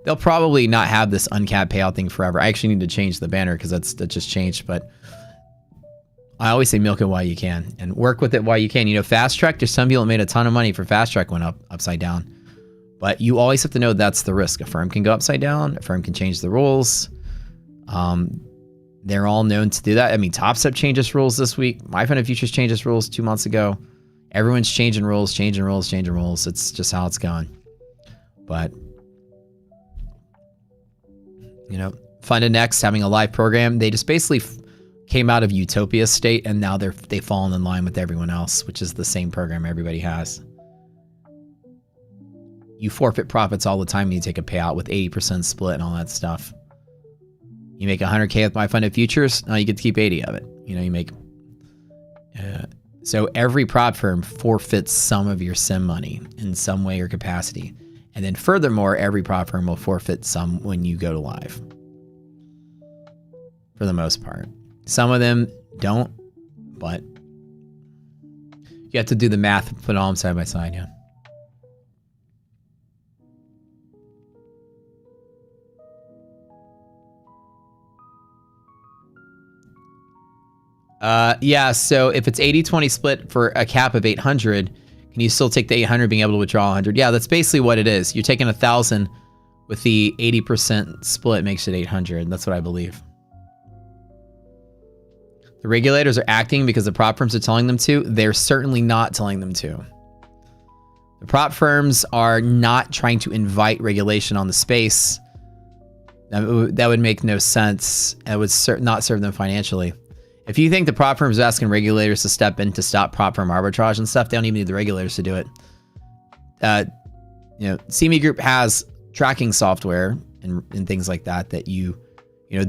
they'll probably not have this uncapped payout thing forever. I actually need to change the banner because that just changed. But I always say milk it while you can and work with it while you can. Fast track, there's some people that made a ton of money for fast track went upside down. But you always have to know that's the risk. A firm can go upside down. A firm can change the rules. They're all known to do that. I mean, Topstep changes rules this week. My Funded Futures changes rules 2 months ago. Everyone's changing rules. It's just how it's going. But FundedNext having a live program, they just basically came out of utopia state and now they've fallen in line with everyone else, which is the same program everybody has. You forfeit profits all the time when you take a payout with 80% split and all that stuff. You make 100K with My Funded Futures, now you get to keep 80 of it. You make so every prop firm forfeits some of your sim money in some way or capacity. And then furthermore, every prop firm will forfeit some when you go to live. For the most part. Some of them don't, but you have to do the math and put all them side by side, yeah. Yeah, so if it's 80-20 split for a cap of 800, can you still take the 800 being able to withdraw 100? Yeah, that's basically what it is. You're taking 1,000 with the 80% split makes it 800. That's what I believe. The regulators are acting because the prop firms are telling them to. They're certainly not telling them to. The prop firms are not trying to invite regulation on the space. That would make no sense. It would not serve them financially. If you think the prop firms are asking regulators to step in to stop prop firm arbitrage and stuff, they don't even need the regulators to do it. CME Group has tracking software and things like that they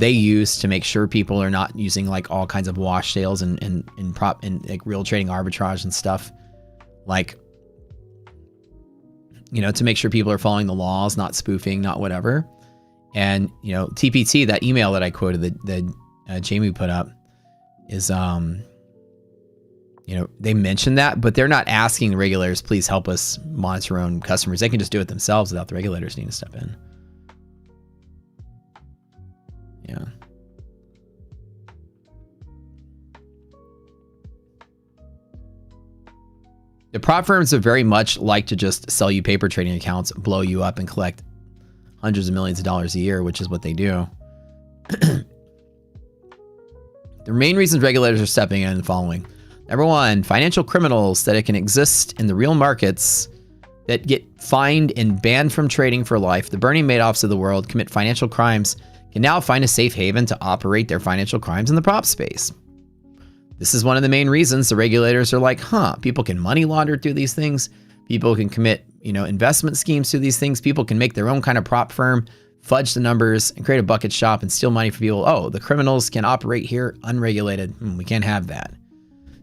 use to make sure people are not using like all kinds of wash sales and like real trading arbitrage and stuff, like to make sure people are following the laws, not spoofing, not whatever. And TPT, that email that I quoted that Jamie put up is they mentioned that, but they're not asking the regulators, please help us monitor our own customers. They can just do it themselves without the regulators needing to step in. Yeah. The prop firms would very much like to just sell you paper trading accounts, blow you up, and collect hundreds of millions of dollars a year, which is what they do. The main reasons regulators are stepping in are the following. Number one, financial criminals that it can exist in the real markets that get fined and banned from trading for life. The Bernie Madoffs of the world commit financial crimes can now find a safe haven to operate their financial crimes in the prop space. This is one of the main reasons the regulators are like, people can money launder through these things. People can commit, investment schemes through these things. People can make their own kind of prop firm, fudge the numbers, and create a bucket shop and steal money from people. Oh, the criminals can operate here unregulated. We can't have that.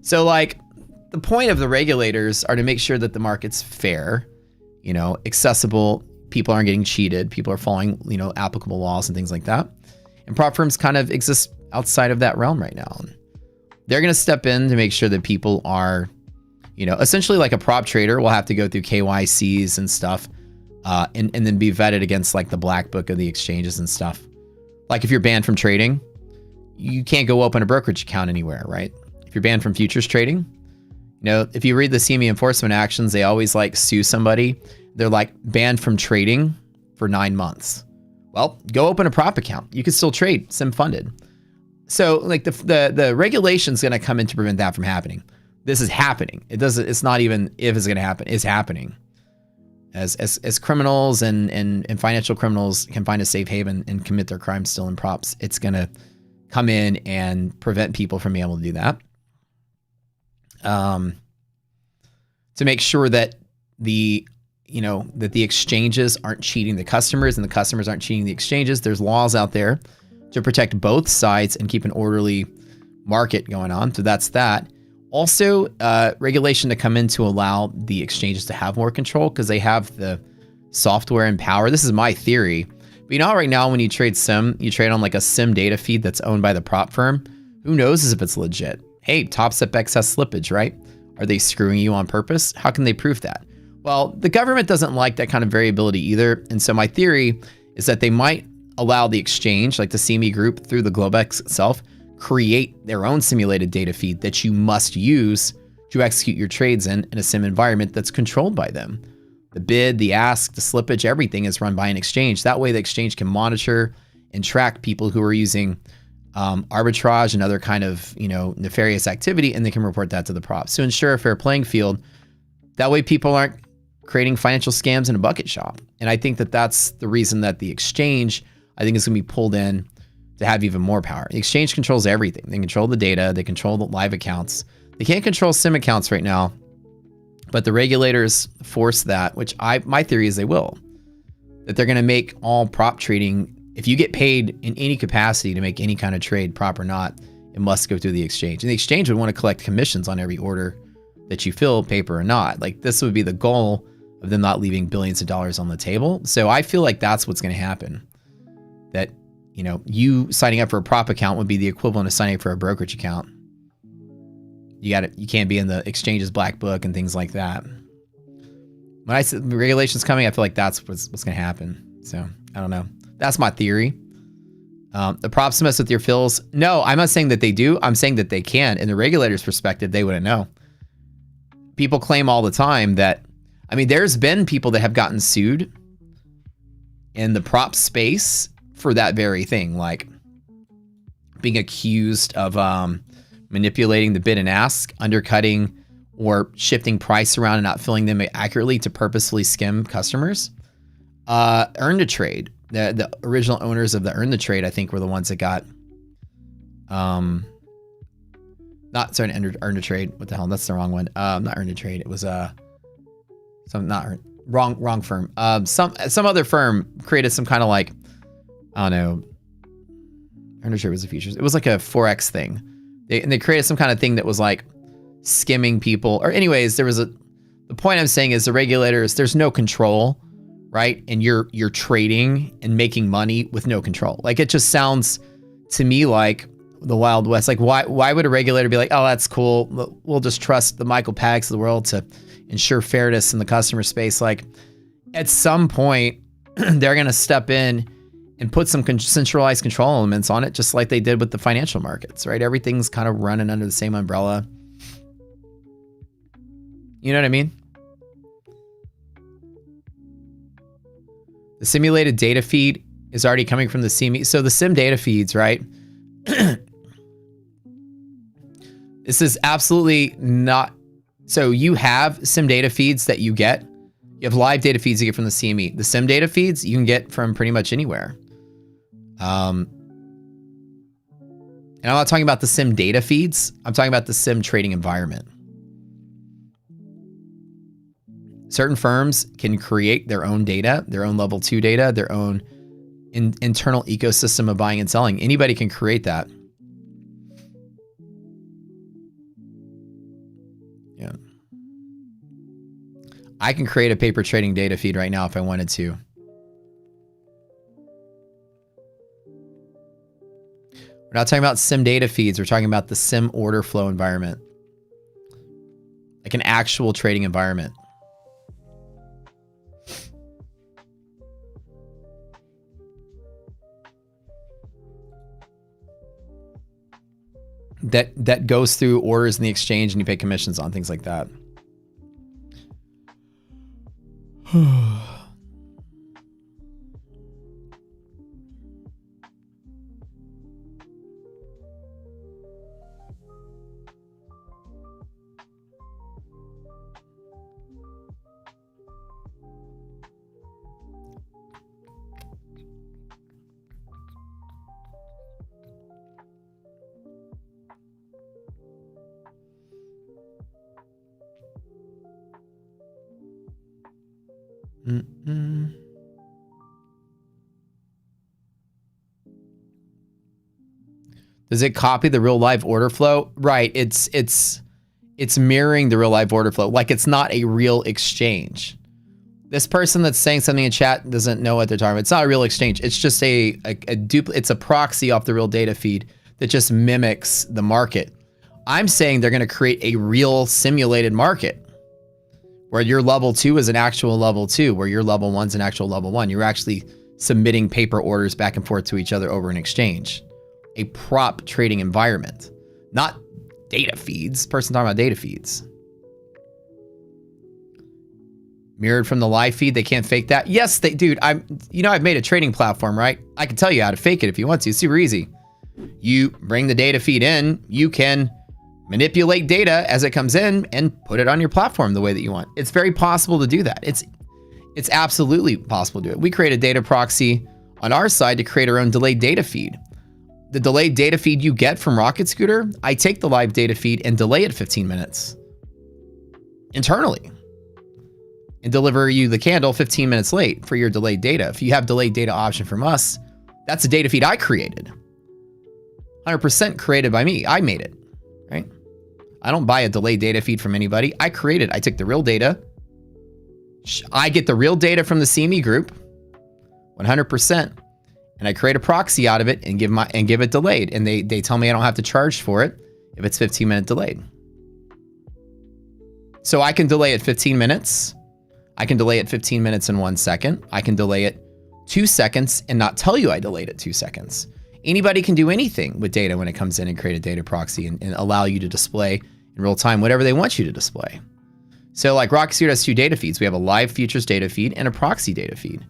So the point of the regulators are to make sure that the market's fair, accessible. People aren't getting cheated. People are following, applicable laws and things like that. And prop firms kind of exist outside of that realm right now. They're going to step in to make sure that people are, essentially like a prop trader will have to go through KYCs and stuff, and then be vetted against the black book of the exchanges and stuff. Like if you're banned from trading, you can't go open a brokerage account anywhere, right? If you're banned from futures trading, if you read the CME enforcement actions, they always sue somebody. They're banned from trading for 9 months. Well, go open a prop account. You can still trade sim funded. So the regulation's going to come in to prevent that from happening. This is happening. It's not even if it's going to happen. It's happening. As criminals and financial criminals can find a safe haven and commit their crimes still in props, it's going to come in and prevent people from being able to do that. To make sure that the exchanges aren't cheating the customers and the customers aren't cheating the exchanges. There's laws out there to protect both sides and keep an orderly market going on. So that's that. Also, regulation to come in to allow the exchanges to have more control because they have the software and power. This is my theory. But right now when you trade sim, you trade on a sim data feed that's owned by the prop firm. Who knows if it's legit? Hey, Topstep X has slippage, right? Are they screwing you on purpose? How can they prove that? Well, the government doesn't like that kind of variability either. And so my theory is that they might allow the exchange, like the CME group through the Globex itself, create their own simulated data feed that you must use to execute your trades in a sim environment that's controlled by them. The bid, the ask, the slippage, everything is run by an exchange. That way the exchange can monitor and track people who are using arbitrage and other kind of, nefarious activity, and they can report that to the props to ensure a fair playing field. That way people aren't creating financial scams in a bucket shop. And I think that that's the reason that the exchange, I think, is going to be pulled in to have even more power. The exchange controls everything. They control the data. They control the live accounts. They can't control sim accounts right now, but the regulators force that, which my theory is they will, that they're going to make all prop trading. If you get paid in any capacity to make any kind of trade, prop or not, it must go through the exchange. And the exchange would want to collect commissions on every order that you fill, paper or not. This would be the goal of them not leaving billions of dollars on the table. So I feel like that's what's going to happen. That, you signing up for a prop account would be the equivalent of signing up for a brokerage account. You can't be in the exchange's black book and things like that. When I said regulations coming, I feel like that's what's going to happen. So I don't know. That's my theory. The props mess with your fills. No, I'm not saying that they do. I'm saying that they can. In the regulator's perspective, they wouldn't know. People claim all the time that, there's been people that have gotten sued in the prop space for that very thing, like being accused of manipulating the bid and ask, undercutting or shifting price around and not filling them accurately to purposefully skim customers. Earn to trade. The original owners of the Earn the Trade, I think, were the ones that got, Earn to Trade. What the hell? That's the wrong one. Not Earn to Trade. It was wrong firm. Some other firm created some kind of I don't know. Earn to Trade was the futures. It was like a Forex thing. They created some kind of thing that was skimming people. Or anyways, the point I'm saying is the regulators, there's no control. Right? And you're trading and making money with no control. It just sounds to me like the Wild West. Why would a regulator be like, oh, that's cool. We'll just trust the Michael Pags of the world to ensure fairness in the customer space. At some point, they're going to step in and put some centralized control elements on it, just like they did with the financial markets, right? Everything's kind of running under the same umbrella. You know what I mean? The simulated data feed is already coming from the sim. So the sim data feeds, right? This is absolutely not. So you have sim data feeds that you get. You have live data feeds you get from the CME. The sim data feeds you can get from pretty much anywhere. And I'm not talking about the sim data feeds. I'm talking about the sim trading environment. Certain firms can create their own data, their own level 2 data, their own internal ecosystem of buying and selling. Anybody can create that. Yeah. I can create a paper trading data feed right now if I wanted to. We're not talking about sim data feeds. We're talking about the sim order flow environment. Like an actual trading environment. That goes through orders in the exchange and you pay commissions on things like that. Does it copy the real live order flow? Right. It's mirroring the real live order flow. Like it's not a real exchange. This person that's saying something in chat doesn't know what they're talking about. It's not a real exchange. It's just it's a proxy off the real data feed that just mimics the market. I'm saying they're going to create a real simulated market where your level 2 is an actual level 2, where your level 1's an actual level 1. You're actually submitting paper orders back and forth to each other over an exchange. A prop trading environment, not data feeds. Person talking about data feeds. Mirrored from the live feed, they can't fake that. Yes, they, dude. I've made a trading platform, right? I can tell you how to fake it if you want to. It's super easy. You bring the data feed in. You can manipulate data as it comes in and put it on your platform the way that you want. It's very possible to do that. It's absolutely possible to do it. We create a data proxy on our side to create our own delayed data feed. The delayed data feed you get from Rocket Scooter, I take the live data feed and delay it 15 minutes internally and deliver you the candle 15 minutes late for your delayed data. If you have delayed data option from us, that's a data feed I created. 100% created by me. I made it, right? I don't buy a delayed data feed from anybody. I created. I took the real data. I get the real data from the CME group, 100%. And I create a proxy out of it and give it delayed. And they tell me I don't have to charge for it if it's 15-minute delayed. So I can delay it 15 minutes. I can delay it 15 minutes and 1 second. I can delay it 2 seconds and not tell you I delayed it 2 seconds. Anybody can do anything with data when it comes in and create a data proxy and allow you to display in real time whatever they want you to display. So like Rocket Scooter has 2 data feeds. We have a live futures data feed and a proxy data feed.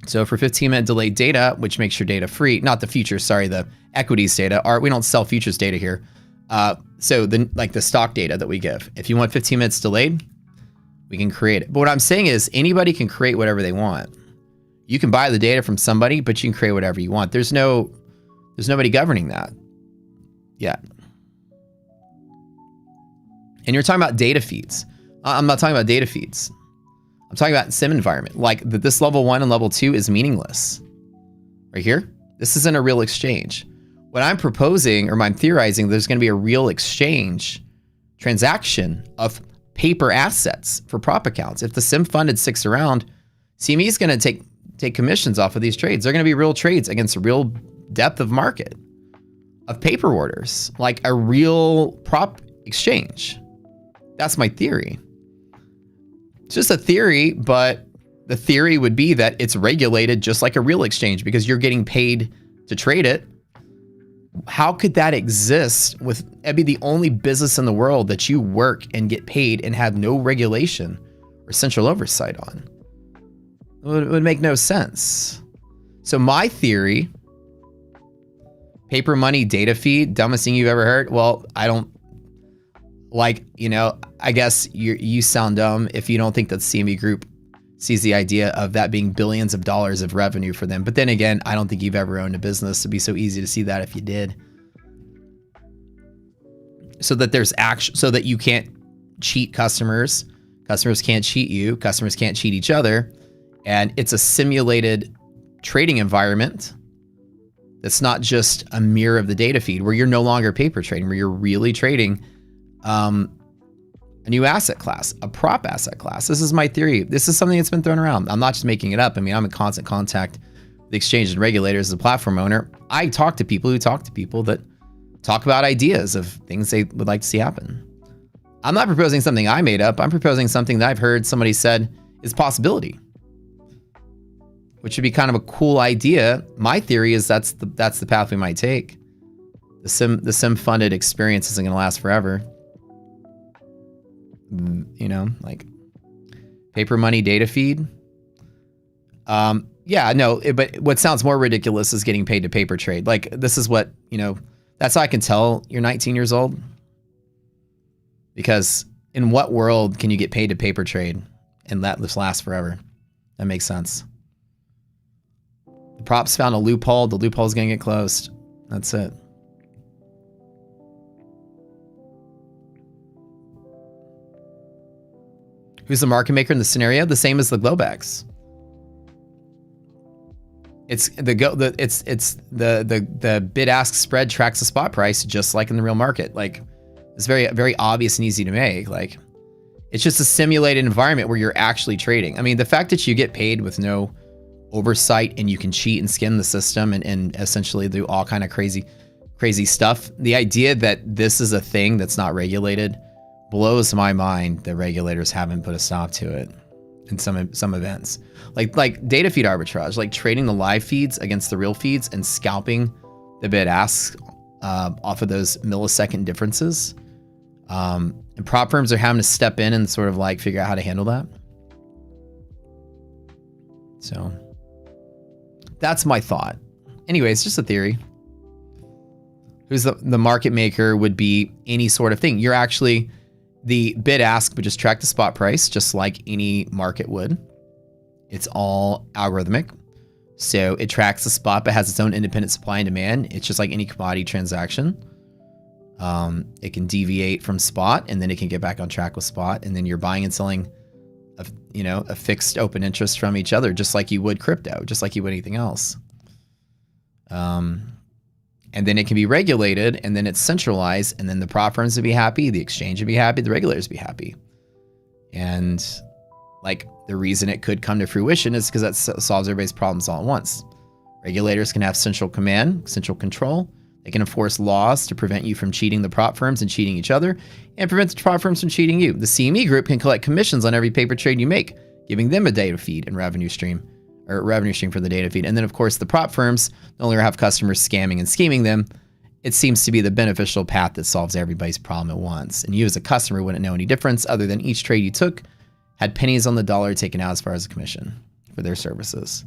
So for 15-minute delayed data, which makes your data free, not the futures, sorry, the equities data. We don't sell futures data here. So the stock data that we give. If you want 15 minutes delayed, we can create it. But what I'm saying is anybody can create whatever they want. You can buy the data from somebody, but you can create whatever you want. There's nobody governing that yet. And you're talking about data feeds. I'm not talking about data feeds. I'm talking about sim environment. Like this level 1 and level 2 is meaningless. Right here, this isn't a real exchange. What I'm proposing, or I'm theorizing, there's going to be a real exchange transaction of paper assets for prop accounts. If the sim funded sticks around, CME is going to take commissions off of these trades. They're going to be real trades against a real depth of market of paper orders, like a real prop exchange. That's my theory. It's just a theory, but the theory would be that it's regulated just like a real exchange because you're getting paid to trade it. How could that exist with it'd be the only business in the world that you work and get paid and have no regulation or central oversight on? It would make no sense. So my theory, paper money data feed, dumbest thing you've ever heard. Well, I don't like, I guess you sound dumb if you don't think that CME Group sees the idea of that being billions of dollars of revenue for them. But then again, I don't think you've ever owned a business. It'd be so easy to see that if you did. So that there's so that you can't cheat customers. Customers can't cheat you. Customers can't cheat each other. And it's a simulated trading environment that's not just a mirror of the data feed where you're no longer paper trading, where you're really trading a new asset class, a prop asset class. This is my theory. This is something that's been thrown around. I'm not just making it up. I mean, I'm in constant contact with the exchange and regulators as a platform owner. I talk to people who talk to people that talk about ideas of things they would like to see happen. I'm not proposing something I made up. I'm proposing something that I've heard somebody said is a possibility, which would be kind of a cool idea. My theory is that's the path we might take. The sim funded experience isn't going to last forever. Like paper money data feed. Yeah, no, but what sounds more ridiculous is getting paid to paper trade. Like this is what, that's how I can tell you're 19 years old. Because in what world can you get paid to paper trade and let this last forever? That makes sense. The props found a loophole. The loophole's going to get closed. That's it. Who's the market maker in the scenario? The same as the Globex. It's the bid ask spread tracks the spot price just like in the real market. Like it's very, very obvious and easy to make. Like it's just a simulated environment where you're actually trading. I mean, the fact that you get paid with no oversight and you can cheat and skim the system and essentially do all kind of crazy stuff. The idea that this is a thing that's not regulated blows my mind that regulators haven't put a stop to it in some events. Like data feed arbitrage, like trading the live feeds against the real feeds and scalping the bid ask off of those millisecond differences. And prop firms are having to step in and sort of like figure out how to handle that. So that's my thought. Anyways, just a theory. Who's the market maker would be any sort of thing. You're actually the bid ask would just track the spot price just like any market would. It's all algorithmic. So it tracks the spot but has its own independent supply and demand. It's just like any commodity transaction. It can deviate from spot and then it can get back on track with spot. And then you're buying and selling a fixed open interest from each other, just like you would crypto, just like you would anything else. And then it can be regulated and then it's centralized and then the prop firms would be happy, the exchange would be happy, the regulators would be happy. And like the reason it could come to fruition is because that solves everybody's problems all at once. Regulators can have central command, central control. They can enforce laws to prevent you from cheating the prop firms and cheating each other and prevent the prop firms from cheating you. The CME Group can collect commissions on every paper trade you make, giving them a data feed and revenue stream for the data feed. And then of course the prop firms no longer have customers scamming and scheming them. It seems to be the beneficial path that solves everybody's problem at once. And you as a customer wouldn't know any difference other than each trade you took had pennies on the dollar taken out as far as a commission for their services.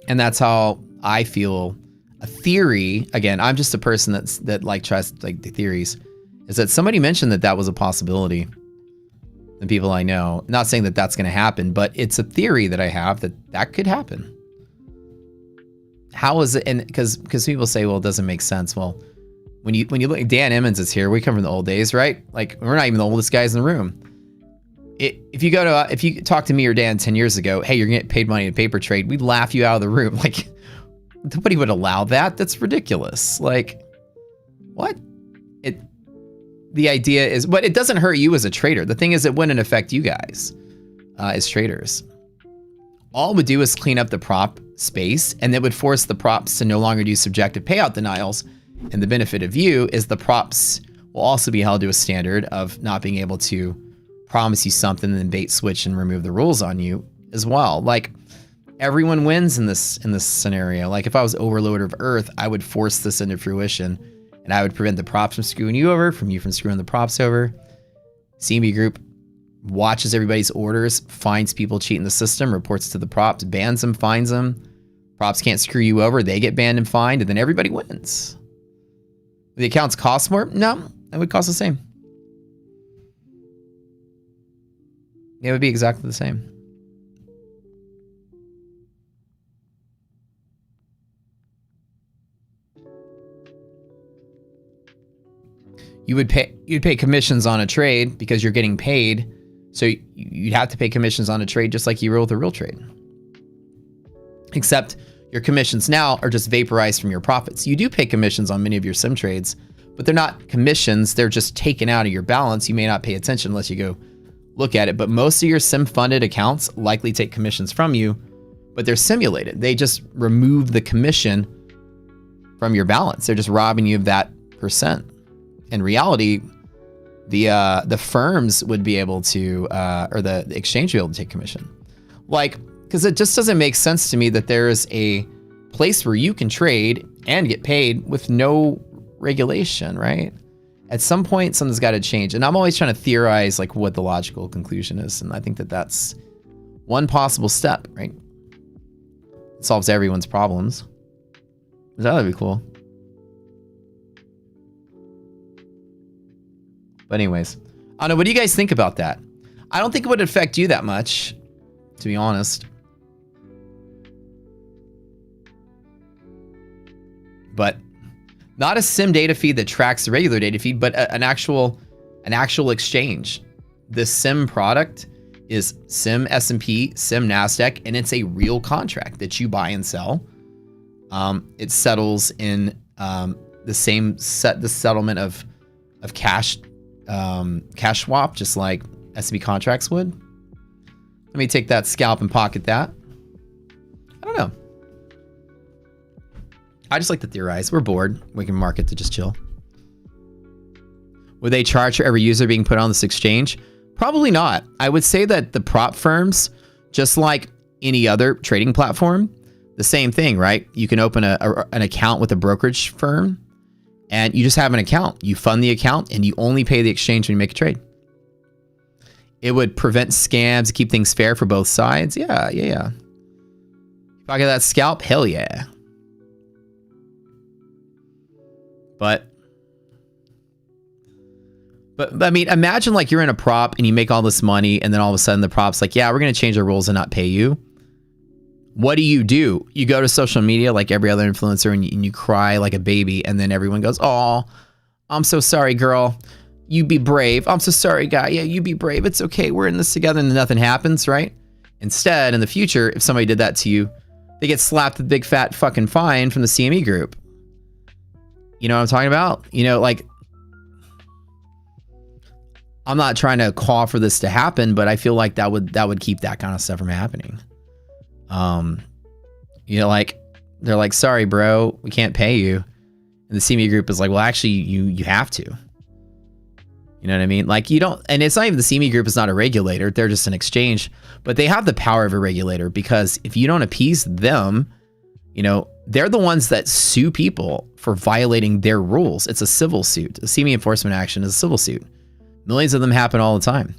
And that's how I feel. A theory, again, I'm just a person that tries the theories, is that somebody mentioned that was a possibility. The people I know, not saying that that's going to happen, but it's a theory that I have that could happen. How is it? And because people say, well, it doesn't make sense. Well, when you look, Dan Emmons is here. We come from the old days, right? Like we're not even the oldest guys in the room. If you talk to me or Dan 10 years ago, hey, you're gonna get paid money in paper trade, we'd laugh you out of the room. Like nobody would allow that. That's ridiculous. Like what? The idea is, but it doesn't hurt you as a trader. The thing is, it wouldn't affect you guys as traders. All it would do is clean up the prop space, and it would force the props to no longer do subjective payout denials. And the benefit of you is the props will also be held to a standard of not being able to promise you something and then bait switch and remove the rules on you as well. Like everyone wins in this scenario. Like if I was overlord of Earth, I would force this into fruition, and I would prevent the props from screwing you over, from screwing the props over. CME group watches everybody's orders, finds people cheating the system, reports to the props, bans them, fines them. Props can't screw you over. They get banned and fined, and then everybody wins. The accounts cost more? No, it would cost the same. It would be exactly the same. You'd pay commissions on a trade because you're getting paid. So you'd have to pay commissions on a trade just like you will with a real trade. Except your commissions now are just vaporized from your profits. You do pay commissions on many of your sim trades, but they're not commissions. They're just taken out of your balance. You may not pay attention unless you go look at it. But most of your sim funded accounts likely take commissions from you, but they're simulated. They just remove the commission from your balance. They're just robbing you of that percent. In reality, the firms would be able to, or the exchange would be able to take commission. Like, because it just doesn't make sense to me that there is a place where you can trade and get paid with no regulation, right? At some point, something's got to change. And I'm always trying to theorize like what the logical conclusion is. And I think that that's one possible step, right? It solves everyone's problems. That would be cool. But anyways, I don't know. What do you guys think about that? I don't think it would affect you that much, to be honest. But not a sim data feed that tracks the regular data feed, but an actual exchange. The sim product is sim S&P, sim NASDAQ, and it's a real contract that you buy and sell. It settles in the settlement of cash swap, just like S&P contracts would. Let me take that scalp and pocket that. I don't know. I just like to theorize. We're bored. We can market to just chill. Would they charge for every user being put on this exchange? Probably not. I would say that the prop firms, just like any other trading platform, the same thing, right? You can open an account with a brokerage firm, and you just have an account. You fund the account, and you only pay the exchange when you make a trade. It would prevent scams, keep things fair for both sides. Yeah. If I get that scalp, hell yeah. But I mean, imagine like you're in a prop and you make all this money, and then all of a sudden the prop's like, yeah, we're going to change our rules and not pay you. What do? You go to social media like every other influencer, and you cry like a baby, and then everyone goes, oh, I'm so sorry, girl. You be brave. I'm so sorry, guy. Yeah, you be brave. It's okay. We're in this together, and then nothing happens, right? Instead, in the future, if somebody did that to you, they get slapped with a big fat fucking fine from the CME group. You know what I'm talking about? You know, like, I'm not trying to call for this to happen, but I feel like that would keep that kind of stuff from happening. You know, like, they're like, sorry, bro, we can't pay you. And the CME group is like, well, actually, you have to. You know what I mean? Like, you don't, and it's not even the CME group is not a regulator. They're just an exchange, but they have the power of a regulator, because if you don't appease them, you know, they're the ones that sue people for violating their rules. It's a civil suit. A CME enforcement action is a civil suit. Millions of them happen all the time.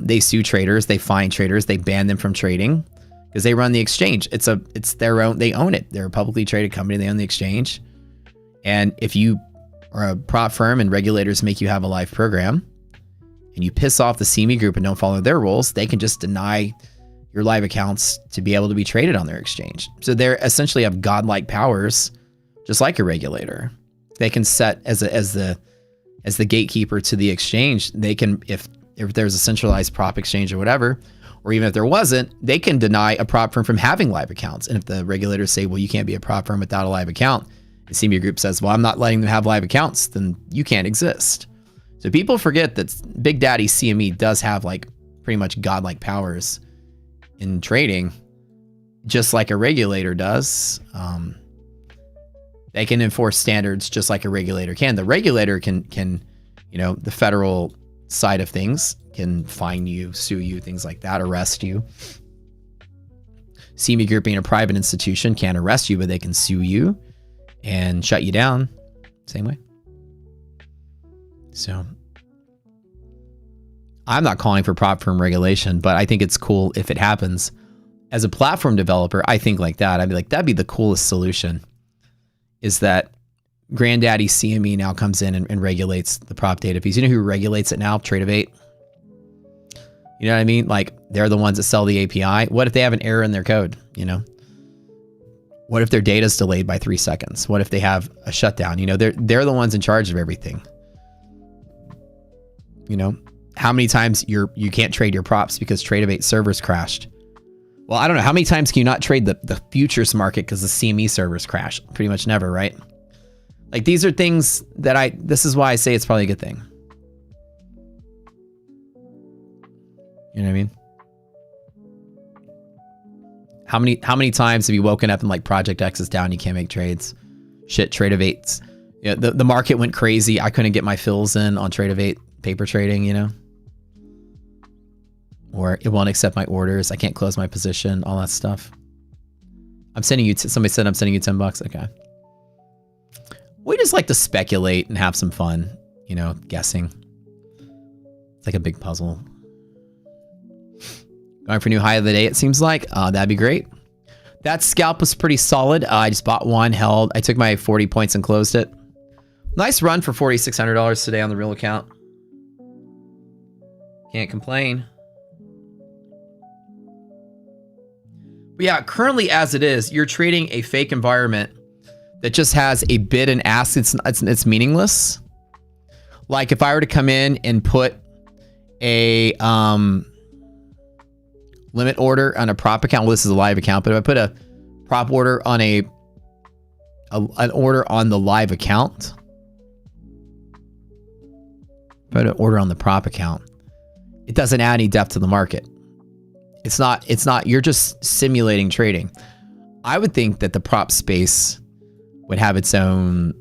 They sue traders, they fine traders, they ban them from trading because they run the exchange. It's their own, they own it. They're a publicly traded company, they own the exchange. And if you are a prop firm and regulators make you have a live program and you piss off the CME group and don't follow their rules, they can just deny your live accounts to be able to be traded on their exchange. So they're essentially have godlike powers, just like a regulator. They can set as the gatekeeper to the exchange. They can, if there's a centralized prop exchange or whatever, or even if there wasn't, they can deny a prop firm from having live accounts. And if the regulators say, well, you can't be a prop firm without a live account, the CME group says, well, I'm not letting them have live accounts, then you can't exist. So people forget that Big Daddy CME does have like pretty much godlike powers in trading, just like a regulator does. They can enforce standards just like a regulator can. The regulator can, you know, the federal side of things can fine you, sue you, things like that, arrest you. CME Group being a private institution can't arrest you, but they can sue you and shut you down. Same way. So I'm not calling for prop firm regulation, but I think it's cool if it happens. As a platform developer, I think like that. I'd be like, that'd be the coolest solution, is that Granddaddy CME now comes in and regulates the prop data fees. You know who regulates it now? Tradovate. You know what I mean? Like, they're the ones that sell the API. What if they have an error in their code? You know, what if their data is delayed by 3 seconds? What if they have a shutdown? You know, they're the ones in charge of everything. You know, how many times you can't trade your props because Tradovate servers crashed? Well, I don't know. How many times can you not trade the futures market because the CME servers crashed? Pretty much never, right? Like, these are things that this is why I say it's probably a good thing. You know what I mean? How many times have you woken up and like Project X is down, you can't make trades? Shit, Tradeovate's. Yeah, the market went crazy. I couldn't get my fills in on Tradovate paper trading, you know? Or it won't accept my orders. I can't close my position, all that stuff. I'm sending you, somebody said I'm sending you $10. Okay. We just like to speculate and have some fun, you know, guessing. It's like a big puzzle. Going for new high of the day, it seems like. That'd be great. That scalp was pretty solid. I just bought one, held. I took my 40 points and closed it. Nice run for $4,600 today on the real account. Can't complain. But yeah, currently as it is, you're trading a fake environment that just has a bid and ask. It's meaningless. Like if I were to come in and put a limit order on a prop account, well, this is a live account, but if I put a prop order on an order on the live account, put an order on the prop account, it doesn't add any depth to the market. It's not, you're just simulating trading. I would think that the prop space would have its own,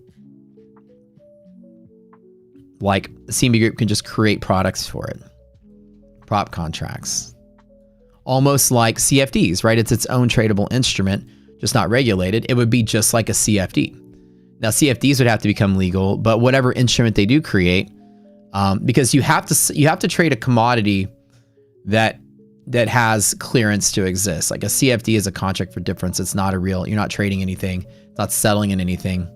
like the CME Group can just create products for it. Prop contracts. Almost like CFDs, right? It's its own tradable instrument, just not regulated. It would be just like a CFD. Now CFDs would have to become legal, but whatever instrument they do create, because you have to trade a commodity that has clearance to exist. Like a CFD is a contract for difference. It's not a real, you're not trading anything. It's not settling in anything.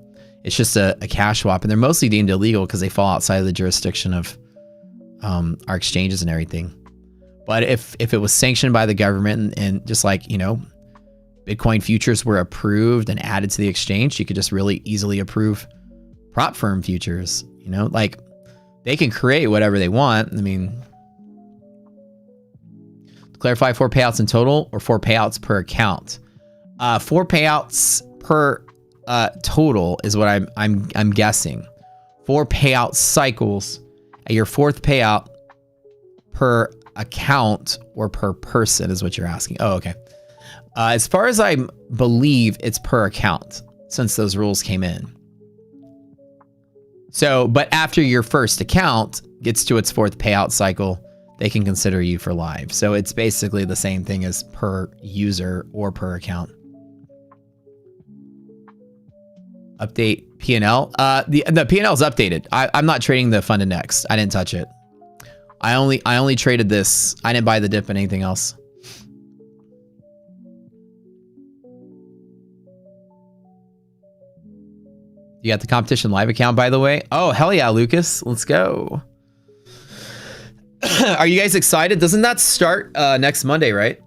It's just a cash swap. And they're mostly deemed illegal because they fall outside of the jurisdiction of our exchanges and everything. But if it was sanctioned by the government and just like, you know, Bitcoin futures were approved and added to the exchange, you could just really easily approve prop firm futures, you know, like they can create whatever they want. I mean, clarify 4 payouts in total or 4 payouts per account. 4 payouts per total is what I'm guessing. 4 payout cycles at your 4th payout per account or per person is what you're asking. Oh, okay. As far as I believe, it's per account since those rules came in. So, but after your first account gets to its 4th payout cycle, they can consider you for live. So it's basically the same thing as per user or per account. Update P&L. The P&L is updated. I'm not trading the fund index. I didn't touch it. I only traded this. I didn't buy the dip and anything else. You got the competition live account, by the way. Oh, hell yeah, Lucas. Let's go. Are you guys excited? Doesn't that start next Monday, right?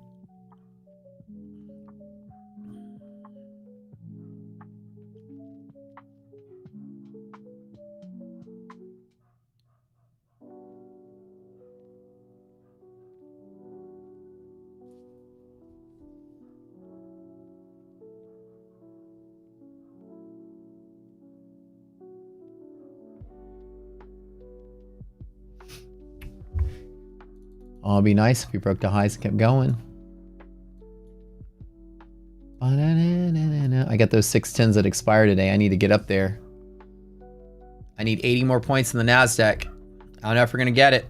Oh, it'd be nice if we broke the highs and kept going. I got those 610s that expire today. I need to get up there. I need 80 more points in the NASDAQ. I don't know if we're going to get it.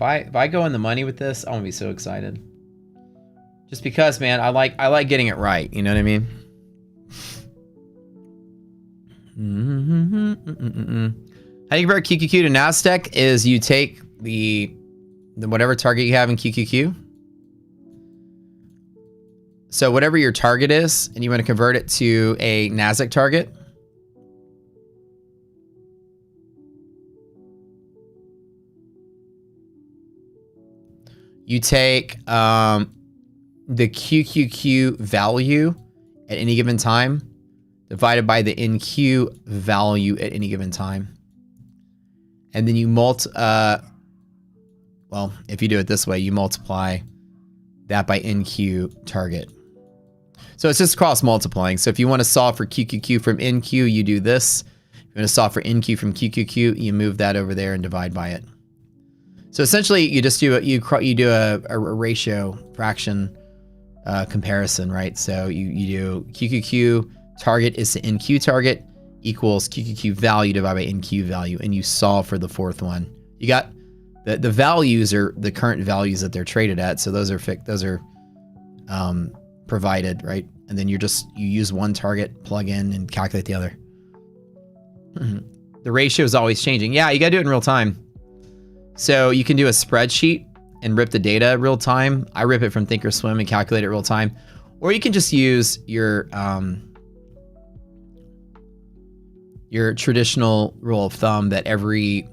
If I go in the money with this, I'm gonna be so excited. Just because, man, I like getting it right. You know what I mean? How you compare QQQ to Nasdaq is you take the whatever target you have in QQQ. So whatever your target is, and you want to convert it to a Nasdaq target. You take the QQQ value at any given time divided by the NQ value at any given time. And then you well, if you do it this way, you multiply that by NQ target. So it's just cross multiplying. So if you want to solve for QQQ from NQ, you do this. If you want to solve for NQ from QQQ, you move that over there and divide by it. So essentially, you just do a ratio fraction comparison, right? So you do QQQ target is to NQ target equals QQQ value divided by NQ value, and you solve for the fourth one. You got the values are the current values that they're traded at, so those are provided, right? And then you use one target, plug in, and calculate the other. The ratio is always changing. Yeah, you gotta do it in real time. So you can do a spreadsheet and rip the data real time. I rip it from Thinkorswim and calculate it real time. Or you can just use your traditional rule of thumb that every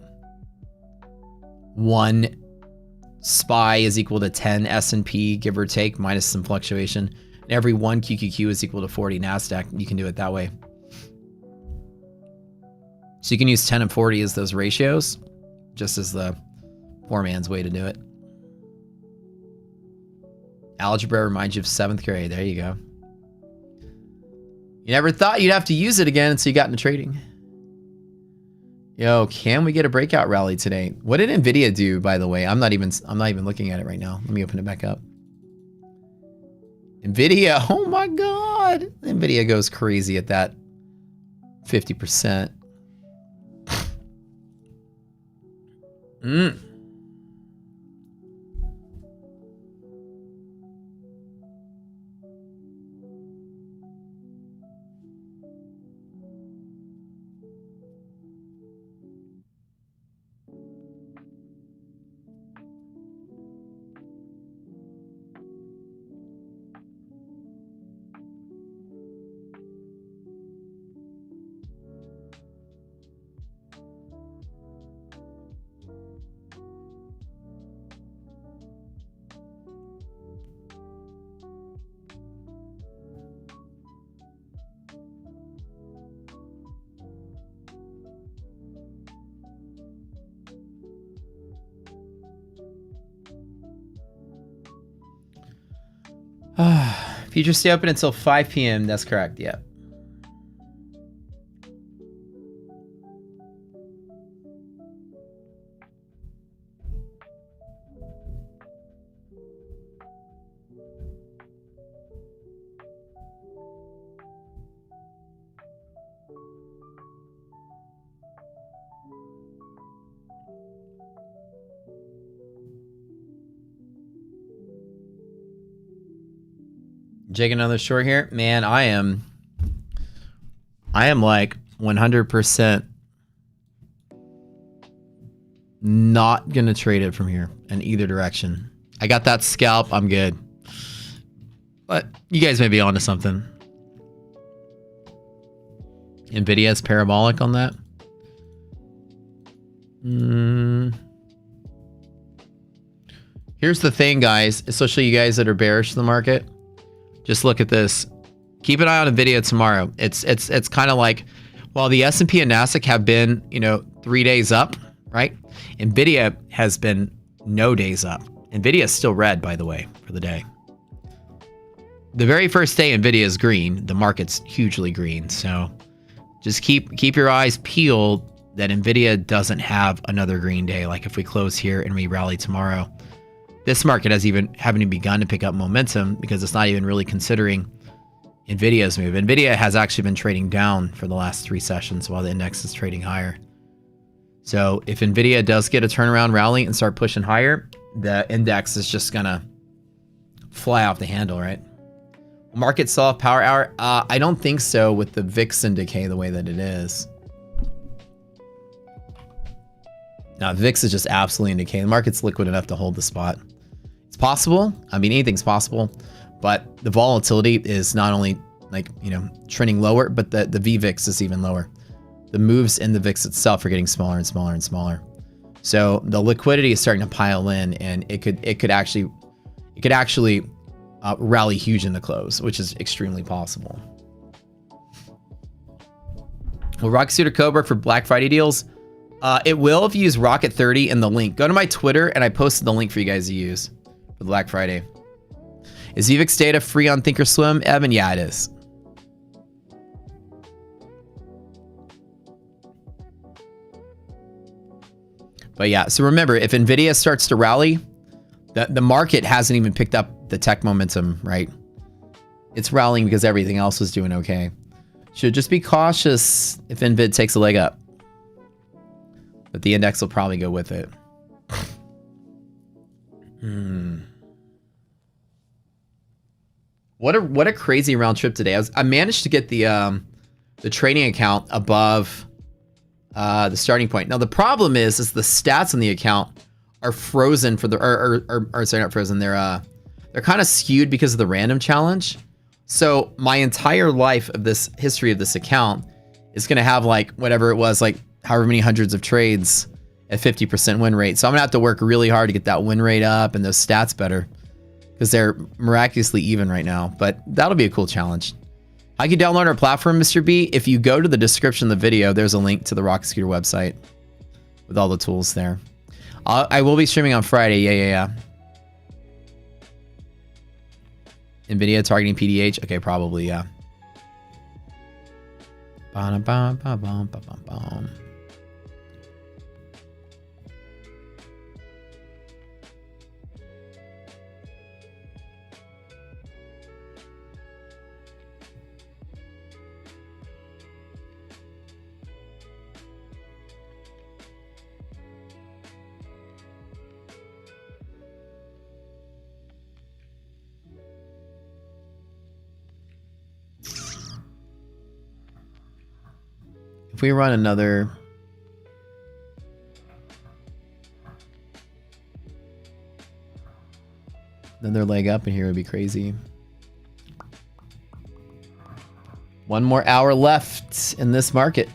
1 SPY is equal to 10 S&P, give or take, minus some fluctuation. And every 1 QQQ is equal to 40 NASDAQ. You can do it that way. So you can use 10 and 40 as those ratios, just as the poor man's way to do it. Algebra reminds you of 7th grade. There you go. You never thought you'd have to use it again until you got into trading. Yo, can we get a breakout rally today? What did Nvidia do, by the way? I'm not even looking at it right now. Let me open it back up. Nvidia, oh my God. Nvidia goes crazy at that 50%. Futures stay open until 5 p.m. That's correct. Yeah. Jake, another short here, man. I am like 100% not gonna trade it from here in either direction. I got that scalp. I'm good, but you guys may be onto something. Nvidia's parabolic on that. Here's the thing, guys, especially you guys that are bearish to the market. Just look at this. Keep an eye on Nvidia tomorrow. It's kind of like, while the S&P and Nasdaq have been, 3 days up, right? Nvidia has been no days up. Nvidia is still red, by the way, for the day. The very first day Nvidia is green, the market's hugely green. So just keep your eyes peeled that Nvidia doesn't have another green day. Like if we close here and we rally tomorrow, this market haven't even begun to pick up momentum because it's not even really considering Nvidia's move. Nvidia has actually been trading down for the last 3 sessions while the index is trading higher. So if Nvidia does get a turnaround rally and start pushing higher, the index is just gonna fly off the handle, right? Market sell off power hour? I don't think so with the VIX in decay the way that it is. No, VIX is just absolutely in decay. The market's liquid enough to hold the spot. It's possible. I mean, anything's possible, but the volatility is not only like, you know, trending lower, but the VVIX is even lower. The moves in the VIX itself are getting smaller and smaller and smaller. So the liquidity is starting to pile in, and it could actually rally huge in the close, which is extremely possible. Will Rocket Suit or Cobra for Black Friday deals? It will if you use Rocket30 in the link. Go to my Twitter, and I posted the link for you guys to use for Black Friday. Is VVIX data free on Thinkorswim, Evan? Yeah, it is. But yeah, so remember, if Nvidia starts to rally, the market hasn't even picked up the tech momentum, right? It's rallying because everything else was doing okay. Should just be cautious if Nvid takes a leg up. But the index will probably go with it. What a crazy round trip today. I managed to get the trading account above the starting point. Now the problem is the stats on the account are frozen for the or sorry, not frozen. They're kind of skewed because of the random challenge. So my entire life of this history of this account is gonna have like whatever it was, like however many hundreds of trades at 50% win rate. So I'm gonna have to work really hard to get that win rate up and those stats better because they're miraculously even right now. But that'll be a cool challenge. I can download our platform, Mr. B. If you go to the description of the video, there's a link to the Rocket Scooter website with all the tools there. I will be streaming on Friday. Yeah. Nvidia targeting PDH. Okay, probably, yeah. Ba-da-ba-ba-bum-ba-bum-bum. If we run another leg up in here, would be crazy. One more hour left in this market.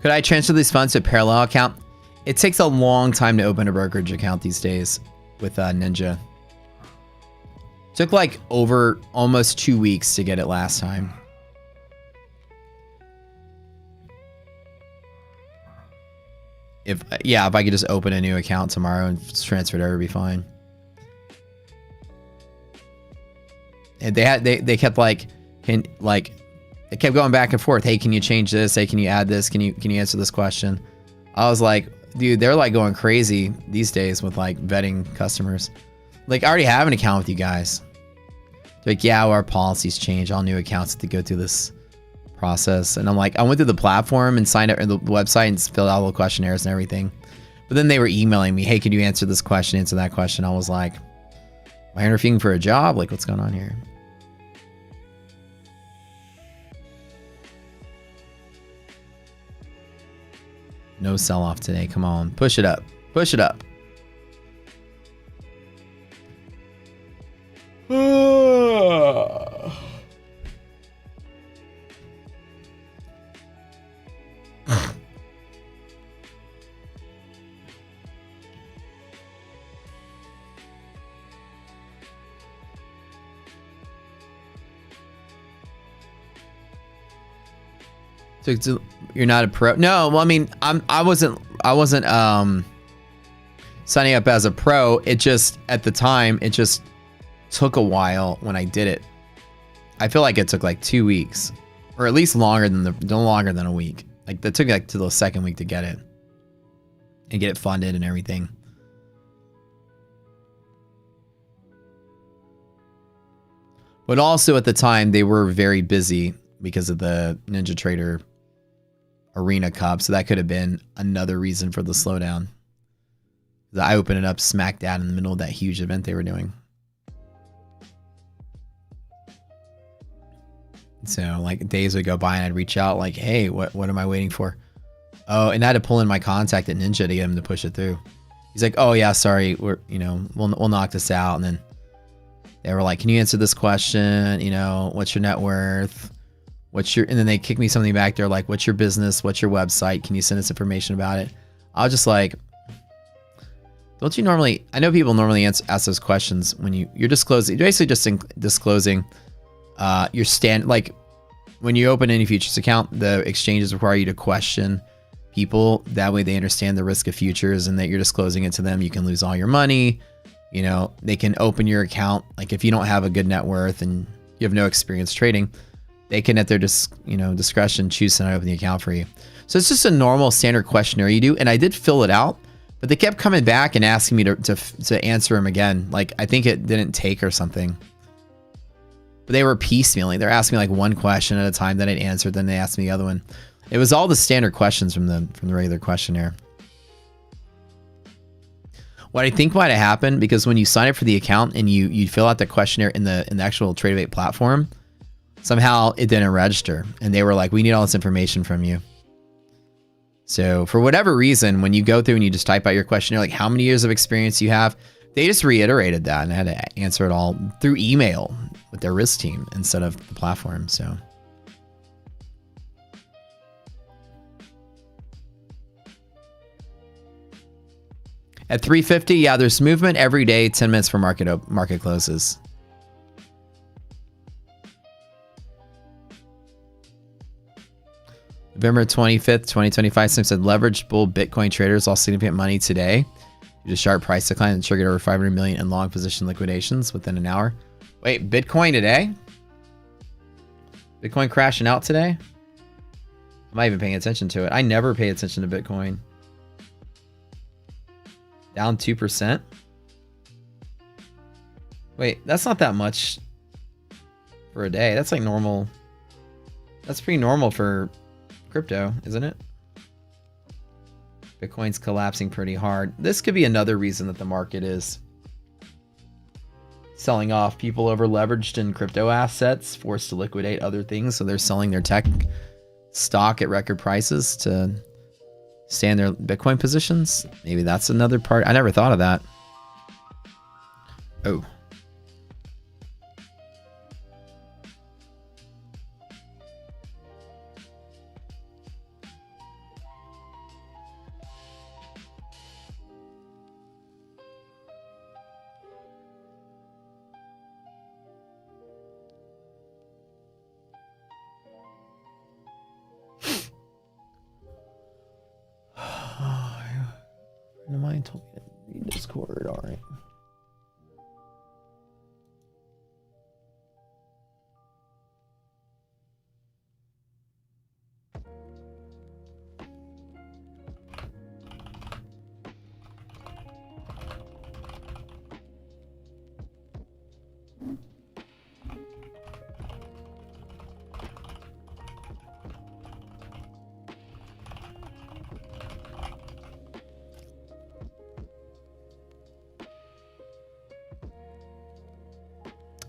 Could I transfer these funds to a parallel account? It takes a long time to open a brokerage account these days with Ninja. Took like over almost 2 weeks to get it last time. If I could just open a new account tomorrow and transfer it over, it'd be fine. And they kept like they kept going back and forth. Hey, can you change this? Hey, can you add this? Can you answer this question? I was like, dude, they're like going crazy these days with like vetting customers. Like, I already have an account with you guys. They're like, yeah, our policies change. All new accounts have to go through this process. And I'm like, I went through the platform and signed up in the website and filled out all the questionnaires and everything. But then they were emailing me, hey, can you answer this question, answer that question? I was like, am I interviewing for a job? Like, what's going on here? No sell-off today. Come on. Push it up. Push it up. So you're not a pro? No, well, I mean, I wasn't signing up as a pro. It just, at the time, it just took a while when I did it. I feel like it took like 2 weeks, or at least longer than a week. Like, that took like to the second week to get it and get it funded and everything. But also at the time, they were very busy because of the Ninja Trader Arena Cup. So that could have been another reason for the slowdown. I opened it up smack dab in the middle of that huge event they were doing. So like days would go by and I'd reach out like, hey, what am I waiting for? Oh, and I had to pull in my contact at Ninja to get him to push it through. He's like, oh yeah, sorry, we'll knock this out. And then they were like, can you answer this question? What's your net worth? And then they kicked me something back. They're like, what's your business? What's your website? Can you send us information about it? I was just like, don't you normally, I know people normally ask those questions when you're disclosing, you're basically just disclosing your like when you open any futures account, the exchanges require you to question people. That way they understand the risk of futures and that you're disclosing it to them. You can lose all your money. They can open your account. Like if you don't have a good net worth and you have no experience trading, they can at their discretion choose to not open the account for you. So it's just a normal standard questionnaire you do. And I did fill it out, but they kept coming back and asking me to answer them again. Like I think it didn't take or something. But they were piecemealing. They're asking me like one question at a time, then I'd answer, then they asked me the other one. It was all the standard questions from the regular questionnaire. What I think might have happened, because when you sign up for the account and you fill out the questionnaire in the actual Tradebait platform, somehow it didn't register. And they were like, we need all this information from you. So for whatever reason, when you go through and you just type out your questionnaire, like how many years of experience you have, they just reiterated that and I had to answer it all through email with their risk team instead of the platform. So at 350, yeah, there's movement every day, 10 minutes for market closes. November 25th, 2025, Sim said leveraged bull Bitcoin traders lost significant money today due to sharp price decline that triggered over 500 million in long position liquidations within an hour. Wait, Bitcoin today? Bitcoin crashing out today? I'm not even paying attention to it. I never pay attention to Bitcoin. Down 2%. Wait, that's not that much for a day. That's like normal. That's pretty normal for crypto, isn't it? Bitcoin's collapsing pretty hard. This could be another reason that the market is selling off. People over leveraged in crypto assets, forced to liquidate other things. So they're selling their tech stock at record prices to stay in their Bitcoin positions. Maybe that's another part. I never thought of that. Oh. Mine told me to read Discord. All right.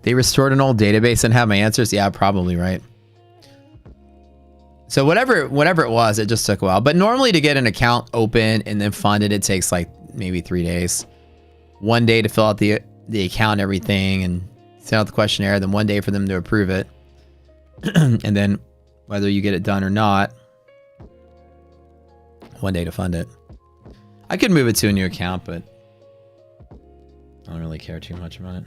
They restored an old database and have my answers. Yeah, probably right. So whatever it was, it just took a while. But normally to get an account open and then funded, it takes like maybe 3 days. 1 day to fill out the account and everything and send out the questionnaire. Then 1 day for them to approve it. And then whether you get it done or not, 1 day to fund it. I could move it to a new account, but I don't really care too much about it.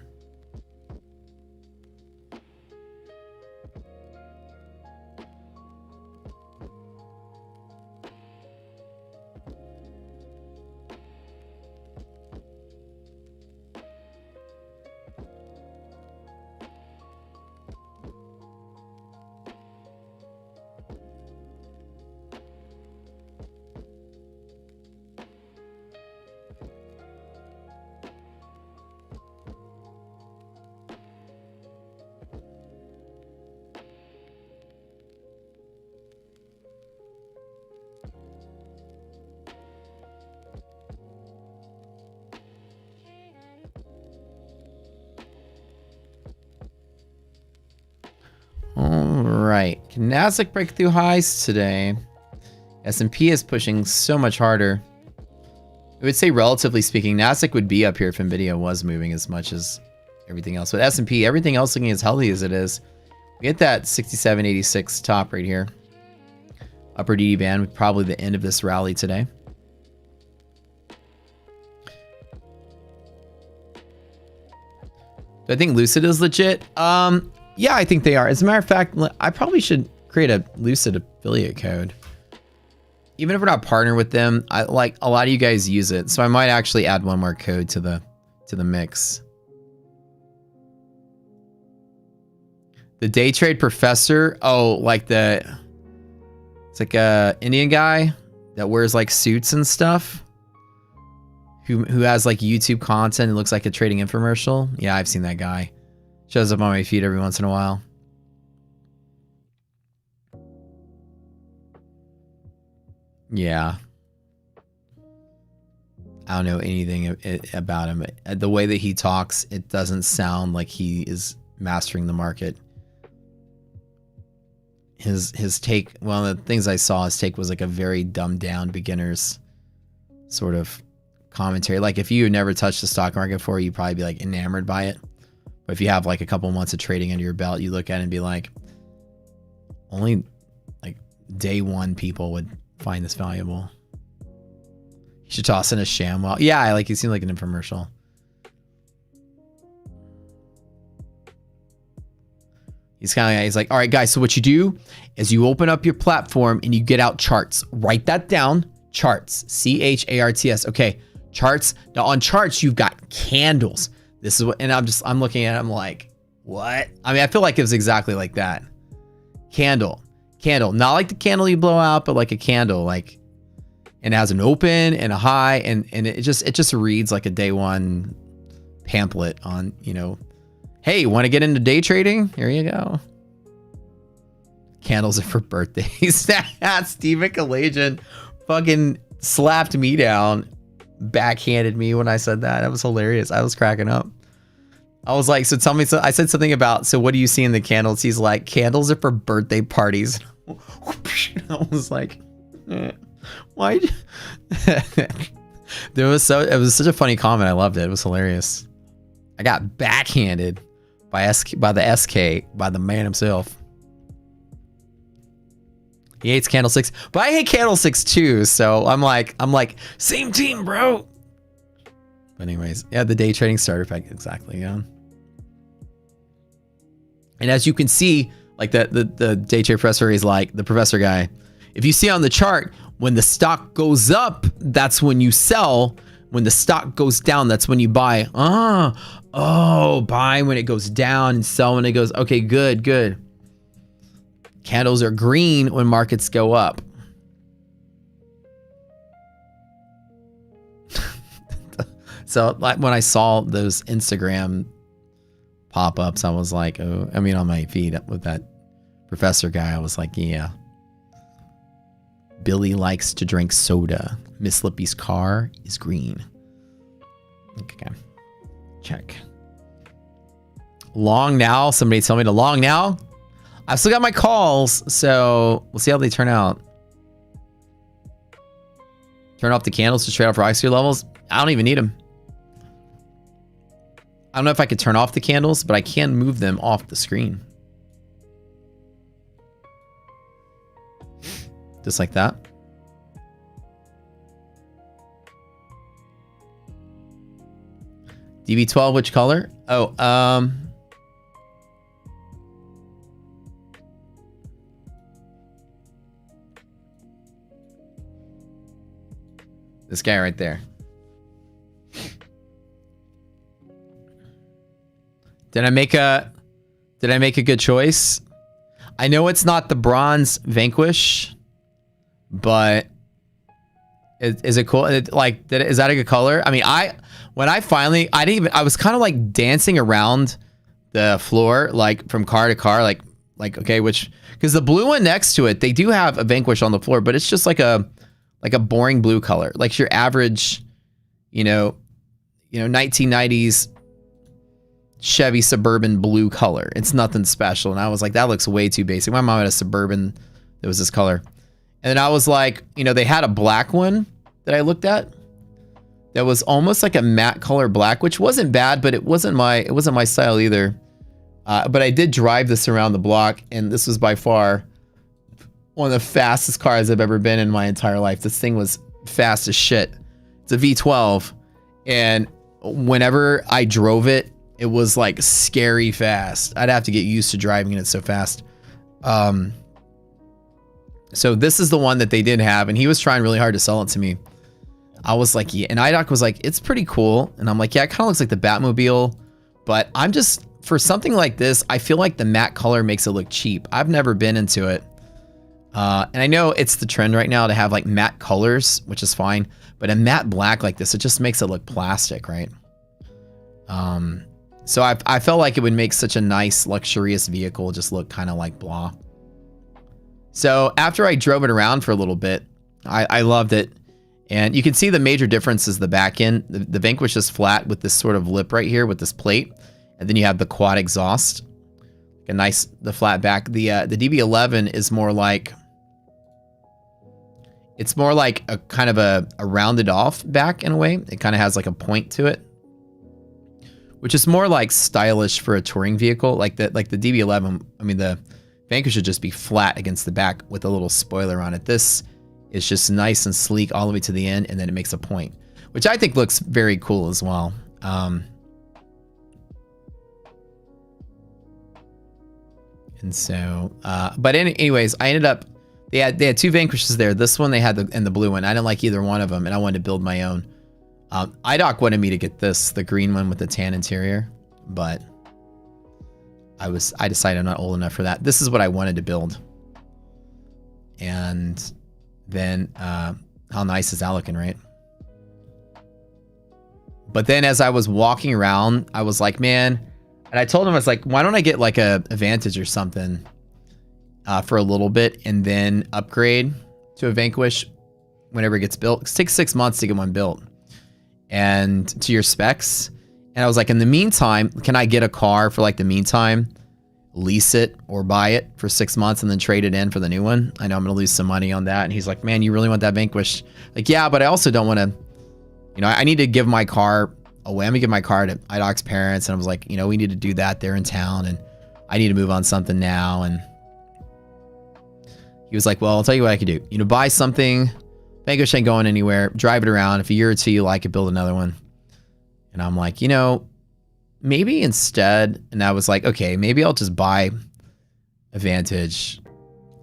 Can Nasdaq break through highs today? S&P is pushing so much harder. I would say, relatively speaking, Nasdaq would be up here if Nvidia was moving as much as everything else. But S&P, everything else looking as healthy as it is. We hit that 67.86 top right here. Upper DD band with probably the end of this rally today. Do I think Lucid is legit? Yeah, I think they are. As a matter of fact, I probably should create a Lucid affiliate code. Even if we're not partnered with them, I like a lot of you guys use it, so I might actually add one more code to the mix. The day trade professor. Oh, like it's like a Indian guy that wears like suits and stuff. Who has like YouTube content and looks like a trading infomercial. Yeah, I've seen that guy. Shows up on my feed every once in a while. Yeah. I don't know anything about him. The way that he talks, it doesn't sound like he is mastering the market. His take, one of the things I saw, his take was like a very dumbed down beginner's sort of commentary. Like if you never touched the stock market before, you'd probably be like enamored by it. But if you have like a couple months of trading under your belt, you look at it and be like, only like day one people would find this valuable. You should toss in a ShamWow. Yeah, like he seemed like an infomercial. He's like, all right, guys. So what you do is you open up your platform and you get out charts. Write that down. Charts. CHARTS. Okay, charts. Now on charts, you've got candles. This is what, and I'm looking at it. I'm like, what? I mean, I feel like it was exactly like that. Candle. Not like the candle you blow out, but like a candle, like, and it has an open and a high, and it just reads like a day one pamphlet on, you know, hey, want to get into day trading? Here you go. Candles are for birthdays. Steven Kalajian fucking slapped me down, backhanded me when I said that. That was hilarious. I was cracking up. I was like, so tell me, so I said something about, so what do you see in the candles? He's like, candles are for birthday parties. I was like, why? It was such a funny comment. I loved it. It was hilarious. I got backhanded by the man himself. He hates candlesticks, but I hate candlesticks too. So I'm like, same team, bro. But anyways, yeah, the day trading starter pack, exactly, yeah. And as you can see, like the day trade professor is like the professor guy. If you see on the chart, when the stock goes up, that's when you sell. When the stock goes down, that's when you buy. Buy when it goes down and sell when it goes. Okay, good. Candles are green when markets go up. So like when I saw those Instagram pop-ups, I was like, oh, I mean on my feed with that professor guy, I was like, yeah. Billy likes to drink soda. Miss Lippy's car is green. Okay. Check. Long now. Somebody tell me to long now. I've still got my calls, so we'll see how they turn out. Turn off the candles to trade off for ICU levels. I don't even need them. I don't know if I could turn off the candles, but I can move them off the screen. Just like that. DB12, which color? Oh, this guy right there. Did I make a good choice? I know it's not the bronze Vanquish, but is it cool? Is that a good color? I mean, I was kind of like dancing around the floor, like from car to car, like okay, because the blue one next to it, they do have a Vanquish on the floor, but it's just like a boring blue color, like your average, 1990s Chevy Suburban blue color. It's nothing special. And I was like, that looks way too basic. My mom had a Suburban that was this color. And then I was like, you know, they had a black one that I looked at that was almost like a matte color black, which wasn't bad, but it wasn't my style either. But I did drive this around the block, and this was by far one of the fastest cars I've ever been in my entire life. This thing was fast as shit. It's a V12, and whenever I drove it, it was like scary fast. I'd have to get used to driving it so fast. So this is the one that they did have, and he was trying really hard to sell it to me. I was like, yeah, and IDOC was like, it's pretty cool. And I'm like, yeah, it kind of looks like the Batmobile, but I'm just, for something like this, I feel like the matte color makes it look cheap. I've never been into it. And I know it's the trend right now to have like matte colors, which is fine, but a matte black like this, it just makes it look plastic, right? So I felt like it would make such a nice, luxurious vehicle just look kind of like blah. So after I drove it around for a little bit, I loved it. And you can see the major difference is the back end. The Vanquish is flat with this sort of lip right here with this plate. And then you have the quad exhaust. A nice, the flat back. The DB11 is more like, it's more like a kind of a rounded off back in a way. It kind of has like a point to it, which is more like stylish for a touring vehicle. Like the DB11, I mean, the Vanquish should just be flat against the back with a little spoiler on it. This is just nice and sleek all the way to the end, and then it makes a point, which I think looks very cool as well. And so, but anyways, I ended up, they had two Vanquishes there. This one they had and the blue one. I didn't like either one of them, and I wanted to build my own. IDOC wanted me to get the green one with the tan interior, but I decided I'm not old enough for that. This is what I wanted to build. And then, how nice is that looking, right? But then as I was walking around, I was like, man, and I told him, I was like, why don't I get like a Vantage or something for a little bit and then upgrade to a Vanquish whenever it gets built. It takes 6 months to get one built and to your specs. And I was like, in the meantime, can I get a car for like the meantime, lease it or buy it for 6 months and then trade it in for the new one? I know I'm going to lose some money on that. And he's like, man, you really want that Vanquish? Like, yeah, but I also don't want to, you know, I need to give my car away. I'm going to give my car to IDOC's parents. And I was like, you know, we need to do that. They're in town and I need to move on something now. And he was like, well, I'll tell you what I could do. You know, buy something. Vanquish ain't going anywhere. Drive it around. If a year or two you like it, build another one. And I'm like, you know, maybe instead, and I was like, okay, maybe I'll just buy a Vantage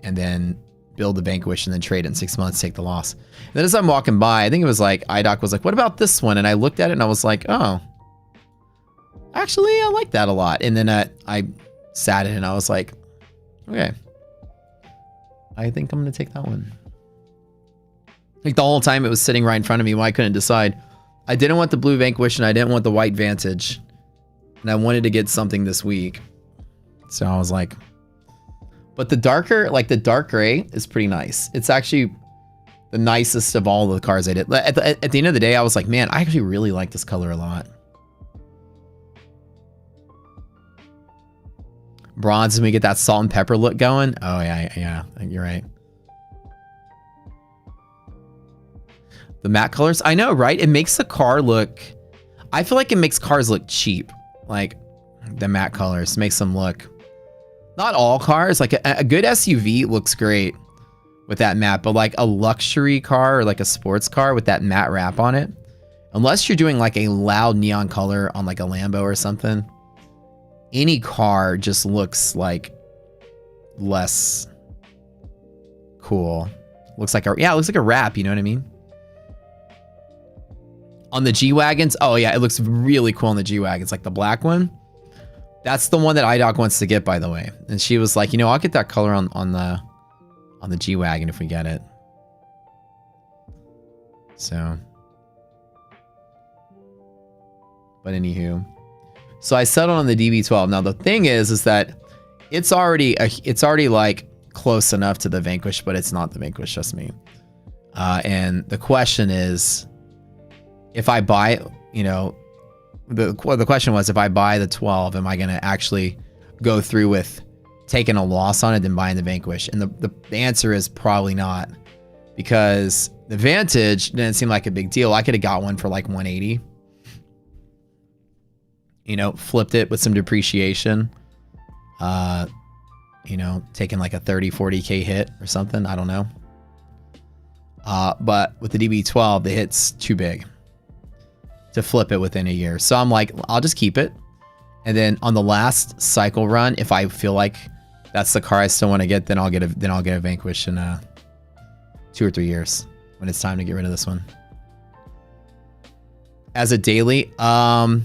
and then build the Vanquish and then trade it in 6 months, take the loss. And then as I'm walking by, I think it was like, IDOC was like, what about this one? And I looked at it and I was like, oh, actually, I like that a lot. And then I sat it and I was like, okay, I think I'm going to take that one. Like the whole time it was sitting right in front of me, I couldn't decide. I didn't want the blue Vanquish and I didn't want the white Vantage. And I wanted to get something this week. So I was like, but the darker, like the dark gray is pretty nice. It's actually the nicest of all the cars I did. At the end of the day, I was like, man, I actually really like this color a lot. Bronze, and we get that salt and pepper look going. Oh yeah, you're right. The matte colors, I know, right? It makes the car look, I feel like it makes cars look cheap. Like the matte colors makes them look, not all cars, like a good SUV looks great with that matte, but like a luxury car or like a sports car with that matte wrap on it, unless you're doing like a loud neon color on like a Lambo or something, any car just looks like less cool. Looks like it looks like a wrap, you know what I mean? On the G-Wagons, oh yeah, it looks really cool on the G-Wagons, like the black one. That's the one that IDOC wants to get, by the way. And she was like, you know, I'll get that color on the G-Wagon if we get it. So, but anywho, so I settled on the DB12. Now the thing is that it's already like close enough to the Vanquish, but it's not the Vanquish, just me. And the question is, if I buy, you know, the question was, if I buy the 12, am I going to actually go through with taking a loss on it than buying the Vanquish? And the answer is probably not, because the Vantage didn't seem like a big deal. I could have got one for like 180. You know, flipped it with some depreciation. You know, taking like a 30, 40K hit or something. I don't know. But with the DB12, the hit's too big to flip it within a year. So I'm like, I'll just keep it. And then on the last cycle run, if I feel like that's the car I still want to get, then I'll get a Vanquish in 2 or 3 years when it's time to get rid of this one. As a daily, the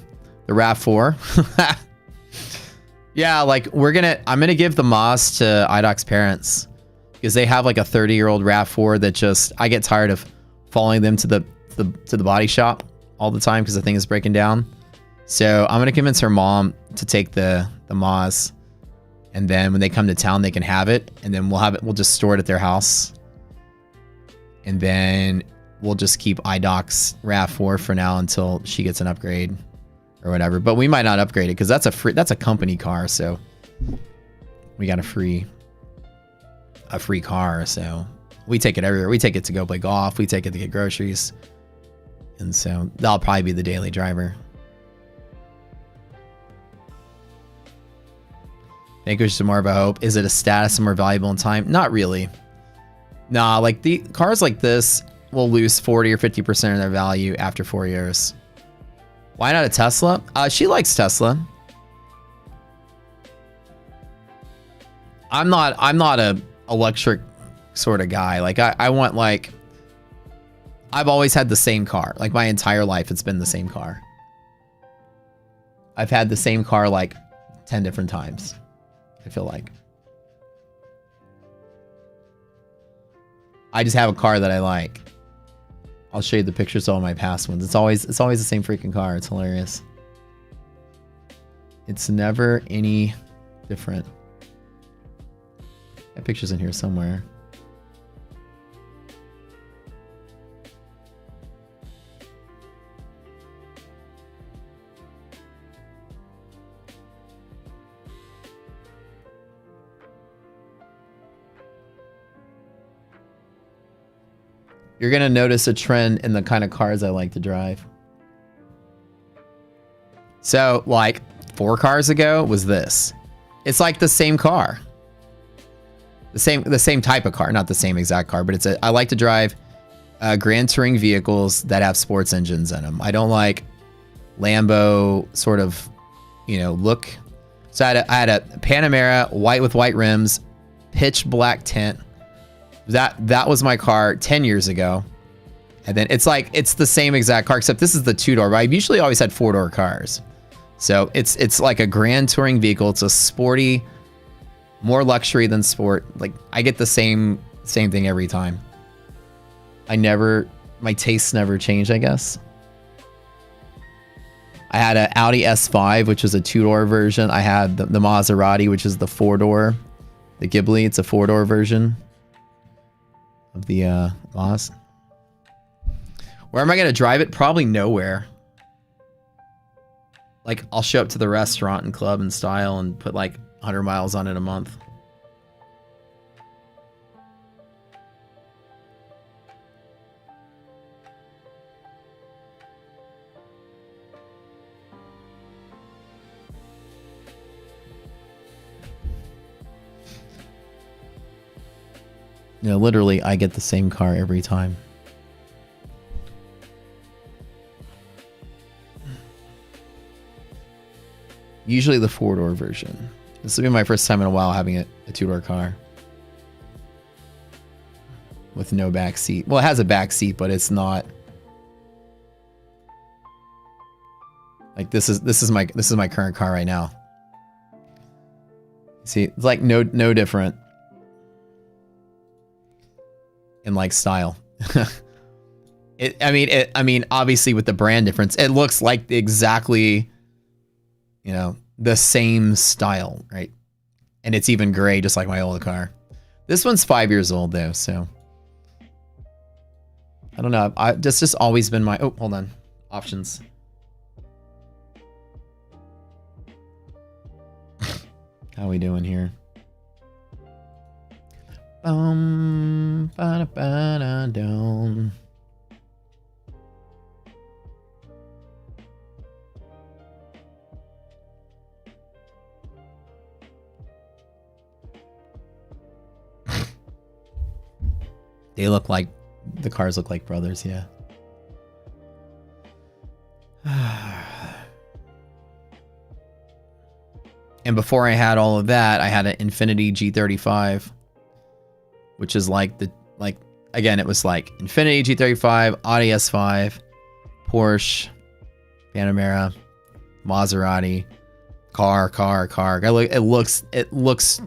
RAV4. Yeah, like I'm gonna give the Moz to IDOC's parents, because they have like a 30-year-old RAV4 that just, I get tired of following them to the body shop all the time because the thing is breaking down. So I'm gonna convince her mom to take the Moz, and then when they come to town, they can have it, and then we'll just store it at their house, and then we'll just keep IDOC's RAV4 for now until she gets an upgrade or whatever. But we might not upgrade it because that's a company car, so we got a free car. So we take it everywhere. We take it to go play golf. We take it to get groceries, and so that'll probably be the daily driver. Vanquish is more of a hope. Is it a status and more valuable in time? Not really. Nah, like the cars like this will lose 40 or 50% of their value after 4 years. Why not a Tesla? She likes Tesla. I'm not a electric sort of guy. Like I want, like, I've always had the same car. Like my entire life, it's been the same car. I've had the same car like 10 different times, I feel like. I just have a car that I like. I'll show you the pictures of all my past ones. It's always the same freaking car. It's hilarious. It's never any different. Got pictures in here somewhere. You're going to notice a trend in the kind of cars I like to drive. So, like, 4 cars ago was this. It's like the same car. The same type of car. Not the same exact car, but I like to drive Grand Touring vehicles that have sports engines in them. I don't like Lambo sort of, you know, look. So I had a Panamera, white with white rims, pitch black tint. That was my car 10 years ago. And then it's the same exact car, except this is the 2-door. I've usually always had 4-door cars. So it's like a Grand Touring vehicle. It's a sporty, more luxury than sport. Like I get the same thing every time. My tastes never change, I guess. I had an Audi S5, which was a 2-door version. I had the Maserati, which is the 4-door. The Ghibli, it's a 4-door version of the Maz. Where am I going to drive it? Probably nowhere. Like, I'll show up to the restaurant and club and style and put like 100 miles on it a month. You know, literally, I get the same car every time. Usually the 4-door version. This will be my first time in a while having a 2-door car. With no back seat. Well, it has a back seat, but it's not. Like this is my current car right now. See, it's like no different. In like style. I mean, obviously with the brand difference, it looks like exactly, you know, the same style, right? And it's even gray, just like my old car. This one's 5 years old though, so I don't know. That's just always been my. Oh, hold on. Options. How we doing here? Down. They look like, the cars look like brothers, yeah. And before I had all of that, I had an Infiniti G35, which is like again, it was like Infiniti G35, Audi S5, Porsche, Panamera, Maserati, car. It looks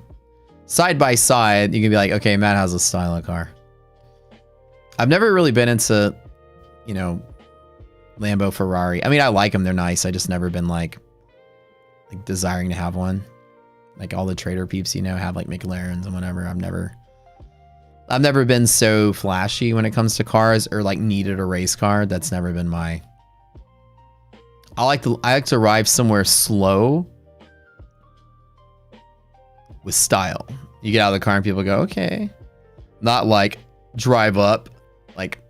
side by side. You can be like, okay, Matt has a style of car. I've never really been into, you know, Lambo, Ferrari. I mean, I like them. They're nice. I just never been like desiring to have one. Like all the trader peeps, you know, have like McLarens and whatever. I've never been so flashy when it comes to cars or like needed a race car. That's never been my... I like to arrive somewhere slow with style. You get out of the car and people go, okay. Not like drive up like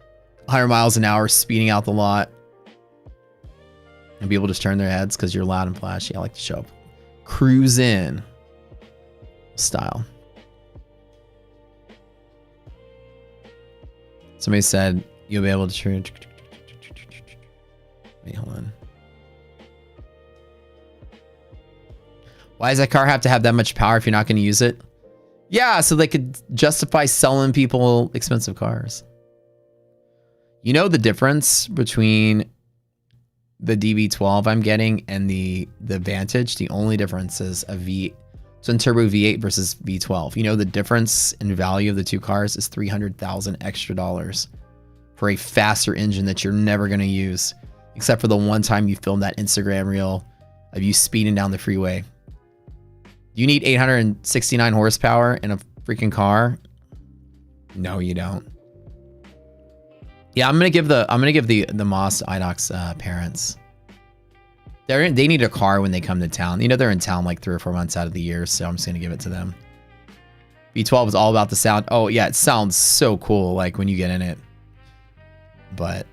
100 miles an hour speeding out the lot and people just turn their heads because you're loud and flashy. I like to show up, cruise in style. Somebody said you'll be able to... Wait, hold on. Why does that car have to have that much power if you're not going to use it? Yeah, so they could justify selling people expensive cars. You know the difference between the DB12 I'm getting and the Vantage? The only difference is twin turbo V8 versus V12. You know the difference in value of the two cars is $300,000 extra for a faster engine that you're never going to use, except for the one time you filmed that Instagram reel of you speeding down the freeway. You need 869 horsepower in a freaking car? No, you don't. Yeah, I'm gonna give the Moss IDOX parents. They need a car when they come to town. You know they're in town like 3 or 4 months out of the year, so I'm just gonna give it to them. V12 is all about the sound. Oh yeah, it sounds so cool like when you get in it. But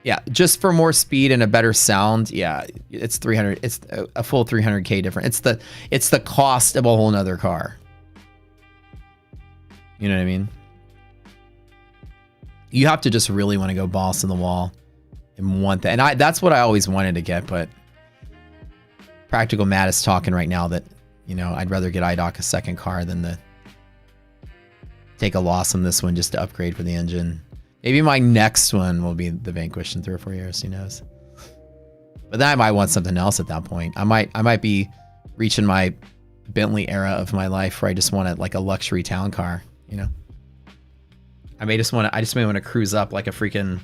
yeah, just for more speed and a better sound, yeah, it's 300. It's a full 300K difference. It's the cost of a whole nother car. You know what I mean? You have to just really want to go balls to the wall and want that. And that's what I always wanted to get, but Practical Matt is talking right now that, you know, I'd rather get IDOC a second car than to take a loss on this one just to upgrade for the engine. Maybe my next one will be the Vanquish in 3 or 4 years, who knows? But then I might want something else at that point. I might be reaching my Bentley era of my life where I just want like a luxury town car, you know? I just may want to cruise up like a freaking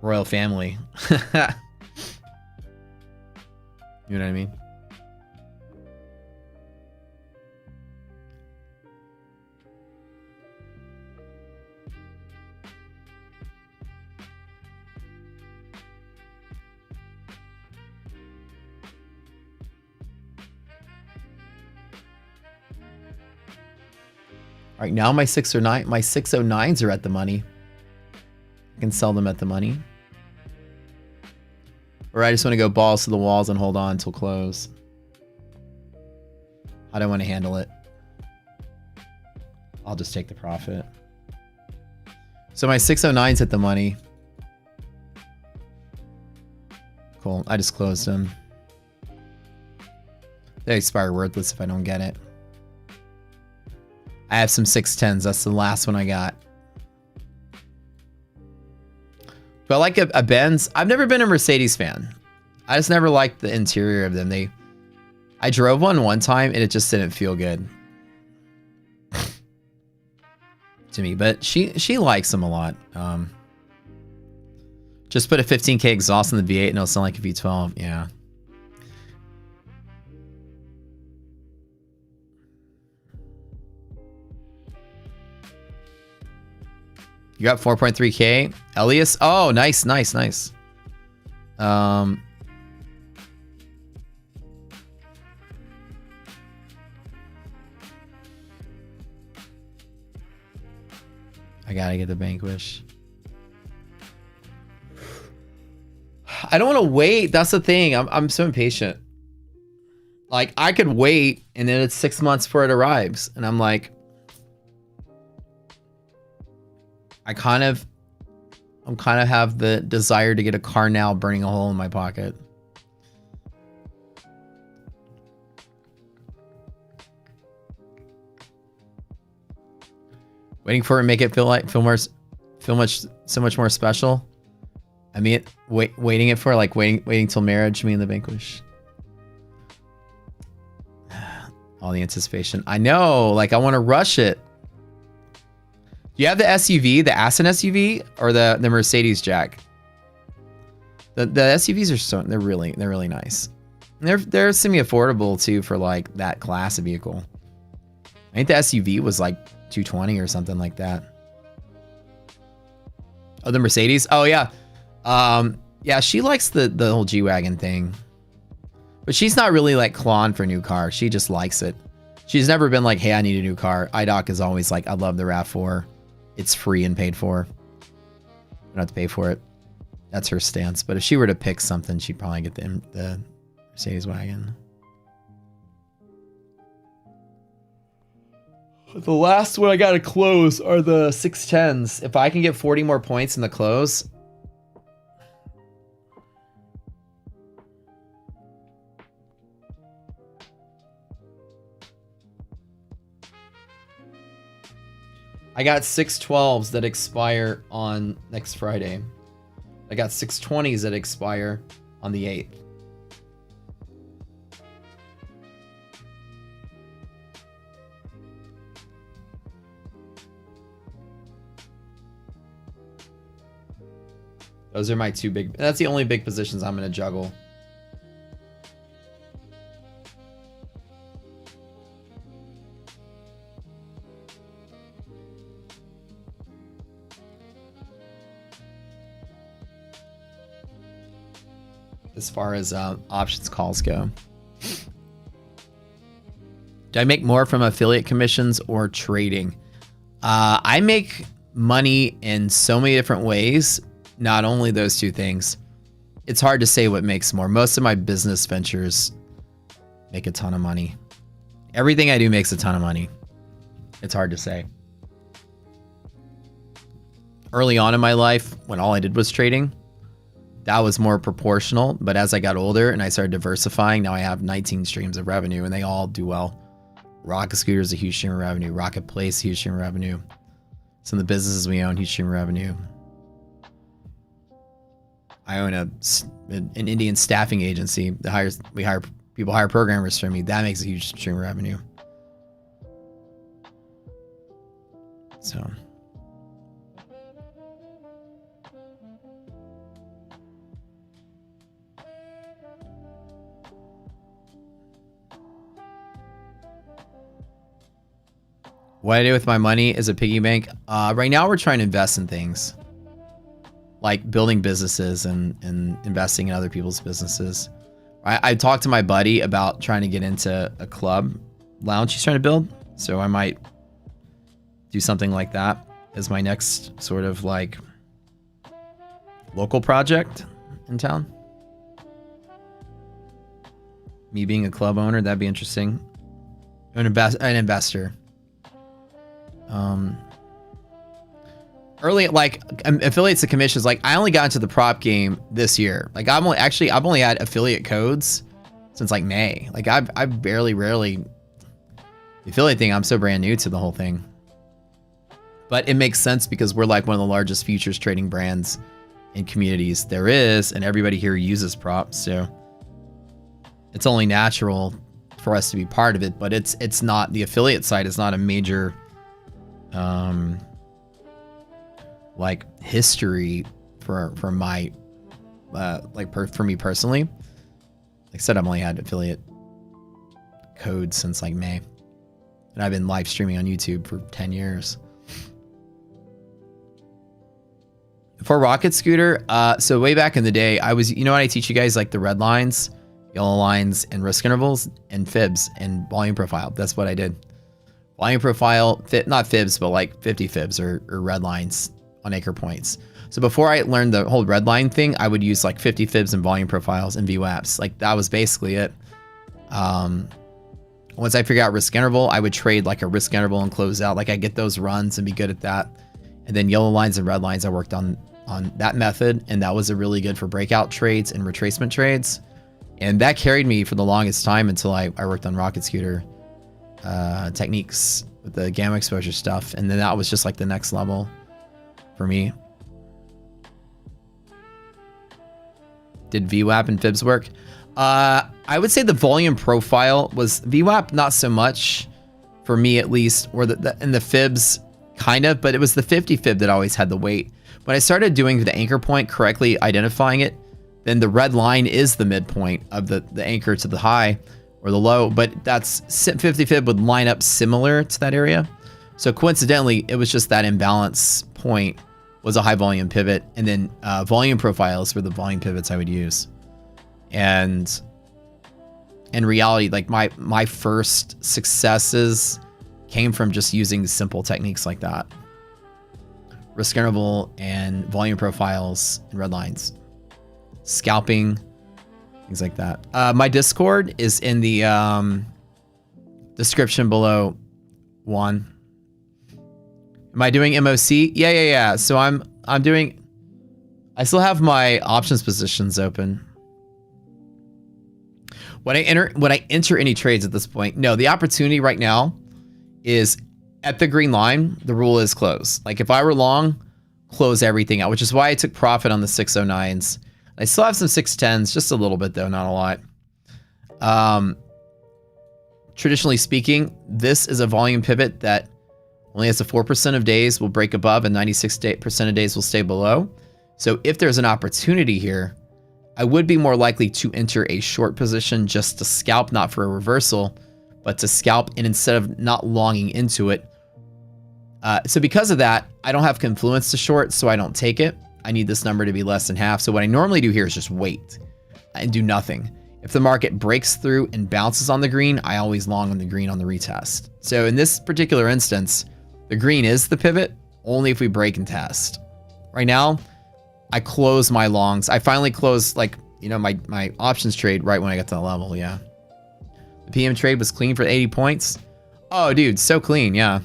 royal family. You know what I mean? All right, now my 609s are at the money. I can sell them at the money. Or I just want to go balls to the walls and hold on until close. I don't want to handle it. I'll just take the profit. So my 609's at the money. Cool, I just closed them. They expire worthless if I don't get it. I have some 610s. That's the last one I got. Do I like a Benz? I've never been a Mercedes fan. I just never liked the interior of them. I drove one time and it just didn't feel good to me. But she likes them a lot. Just put a 15K exhaust in the V8 and it'll sound like a V12. Yeah. You got 4.3K. Elias. Oh, nice. I gotta get the Vanquish. I don't want to wait. That's the thing. I'm so impatient. Like, I could wait and then it's 6 months before it arrives. And I'm like, I'm kind of have the desire to get a car now burning a hole in my pocket. Waiting for it to make it feel so much more special. I mean, waiting it for like waiting till marriage. Me and the Vanquish. All the anticipation. I know. Like, I want to rush it. Do you have the SUV, the Aston SUV, or the Mercedes Jack? The SUVs are they're really nice. And they're semi-affordable too for like that class of vehicle. I think the SUV was like $220 or something like that. Oh, the Mercedes. Oh yeah, yeah. She likes the whole G-Wagon thing, but she's not really like clawing for a new car. She just likes it. She's never been like, hey, I need a new car. IDOC is always like, I love the RAV4. It's free and paid for. I don't have to pay for it. That's her stance. But if she were to pick something, she'd probably get the Mercedes wagon. The last one I gotta close are the 610s. If I can get 40 more points in the close. I got 612s that expire on next Friday. I got 620s that expire on the 8th. Those are my two big, that's the only big positions I'm going to juggle. As far as options calls go. Do I make more from affiliate commissions or trading? I make money in so many different ways. Not only those two things. It's hard to say what makes more. Most of my business ventures make a ton of money. Everything I do makes a ton of money. It's hard to say. Early on in my life, when all I did was trading, that was more proportional. But as I got older and I started diversifying, now I have 19 streams of revenue and they all do well. Rocket Scooter is a huge stream of revenue. Rocket Place, huge stream of revenue. Some of the businesses we own, huge stream of revenue. I own an Indian staffing agency that we hire people, hire programmers for me. That makes a huge stream of revenue. So. What I do with my money is a piggy bank. Right now we're trying to invest in things. Like building businesses and investing in other people's businesses. I talked to my buddy about trying to get into a club lounge he's trying to build. So I might do something like that as my next sort of like local project in town. Me being a club owner, that'd be interesting. An investor. Early, like affiliates and commissions, like I only got into the prop game this year. Like I've only had affiliate codes since like May. Like I rarely the affiliate thing. I'm so brand new to the whole thing, but it makes sense because we're like one of the largest futures trading brands and communities there is, and everybody here uses props, so it's only natural for us to be part of it. But it's not, the affiliate side is not a major like history for my for me personally. Like I said, I've only had affiliate codes since like May, and I've been live streaming on YouTube for 10 years. For Rocket Scooter, so way back in the day, I was, you know what, I teach you guys like the red lines, yellow lines, and risk intervals, and fibs, and volume profile. That's what I did. volume profile, not fibs, but like 50 fibs or red lines on anchor points. So before I learned the whole red line thing, I would use like 50 fibs and volume profiles and VWAPs. Like that was basically it. Once I figure out risk interval, I would trade like a risk interval and close out. Like I get those runs and be good at that. And then yellow lines and red lines, I worked on that method. And that was a really good for breakout trades and retracement trades. And that carried me for the longest time until I worked on rocket scooter techniques with the gamma exposure stuff. And then that was just like the next level for me. Did VWAP and fibs work? I would say the volume profile was VWAP, not so much for me at least, or and the fibs kind of, but it was the 50 fib that always had the weight. When I started doing the anchor point, correctly identifying it, then the red line is the midpoint of the anchor to the high or the low, but that's 50 fib would line up similar to that area. So coincidentally, it was just that imbalance point was a high volume pivot, and then volume profiles were the volume pivots I would use. And in reality, like my first successes came from just using simple techniques like that. Risk interval and volume profiles and red lines. Scalping, things like that. My Discord is in the description below. One. Am I doing MOC? Yeah. So I'm doing. I still have my options positions open. When I enter any trades at this point, no, the opportunity right now is at the green line. The rule is close. Like if I were long, close everything out, which is why I took profit on the 609s. I still have some 610s, just a little bit though, not a lot. Traditionally speaking, this is a volume pivot that only has a 4% of days will break above and 96% of days will stay below. So if there's an opportunity here, I would be more likely to enter a short position just to scalp, not for a reversal, but to scalp, and instead of not longing into it. So because of that, I don't have confluence to short, so I don't take it. I need this number to be less than half. So what I normally do here is just wait and do nothing. If the market breaks through and bounces on the green, I always long on the green on the retest. So in this particular instance, the green is the pivot only if we break and test. Right now, I close my longs. I finally closed, like, you know, my options trade right when I got to the level. Yeah. The PM trade was clean for 80 points. Oh, dude, so clean. Yeah.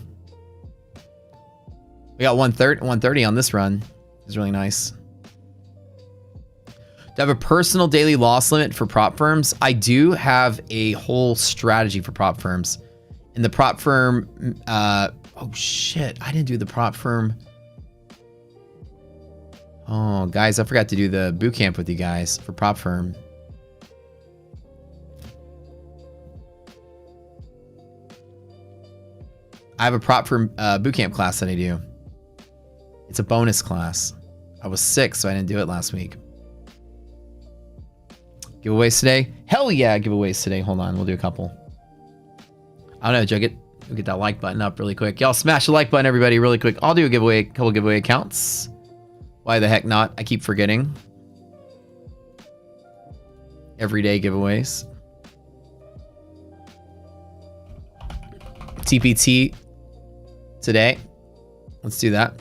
We got 130 on this run. It's really nice. Do I have a personal daily loss limit for prop firms? I do have a whole strategy for prop firms. And the prop firm, oh shit, I didn't do the prop firm. Oh, guys, I forgot to do the boot camp with you guys for prop firm. I have a prop firm boot camp class that I do. It's a bonus class. I was sick, so I didn't do it last week. Giveaways today? Hell yeah, giveaways today. Hold on, we'll do a couple. I don't know, Jugget. We'll get that like button up really quick. Y'all smash the like button, everybody, really quick. I'll do a giveaway, couple giveaway accounts. Why the heck not? I keep forgetting. Everyday giveaways. TPT today. Let's do that.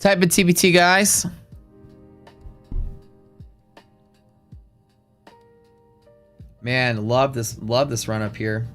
Type in TBT, guys. Man, love this run up here.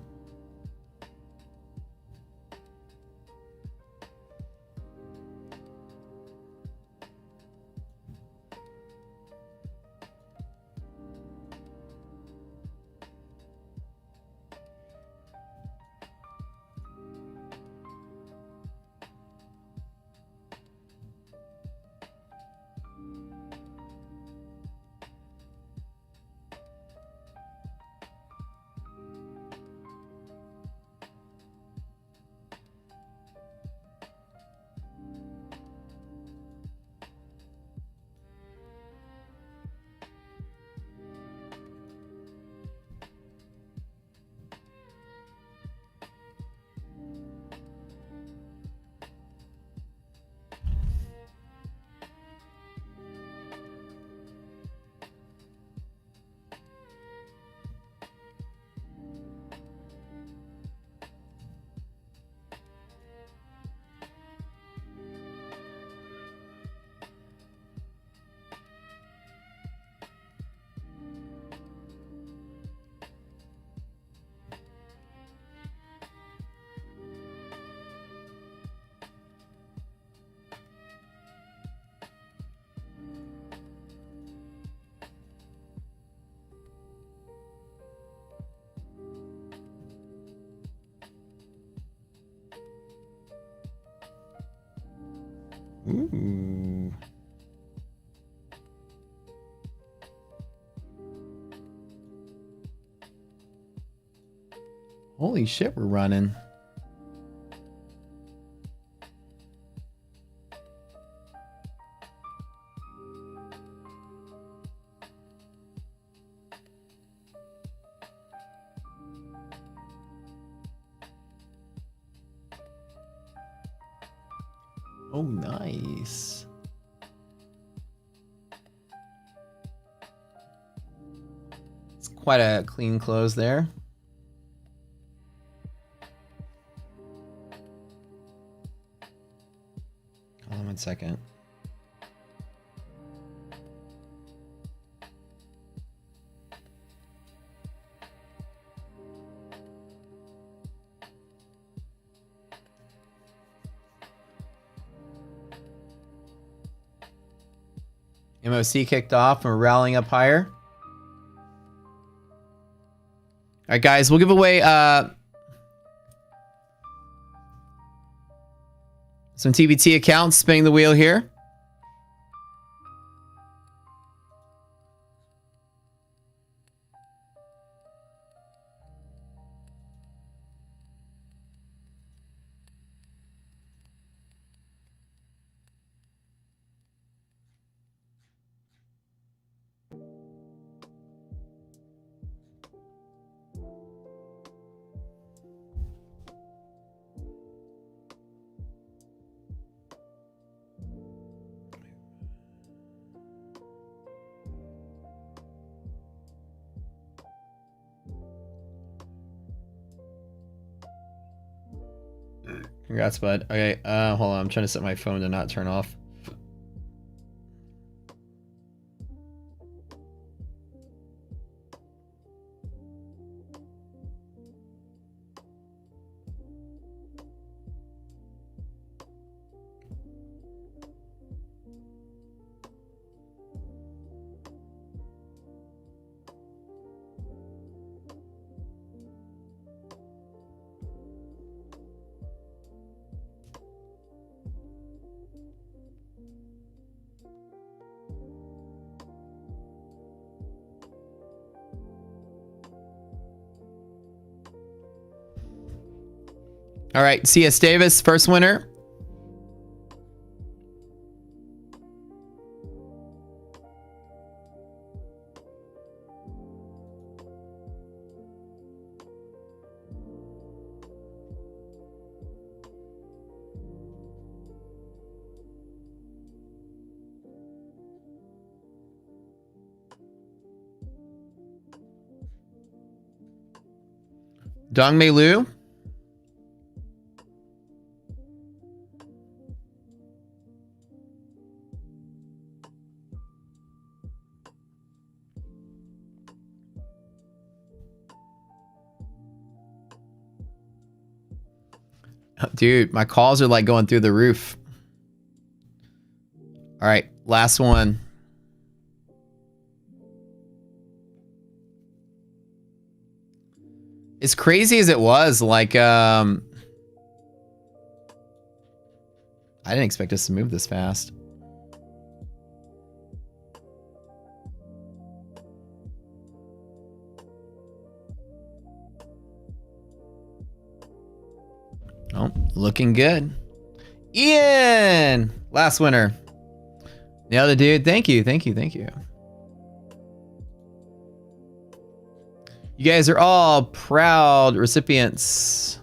Ooh. Holy shit, we're running. Oh, nice. It's quite a clean close there. Hold on 1 second. MOC kicked off and we're rallying up higher. All right, guys, we'll give away some TBT accounts. Spinning the wheel here. Congrats, bud. Okay, hold on. I'm trying to set my phone to not turn off. All right, CS Davis, first winner. Dongmei Liu. Dude, my calls are like going through the roof. All right, last one. As crazy as it was, like, I didn't expect us to move this fast. Oh, looking good. Ian! Last winner. Nailed it, dude. Thank you, thank you, thank you. You guys are all proud recipients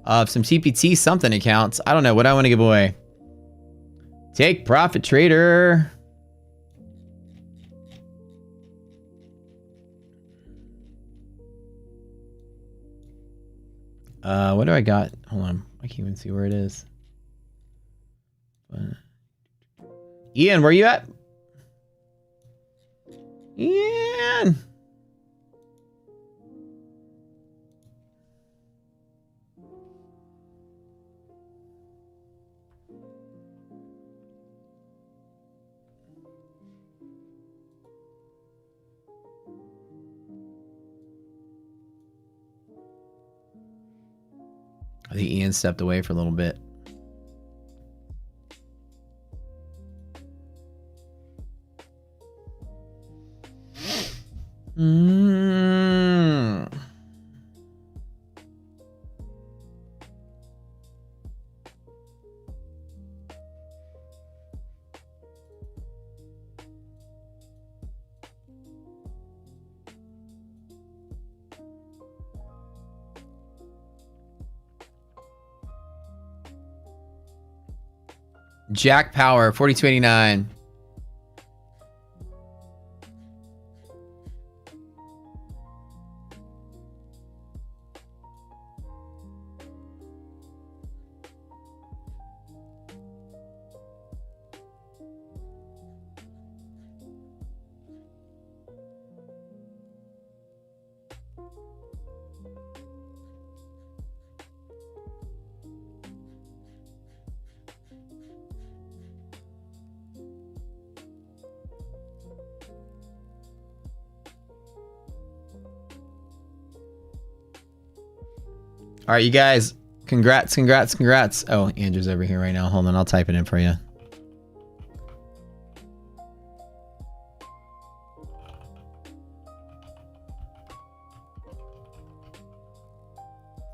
of some TPT something accounts. I don't know what I want to give away. Take Profit Trader. What do I got? Hold on. I can't even see where it is. Ian, where you at? Ian! I think Ian stepped away for a little bit. Jack Power, 4289. All right, you guys, congrats. Oh, Andrew's over here right now. Hold on, I'll type it in for you.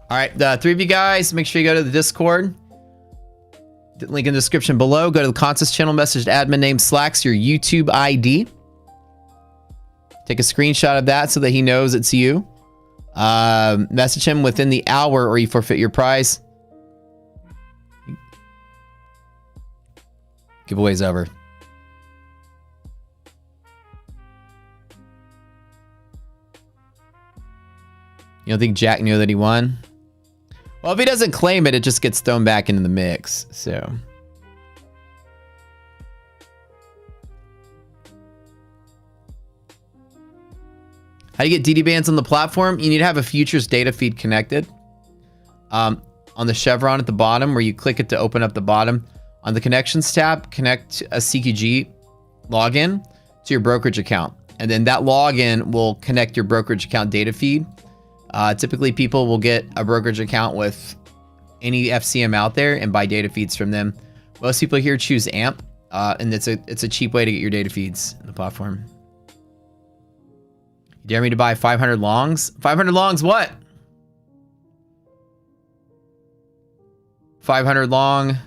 All right, the three of you guys, make sure you go to the Discord. Link in the description below. Go to the contest channel, message admin name Slacks, your YouTube ID. Take a screenshot of that so that he knows it's you. Message him within the hour or you forfeit your prize. Giveaway's over. You don't think Jack knew that he won? Well, if he doesn't claim it, it just gets thrown back into the mix, so. How do you get DD bands on the platform? You need to have a futures data feed connected. On the chevron at the bottom where you click it to open up the bottom. On the connections tab, connect a CQG login to your brokerage account. And then that login will connect your brokerage account data feed. Typically people will get a brokerage account with any FCM out there and buy data feeds from them. Most people here choose AMP, and it's a cheap way to get your data feeds in the platform. You dare me to buy 500 longs? 500 longs what? 500 long.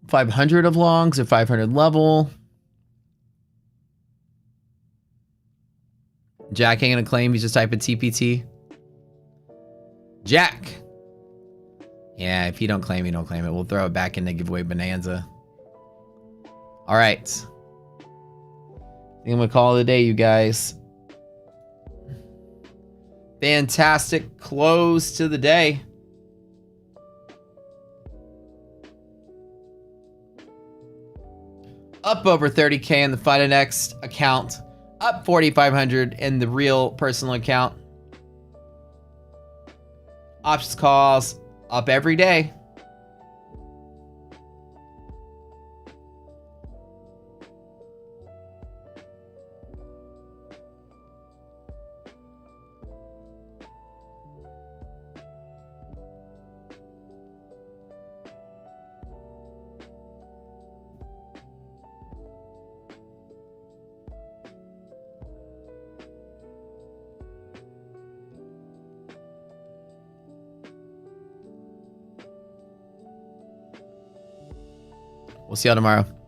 500 of longs or 500 level. Jack ain't gonna claim, he's just typing TPT. Jack. Yeah, if you don't claim, you don't claim it. We'll throw it back in the giveaway bonanza. All right. I think I'm gonna call it a day, you guys. Fantastic close to the day. Up over 30K in the Finex account. Up 4,500 in the real personal account. Options calls up every day. We'll see y'all tomorrow.